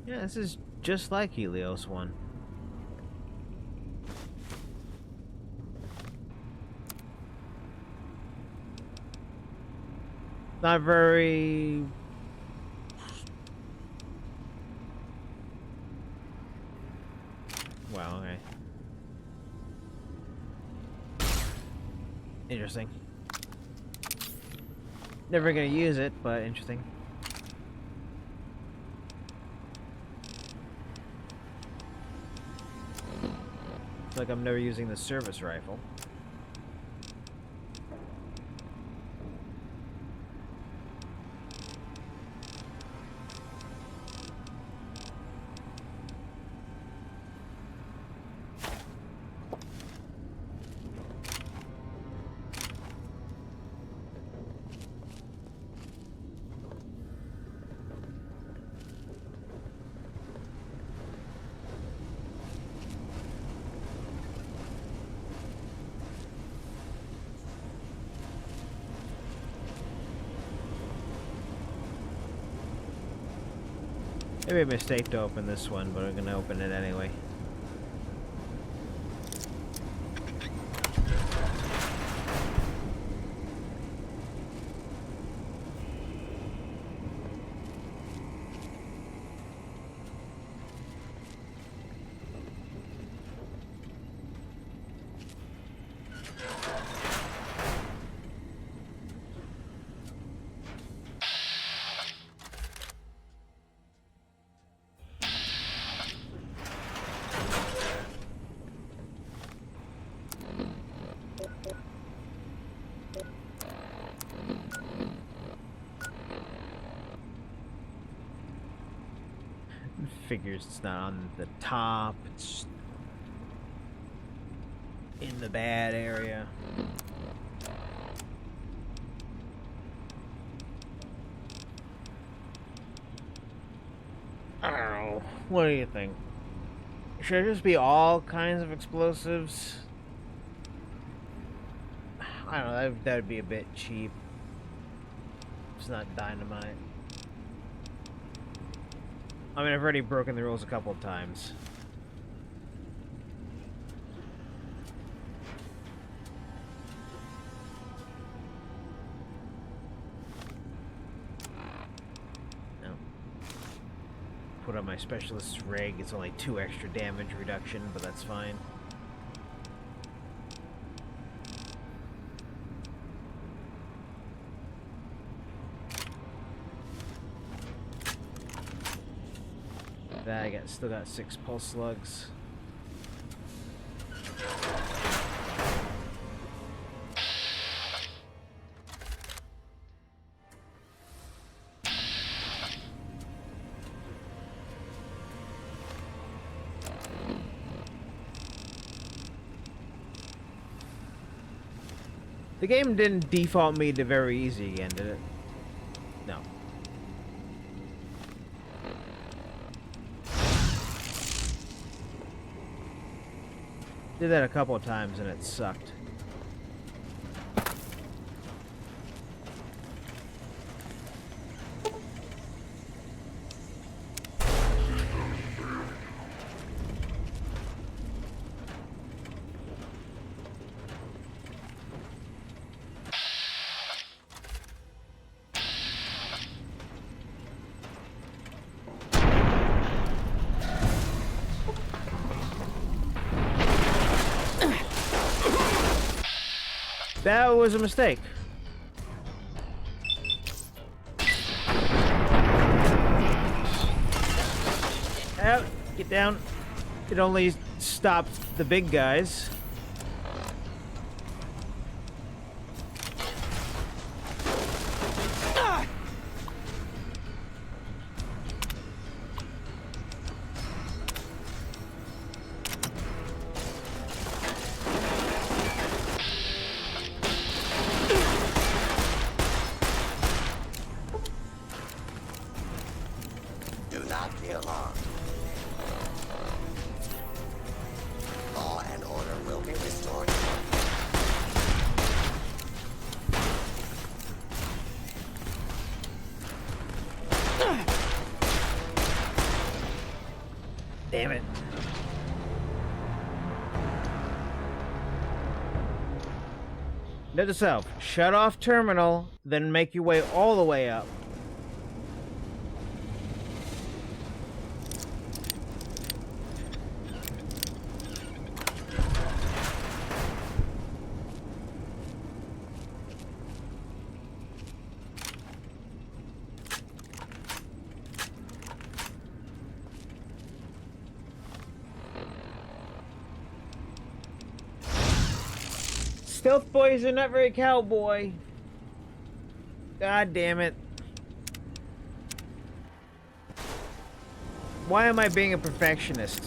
A: Yeah, this is just like Helios 1. Not very... Wow, okay. Interesting. Never gonna use it, but interesting. It's like I'm never using the service rifle. Maybe a mistake to open this one, but I'm gonna open it anyway. Figures it's not on the top, it's in the bad area. I don't know. What do you think? Should it just be all kinds of explosives? I don't know, that'd be a bit cheap. It's not dynamite. I mean, I've already broken the rules a couple of times. No. Put on my specialist rig. It's only 2 extra damage reduction, but that's fine. I still got 6 pulse slugs. The game didn't default me to very easy again, did it? No. Did that a couple of times and it sucked. That was a mistake. Get down. It only stopped the big guys. Damn it. Note to self, shut off terminal, then make your way all the way up. Stealth boys are not very cowboy. God damn it. Why am I being a perfectionist?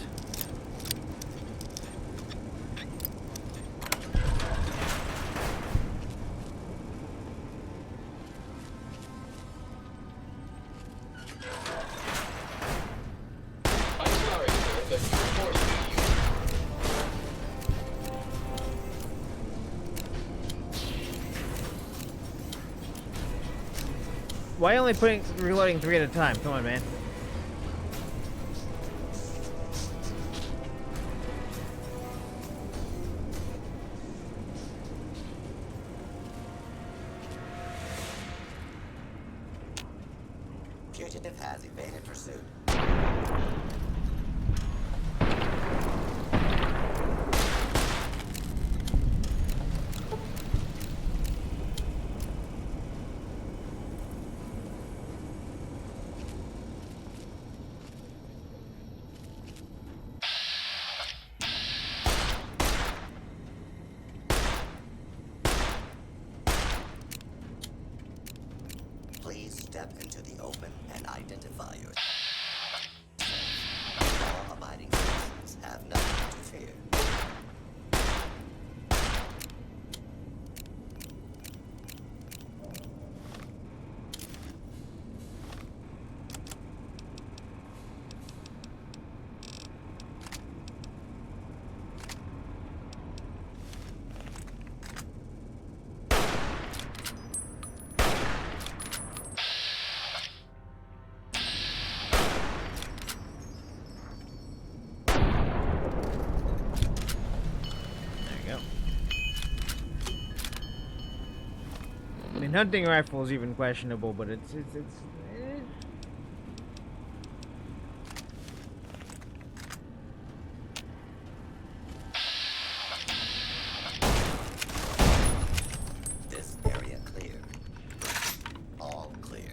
A: Why only reloading 3 at a time? Come on, man.
J: Fugitive has evaded pursuit. Please step into the open and identify yourself. Law-abiding citizens have nothing to fear.
A: I mean, hunting rifle is even questionable, but it's
J: This area clear. All clear.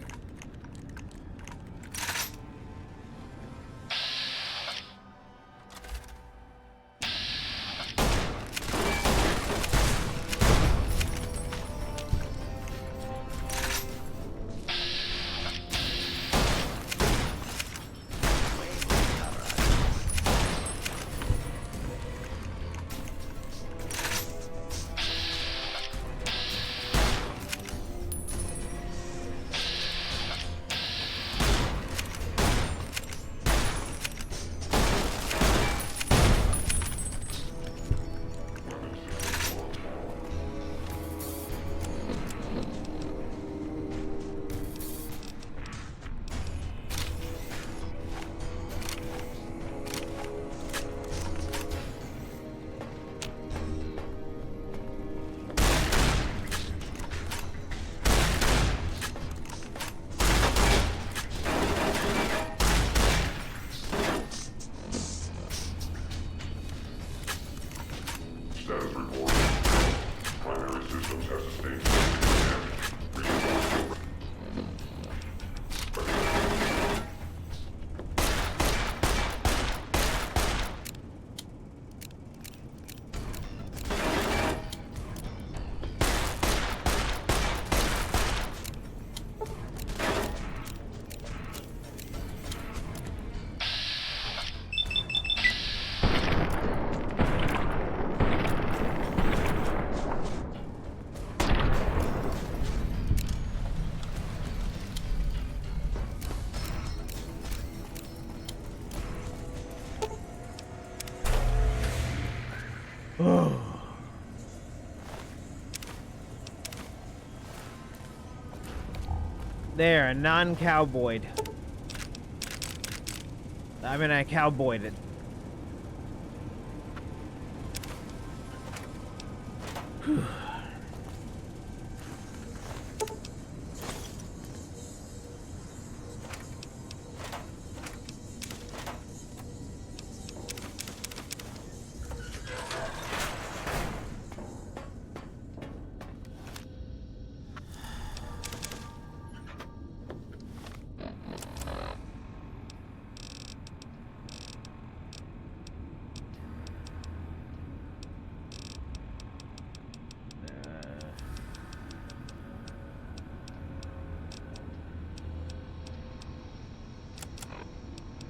C: Status report. Primary systems have sustained significant damage.
A: There, a non-cowboyed. I mean, I cowboyed it.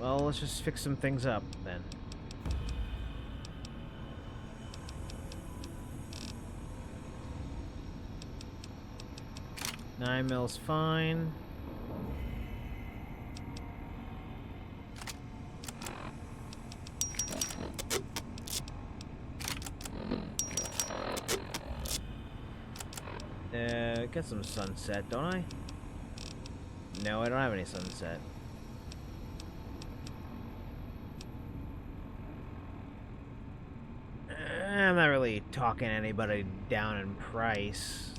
A: Well, let's just fix some things up then. Nine mil's fine. Get some sunset, don't I? No, I don't have any sunset. I'm not really talking anybody down in price.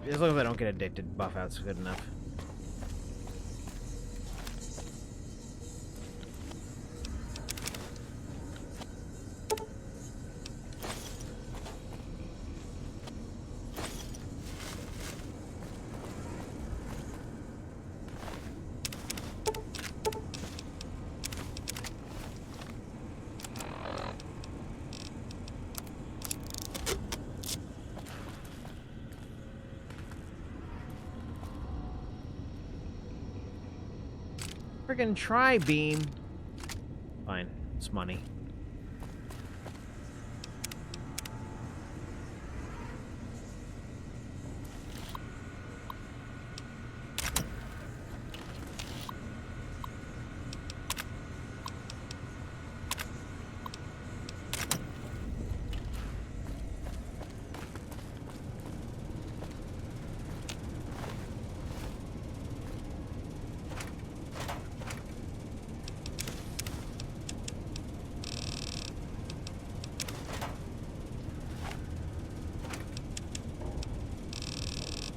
A: As long as I don't get addicted, buff out's good enough. Friggin' tri-beam. Fine, it's money.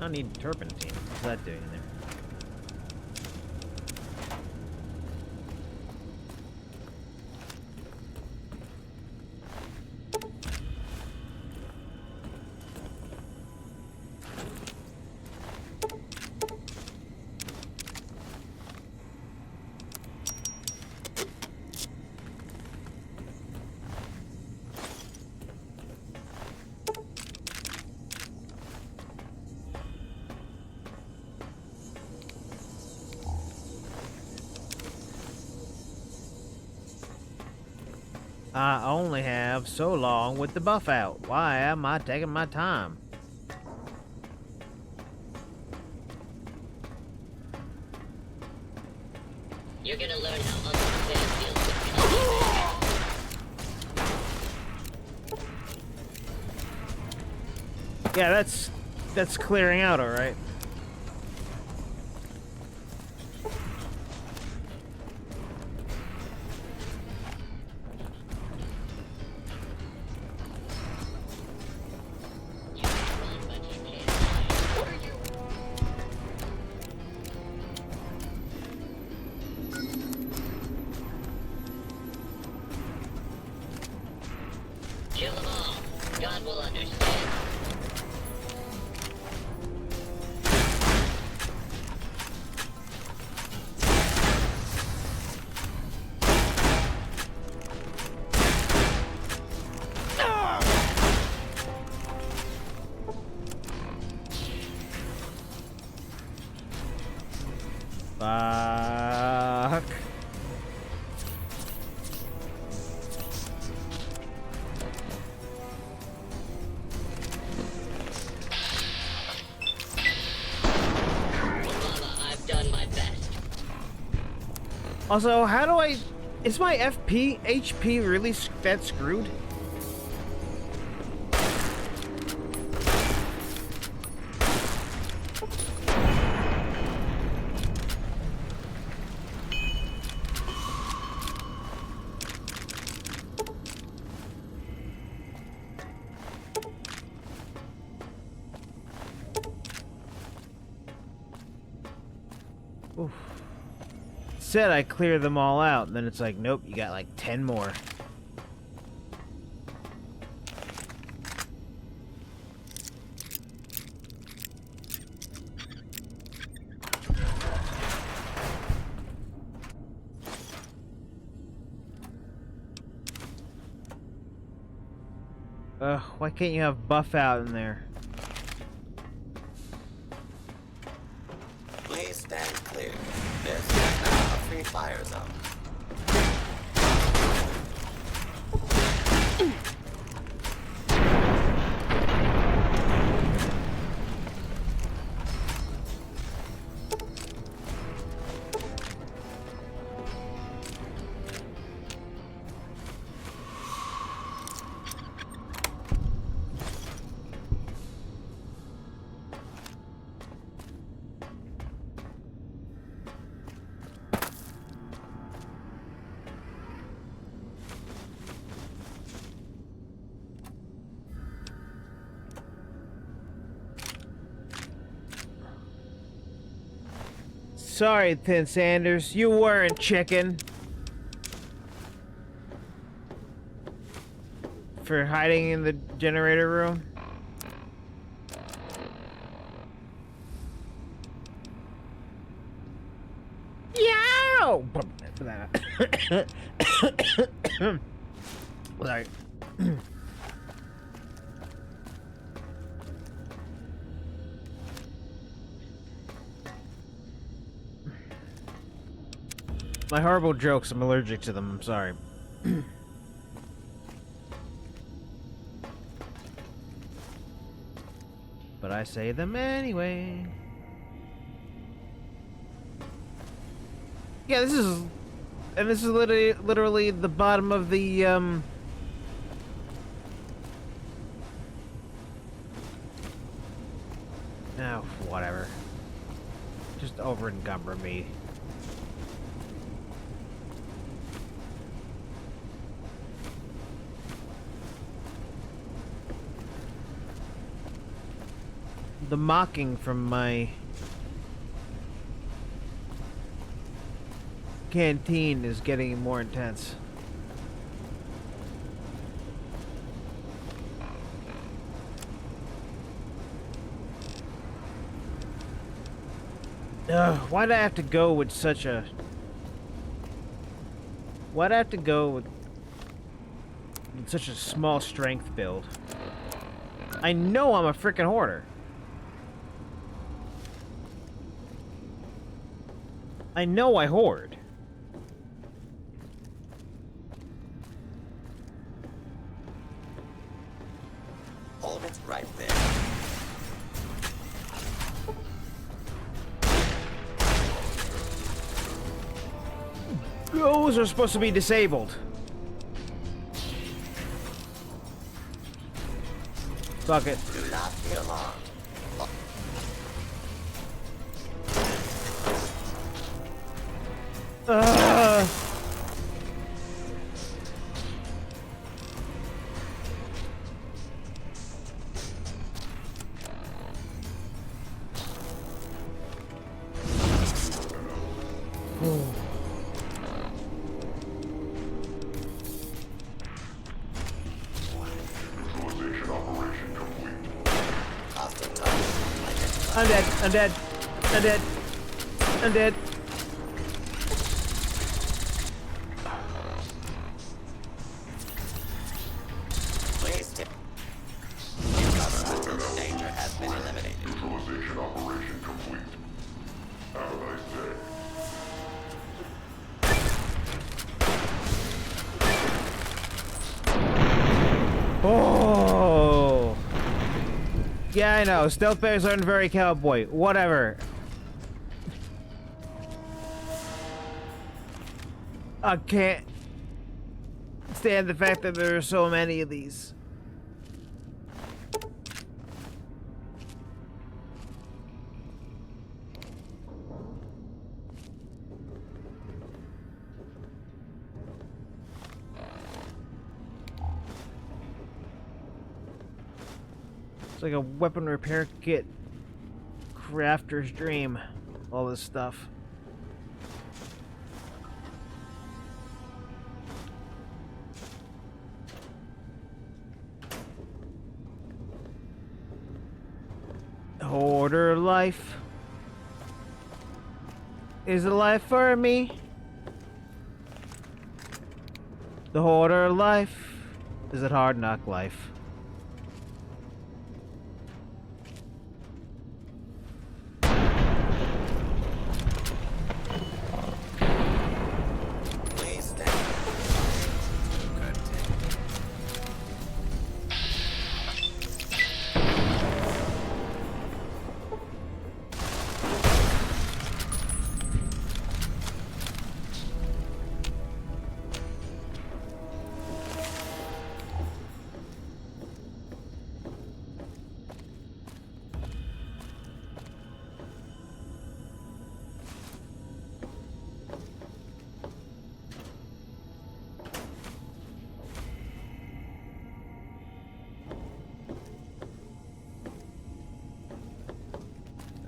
A: I don't need turpentine. What's that doing in there? I only have so long with the buff out. Why am I taking my time?
J: You're gonna learn how unfair feels with
A: Yeah, that's clearing out, all right.
J: Kill them all. God will understand.
A: Fuck.
J: I've done my best.
A: Also, how do I... Is my HP really that screwed? Oof. Said I clear them all out, and then it's like, nope, you got like 10 more. Why can't you have buff out in there?
J: Please Please stand clear. This is now a free fire zone.
A: Sorry, Thin Sanders, you weren't chicken. For hiding in the generator room. Yow! Sorry. My horrible jokes, I'm allergic to them, I'm sorry. But I say them anyway. Yeah, this is literally the bottom of the, Oh, whatever. Just over encumber me. The mocking from my canteen is getting more intense. Why'd I have to go with such a... Why'd I have to go with such a small strength build? I know I'm a freaking hoarder. I know I hoard.
J: Hold it right there.
A: Those are supposed to be disabled. Fuck it.
J: Do not be alarmed.
A: I'm dead. I'm dead. I'm dead. I'm dead.
J: Please tip. Cover until the danger has been eliminated.
C: Neutralization operation complete. Have a nice day.
A: Oh. Yeah, I know. Stealth bears aren't very cowboy. Whatever. I can't stand the fact that there are so many of these. It's like a weapon repair kit. Crafter's dream. All this stuff. Hoarder life. Is it life for me? The hoarder life. Is it hard knock life?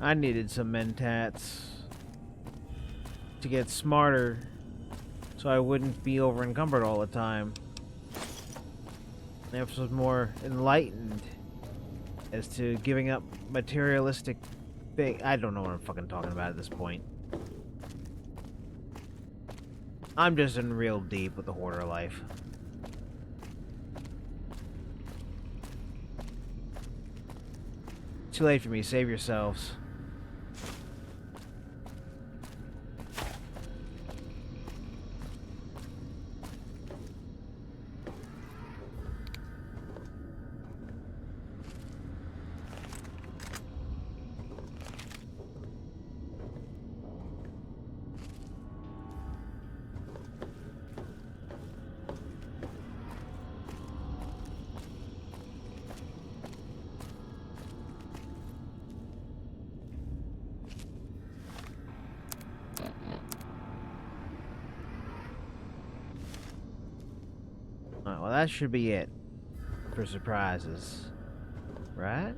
A: I needed some mentats to get smarter so I wouldn't be over encumbered all the time. I was more enlightened as to giving up materialistic thing. I don't know what I'm fucking talking about at this point. I'm just in real deep with the hoarder life. Too late for me. Save yourselves. Well, that should be it for surprises, right?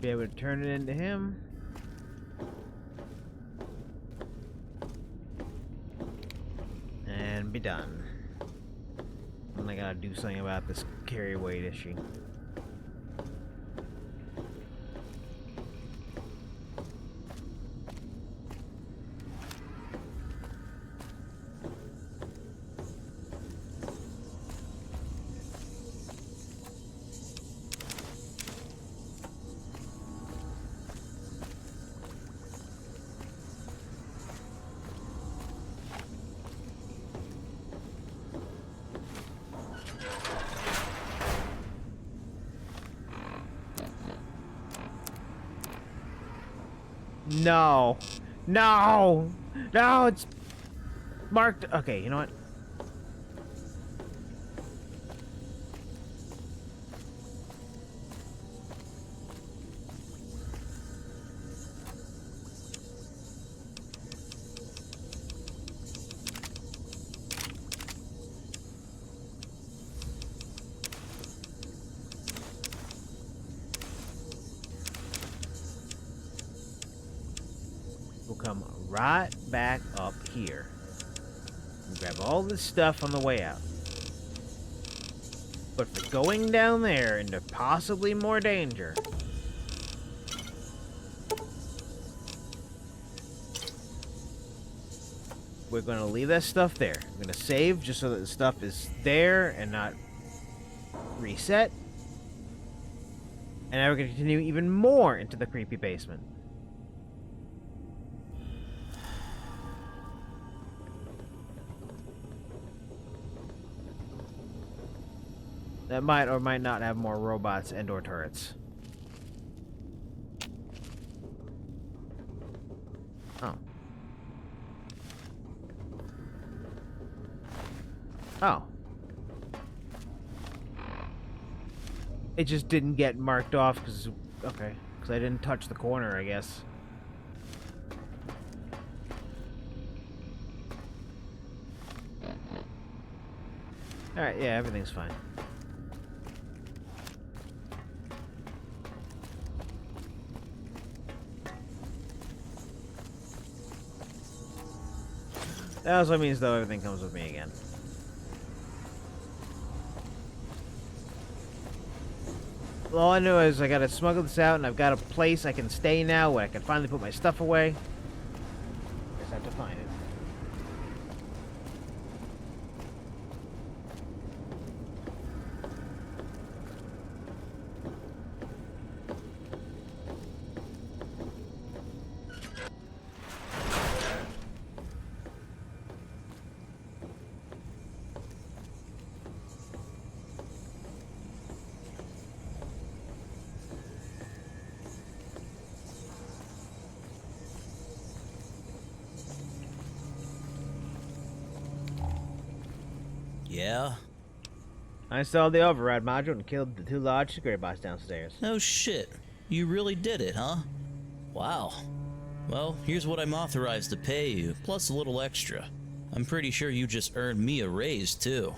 A: Be able to turn it into him. And be done. And I gotta do something about this carry weight issue. No. No! No, it's marked. Okay, you know what? We'll come right back up here and grab all this stuff on the way out. But for going down there into possibly more danger, we're going to leave that stuff there. I'm going to save just so that the stuff is there and not reset. And now we're going to continue even more into the creepy basement. That might or might not have more robots and or turrets. Oh. Oh. It just didn't get marked off because, okay, because I didn't touch the corner, I guess. Alright, yeah, everything's fine. That also means, though, everything comes with me again. Well, all I know is I gotta smuggle this out, and I've got a place I can stay now where I can finally put my stuff away. Just have to find it.
N: Yeah?
A: I installed the override module and killed the 2 large security bots downstairs.
N: No shit. You really did it, huh? Wow. Well, here's what I'm authorized to pay you, plus a little extra. I'm pretty sure you just earned me a raise, too.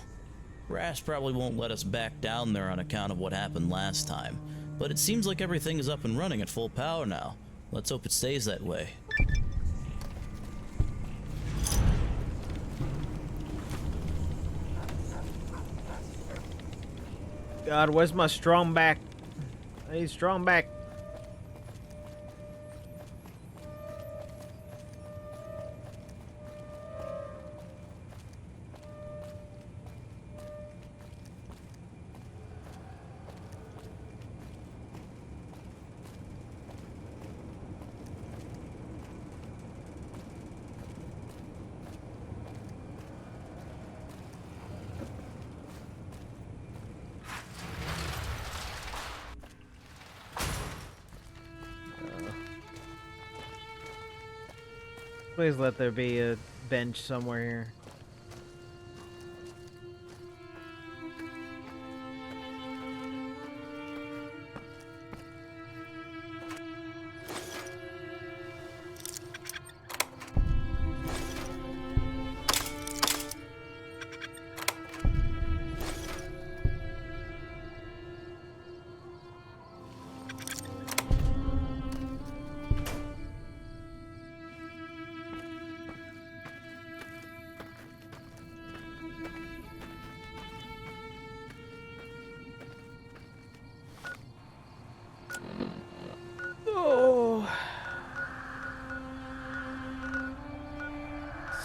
N: Brass probably won't let us back down there on account of what happened last time, but it seems like everything is up and running at full power now. Let's hope it stays that way.
A: God, where's my strong back? I need strong back. Please let there be a bench somewhere here.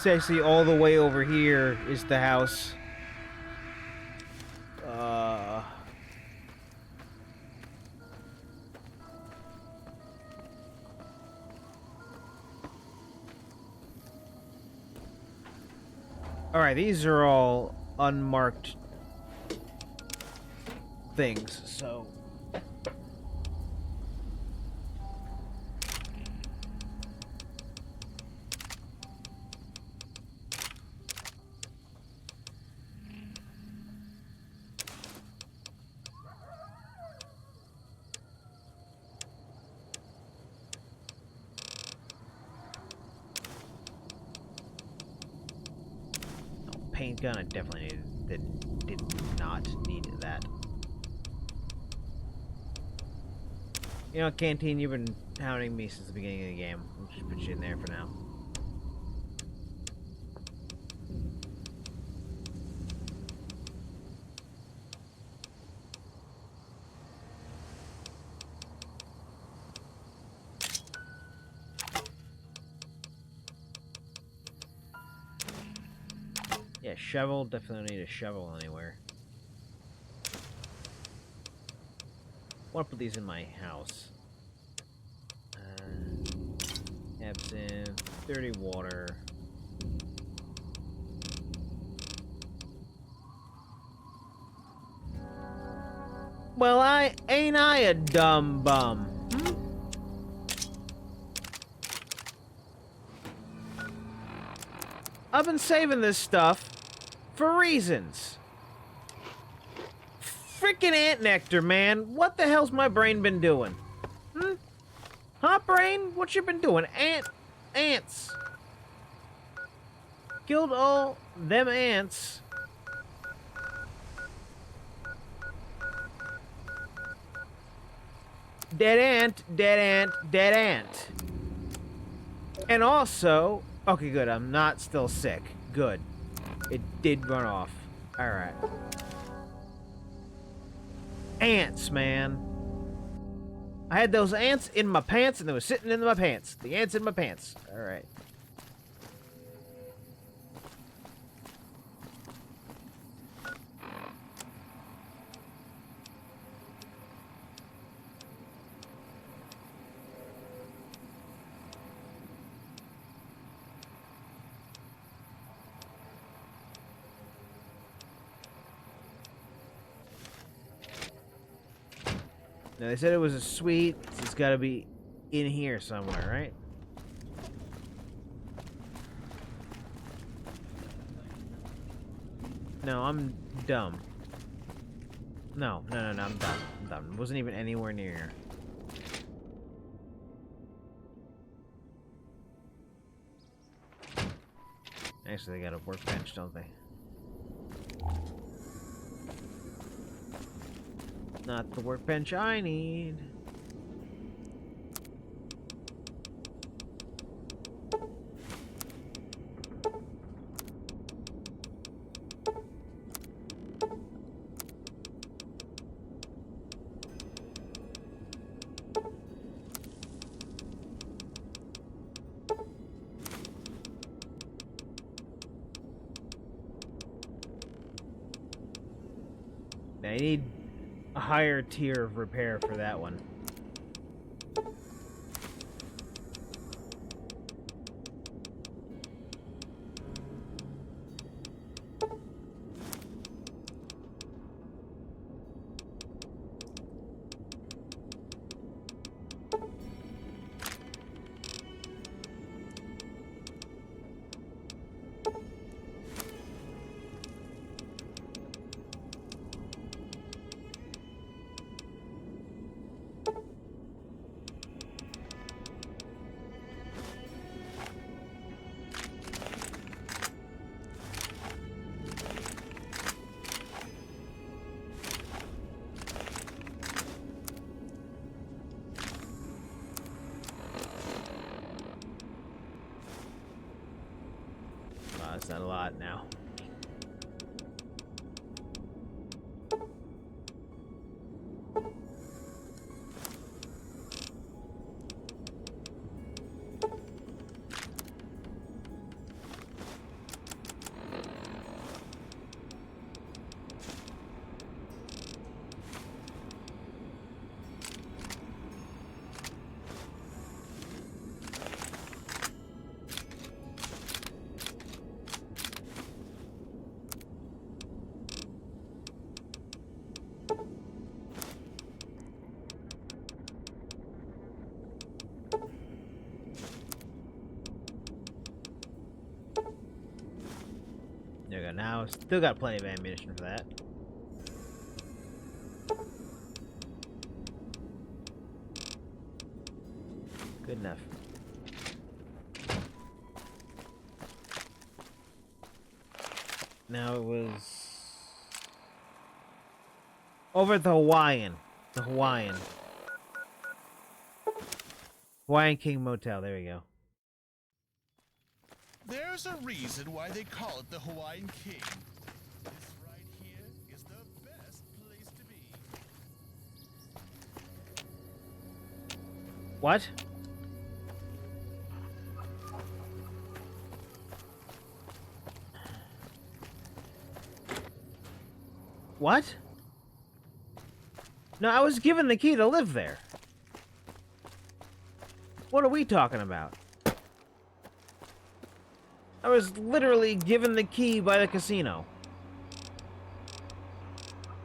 A: Actually, all the way over here is the house. Alright, these are all unmarked things, so... Paint gun, I definitely did not need that. You know, Canteen, you've been hounding me since the beginning of the game. I'll just put you in there for now. Yeah, shovel. Definitely need a shovel anywhere. I want to put these in my house. Absinthe, dirty water. Well, ain't I a dumb bum? I've been saving this stuff for reasons. Freaking ant nectar, man. What the hell's my brain been doing? Huh, brain? What you been doing? Ants. Killed all them ants. Dead ant, dead ant, dead ant. And also, Okay, good. I'm not still sick. Good. It did run off. Alright. Ants, man. I had those ants in my pants, and they were sitting in my pants. The ants in my pants. Alright. Now, they said it was a suite. So it's got to be in here somewhere, right? No, I'm dumb. No, I'm dumb. I'm dumb. It wasn't even anywhere near here. Actually, they got a workbench, don't they? Not the workbench I need. I need a higher tier of repair for that one. That's not a lot now. There we go. Now, still got plenty of ammunition for that. Good enough. Now it was over at the Hawaiian. The Hawaiian King Motel. There we go.
F: There's a reason why they call it the Hawaiian King. This right here is the best place to be.
A: What? What? No, I was given the key to live there. What are we talking about? I was literally given the key by the casino.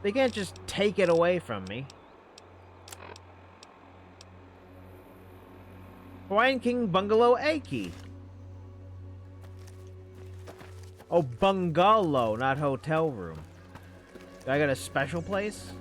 A: They can't just take it away from me. Hawaiian King Bungalow A key. Oh, bungalow, not hotel room. I got a special place?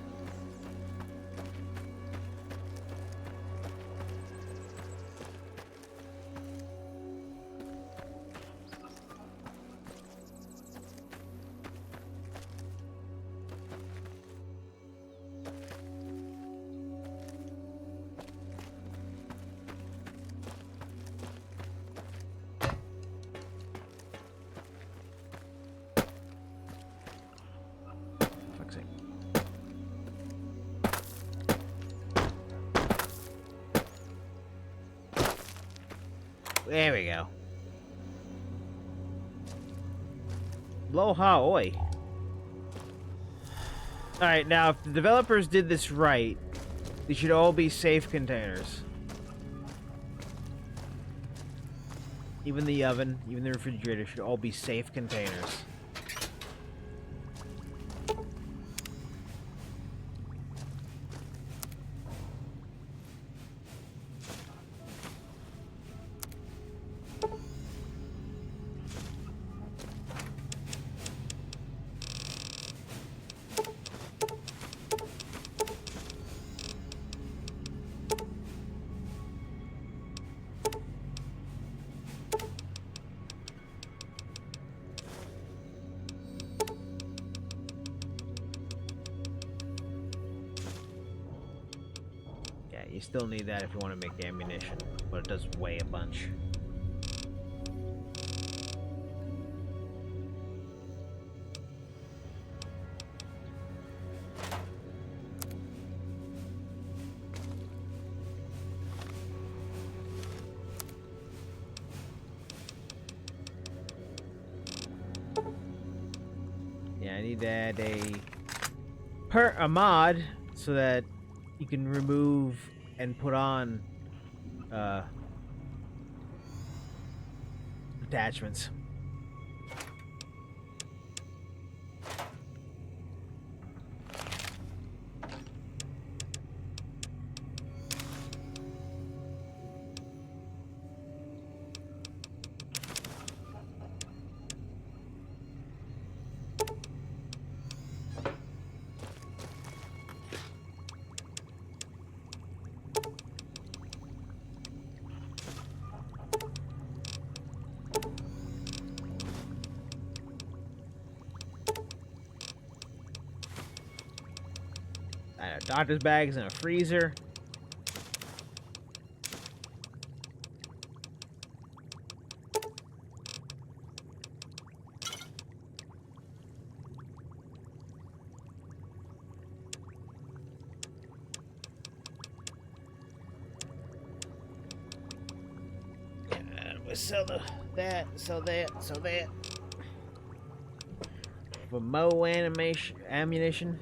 A: There we go. Aloha oi. Alright, now if the developers did this right, these should all be safe containers. Even the oven, even the refrigerator should all be safe containers. You still need that if you want to make ammunition, but it does weigh a bunch. Yeah, I need to add a mod so that you can remove and put on attachments. Doctor's bags in a freezer. And we sell that. For Mo ammunition.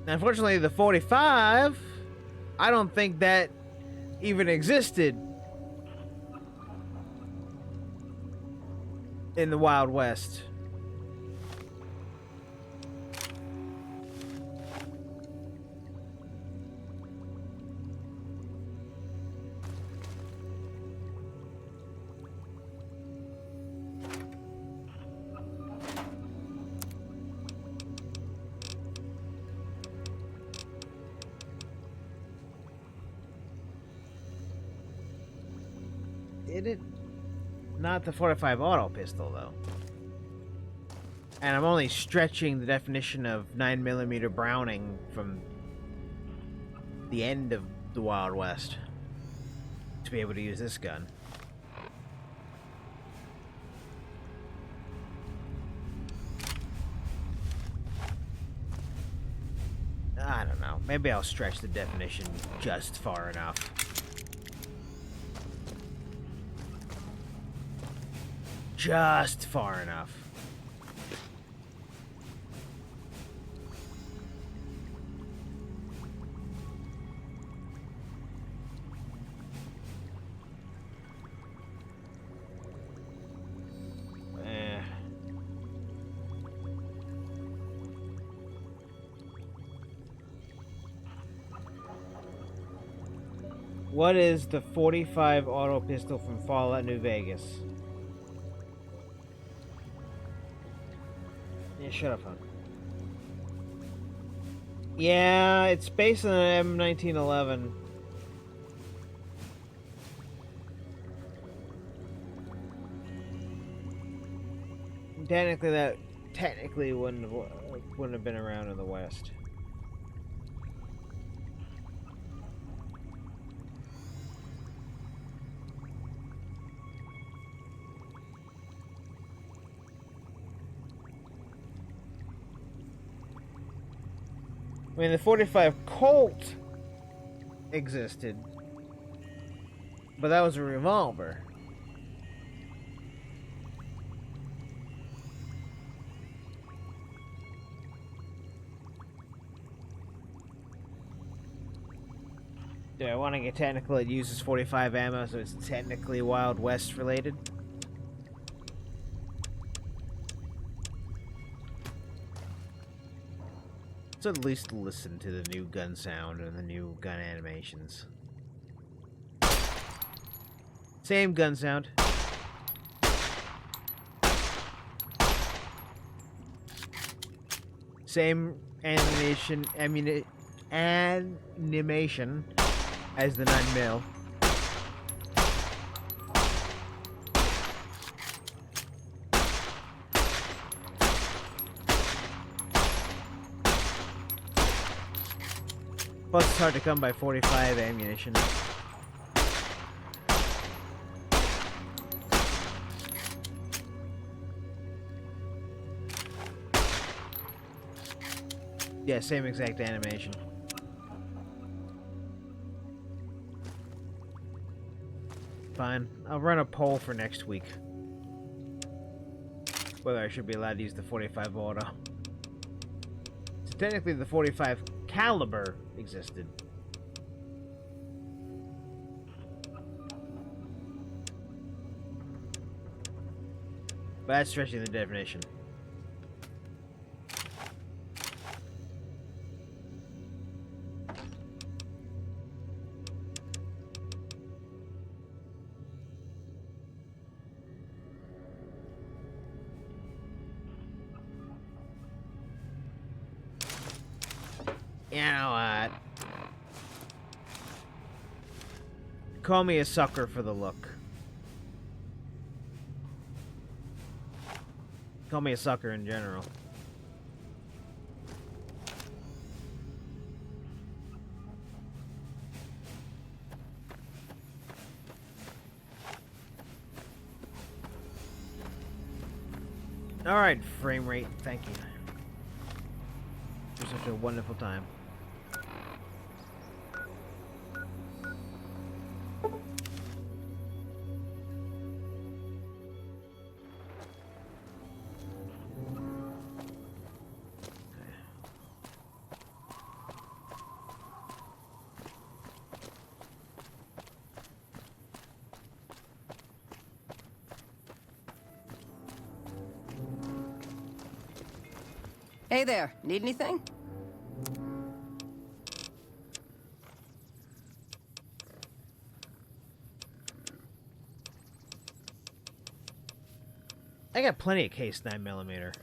A: Unfortunately, the 45, I don't think that even existed in the Wild West. Did it? Not the 45 auto pistol, though. And I'm only stretching the definition of 9mm Browning from the end of the Wild West to be able to use this gun. I don't know. Maybe I'll stretch the definition just far enough. Just far enough. What is the 45 auto pistol from Fallout New Vegas? Yeah, shut up, hon. Yeah, it's based on an M1911. Technically wouldn't have been around in the West. I mean, the 45 Colt existed, but that was a revolver. Do I want to get technical? It uses 45 ammo, so it's technically Wild West related. Let's at least listen to the new gun sound and the new gun animations. Same gun sound. Same animation as the 9mm. Plus, it's hard to come by 45 ammunition. Yeah, same exact animation. Fine. I'll run a poll for next week. Whether I should be allowed to use the 45 auto. So technically the 45 caliber existed. But that's stretching the definition. You know what? Call me a sucker for the look. Call me a sucker in general. Alright, frame rate, thank you. For such a wonderful time.
I: Hey there, need anything?
A: I got plenty of case 9mm.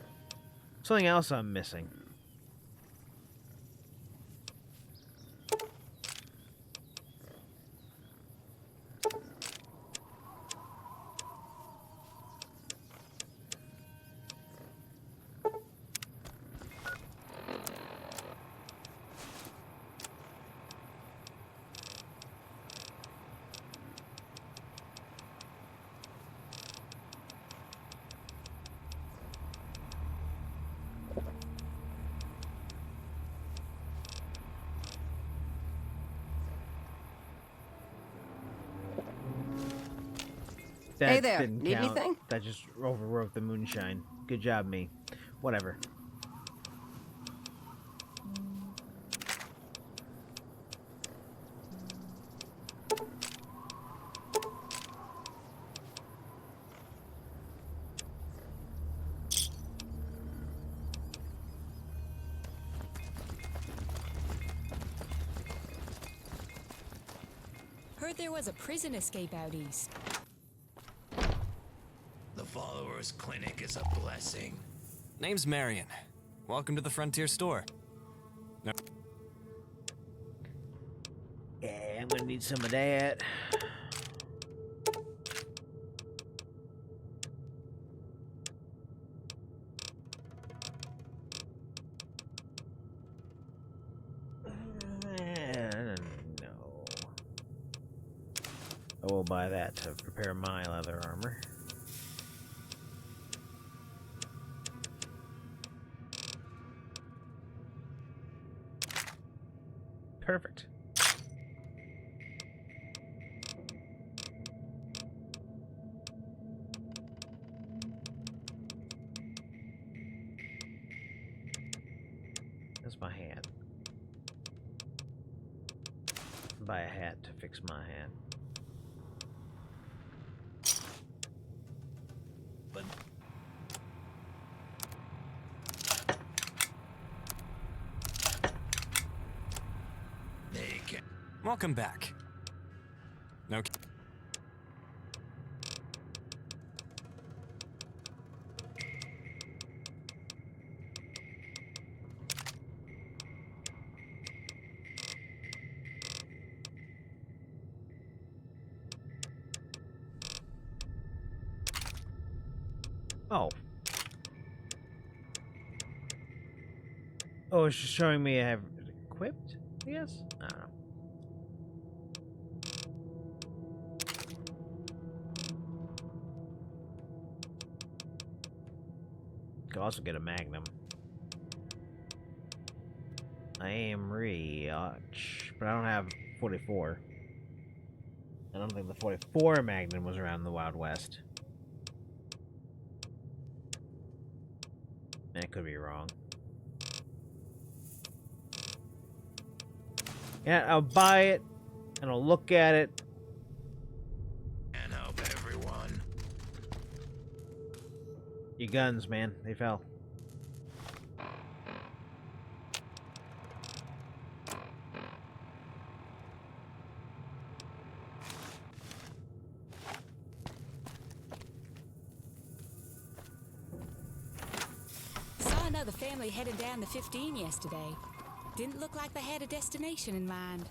A: Something else I'm missing. That
I: hey there,
A: didn't
I: need
A: count.
I: anything?
A: That just overwrote the moonshine. Good job, me. Whatever.
P: Heard there was a prison escape out east.
D: The Followers Clinic is a blessing. Name's Marion. Welcome to the Frontier Store. No.
A: Yeah, I'm gonna need some of that. No. I will buy that to prepare my leather armor.
Y: Perfect. That's my hat. Buy a hat to fix my hat.
D: But welcome back. Okay.
Y: Oh. Oh, it's just showing me I have it equipped, I guess? I don't know. Could also get a Magnum. I am rich, but I don't have 44. I don't think the 44 Magnum was around the Wild West. I could be wrong. Yeah, I'll buy it, and I'll look at it.
G: And help everyone.
Y: Your guns, man, they fell.
P: Saw another family headed down the 15 yesterday. Didn't look like they had a destination in mind.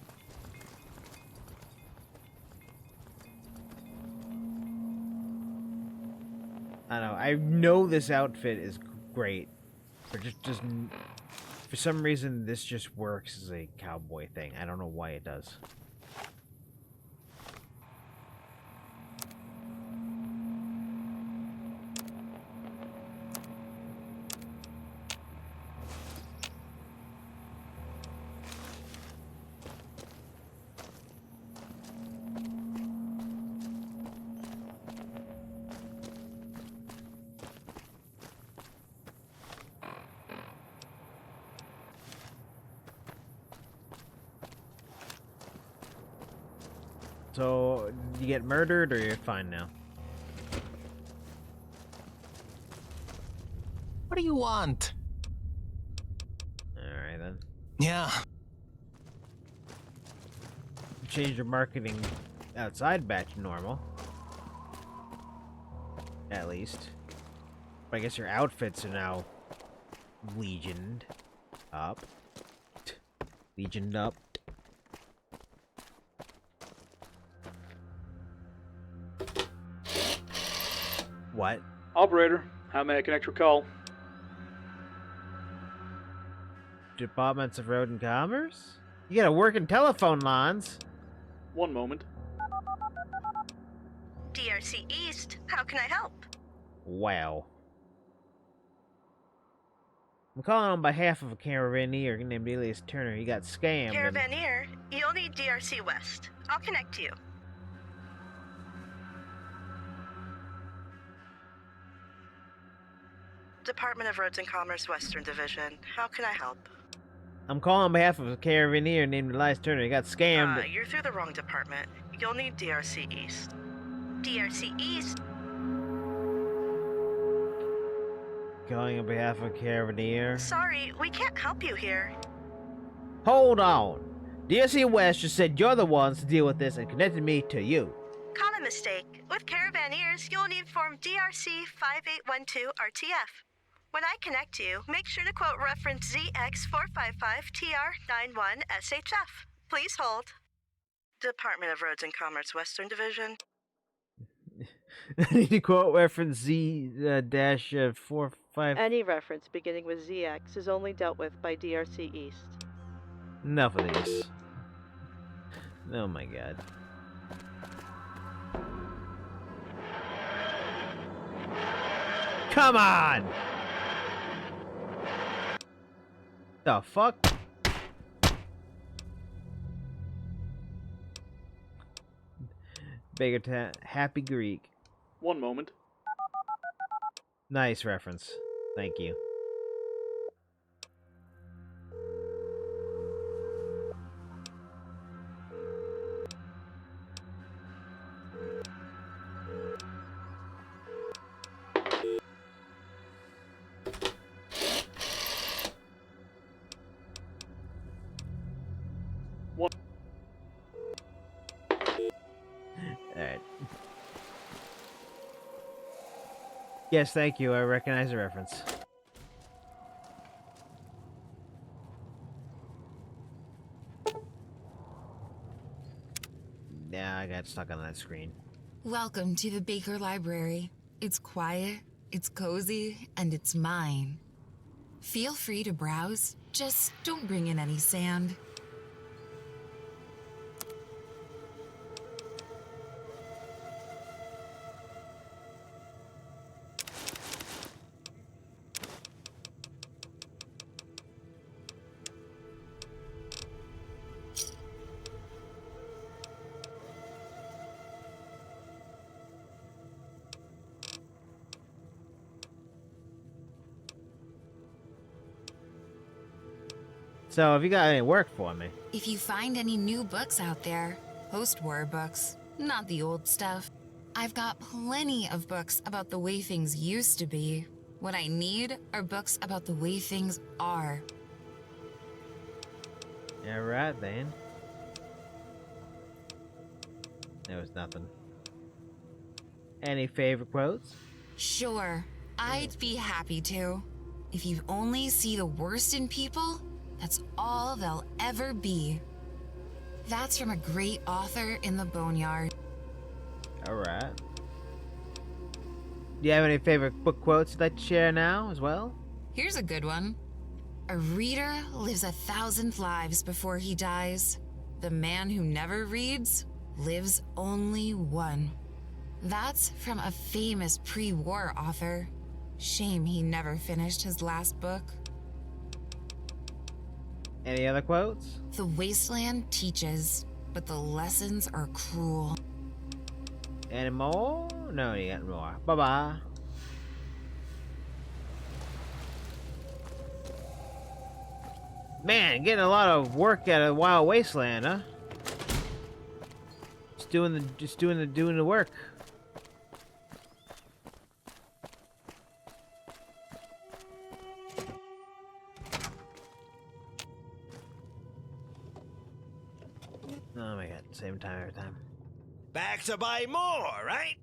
Y: I know this outfit is great, but just for some reason this just works as a cowboy thing. I don't know why it does. So, you get murdered, or you're fine now?
Q: What do you want?
Y: Alright then.
Q: Yeah.
Y: Change your marketing outside back to normal. At least. But I guess your outfits are now legioned up. Legioned up. What?
S: Operator, how may I connect your call?
Y: Departments of Road and Commerce? You got working telephone lines.
S: One moment.
V: DRC East, how can I help?
Y: Wow. I'm calling on behalf of a caravaneer named Elias Turner. He got scammed.
V: Caravaneer, you'll need DRC West. I'll connect you. Department of Roads and Commerce, Western Division. How can I help?
Y: I'm calling on behalf of a caravaneer named Elias Turner. He got scammed.
V: You're through the wrong department. You'll need DRC East. DRC East?
Y: Calling on behalf of a caravaneer.
V: Sorry, we can't help you here.
Y: Hold on. DRC West just said you're the ones to deal with this and connected me to you.
V: Common mistake. With caravaneers, you'll need Form DRC 5812 RTF. When I connect you, make sure to quote reference ZX455TR91SHF. Please hold. Department of Roads and Commerce, Western Division.
Y: I need to quote reference Z-45.
W: Any reference beginning with ZX is only dealt with by DRC East.
Y: Enough of these. Oh my god. Come on! The fuck?
A: Bigger Happy Greek.
S: One moment.
A: Nice reference. Thank you. Alright. Yes, thank you. I recognize the reference. Yeah, I got stuck on that screen.
E: Welcome to the Baker Library. It's quiet, it's cozy, and it's mine. Feel free to browse, just don't bring in any sand.
A: So, have you got any work for me?
E: If you find any new books out there, post-war books, not the old stuff. I've got plenty of books about the way things used to be. What I need are books about the way things are.
A: Yeah, right then. There was nothing. Any favorite quotes?
E: Sure, I'd be happy to. If you only see the worst in people, that's all they'll ever be. That's from a great author in the Boneyard.
A: Alright. Do you have any favorite book quotes you'd like to share now as well?
E: Here's a good one. A reader lives 1,000 lives before he dies. The man who never reads lives only one. That's from a famous pre-war author. Shame he never finished his last book.
A: Any other quotes?
E: The wasteland teaches, but the lessons are cruel.
A: Any more? No, you got more. Bye-bye. Man, getting a lot of work out of Wild Wasteland, huh? Just doing the work. Oh my god, same time every time.
O: Back to buy more, right?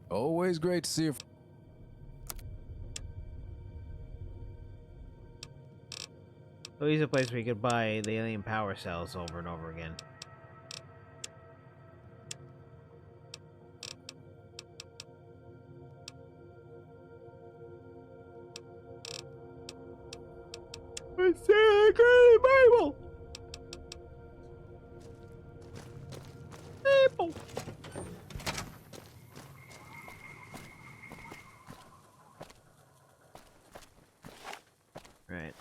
L: Always great to see you.
A: So he's a place where you could buy the alien power cells over and over again. I say I got Bible. People. Right.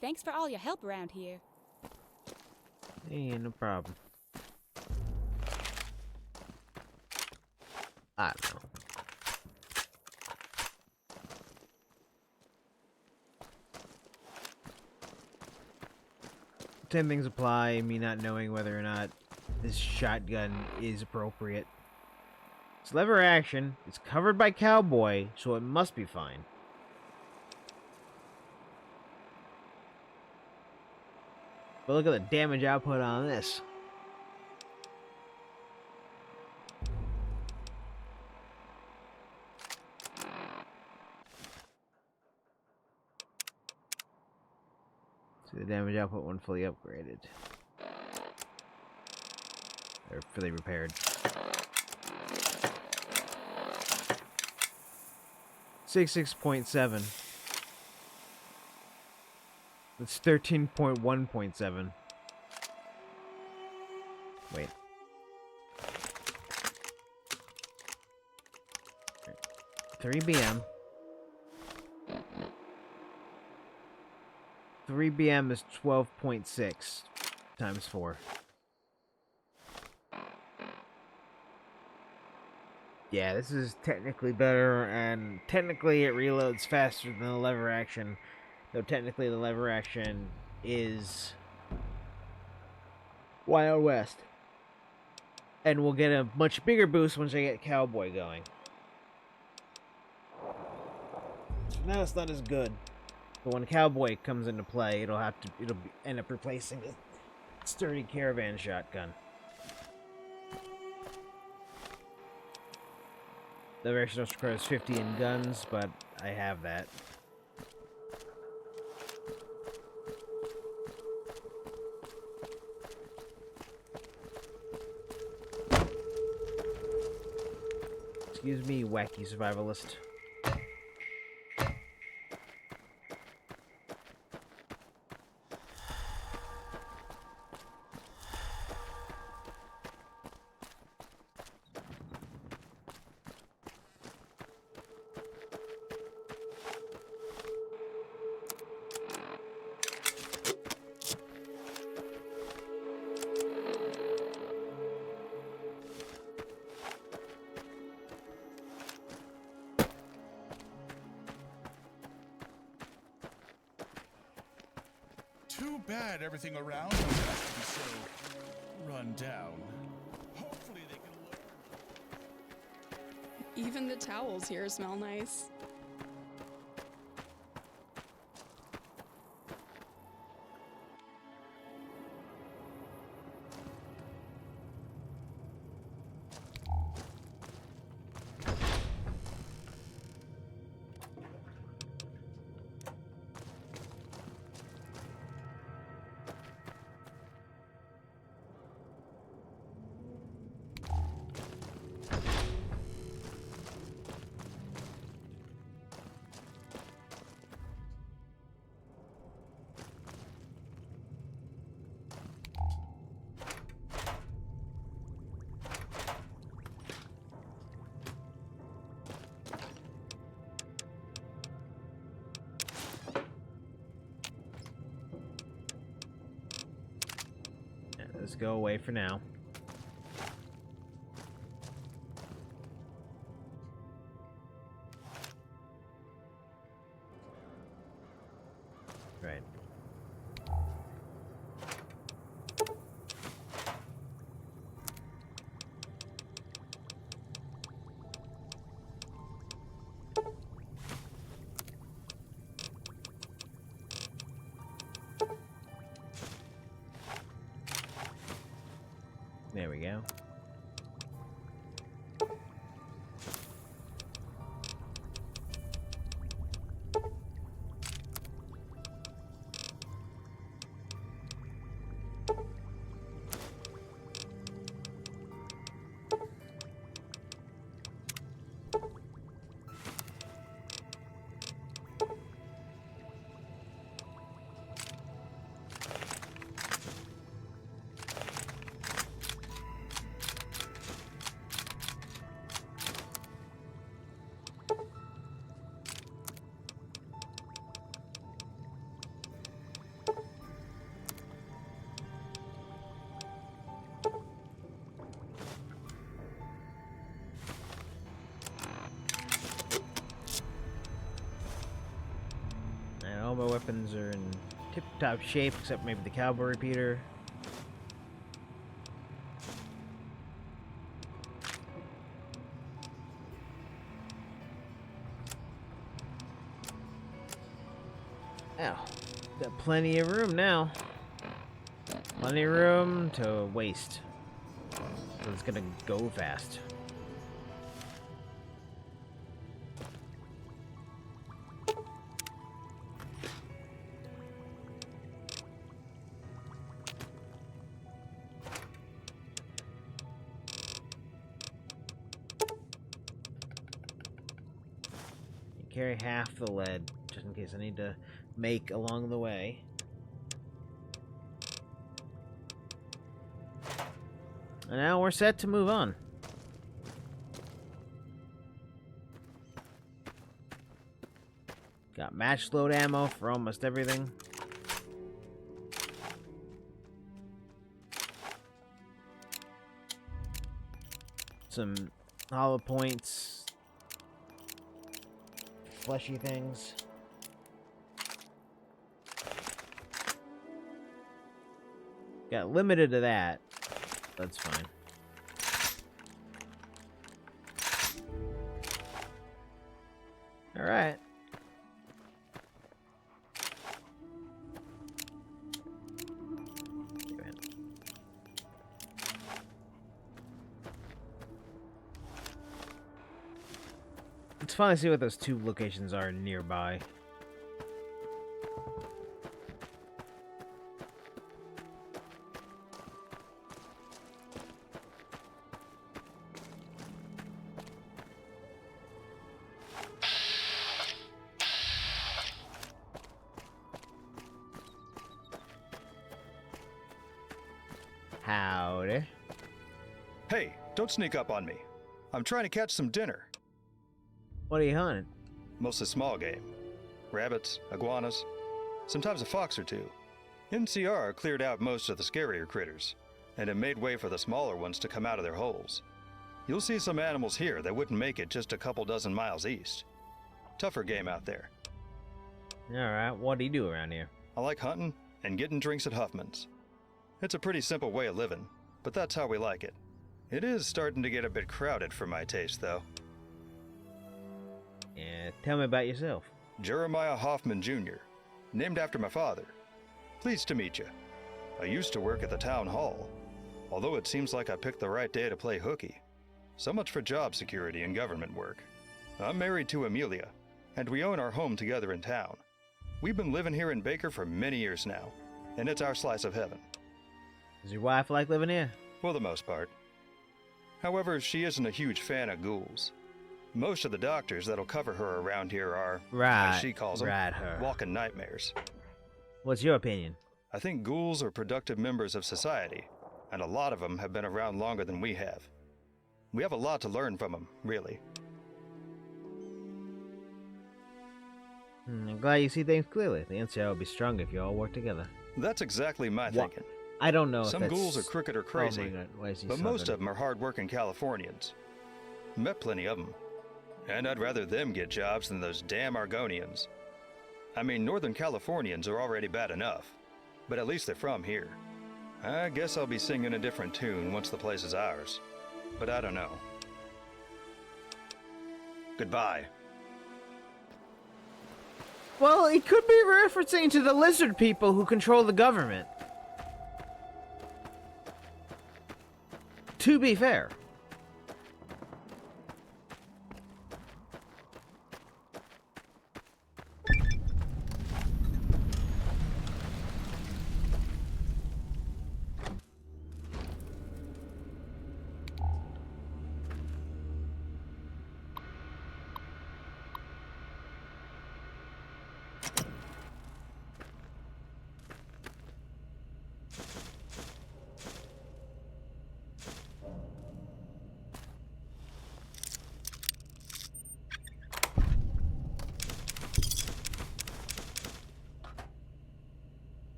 P: Thanks for all your help around here.
A: Hey, no problem. I don't know. Same things apply, me not knowing whether or not this shotgun is appropriate. It's lever action, it's covered by cowboy, so it must be fine. But look at the damage output on this. See the damage output when fully upgraded. Or fully repaired. 66.7. It's 13.1.7. Wait. Okay. 3 BM. 3 BM is 12.6 times 4. Yeah, this is technically better, and technically it reloads faster than the lever action. Though technically the lever action is Wild West. And we'll get a much bigger boost once I get Cowboy going. Now it's not as good. But when Cowboy comes into play, it'll end up replacing the sturdy Caravan shotgun. The version also requires 50 in guns, but I have that. Excuse me, wacky survivalist.
F: Too bad everything around us has to be so run down. Hopefully they can learn.
M: Even the towels here smell nice. Let's go away for now. Right. There we go. All my weapons are in tip-top shape, except maybe the cowboy repeater. Ow. Got plenty of room now.
A: Plenty of room to waste. So it's gonna go fast. Carry half the lead, just in case I need to make along the way. And now we're set to move on. Got match load ammo for almost everything. Some hollow points. Fleshy things. Got limited to that. That's fine. All right. Let's finally see what those two locations are nearby. Howdy.
Q: Hey, don't sneak up on me. I'm trying to catch some dinner.
A: What are you hunting?
Q: Mostly small game. Rabbits, iguanas, sometimes a fox or two. NCR cleared out most of the scarier critters, and it made way for the smaller ones to come out of their holes. You'll see some animals here that wouldn't make it just a couple dozen miles east. Tougher game out there.
A: Alright, what do you do around here?
Q: I like hunting and getting drinks at Huffman's. It's a pretty simple way of living, but that's how we like it. It is starting to get a bit crowded for my taste, though.
A: Yeah, tell me about yourself.
Q: Jeremiah Hoffman Jr., named after my father. Pleased to meet you. I used to work at the town hall, although it seems like I picked the right day to play hooky. So much for job security and government work. I'm married to Amelia, and we own our home together in town. We've been living here in Baker for many years now, and it's our slice of heaven.
A: Does your wife like living here?
Q: For the most part. However, she isn't a huge fan of ghouls. Most of the doctors that'll cover her around here are, as she calls them, walking nightmares.
A: What's your opinion?
Q: I think ghouls are productive members of society, and a lot of them have been around longer than we have. We have a lot to learn from them, really.
A: I'm glad you see things clearly. The NCR will be stronger if you all work together.
Q: That's exactly my thinking.
A: I don't know.
Q: Some ghouls are crooked or crazy, but most
A: southern?
Q: of them are hard-working Californians. Met plenty of them. And I'd rather them get jobs than those damn Argonians. I mean, Northern Californians are already bad enough, but at least they're from here. I guess I'll be singing a different tune once the place is ours, but I don't know. Goodbye.
A: Well, he could be referencing to the lizard people who control the government. To be fair.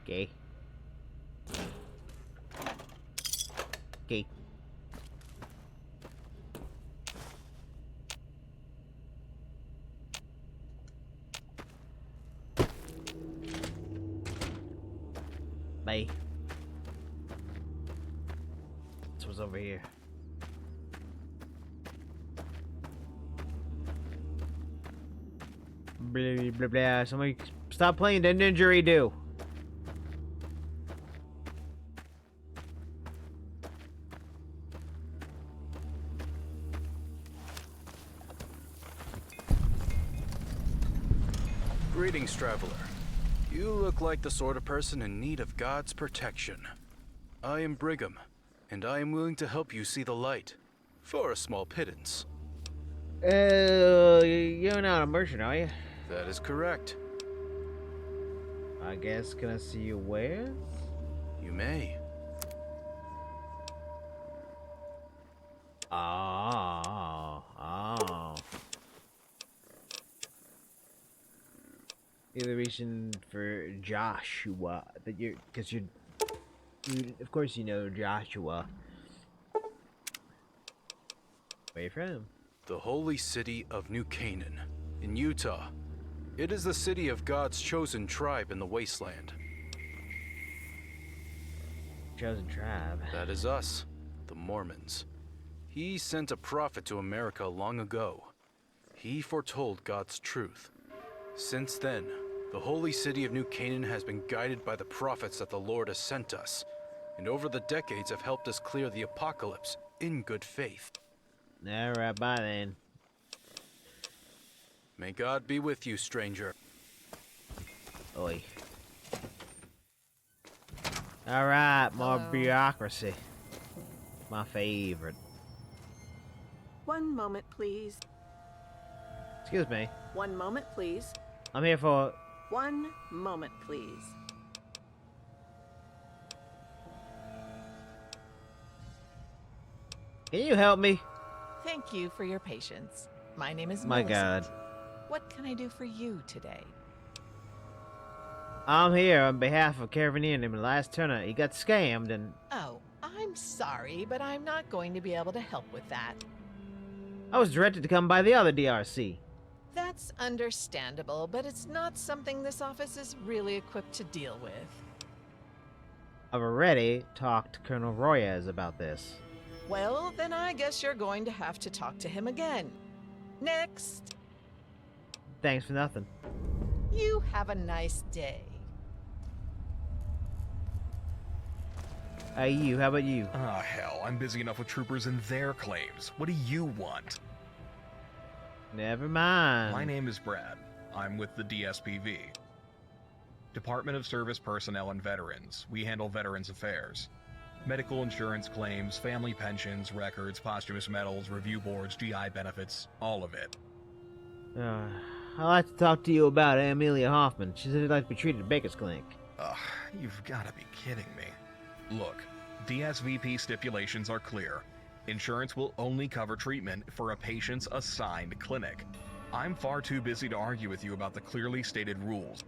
A: Okay. Okay. Bye. This was over here.
Y: blah, blah, blah. Somebody stop playing the didgeridoo.
L: Greetings, traveler. You look like the sort of person in need of God's protection. I am Brigham, and I am willing to help you see the light for a small pittance.
Y: You're not a merchant, are you?
L: That is correct.
Y: I guess, can I see your wares?
L: You may.
Y: Oh. You're the reason for Joshua that because you of course you know Joshua. Where you from?
L: The holy city of New Canaan, in Utah. It is the city of God's chosen tribe in the wasteland.
Y: Chosen tribe?
L: That is us, the Mormons. He sent a prophet to America long ago. He foretold God's truth. Since then, the holy city of New Canaan has been guided by the prophets that the Lord has sent us, and over the decades have helped us clear the apocalypse in good faith.
Y: Alright, bye then.
L: May God be with you, stranger.
Y: Oi. Alright, more bureaucracy. My favorite.
W: One moment, please.
Y: Excuse me.
W: One moment, please.
Y: I'm here for...
W: One moment, please.
Y: Can you help me?
K: Thank you for your patience. My name is
Y: My
K: Millicent.
Y: God.
K: What can I do for you today?
Y: I'm here on behalf of Caravaneer named Last Turner. He got scammed and...
K: Oh, I'm sorry, but I'm not going to be able to help with that.
Y: I was directed to come by the other DRC.
K: That's understandable, but it's not something this office is really equipped to deal with.
Y: I've already talked to Colonel Royez about this.
K: Well, then I guess you're going to have to talk to him again. Next.
Y: Thanks for nothing.
K: You have a nice day.
Y: Hey, you, how about you?
R: Ah, hell, I'm busy enough with troopers and their claims. What do you want?
Y: Never mind.
R: My name is Brad. I'm with the DSPV. Department of Service Personnel and Veterans. We handle veterans affairs. Medical insurance claims, family pensions, records, posthumous medals, review boards, GI benefits, all of it.
Y: I'd like to talk to you about Amelia Hoffman. She said she'd like to be treated at Baker's Clinic.
R: Ugh, you've got to be kidding me. Look, DSVP stipulations are clear. Insurance will only cover treatment for a patient's assigned clinic. I'm far too busy to argue with you about the clearly stated rules.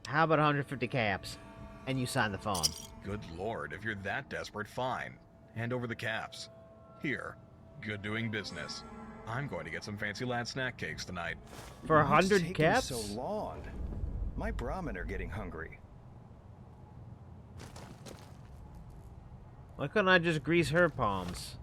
Y: How about 150 caps? And you sign the form.
R: Good lord, if you're that desperate, fine. Hand over the caps. Here, good doing business. I'm going to get some fancy lad snack cakes tonight.
Y: For 100
Q: taking
Y: caps?
Q: so long? My Brahmin are getting hungry.
Y: Why couldn't I just grease her palms?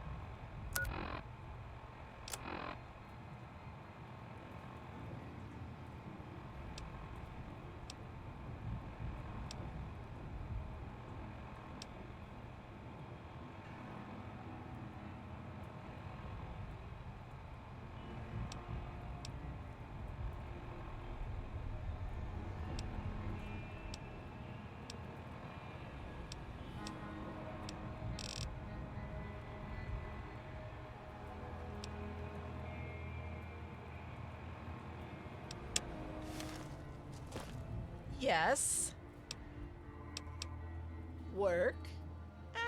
K: Yes. Work?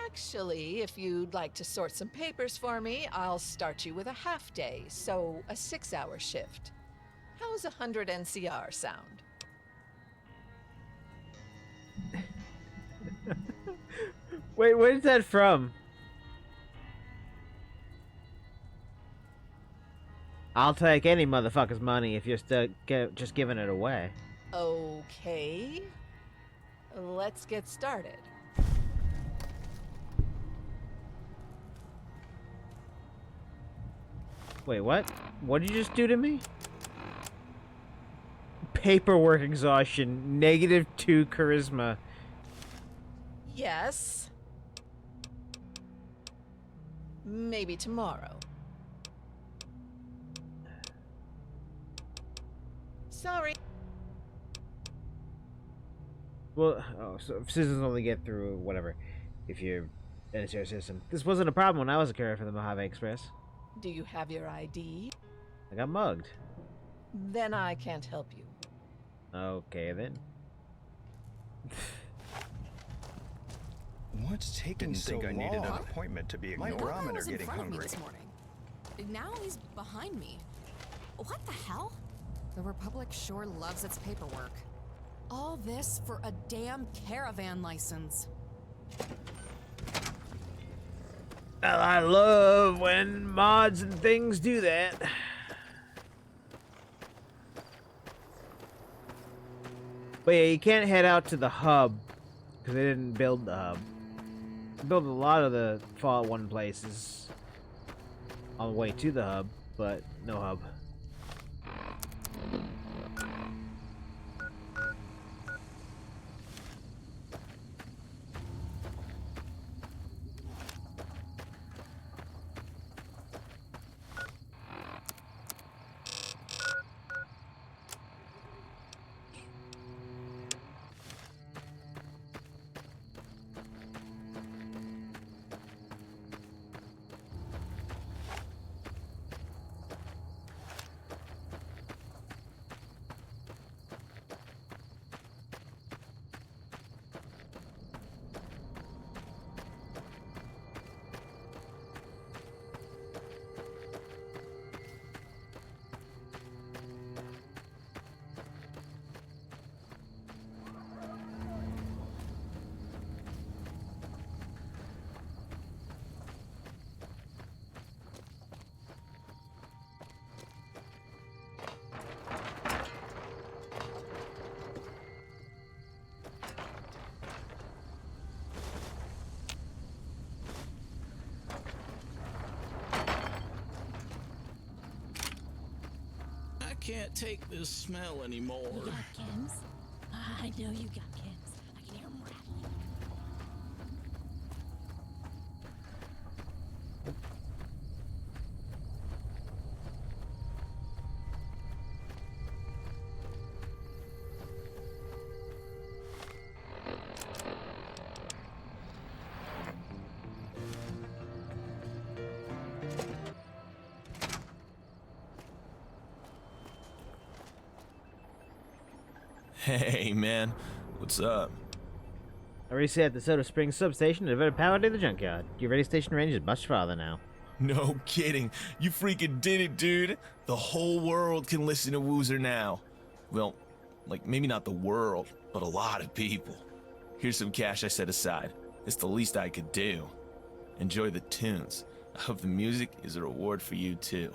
K: Actually, if you'd like to sort some papers for me, I'll start you with a half day, so a 6-hour shift. How's 100 NCR sound?
Y: Wait, where's that from? I'll take any motherfucker's money if you're still just giving it away.
K: Okay. Let's get started.
Y: Wait, what? What did you just do to me?
A: paperwork exhaustion, -2 charisma.
K: Yes. Maybe tomorrow. Sorry.
A: Well, oh, so citizens only get through whatever if you're in a shared system. This wasn't a problem when I was a courier for the Mojave Express.
K: Do you have your ID?
A: I got mugged.
K: Then I can't help you.
A: Okay then.
Q: What's taking so long? Didn't think I needed an appointment to be ignored.
B: My brother
Q: Ramen
B: was
Q: are
B: in
Q: getting
B: front of me
Q: hungry.
B: this morning. Now he's behind me. What the hell? The Republic sure loves its paperwork. All this for a damn caravan license.
A: Well, I love when mods and things do that. But yeah, you can't head out to the hub because they didn't build the hub. They built a lot of the Fallout 1 places on the way to the hub, but no hub.
N: I can't take this smell anymore.
P: You got chems? I know you got chems. I can hear them rattling.
G: Hey, man. What's up?
A: I reset the Soda Springs substation and diverted power to the junkyard. Your radio station range is much farther now.
G: No kidding. You freaking did it, dude. The whole world can listen to Woozer now. Well, like, maybe not the world, but a lot of people. Here's some cash I set aside. It's the least I could do. Enjoy the tunes. I hope the music is a reward for you, too.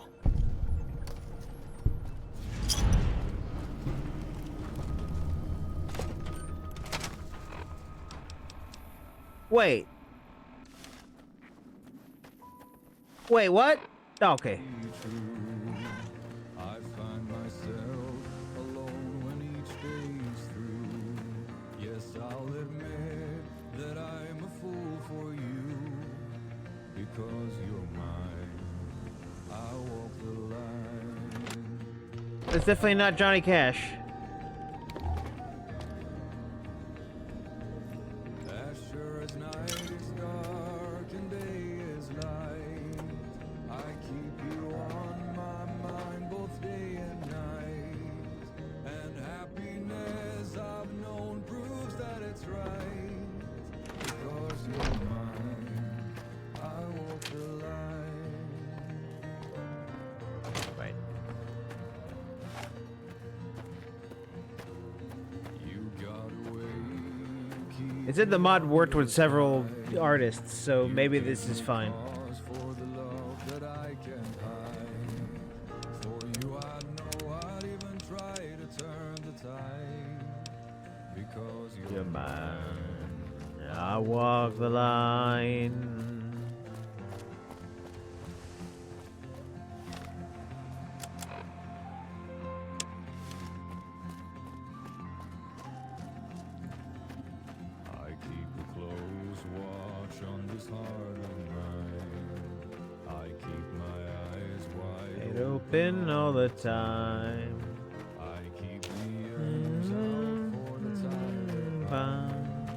A: Wait. Wait, what? Oh, okay.
H: I find myself alone when each day's through. Yes, I'll admit that I'm a fool for you because you're mine. I walk the line.
A: It's definitely not Johnny Cash.
H: As sure as night is dark and day is light, I keep you on my mind both day and night. And happiness I've known proves that it's right. Because you're mine, I walk the line.
A: Right.
H: You got away.
A: It said the mod worked with several artists, so maybe this is fine.
H: For the love that I can't hide. For you I know I'd even try to turn the tide. Because
A: You're mine. I walk the line.
H: heart of mine. I keep my eyes wide
Y: It open all the time.
H: I keep the arms out for the tired bound.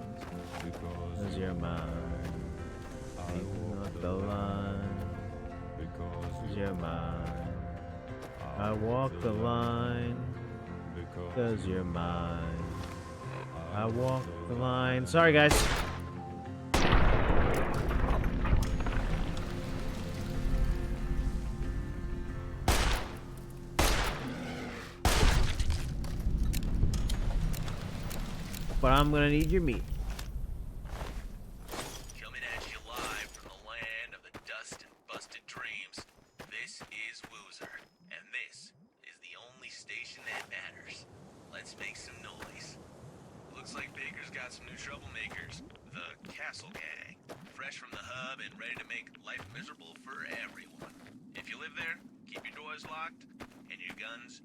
Y: Because you're mine. Not the line. Because you're mine. I walk the line. Because you're mine. I walk the line. Sorry, guys. But I'm gonna need your meat.
G: Coming at you live from the land of the dust and busted dreams. This is Woozer, and this is the only station that matters. Let's make some noise. Looks like Baker's got some new troublemakers. The Castle Gang. Fresh from the hub and ready to make life miserable for everyone. If you live there, keep your doors locked and your guns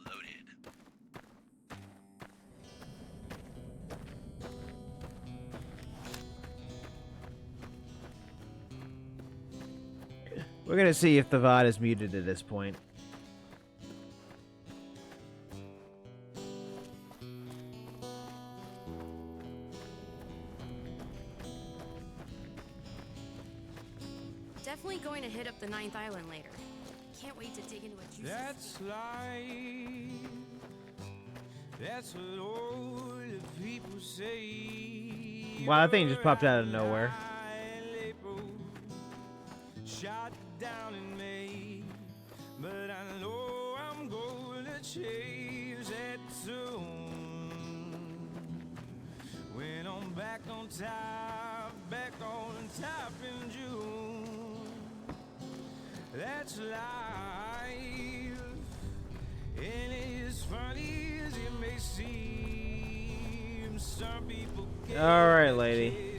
G: loaded.
Y: We're gonna see if the VOD is muted at this point.
C: Definitely going to hit up the 9th Island later. Can't wait to dig into a juicy
H: That's life. That's what all the people say.
Y: Wow, that thing just popped out of nowhere.
H: Shot down in May, but I know I'm gonna chase that soon. When I'm back on top in June. That's life, and it's funny as it may seem. Some people get
Y: All right, lady.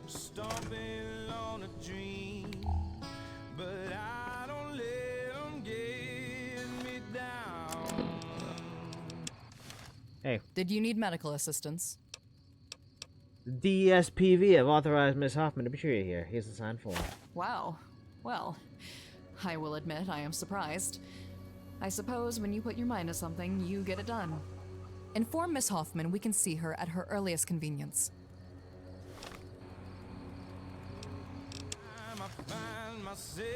H: stomping on a dream, but I don't let them get me down.
Y: Hey.
B: Did you need medical assistance?
Y: The DSPV have authorized Miss Hoffman to be treated here. Here's the signed form.
B: Wow. Well, I will admit I am surprised. I suppose when you put your mind to something, you get it done. Inform Miss Hoffman we can see her at her earliest convenience.
H: I find myself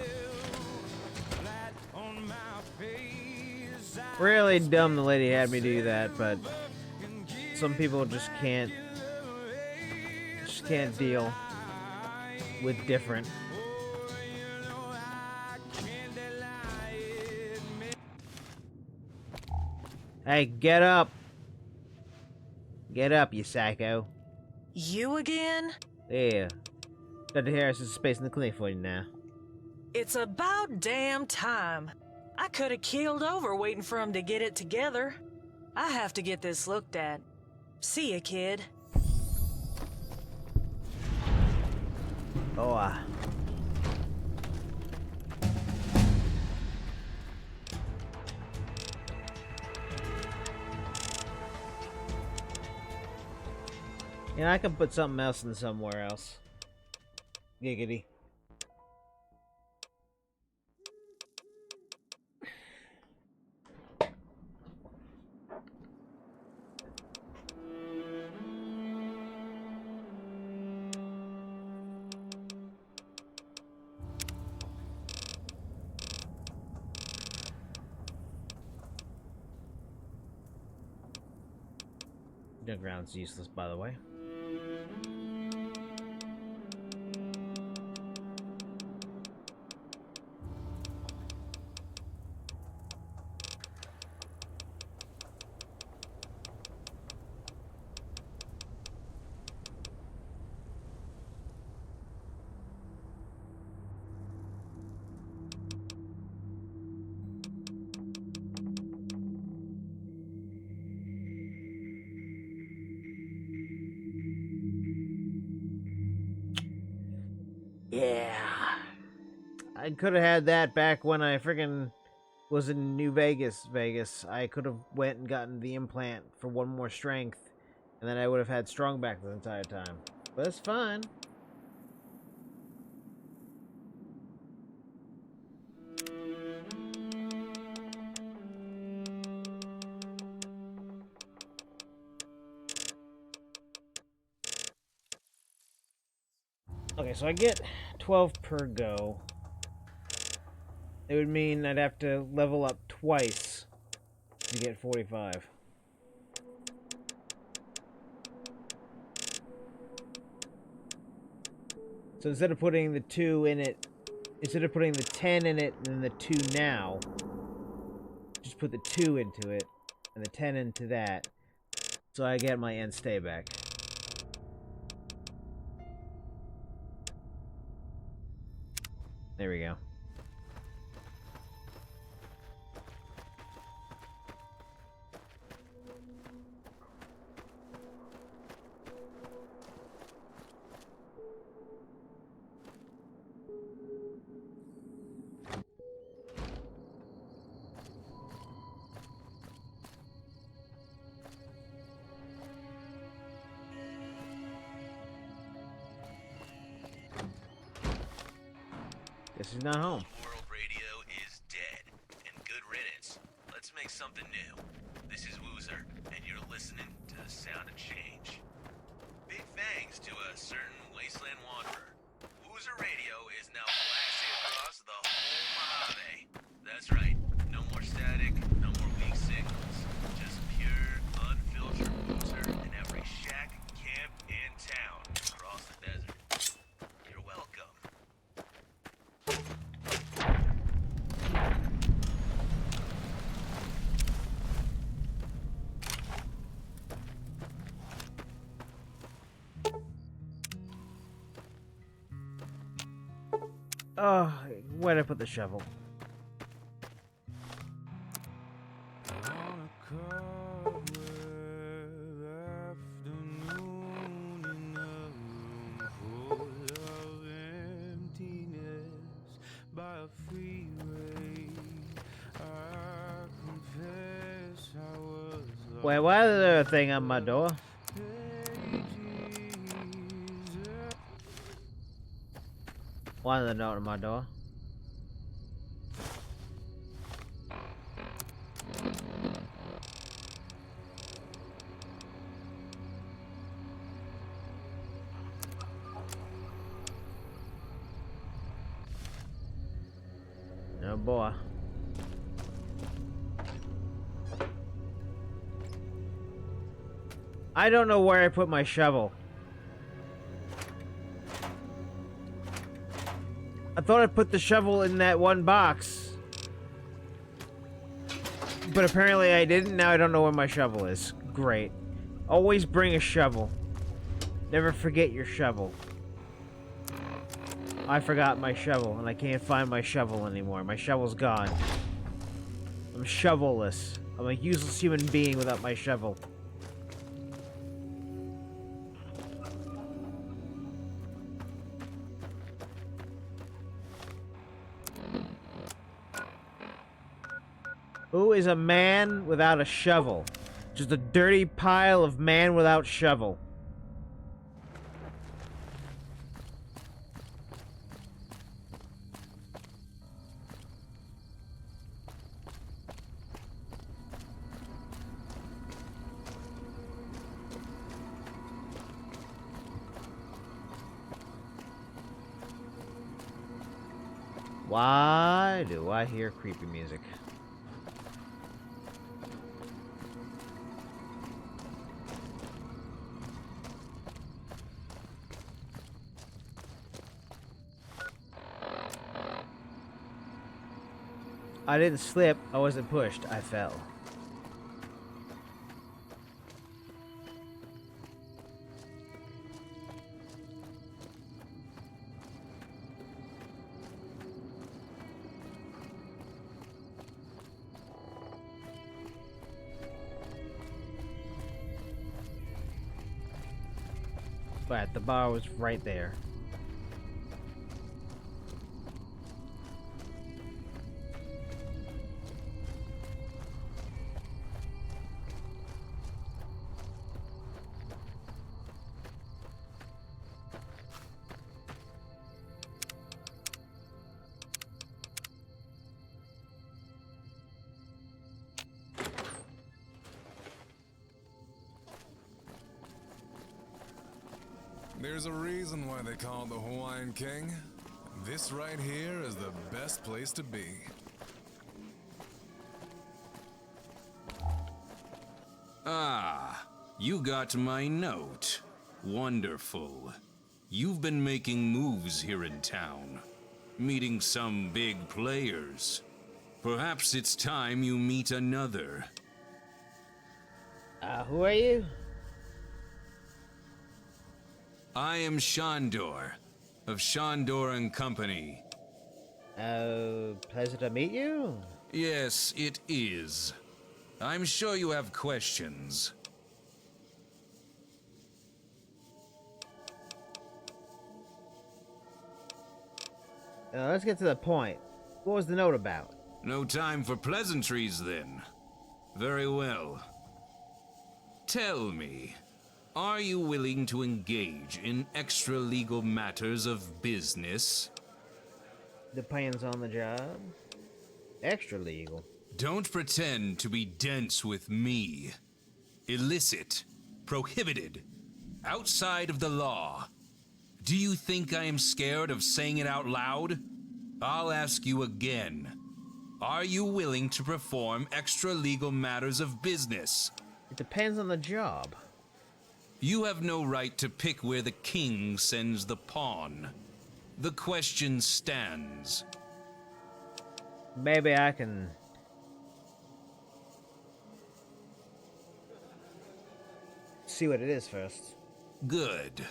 H: flat on my face.
Y: Really dumb the lady had me do that, but some people just can't deal with different. Hey, get up! Get up, you psycho.
J: You again?
Y: Yeah. Dr. Harris is spacing the clinic for you now.
J: It's about damn time. I could have keeled over waiting for him to get it together. I have to get this looked at. See ya, kid.
Y: Oh, Yeah, I can put something else in somewhere else. Giggity. Underground's useless, by the way. Yeah. I could have had that back when I freaking was in New Vegas. I could have went and gotten the implant for one more strength, and then I would have had strong back the entire time. But it's fine. Okay, so I get 12 per go. It would mean I'd have to level up twice to get 45. So instead of putting the 2 in it, instead of putting the 10 in it and then the 2 now, just put the 2 into it and the 10 into that, so I get my end stay back. There we go. Guess he's not home.
G: World radio is dead, and good riddance. Let's make something new. This is Woozer, and you're listening to the Sound of Change. Big thanks to a certain wasteland wanderer. Woozer radio is now blasting across the whole Mojave. That's right, no more static, no more weak signals. Just pure, unfiltered Woozer in every shack, camp, and town across the desert. You're welcome.
Y: Oh, where'd I put the shovel? Wait, why is there a thing on my door? Why is there a note on my door? Oh boy. I don't know where I put my shovel. I thought I put the shovel in that one box. But apparently I didn't. Now I don't know where my shovel is. Great. Always bring a shovel. Never forget your shovel. I forgot my shovel, and I can't find my shovel anymore. My shovel's gone. I'm shovelless. I'm a useless human being without my shovel. Who is a man without a shovel? Just a dirty pile of man without shovel. Why do I hear creepy music? I didn't slip, I wasn't pushed, I fell. But the bar was right there.
H: There's a reason why they call it the Hawaiian King. This right here is the best place to be.
D: Ah, you got my note. Wonderful. You've been making moves here in town, meeting some big players. Perhaps it's time you meet another.
Y: Who are you?
D: I am Shandor, of Shandor and Company.
Y: Pleasure to meet you.
D: Yes, it is. I'm sure you have questions.
Y: Let's get to the point. What was the note about?
D: No time for pleasantries, then. Very well. Tell me, are you willing to engage in extra-legal matters of business?
Y: Depends on the job. Extra legal.
D: Don't pretend to be dense with me. Illicit. Prohibited. Outside of the law. Do you think I am scared of saying it out loud? I'll ask you again. Are you willing to perform extra-legal matters of business?
Y: It depends on the job.
D: You have no right to pick where the king sends the pawn. The question stands.
Y: Maybe I can... see what it is first.
D: Good.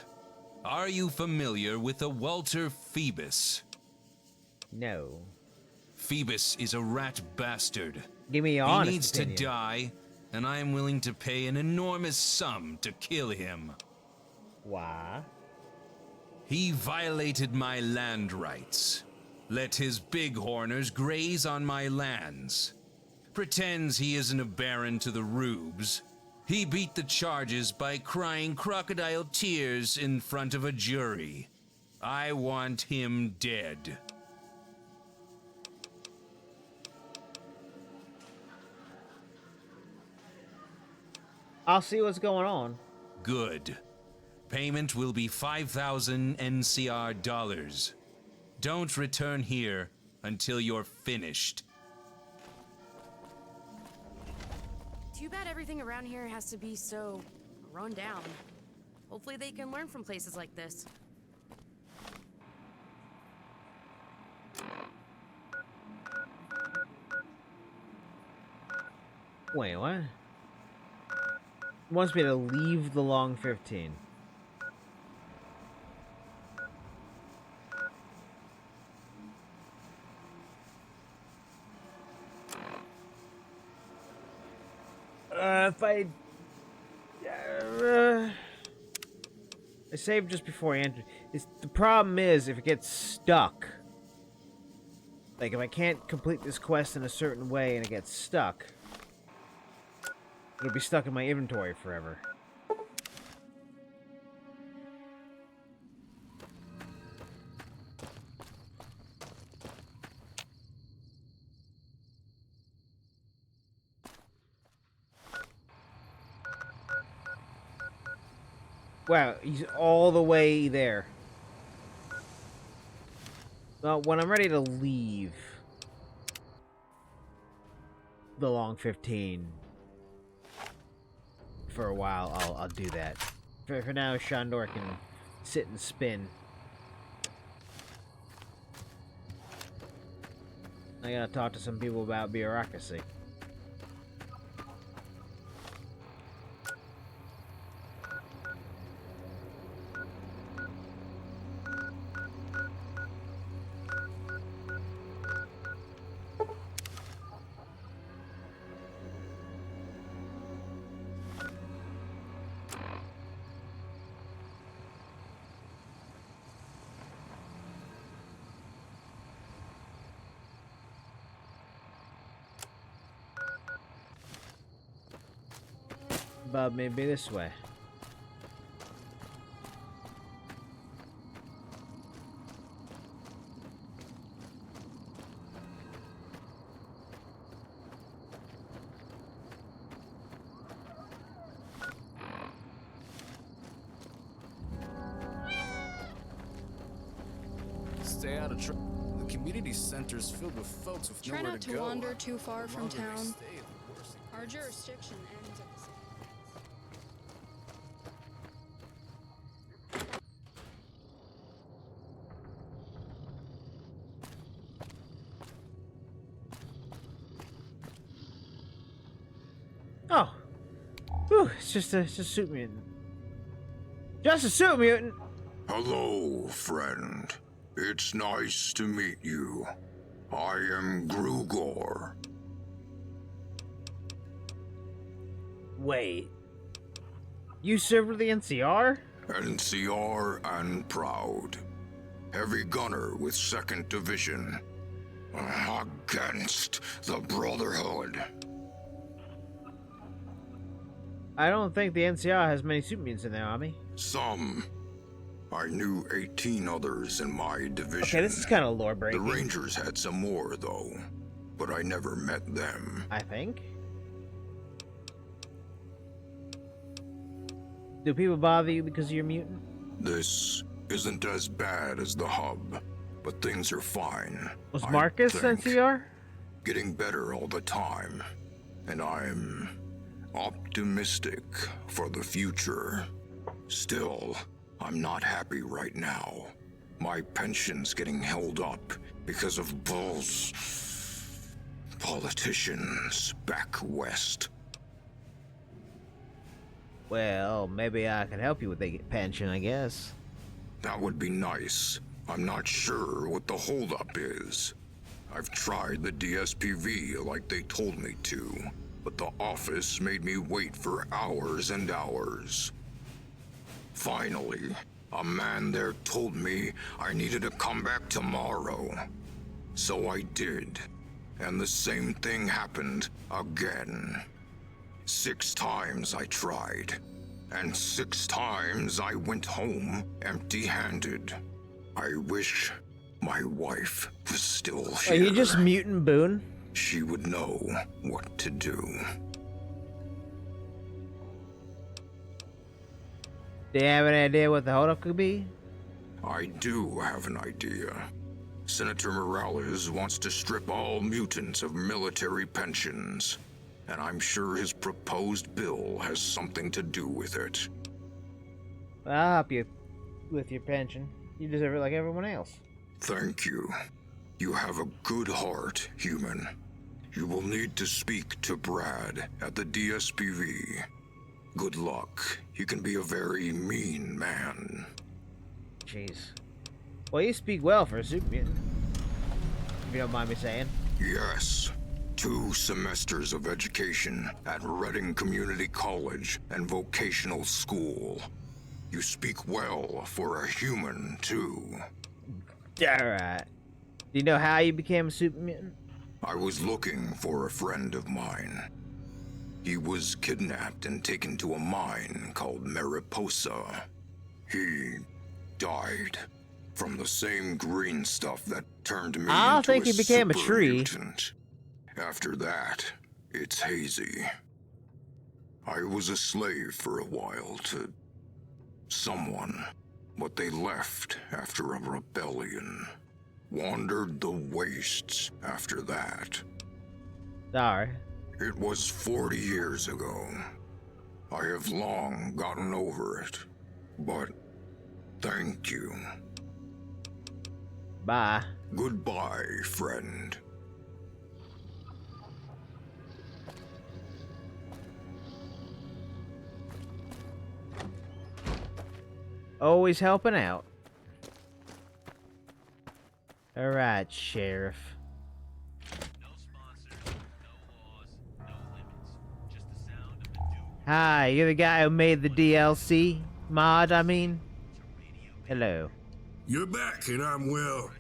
D: Are you familiar with a Walter Phoebus?
Y: No.
D: Phoebus is a rat bastard.
Y: Give me your honest
D: He needs
Y: opinion.
D: to die, and I am willing to pay an enormous sum to kill him.
Y: Why?
D: He violated my land rights. Let his bighorners graze on my lands. Pretends he isn't a baron to the rubes. He beat the charges by crying crocodile tears in front of a jury. I want him dead.
Y: I'll see what's going on.
D: Good. Payment will be 5,000 NCR dollars. Don't return here until you're finished.
C: Too bad everything around here has to be so run down. Hopefully they can learn from places like this.
Y: Wait, what? Wants me to leave the long 15. If I saved just before I entered. The problem is if it gets stuck. Like if I can't complete this quest in a certain way and it gets stuck, it'll be stuck in my inventory forever. Wow, he's all the way there. Well, when I'm ready to leave the long 15 for a while, I'll do that. For now, Shandor can sit and spin. I gotta talk to some people about bureaucracy. But maybe this way.
L: stay out of trouble. The community center's filled with folks with
I: Try
L: nowhere
I: not
L: to
I: to
L: go.
I: wander too far
L: The
I: from
L: longer they
I: town.
L: stay, the worse it
I: Our jurisdiction ends at the city.
A: Oh. Whew, it's just a suit mutant. Just a suit mutant!
T: Hello, friend. It's nice to meet you. I am Grugor.
A: Wait. You served with the NCR?
T: NCR and proud. Heavy gunner with 2nd Division. Against the Brotherhood.
A: I don't think the NCR has many suit mutants in their army.
T: Some. I knew 18 others in my division.
A: Okay, this is kind of lore breaking.
T: The Rangers had some more, though. But I never met them.
A: I think. Do people bother you because you're a mutant?
T: This isn't as bad as the hub, but things are fine.
A: Was
T: I
A: Marcus
T: think.
A: NCR?
T: Getting better all the time. And I'm optimistic for the future. Still, I'm not happy right now. My pension's getting held up because of politicians back west.
A: Well, maybe I can help you with the pension, I guess.
T: That would be nice. I'm not sure what the holdup is. I've tried the DSPV like they told me to, but the office made me wait for hours and hours. Finally, a man there told me I needed to come back tomorrow. So I did, and the same thing happened again. 6 times I tried, and 6 times I went home empty-handed. I wish my wife was still
A: Are
T: here.
A: you just mutant Boone?
T: She would know what to do.
A: Do you have any idea what the holdup could be?
T: I do have an idea. Senator Morales wants to strip all mutants of military pensions, and I'm sure his proposed bill has something to do with it.
A: Well, I'll help you with your pension. You deserve it like everyone else.
T: Thank you. You have a good heart, human. You will need to speak to Brad at the DSPV. Good luck. He can be a very mean man.
A: Jeez. Well, you speak well for a super mutant. If you don't mind me saying.
T: Yes. 2 semesters of education at Reading Community College and Vocational School. You speak well for a human, too.
A: Alright. Do you know how you became a super mutant?
T: I was looking for a friend of mine. He was kidnapped and taken to a mine called Mariposa. He died from the same green stuff that turned me
A: I don't
T: into
A: think he became a
T: super
A: tree.
T: mutant. After that, it's hazy. I was a slave for a while to someone, but they left after a rebellion. Wandered the wastes after that.
A: Sorry.
T: It was 40 years ago. I have long gotten over it, but thank you.
A: Bye.
T: Goodbye, friend.
A: Always helping out. Alright, Sheriff. Hi, you're the guy who made the DLC mod, I mean? Hello.
U: You're back, and I'm, well,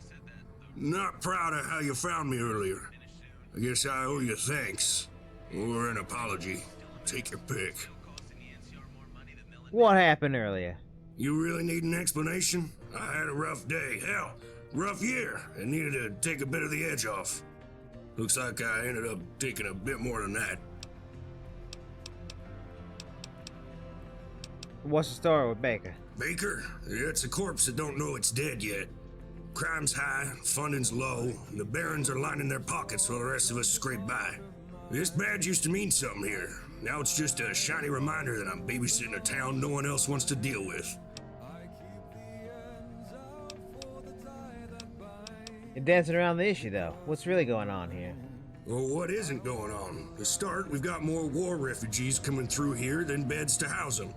U: not proud of how you found me earlier. I guess I owe you thanks. Or an apology. Take your pick.
A: What happened earlier?
U: You really need an explanation? I had a rough day. Hell, rough year, and needed to take a bit of the edge off. Looks like I ended up taking a bit more than that.
A: What's the story with Baker?
U: Baker? It's a corpse that don't know it's dead yet. Crime's high, funding's low, and the barons are lining their pockets while the rest of us scrape by. This badge used to mean something here. Now it's just a shiny reminder that I'm babysitting a town no one else wants to deal with.
Y: You're dancing around the issue, though. What's really going on here?
U: Well, what isn't going on? To start, we've got more war refugees coming through here than beds to house them.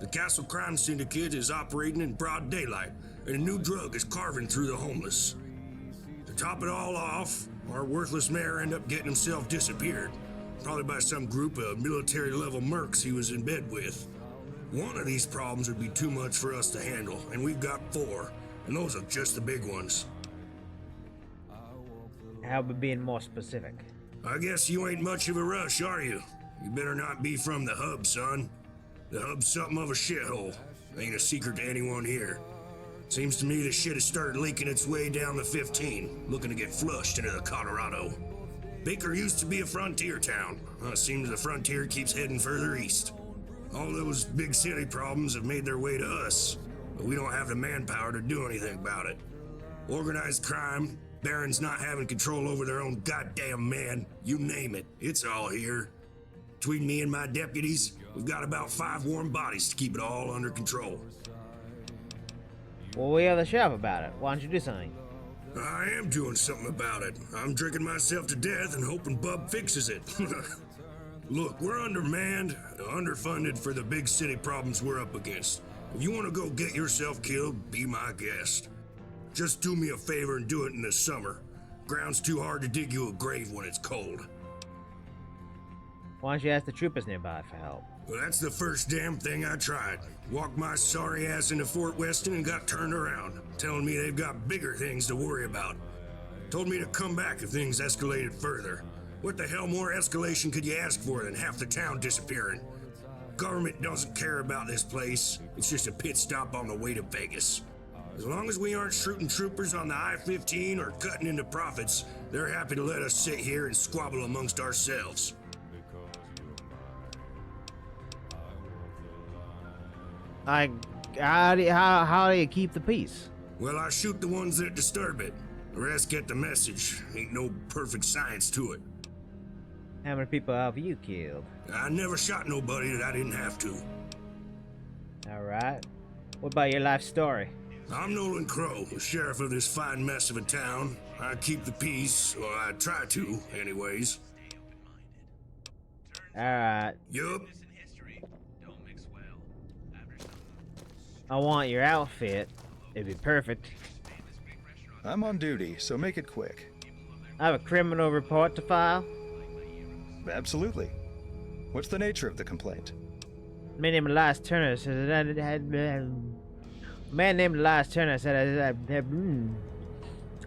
U: The Castle Crime Syndicate is operating in broad daylight, and a new drug is carving through the homeless. To top it all off, our worthless mayor ended up getting himself disappeared, probably by some group of military-level mercs he was in bed with. One of these problems would be too much for us to handle, and we've got 4, and those are just the big ones.
Y: How about being more specific?
U: I guess you ain't much of a rush, are you? You better not be from the hub, son. The hub's something of a shithole. Ain't a secret to anyone here. Seems to me the shit has started leaking its way down the 15, looking to get flushed into the Colorado. Baker used to be a frontier town. Seems the frontier keeps heading further east. All those big city problems have made their way to us, but we don't have the manpower to do anything about it. Organized crime, barons not having control over their own goddamn men, you name it, it's all here. Between me and my deputies, we've got about 5 warm bodies to keep it all under control.
Y: Well, we have the shop about it. Why don't you do something?
U: I am doing something about it. I'm drinking myself to death and hoping Bub fixes it. Look, we're undermanned, underfunded for the big city problems we're up against. If you want to go get yourself killed, be my guest. Just do me a favor and do it in the summer. Ground's too hard to dig you a grave when it's cold.
Y: Why don't you ask the troopers nearby for help?
U: Well, that's the first damn thing I tried. Walked my sorry ass into Fort Weston and got turned around, telling me they've got bigger things to worry about. Told me to come back if things escalated further. What the hell more escalation could you ask for than half the town disappearing? Government doesn't care about this place. It's just a pit stop on the way to Vegas. As long as we aren't shooting troopers on the I-15 or cutting into profits, they're happy to let us sit here and squabble amongst ourselves.
Y: How do you keep the peace?
U: Well, I shoot the ones that disturb it. The rest get the message. Ain't no perfect science to it.
Y: How many people have you killed?
U: I never shot nobody that I didn't have to.
Y: Alright. What about your life story?
U: I'm Nolan Crow, the sheriff of this fine mess of a town. I keep the peace, or I try to, anyways.
Y: Alright.
U: Yup.
Y: I want your outfit. It'd be perfect.
Q: I'm on duty, so make it quick.
Y: I have a criminal report to file.
Q: Absolutely. What's the nature of the complaint?
Y: A man named Elias Turner said that a man named Elias Turner said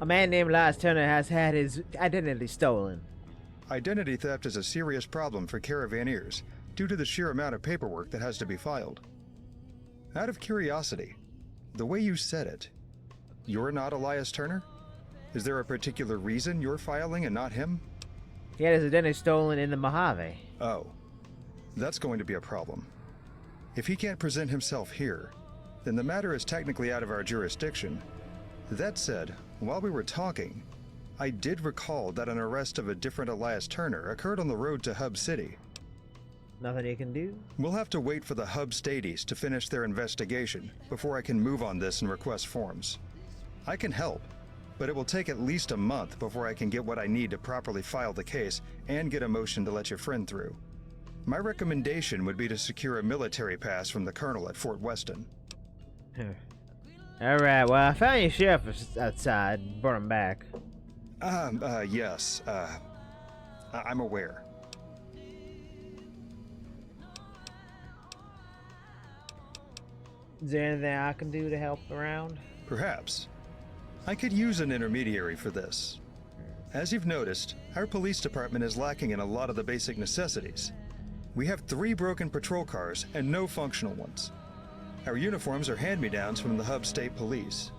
Y: a man named Elias Turner has had his identity stolen.
Q: Identity theft is a serious problem for caravaneers due to the sheer amount of paperwork that has to be filed. Out of curiosity, the way you said it, you're not Elias Turner? Is there a particular reason you're filing and not him?
Y: He had his identity stolen in the Mojave.
Q: Oh, that's going to be a problem. If he can't present himself here, then the matter is technically out of our jurisdiction. That said, while we were talking, I did recall that an arrest of a different Elias Turner occurred on the road to Hub City.
Y: Nothing you can do?
Q: We'll have to wait for the Hub Stadies to finish their investigation before I can move on this and request forms. I can help, but it will take at least a month before I can get what I need to properly file the case and get a motion to let your friend through. My recommendation would be to secure a military pass from the colonel at Fort Weston.
Y: Alright, well, I found your sheriff outside, brought him back.
Q: Yes, I'm aware.
Y: Is there anything I can do to help around?
Q: Perhaps. I could use an intermediary for this. As you've noticed, our police department is lacking in a lot of the basic necessities. We have 3 broken patrol cars and no functional ones. Our uniforms are hand-me-downs from the Hub State Police.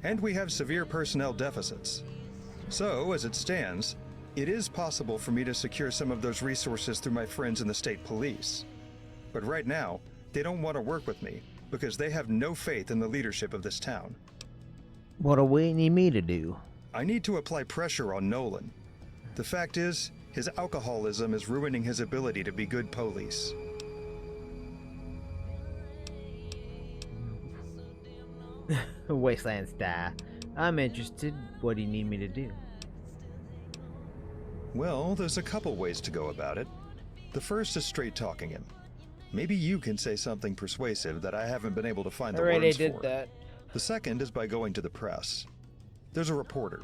Q: And we have severe personnel deficits. So, as it stands, it is possible for me to secure some of those resources through my friends in the state police. But right now, they don't want to work with me because they have no faith in the leadership of this town.
A: What do we need me to do?
Q: I need to apply pressure on Nolan. The fact is, his alcoholism is ruining his ability to be good police.
A: Wasteland Star. I'm interested. What do you need me to do?
Q: Well, there's a couple ways to go about it. The first is straight talking him. Maybe you can say something persuasive that I haven't been able to find the
A: Already
Q: words
A: did
Q: for.
A: that.
Q: The second is by going to the press. There's a reporter.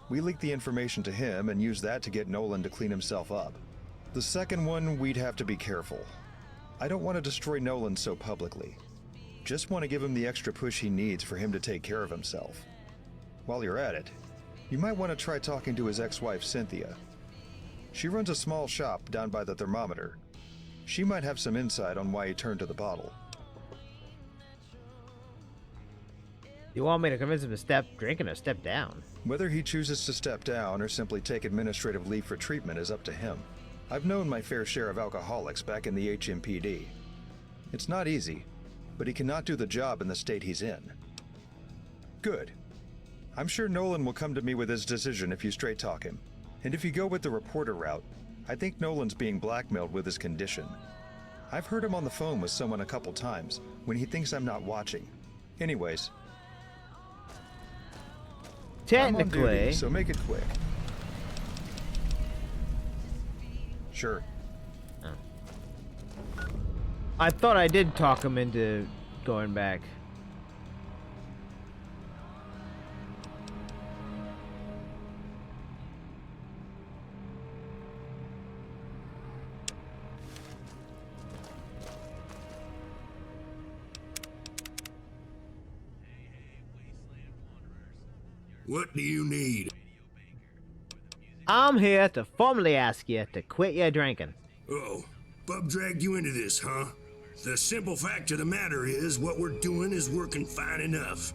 Q: We leak the information to him and use that to get Nolan to clean himself up. The second one, we'd have to be careful. I don't want to destroy Nolan so publicly. Just want to give him the extra push he needs for him to take care of himself. While you're at it, you might want to try talking to his ex-wife, Cynthia. She runs a small shop down by the thermometer. She might have some insight on why he turned to the bottle.
A: You want me to convince him to step drinking or step down?
Q: Whether he chooses to step down or simply take administrative leave for treatment is up to him. I've known my fair share of alcoholics back in the HMPD. It's not easy, but he cannot do the job in the state he's in. Good. I'm sure Nolan will come to me with his decision if you straight talk him. And if you go with the reporter route, I think Nolan's being blackmailed with his condition. I've heard him on the phone with someone a couple times when he thinks I'm not watching. Anyways, I'm on duty,
A: Technically,
Q: so make it quick. Sure.
A: I thought I did talk him into going back.
U: What do you need?
A: I'm here to formally ask you to quit your drinking.
U: Oh, Bub dragged you into this, huh? The simple fact of the matter is, what we're doing is working fine enough.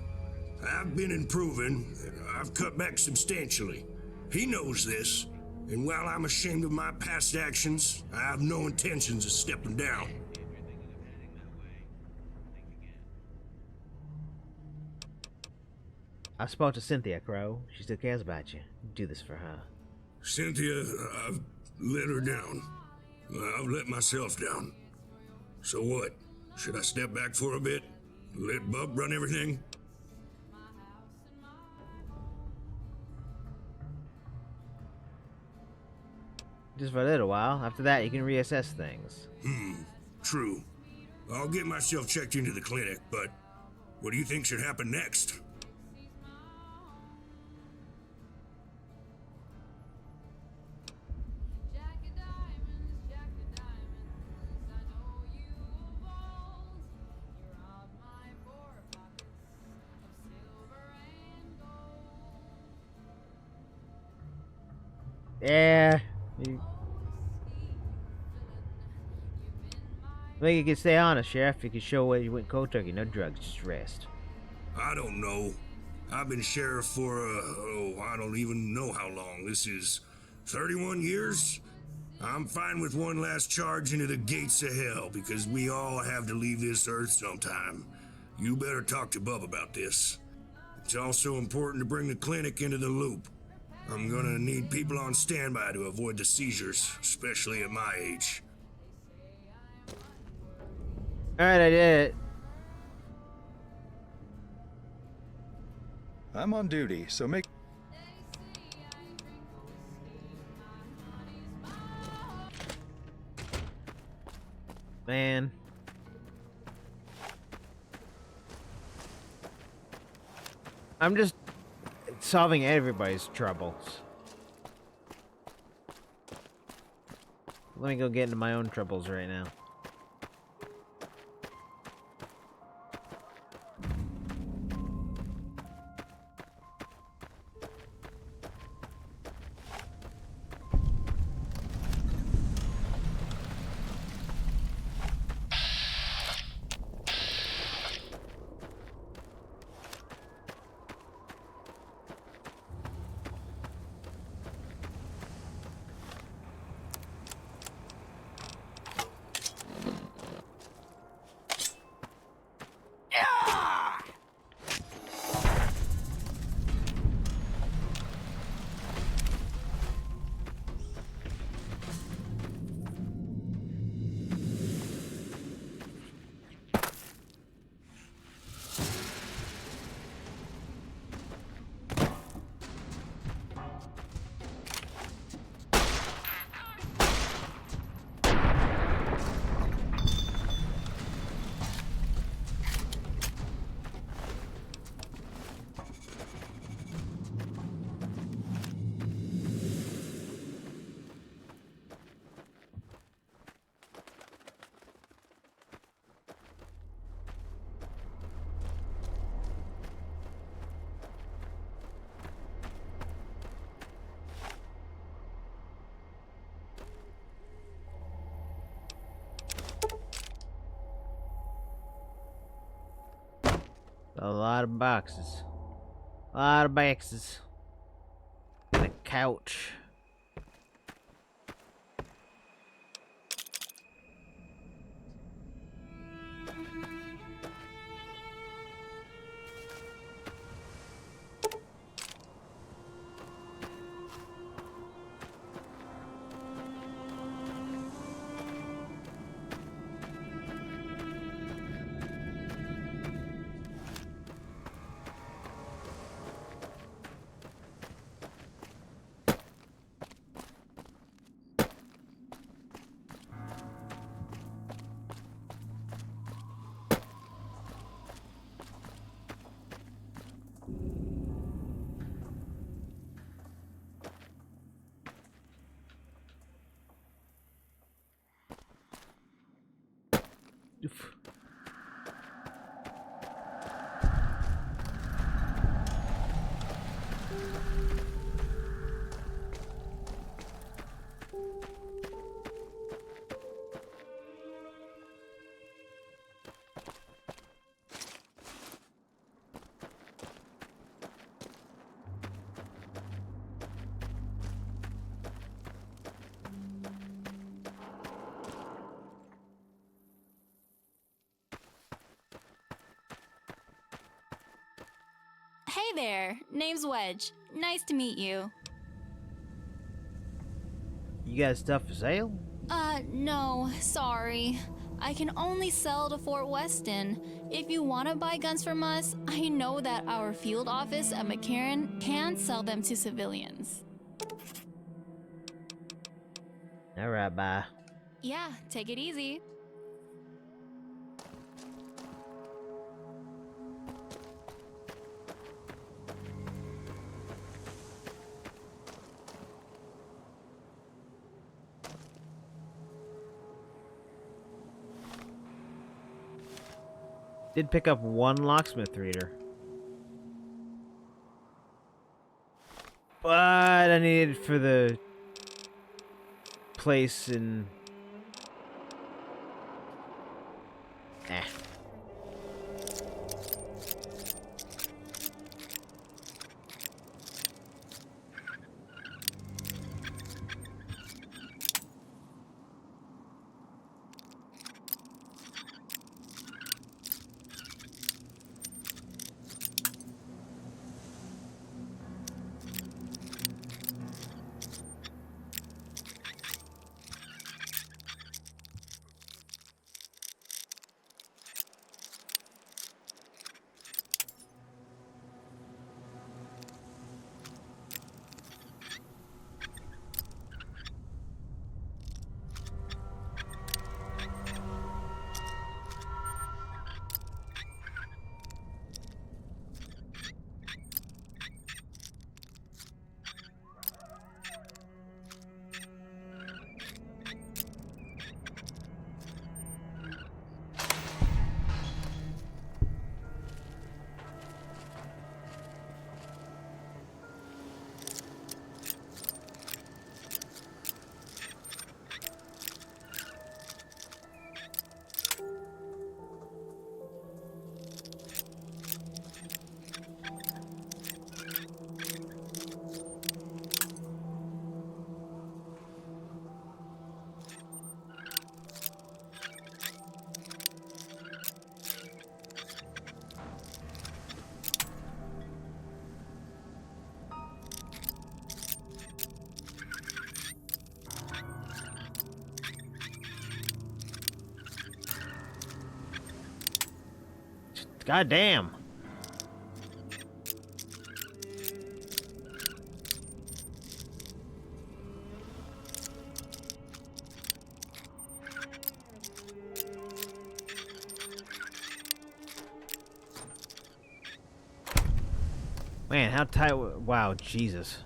U: I've been improving. I've cut back substantially. He knows this, and while I'm ashamed of my past actions, I have no intentions of stepping down.
A: I spoke to Cynthia Crow. She still cares about you. Do this for her.
U: Cynthia, I've let her down. I've let myself down. So what? Should I step back for a bit? Let Bub run everything?
A: Just for a little while. After that, you can reassess things.
U: True. I'll get myself checked into the clinic, but what do you think should happen next?
A: Yeah. I think you can stay honest, Sheriff. You can show where you went cold turkey. No drugs, just rest.
U: I don't know. I've been sheriff for, I don't even know how long. This is 31 years? I'm fine with one last charge into the gates of hell, because we all have to leave this earth sometime. You better talk to Bub about this. It's also important to bring the clinic into the loop. I'm gonna need people on standby to avoid the seizures, especially at my age.
A: Alright, I did it.
Q: I'm on duty, so make...
A: Man. I'm just solving everybody's troubles. Let me go get into my own troubles right now. A lot of boxes. A lot of boxes. And a couch. Oof.
E: Hey there, name's Wedge. Nice to meet you.
A: You got stuff for sale?
E: No, sorry. I can only sell to Fort Weston. If you want to buy guns from us, I know that our field office at McCarran can sell them to civilians.
A: Alright, bye.
E: Yeah, take it easy.
A: Did pick up one locksmith reader. But I need it for the place in... Eh. God damn. Man, how tight... Wow, Jesus.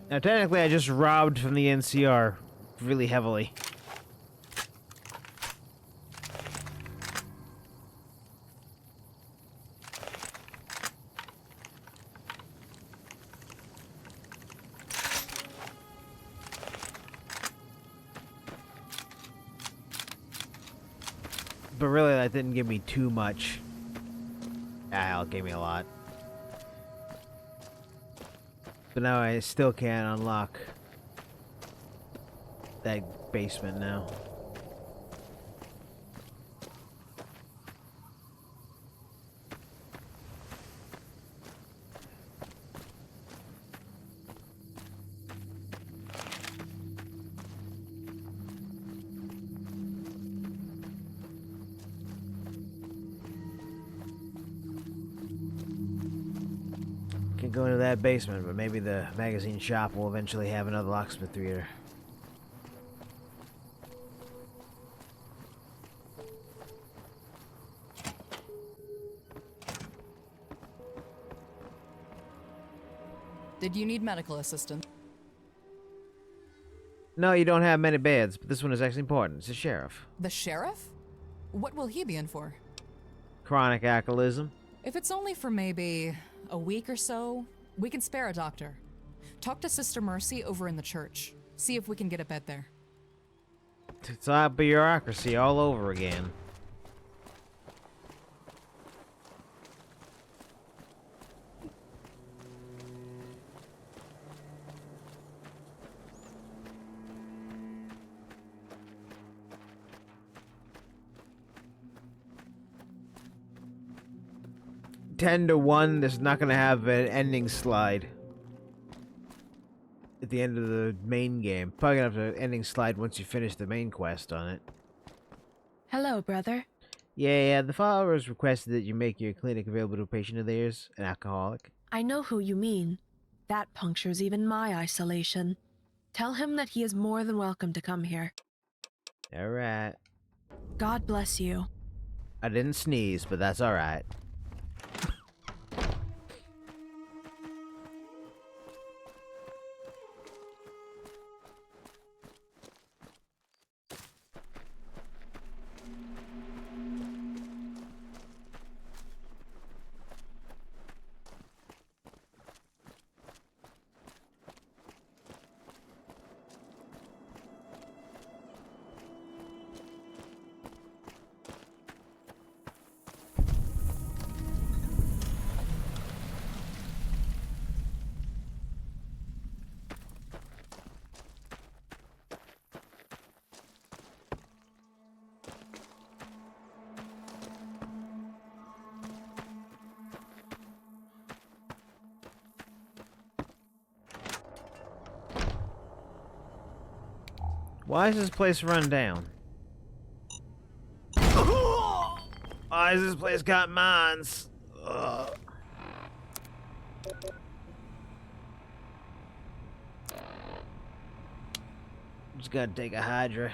A: Now, technically, I just robbed from the NCR really heavily. But really, that didn't give me too much. Ah, hell, it gave me a lot. But now I still can't unlock that basement now. Can go into that basement, but maybe the magazine shop will eventually have another locksmith reader.
B: Did you need medical assistance?
A: No, you don't have many beds, but this one is actually important. It's the sheriff.
B: The sheriff? What will he be in for?
A: Chronic alcoholism.
B: If it's only for maybe a week or so, we can spare a doctor. Talk to Sister Mercy over in the church. See if we can get a bed there.
A: It's that bureaucracy all over again. Ten to 1, this is not gonna have an ending slide at the end of the main game. Probably gonna have an ending slide once you finish the main quest on it.
W: Hello, brother.
A: Yeah, the followers requested that you make your clinic available to a patient of theirs, an alcoholic.
W: I know who you mean. That punctures even my isolation. Tell him that he is more than welcome to come here.
A: Alright.
W: God bless you.
A: I didn't sneeze, but that's alright. Why is this place run down? Why is this place got mines? Ugh. Just gotta take a Hydra.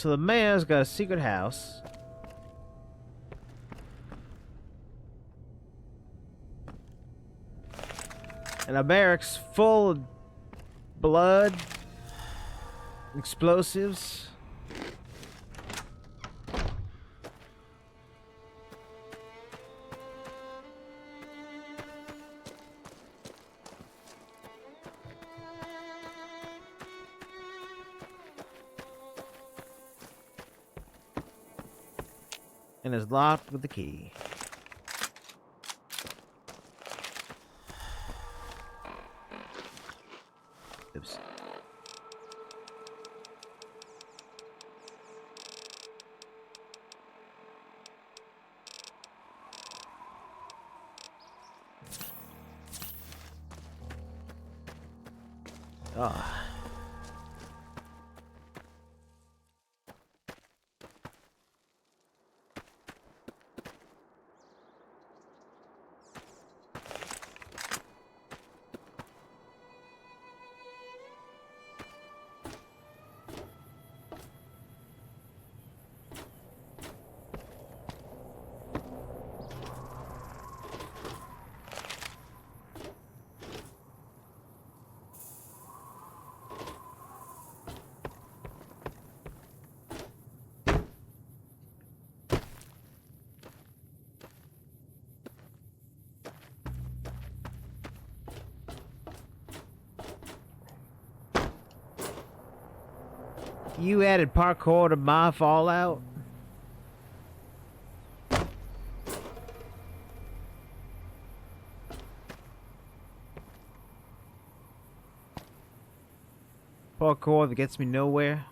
A: So the mayor's got a secret house. And a barracks full of blood, explosives. And is locked with the key. Oops. Ah. You added parkour to my Fallout? Parkour that gets me nowhere?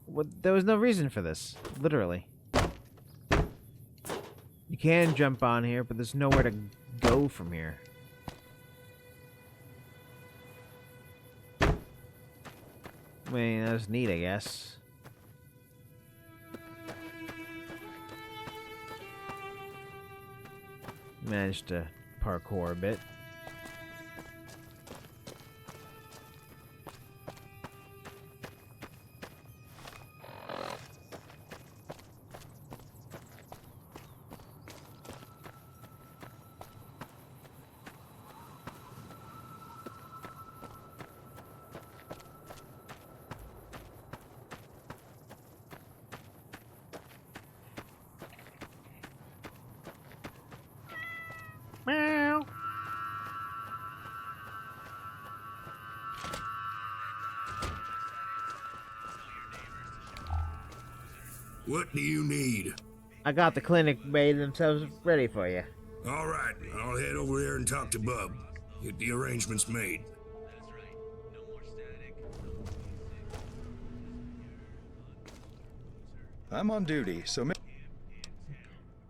A: What? There was no reason for this, literally. You can jump on here, but there's nowhere to go from here. I mean, that's neat, I guess. Managed to parkour a bit. Meow.
U: What do you need?
A: I got the clinic made themselves ready for you.
U: All right, I'll head over there and talk to Bub. Get the arrangements made.
Q: I'm on duty, so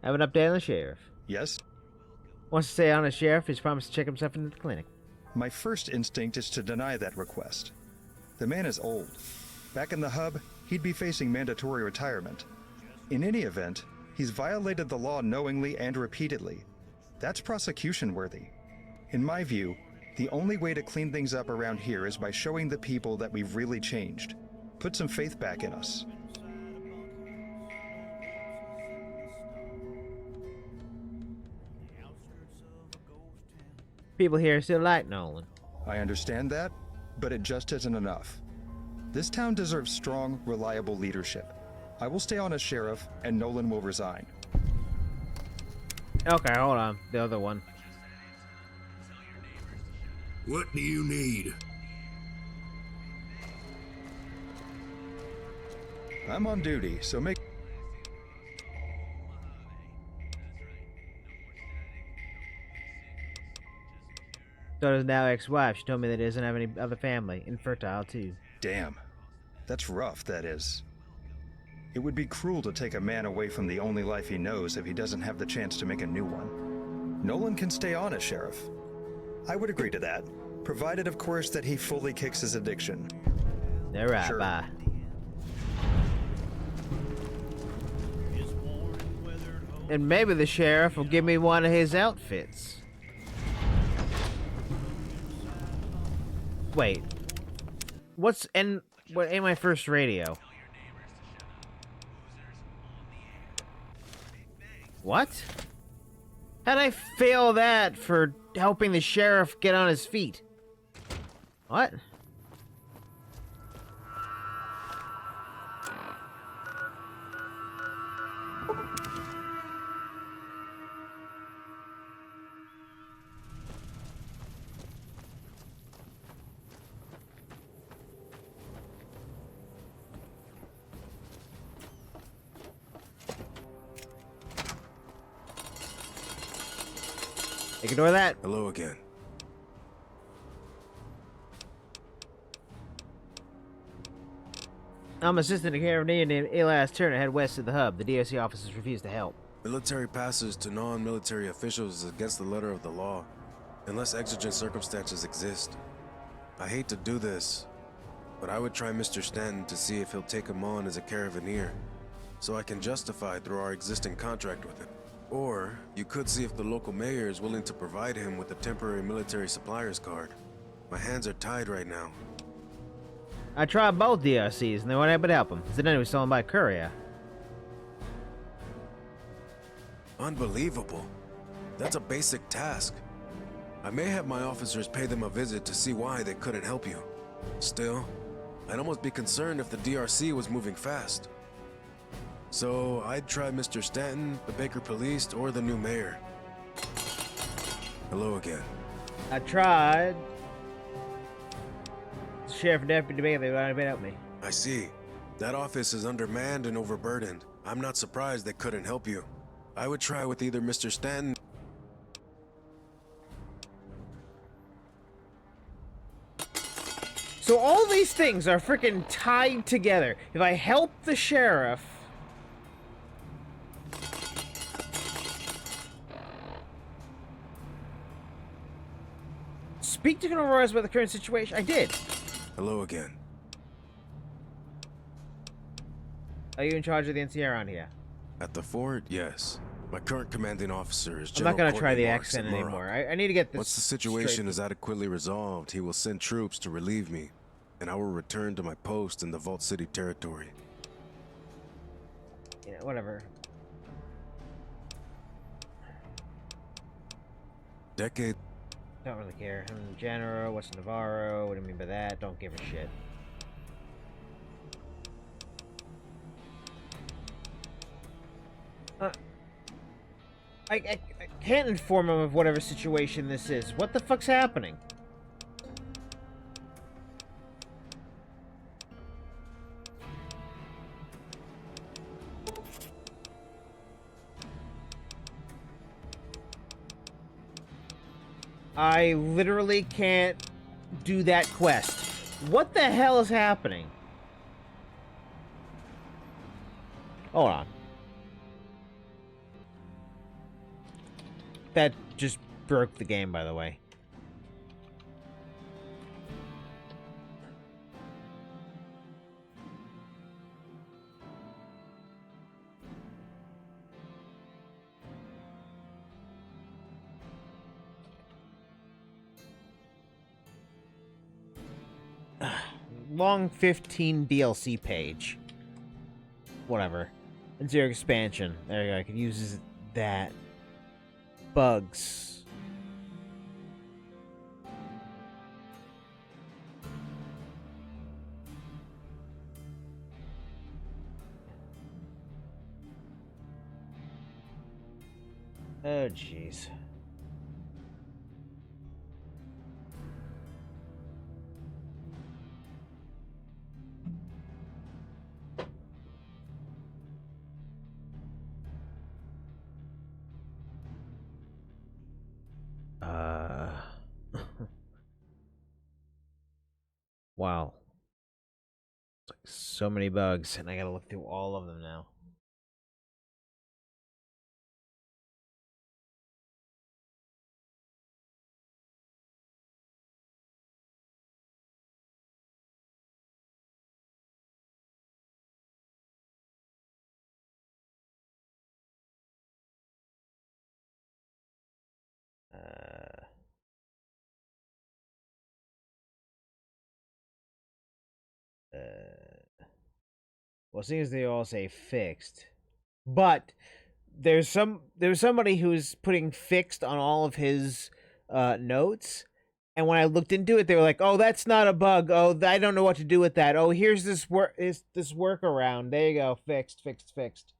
A: Have an update on the sheriff.
Q: yes?
A: Wants to stay on as sheriff. He's promised to check himself into the clinic.
Q: My first instinct is to deny that request. The man is old. Back in the hub, he'd be facing mandatory retirement. In any event, he's violated the law knowingly and repeatedly. That's prosecution worthy. In my view, the only way to clean things up around here is by showing the people that we've really changed. Put some faith back in us.
A: People here still like Nolan.
Q: I understand that, but it just isn't enough. This town deserves strong, reliable leadership. I will stay on as sheriff, and Nolan will resign.
A: Okay, hold on. The other one.
U: What do you need?
Q: I'm on duty, so make...
A: Daughter's now ex-wife. She told me that he doesn't have any other family. Infertile, too.
Q: Damn. That's rough, that is. It would be cruel to take a man away from the only life he knows if he doesn't have the chance to make a new one. Nolan can stay on as sheriff. I would agree to that, provided, of course, that he fully kicks his addiction.
A: Alright,
Q: Sure.
A: bye. And maybe the sheriff will give me one of his outfits. Wait. What's in my first radio? What? How'd I fail that for helping the sheriff get on his feet? What? Ignore that.
L: Hello again.
A: I'm assistant to carabiner named Elias Turner head west of the hub. The DOC officers refuse to help.
L: Military passes to non-military officials is against the letter of the law, unless exigent circumstances exist. I hate to do this, but I would try Mr. Stanton to see if he'll take him on as a carabiner, so I can justify through our existing contract with him. Or, you could see if the local mayor is willing to provide him with a temporary military supplier's card. My hands are tied right now.
A: I tried both DRCs and they weren't able to help him. Incidentally, was stolen by a courier.
L: Unbelievable. That's a basic task. I may have my officers pay them a visit to see why they couldn't help you. Still, I'd almost be concerned if the DRC was moving fast. So I'd try Mr. Stanton, the Baker Police, or the new mayor. Hello again.
A: I tried. Sheriff and Deputy Baker, they wanted to help me.
L: I see. That office is undermanned and overburdened. I'm not surprised they couldn't help you. I would try with either Mr. Stanton.
A: So all these things are freaking tied together. If I help the sheriff... Speak to Colonel Royce about the current situation. I did.
L: Hello again.
A: Are you in charge of the NCR around here?
L: At the fort, yes. My current commanding officer is
A: I'm
L: General
A: not gonna
L: Courtney
A: try the
L: Marks
A: accent
L: at Murrah.
A: anymore. I need to get this.
L: Once the situation
A: straight.
L: is adequately resolved, he will send troops to relieve me, and I will return to my post in the Vault City territory.
A: Yeah, whatever.
L: Decade.
A: Don't really care. I'm General, what's Navarro? What do you mean by that? Don't give a shit. I can't inform him of whatever situation this is. What the fuck's happening? I literally can't do that quest. What the hell is happening? Hold on. That just broke the game, by the way. Long 15 DLC page. Whatever. And zero expansion. There you go. I could use that. Bugs. Oh, jeez. Wow. Like so many bugs, and I gotta look through all of them now. Well, seeing as they all say fixed, but there's somebody who's putting fixed on all of his notes, and when I looked into it, they were like, "Oh, that's not a bug. Oh, I don't know what to do with that. Oh, here's this workaround. There you go. Fixed, fixed, fixed."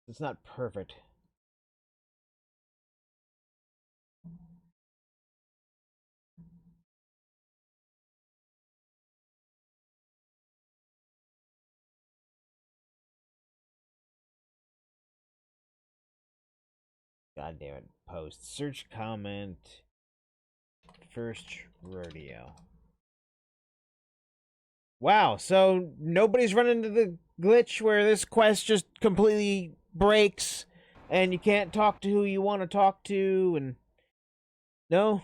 A: It's not perfect. God damn it. Post. Search comment. First rodeo. Wow, so nobody's run into the glitch where this quest just completely breaks and you can't talk to who you want to talk to, and no?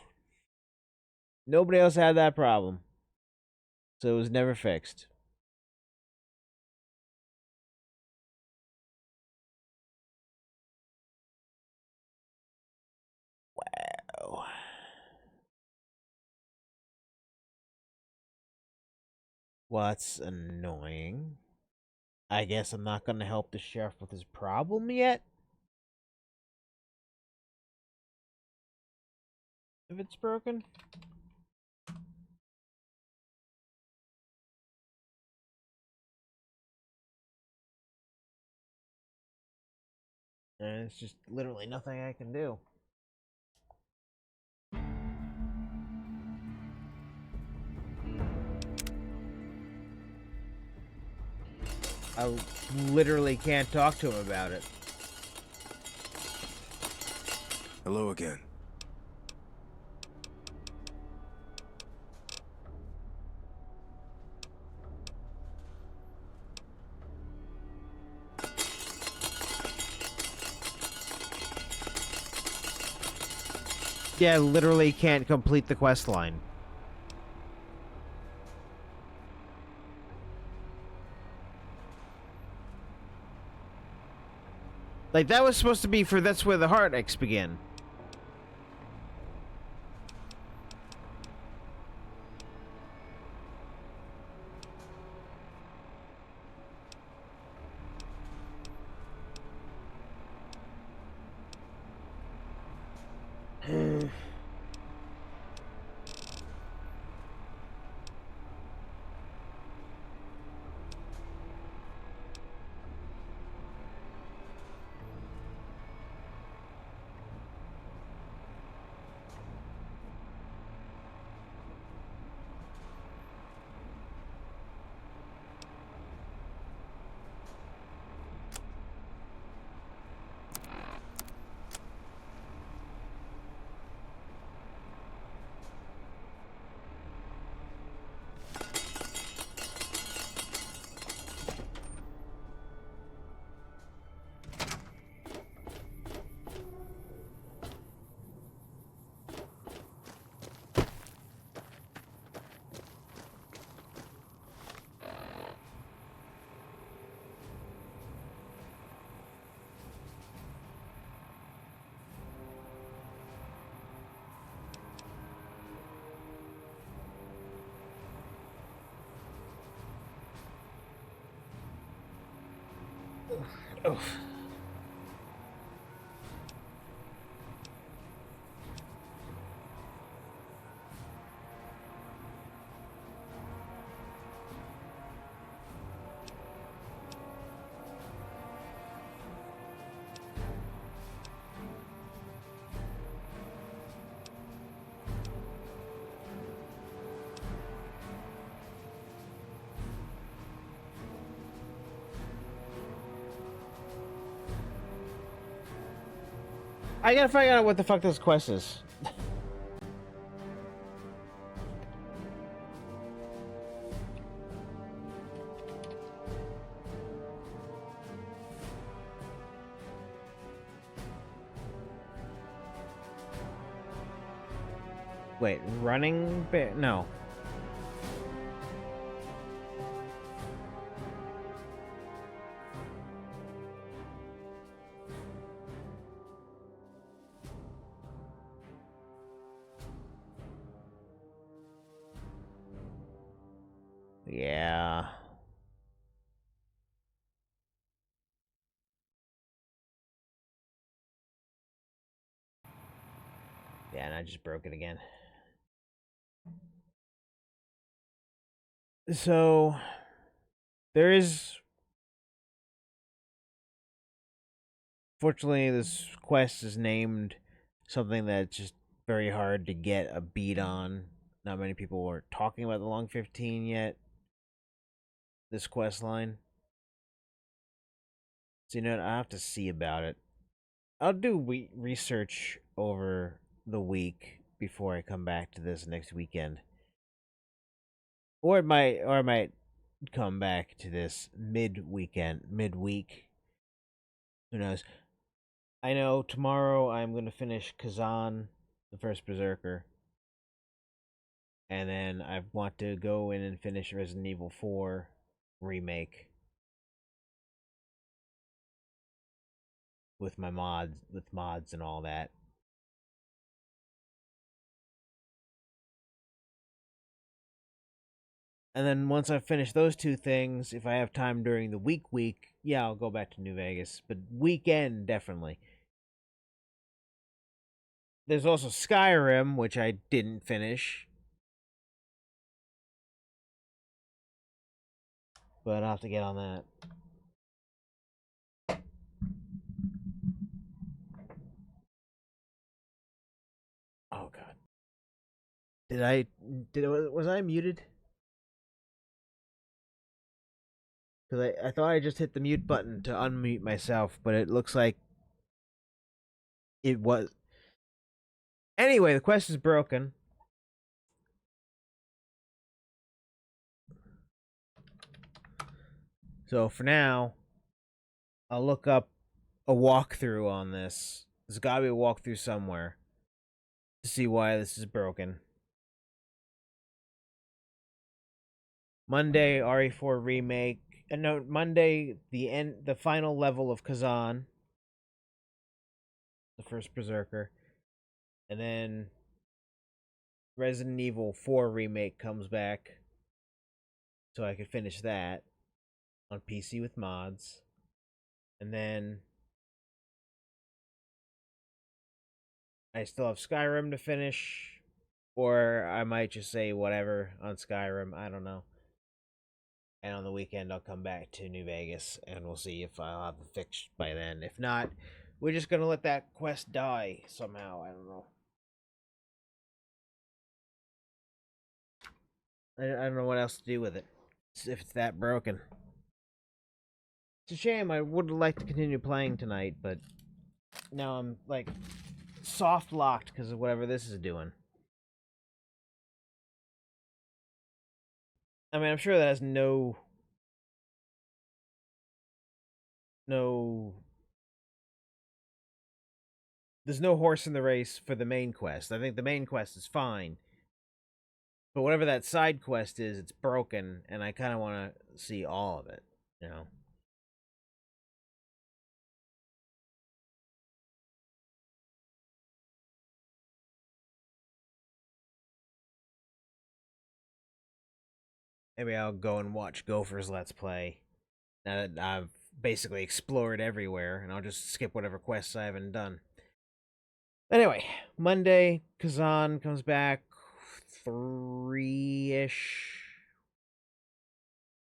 A: Nobody else had that problem. So it was never fixed. Wow. Well, that's annoying. I guess I'm not going to help the sheriff with his problem yet. If it's broken. And it's just literally nothing I can do. I literally can't talk to him about it.
L: Hello again.
A: Yeah, I literally can't complete the quest line. Like, that was supposed to be for That's Where the Heartaches Begin. Oh. I gotta figure out what the fuck this quest is. Wait, running bear? No. Yeah. Yeah, and I just broke it again. So, there is... Fortunately, this quest is named something that's just very hard to get a beat on. Not many people are talking about the Long 15 yet. This quest line. So, you know what? I have to see about it. I'll do research over the week before I come back to this next weekend. Or I might come back to this midweek. Who knows? I know tomorrow I'm going to finish Kazan, the first Berserker. And then I want to go in and finish Resident Evil 4 remake. With my mods and all that. And then once I finish those two things, if I have time during the week, yeah, I'll go back to New Vegas. But weekend, definitely. There's also Skyrim, which I didn't finish. But I'll have to get on that. Oh god. Was I muted? Because I thought I just hit the mute button to unmute myself, but it looks like it was. Anyway, the quest is broken. So for now, I'll look up a walkthrough on this. There's gotta be a walkthrough somewhere to see why this is broken. Monday, RE4 remake. No, Monday, the final level of Kazan. The first Berserker. And then Resident Evil 4 remake comes back. So I could finish that on PC with mods. And then I still have Skyrim to finish. Or I might just say whatever on Skyrim. I don't know. And on the weekend, I'll come back to New Vegas, and we'll see if I'll have it fixed by then. If not, we're just going to let that quest die somehow. I don't know. I don't know what else to do with it, if it's that broken. It's a shame. I would like to continue playing tonight, but now I'm, like, soft-locked because of whatever this is doing. I mean, I'm sure that has no... There's no horse in the race for the main quest. I think the main quest is fine. But whatever that side quest is, it's broken, and I kind of want to see all of it, you know? Maybe I'll go and watch Gopher's Let's Play. Now that I've basically explored everywhere, and I'll just skip whatever quests I haven't done. Anyway, Monday, Kazan comes back 3-ish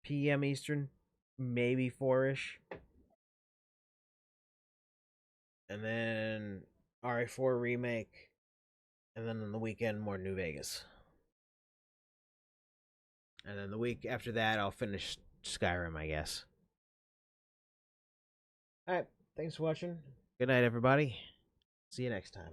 A: p.m. Eastern, maybe 4-ish. And then RE4 remake, and then on the weekend, more New Vegas. And then the week after that, I'll finish Skyrim, I guess. Alright, thanks for watching. Good night, everybody. See you next time.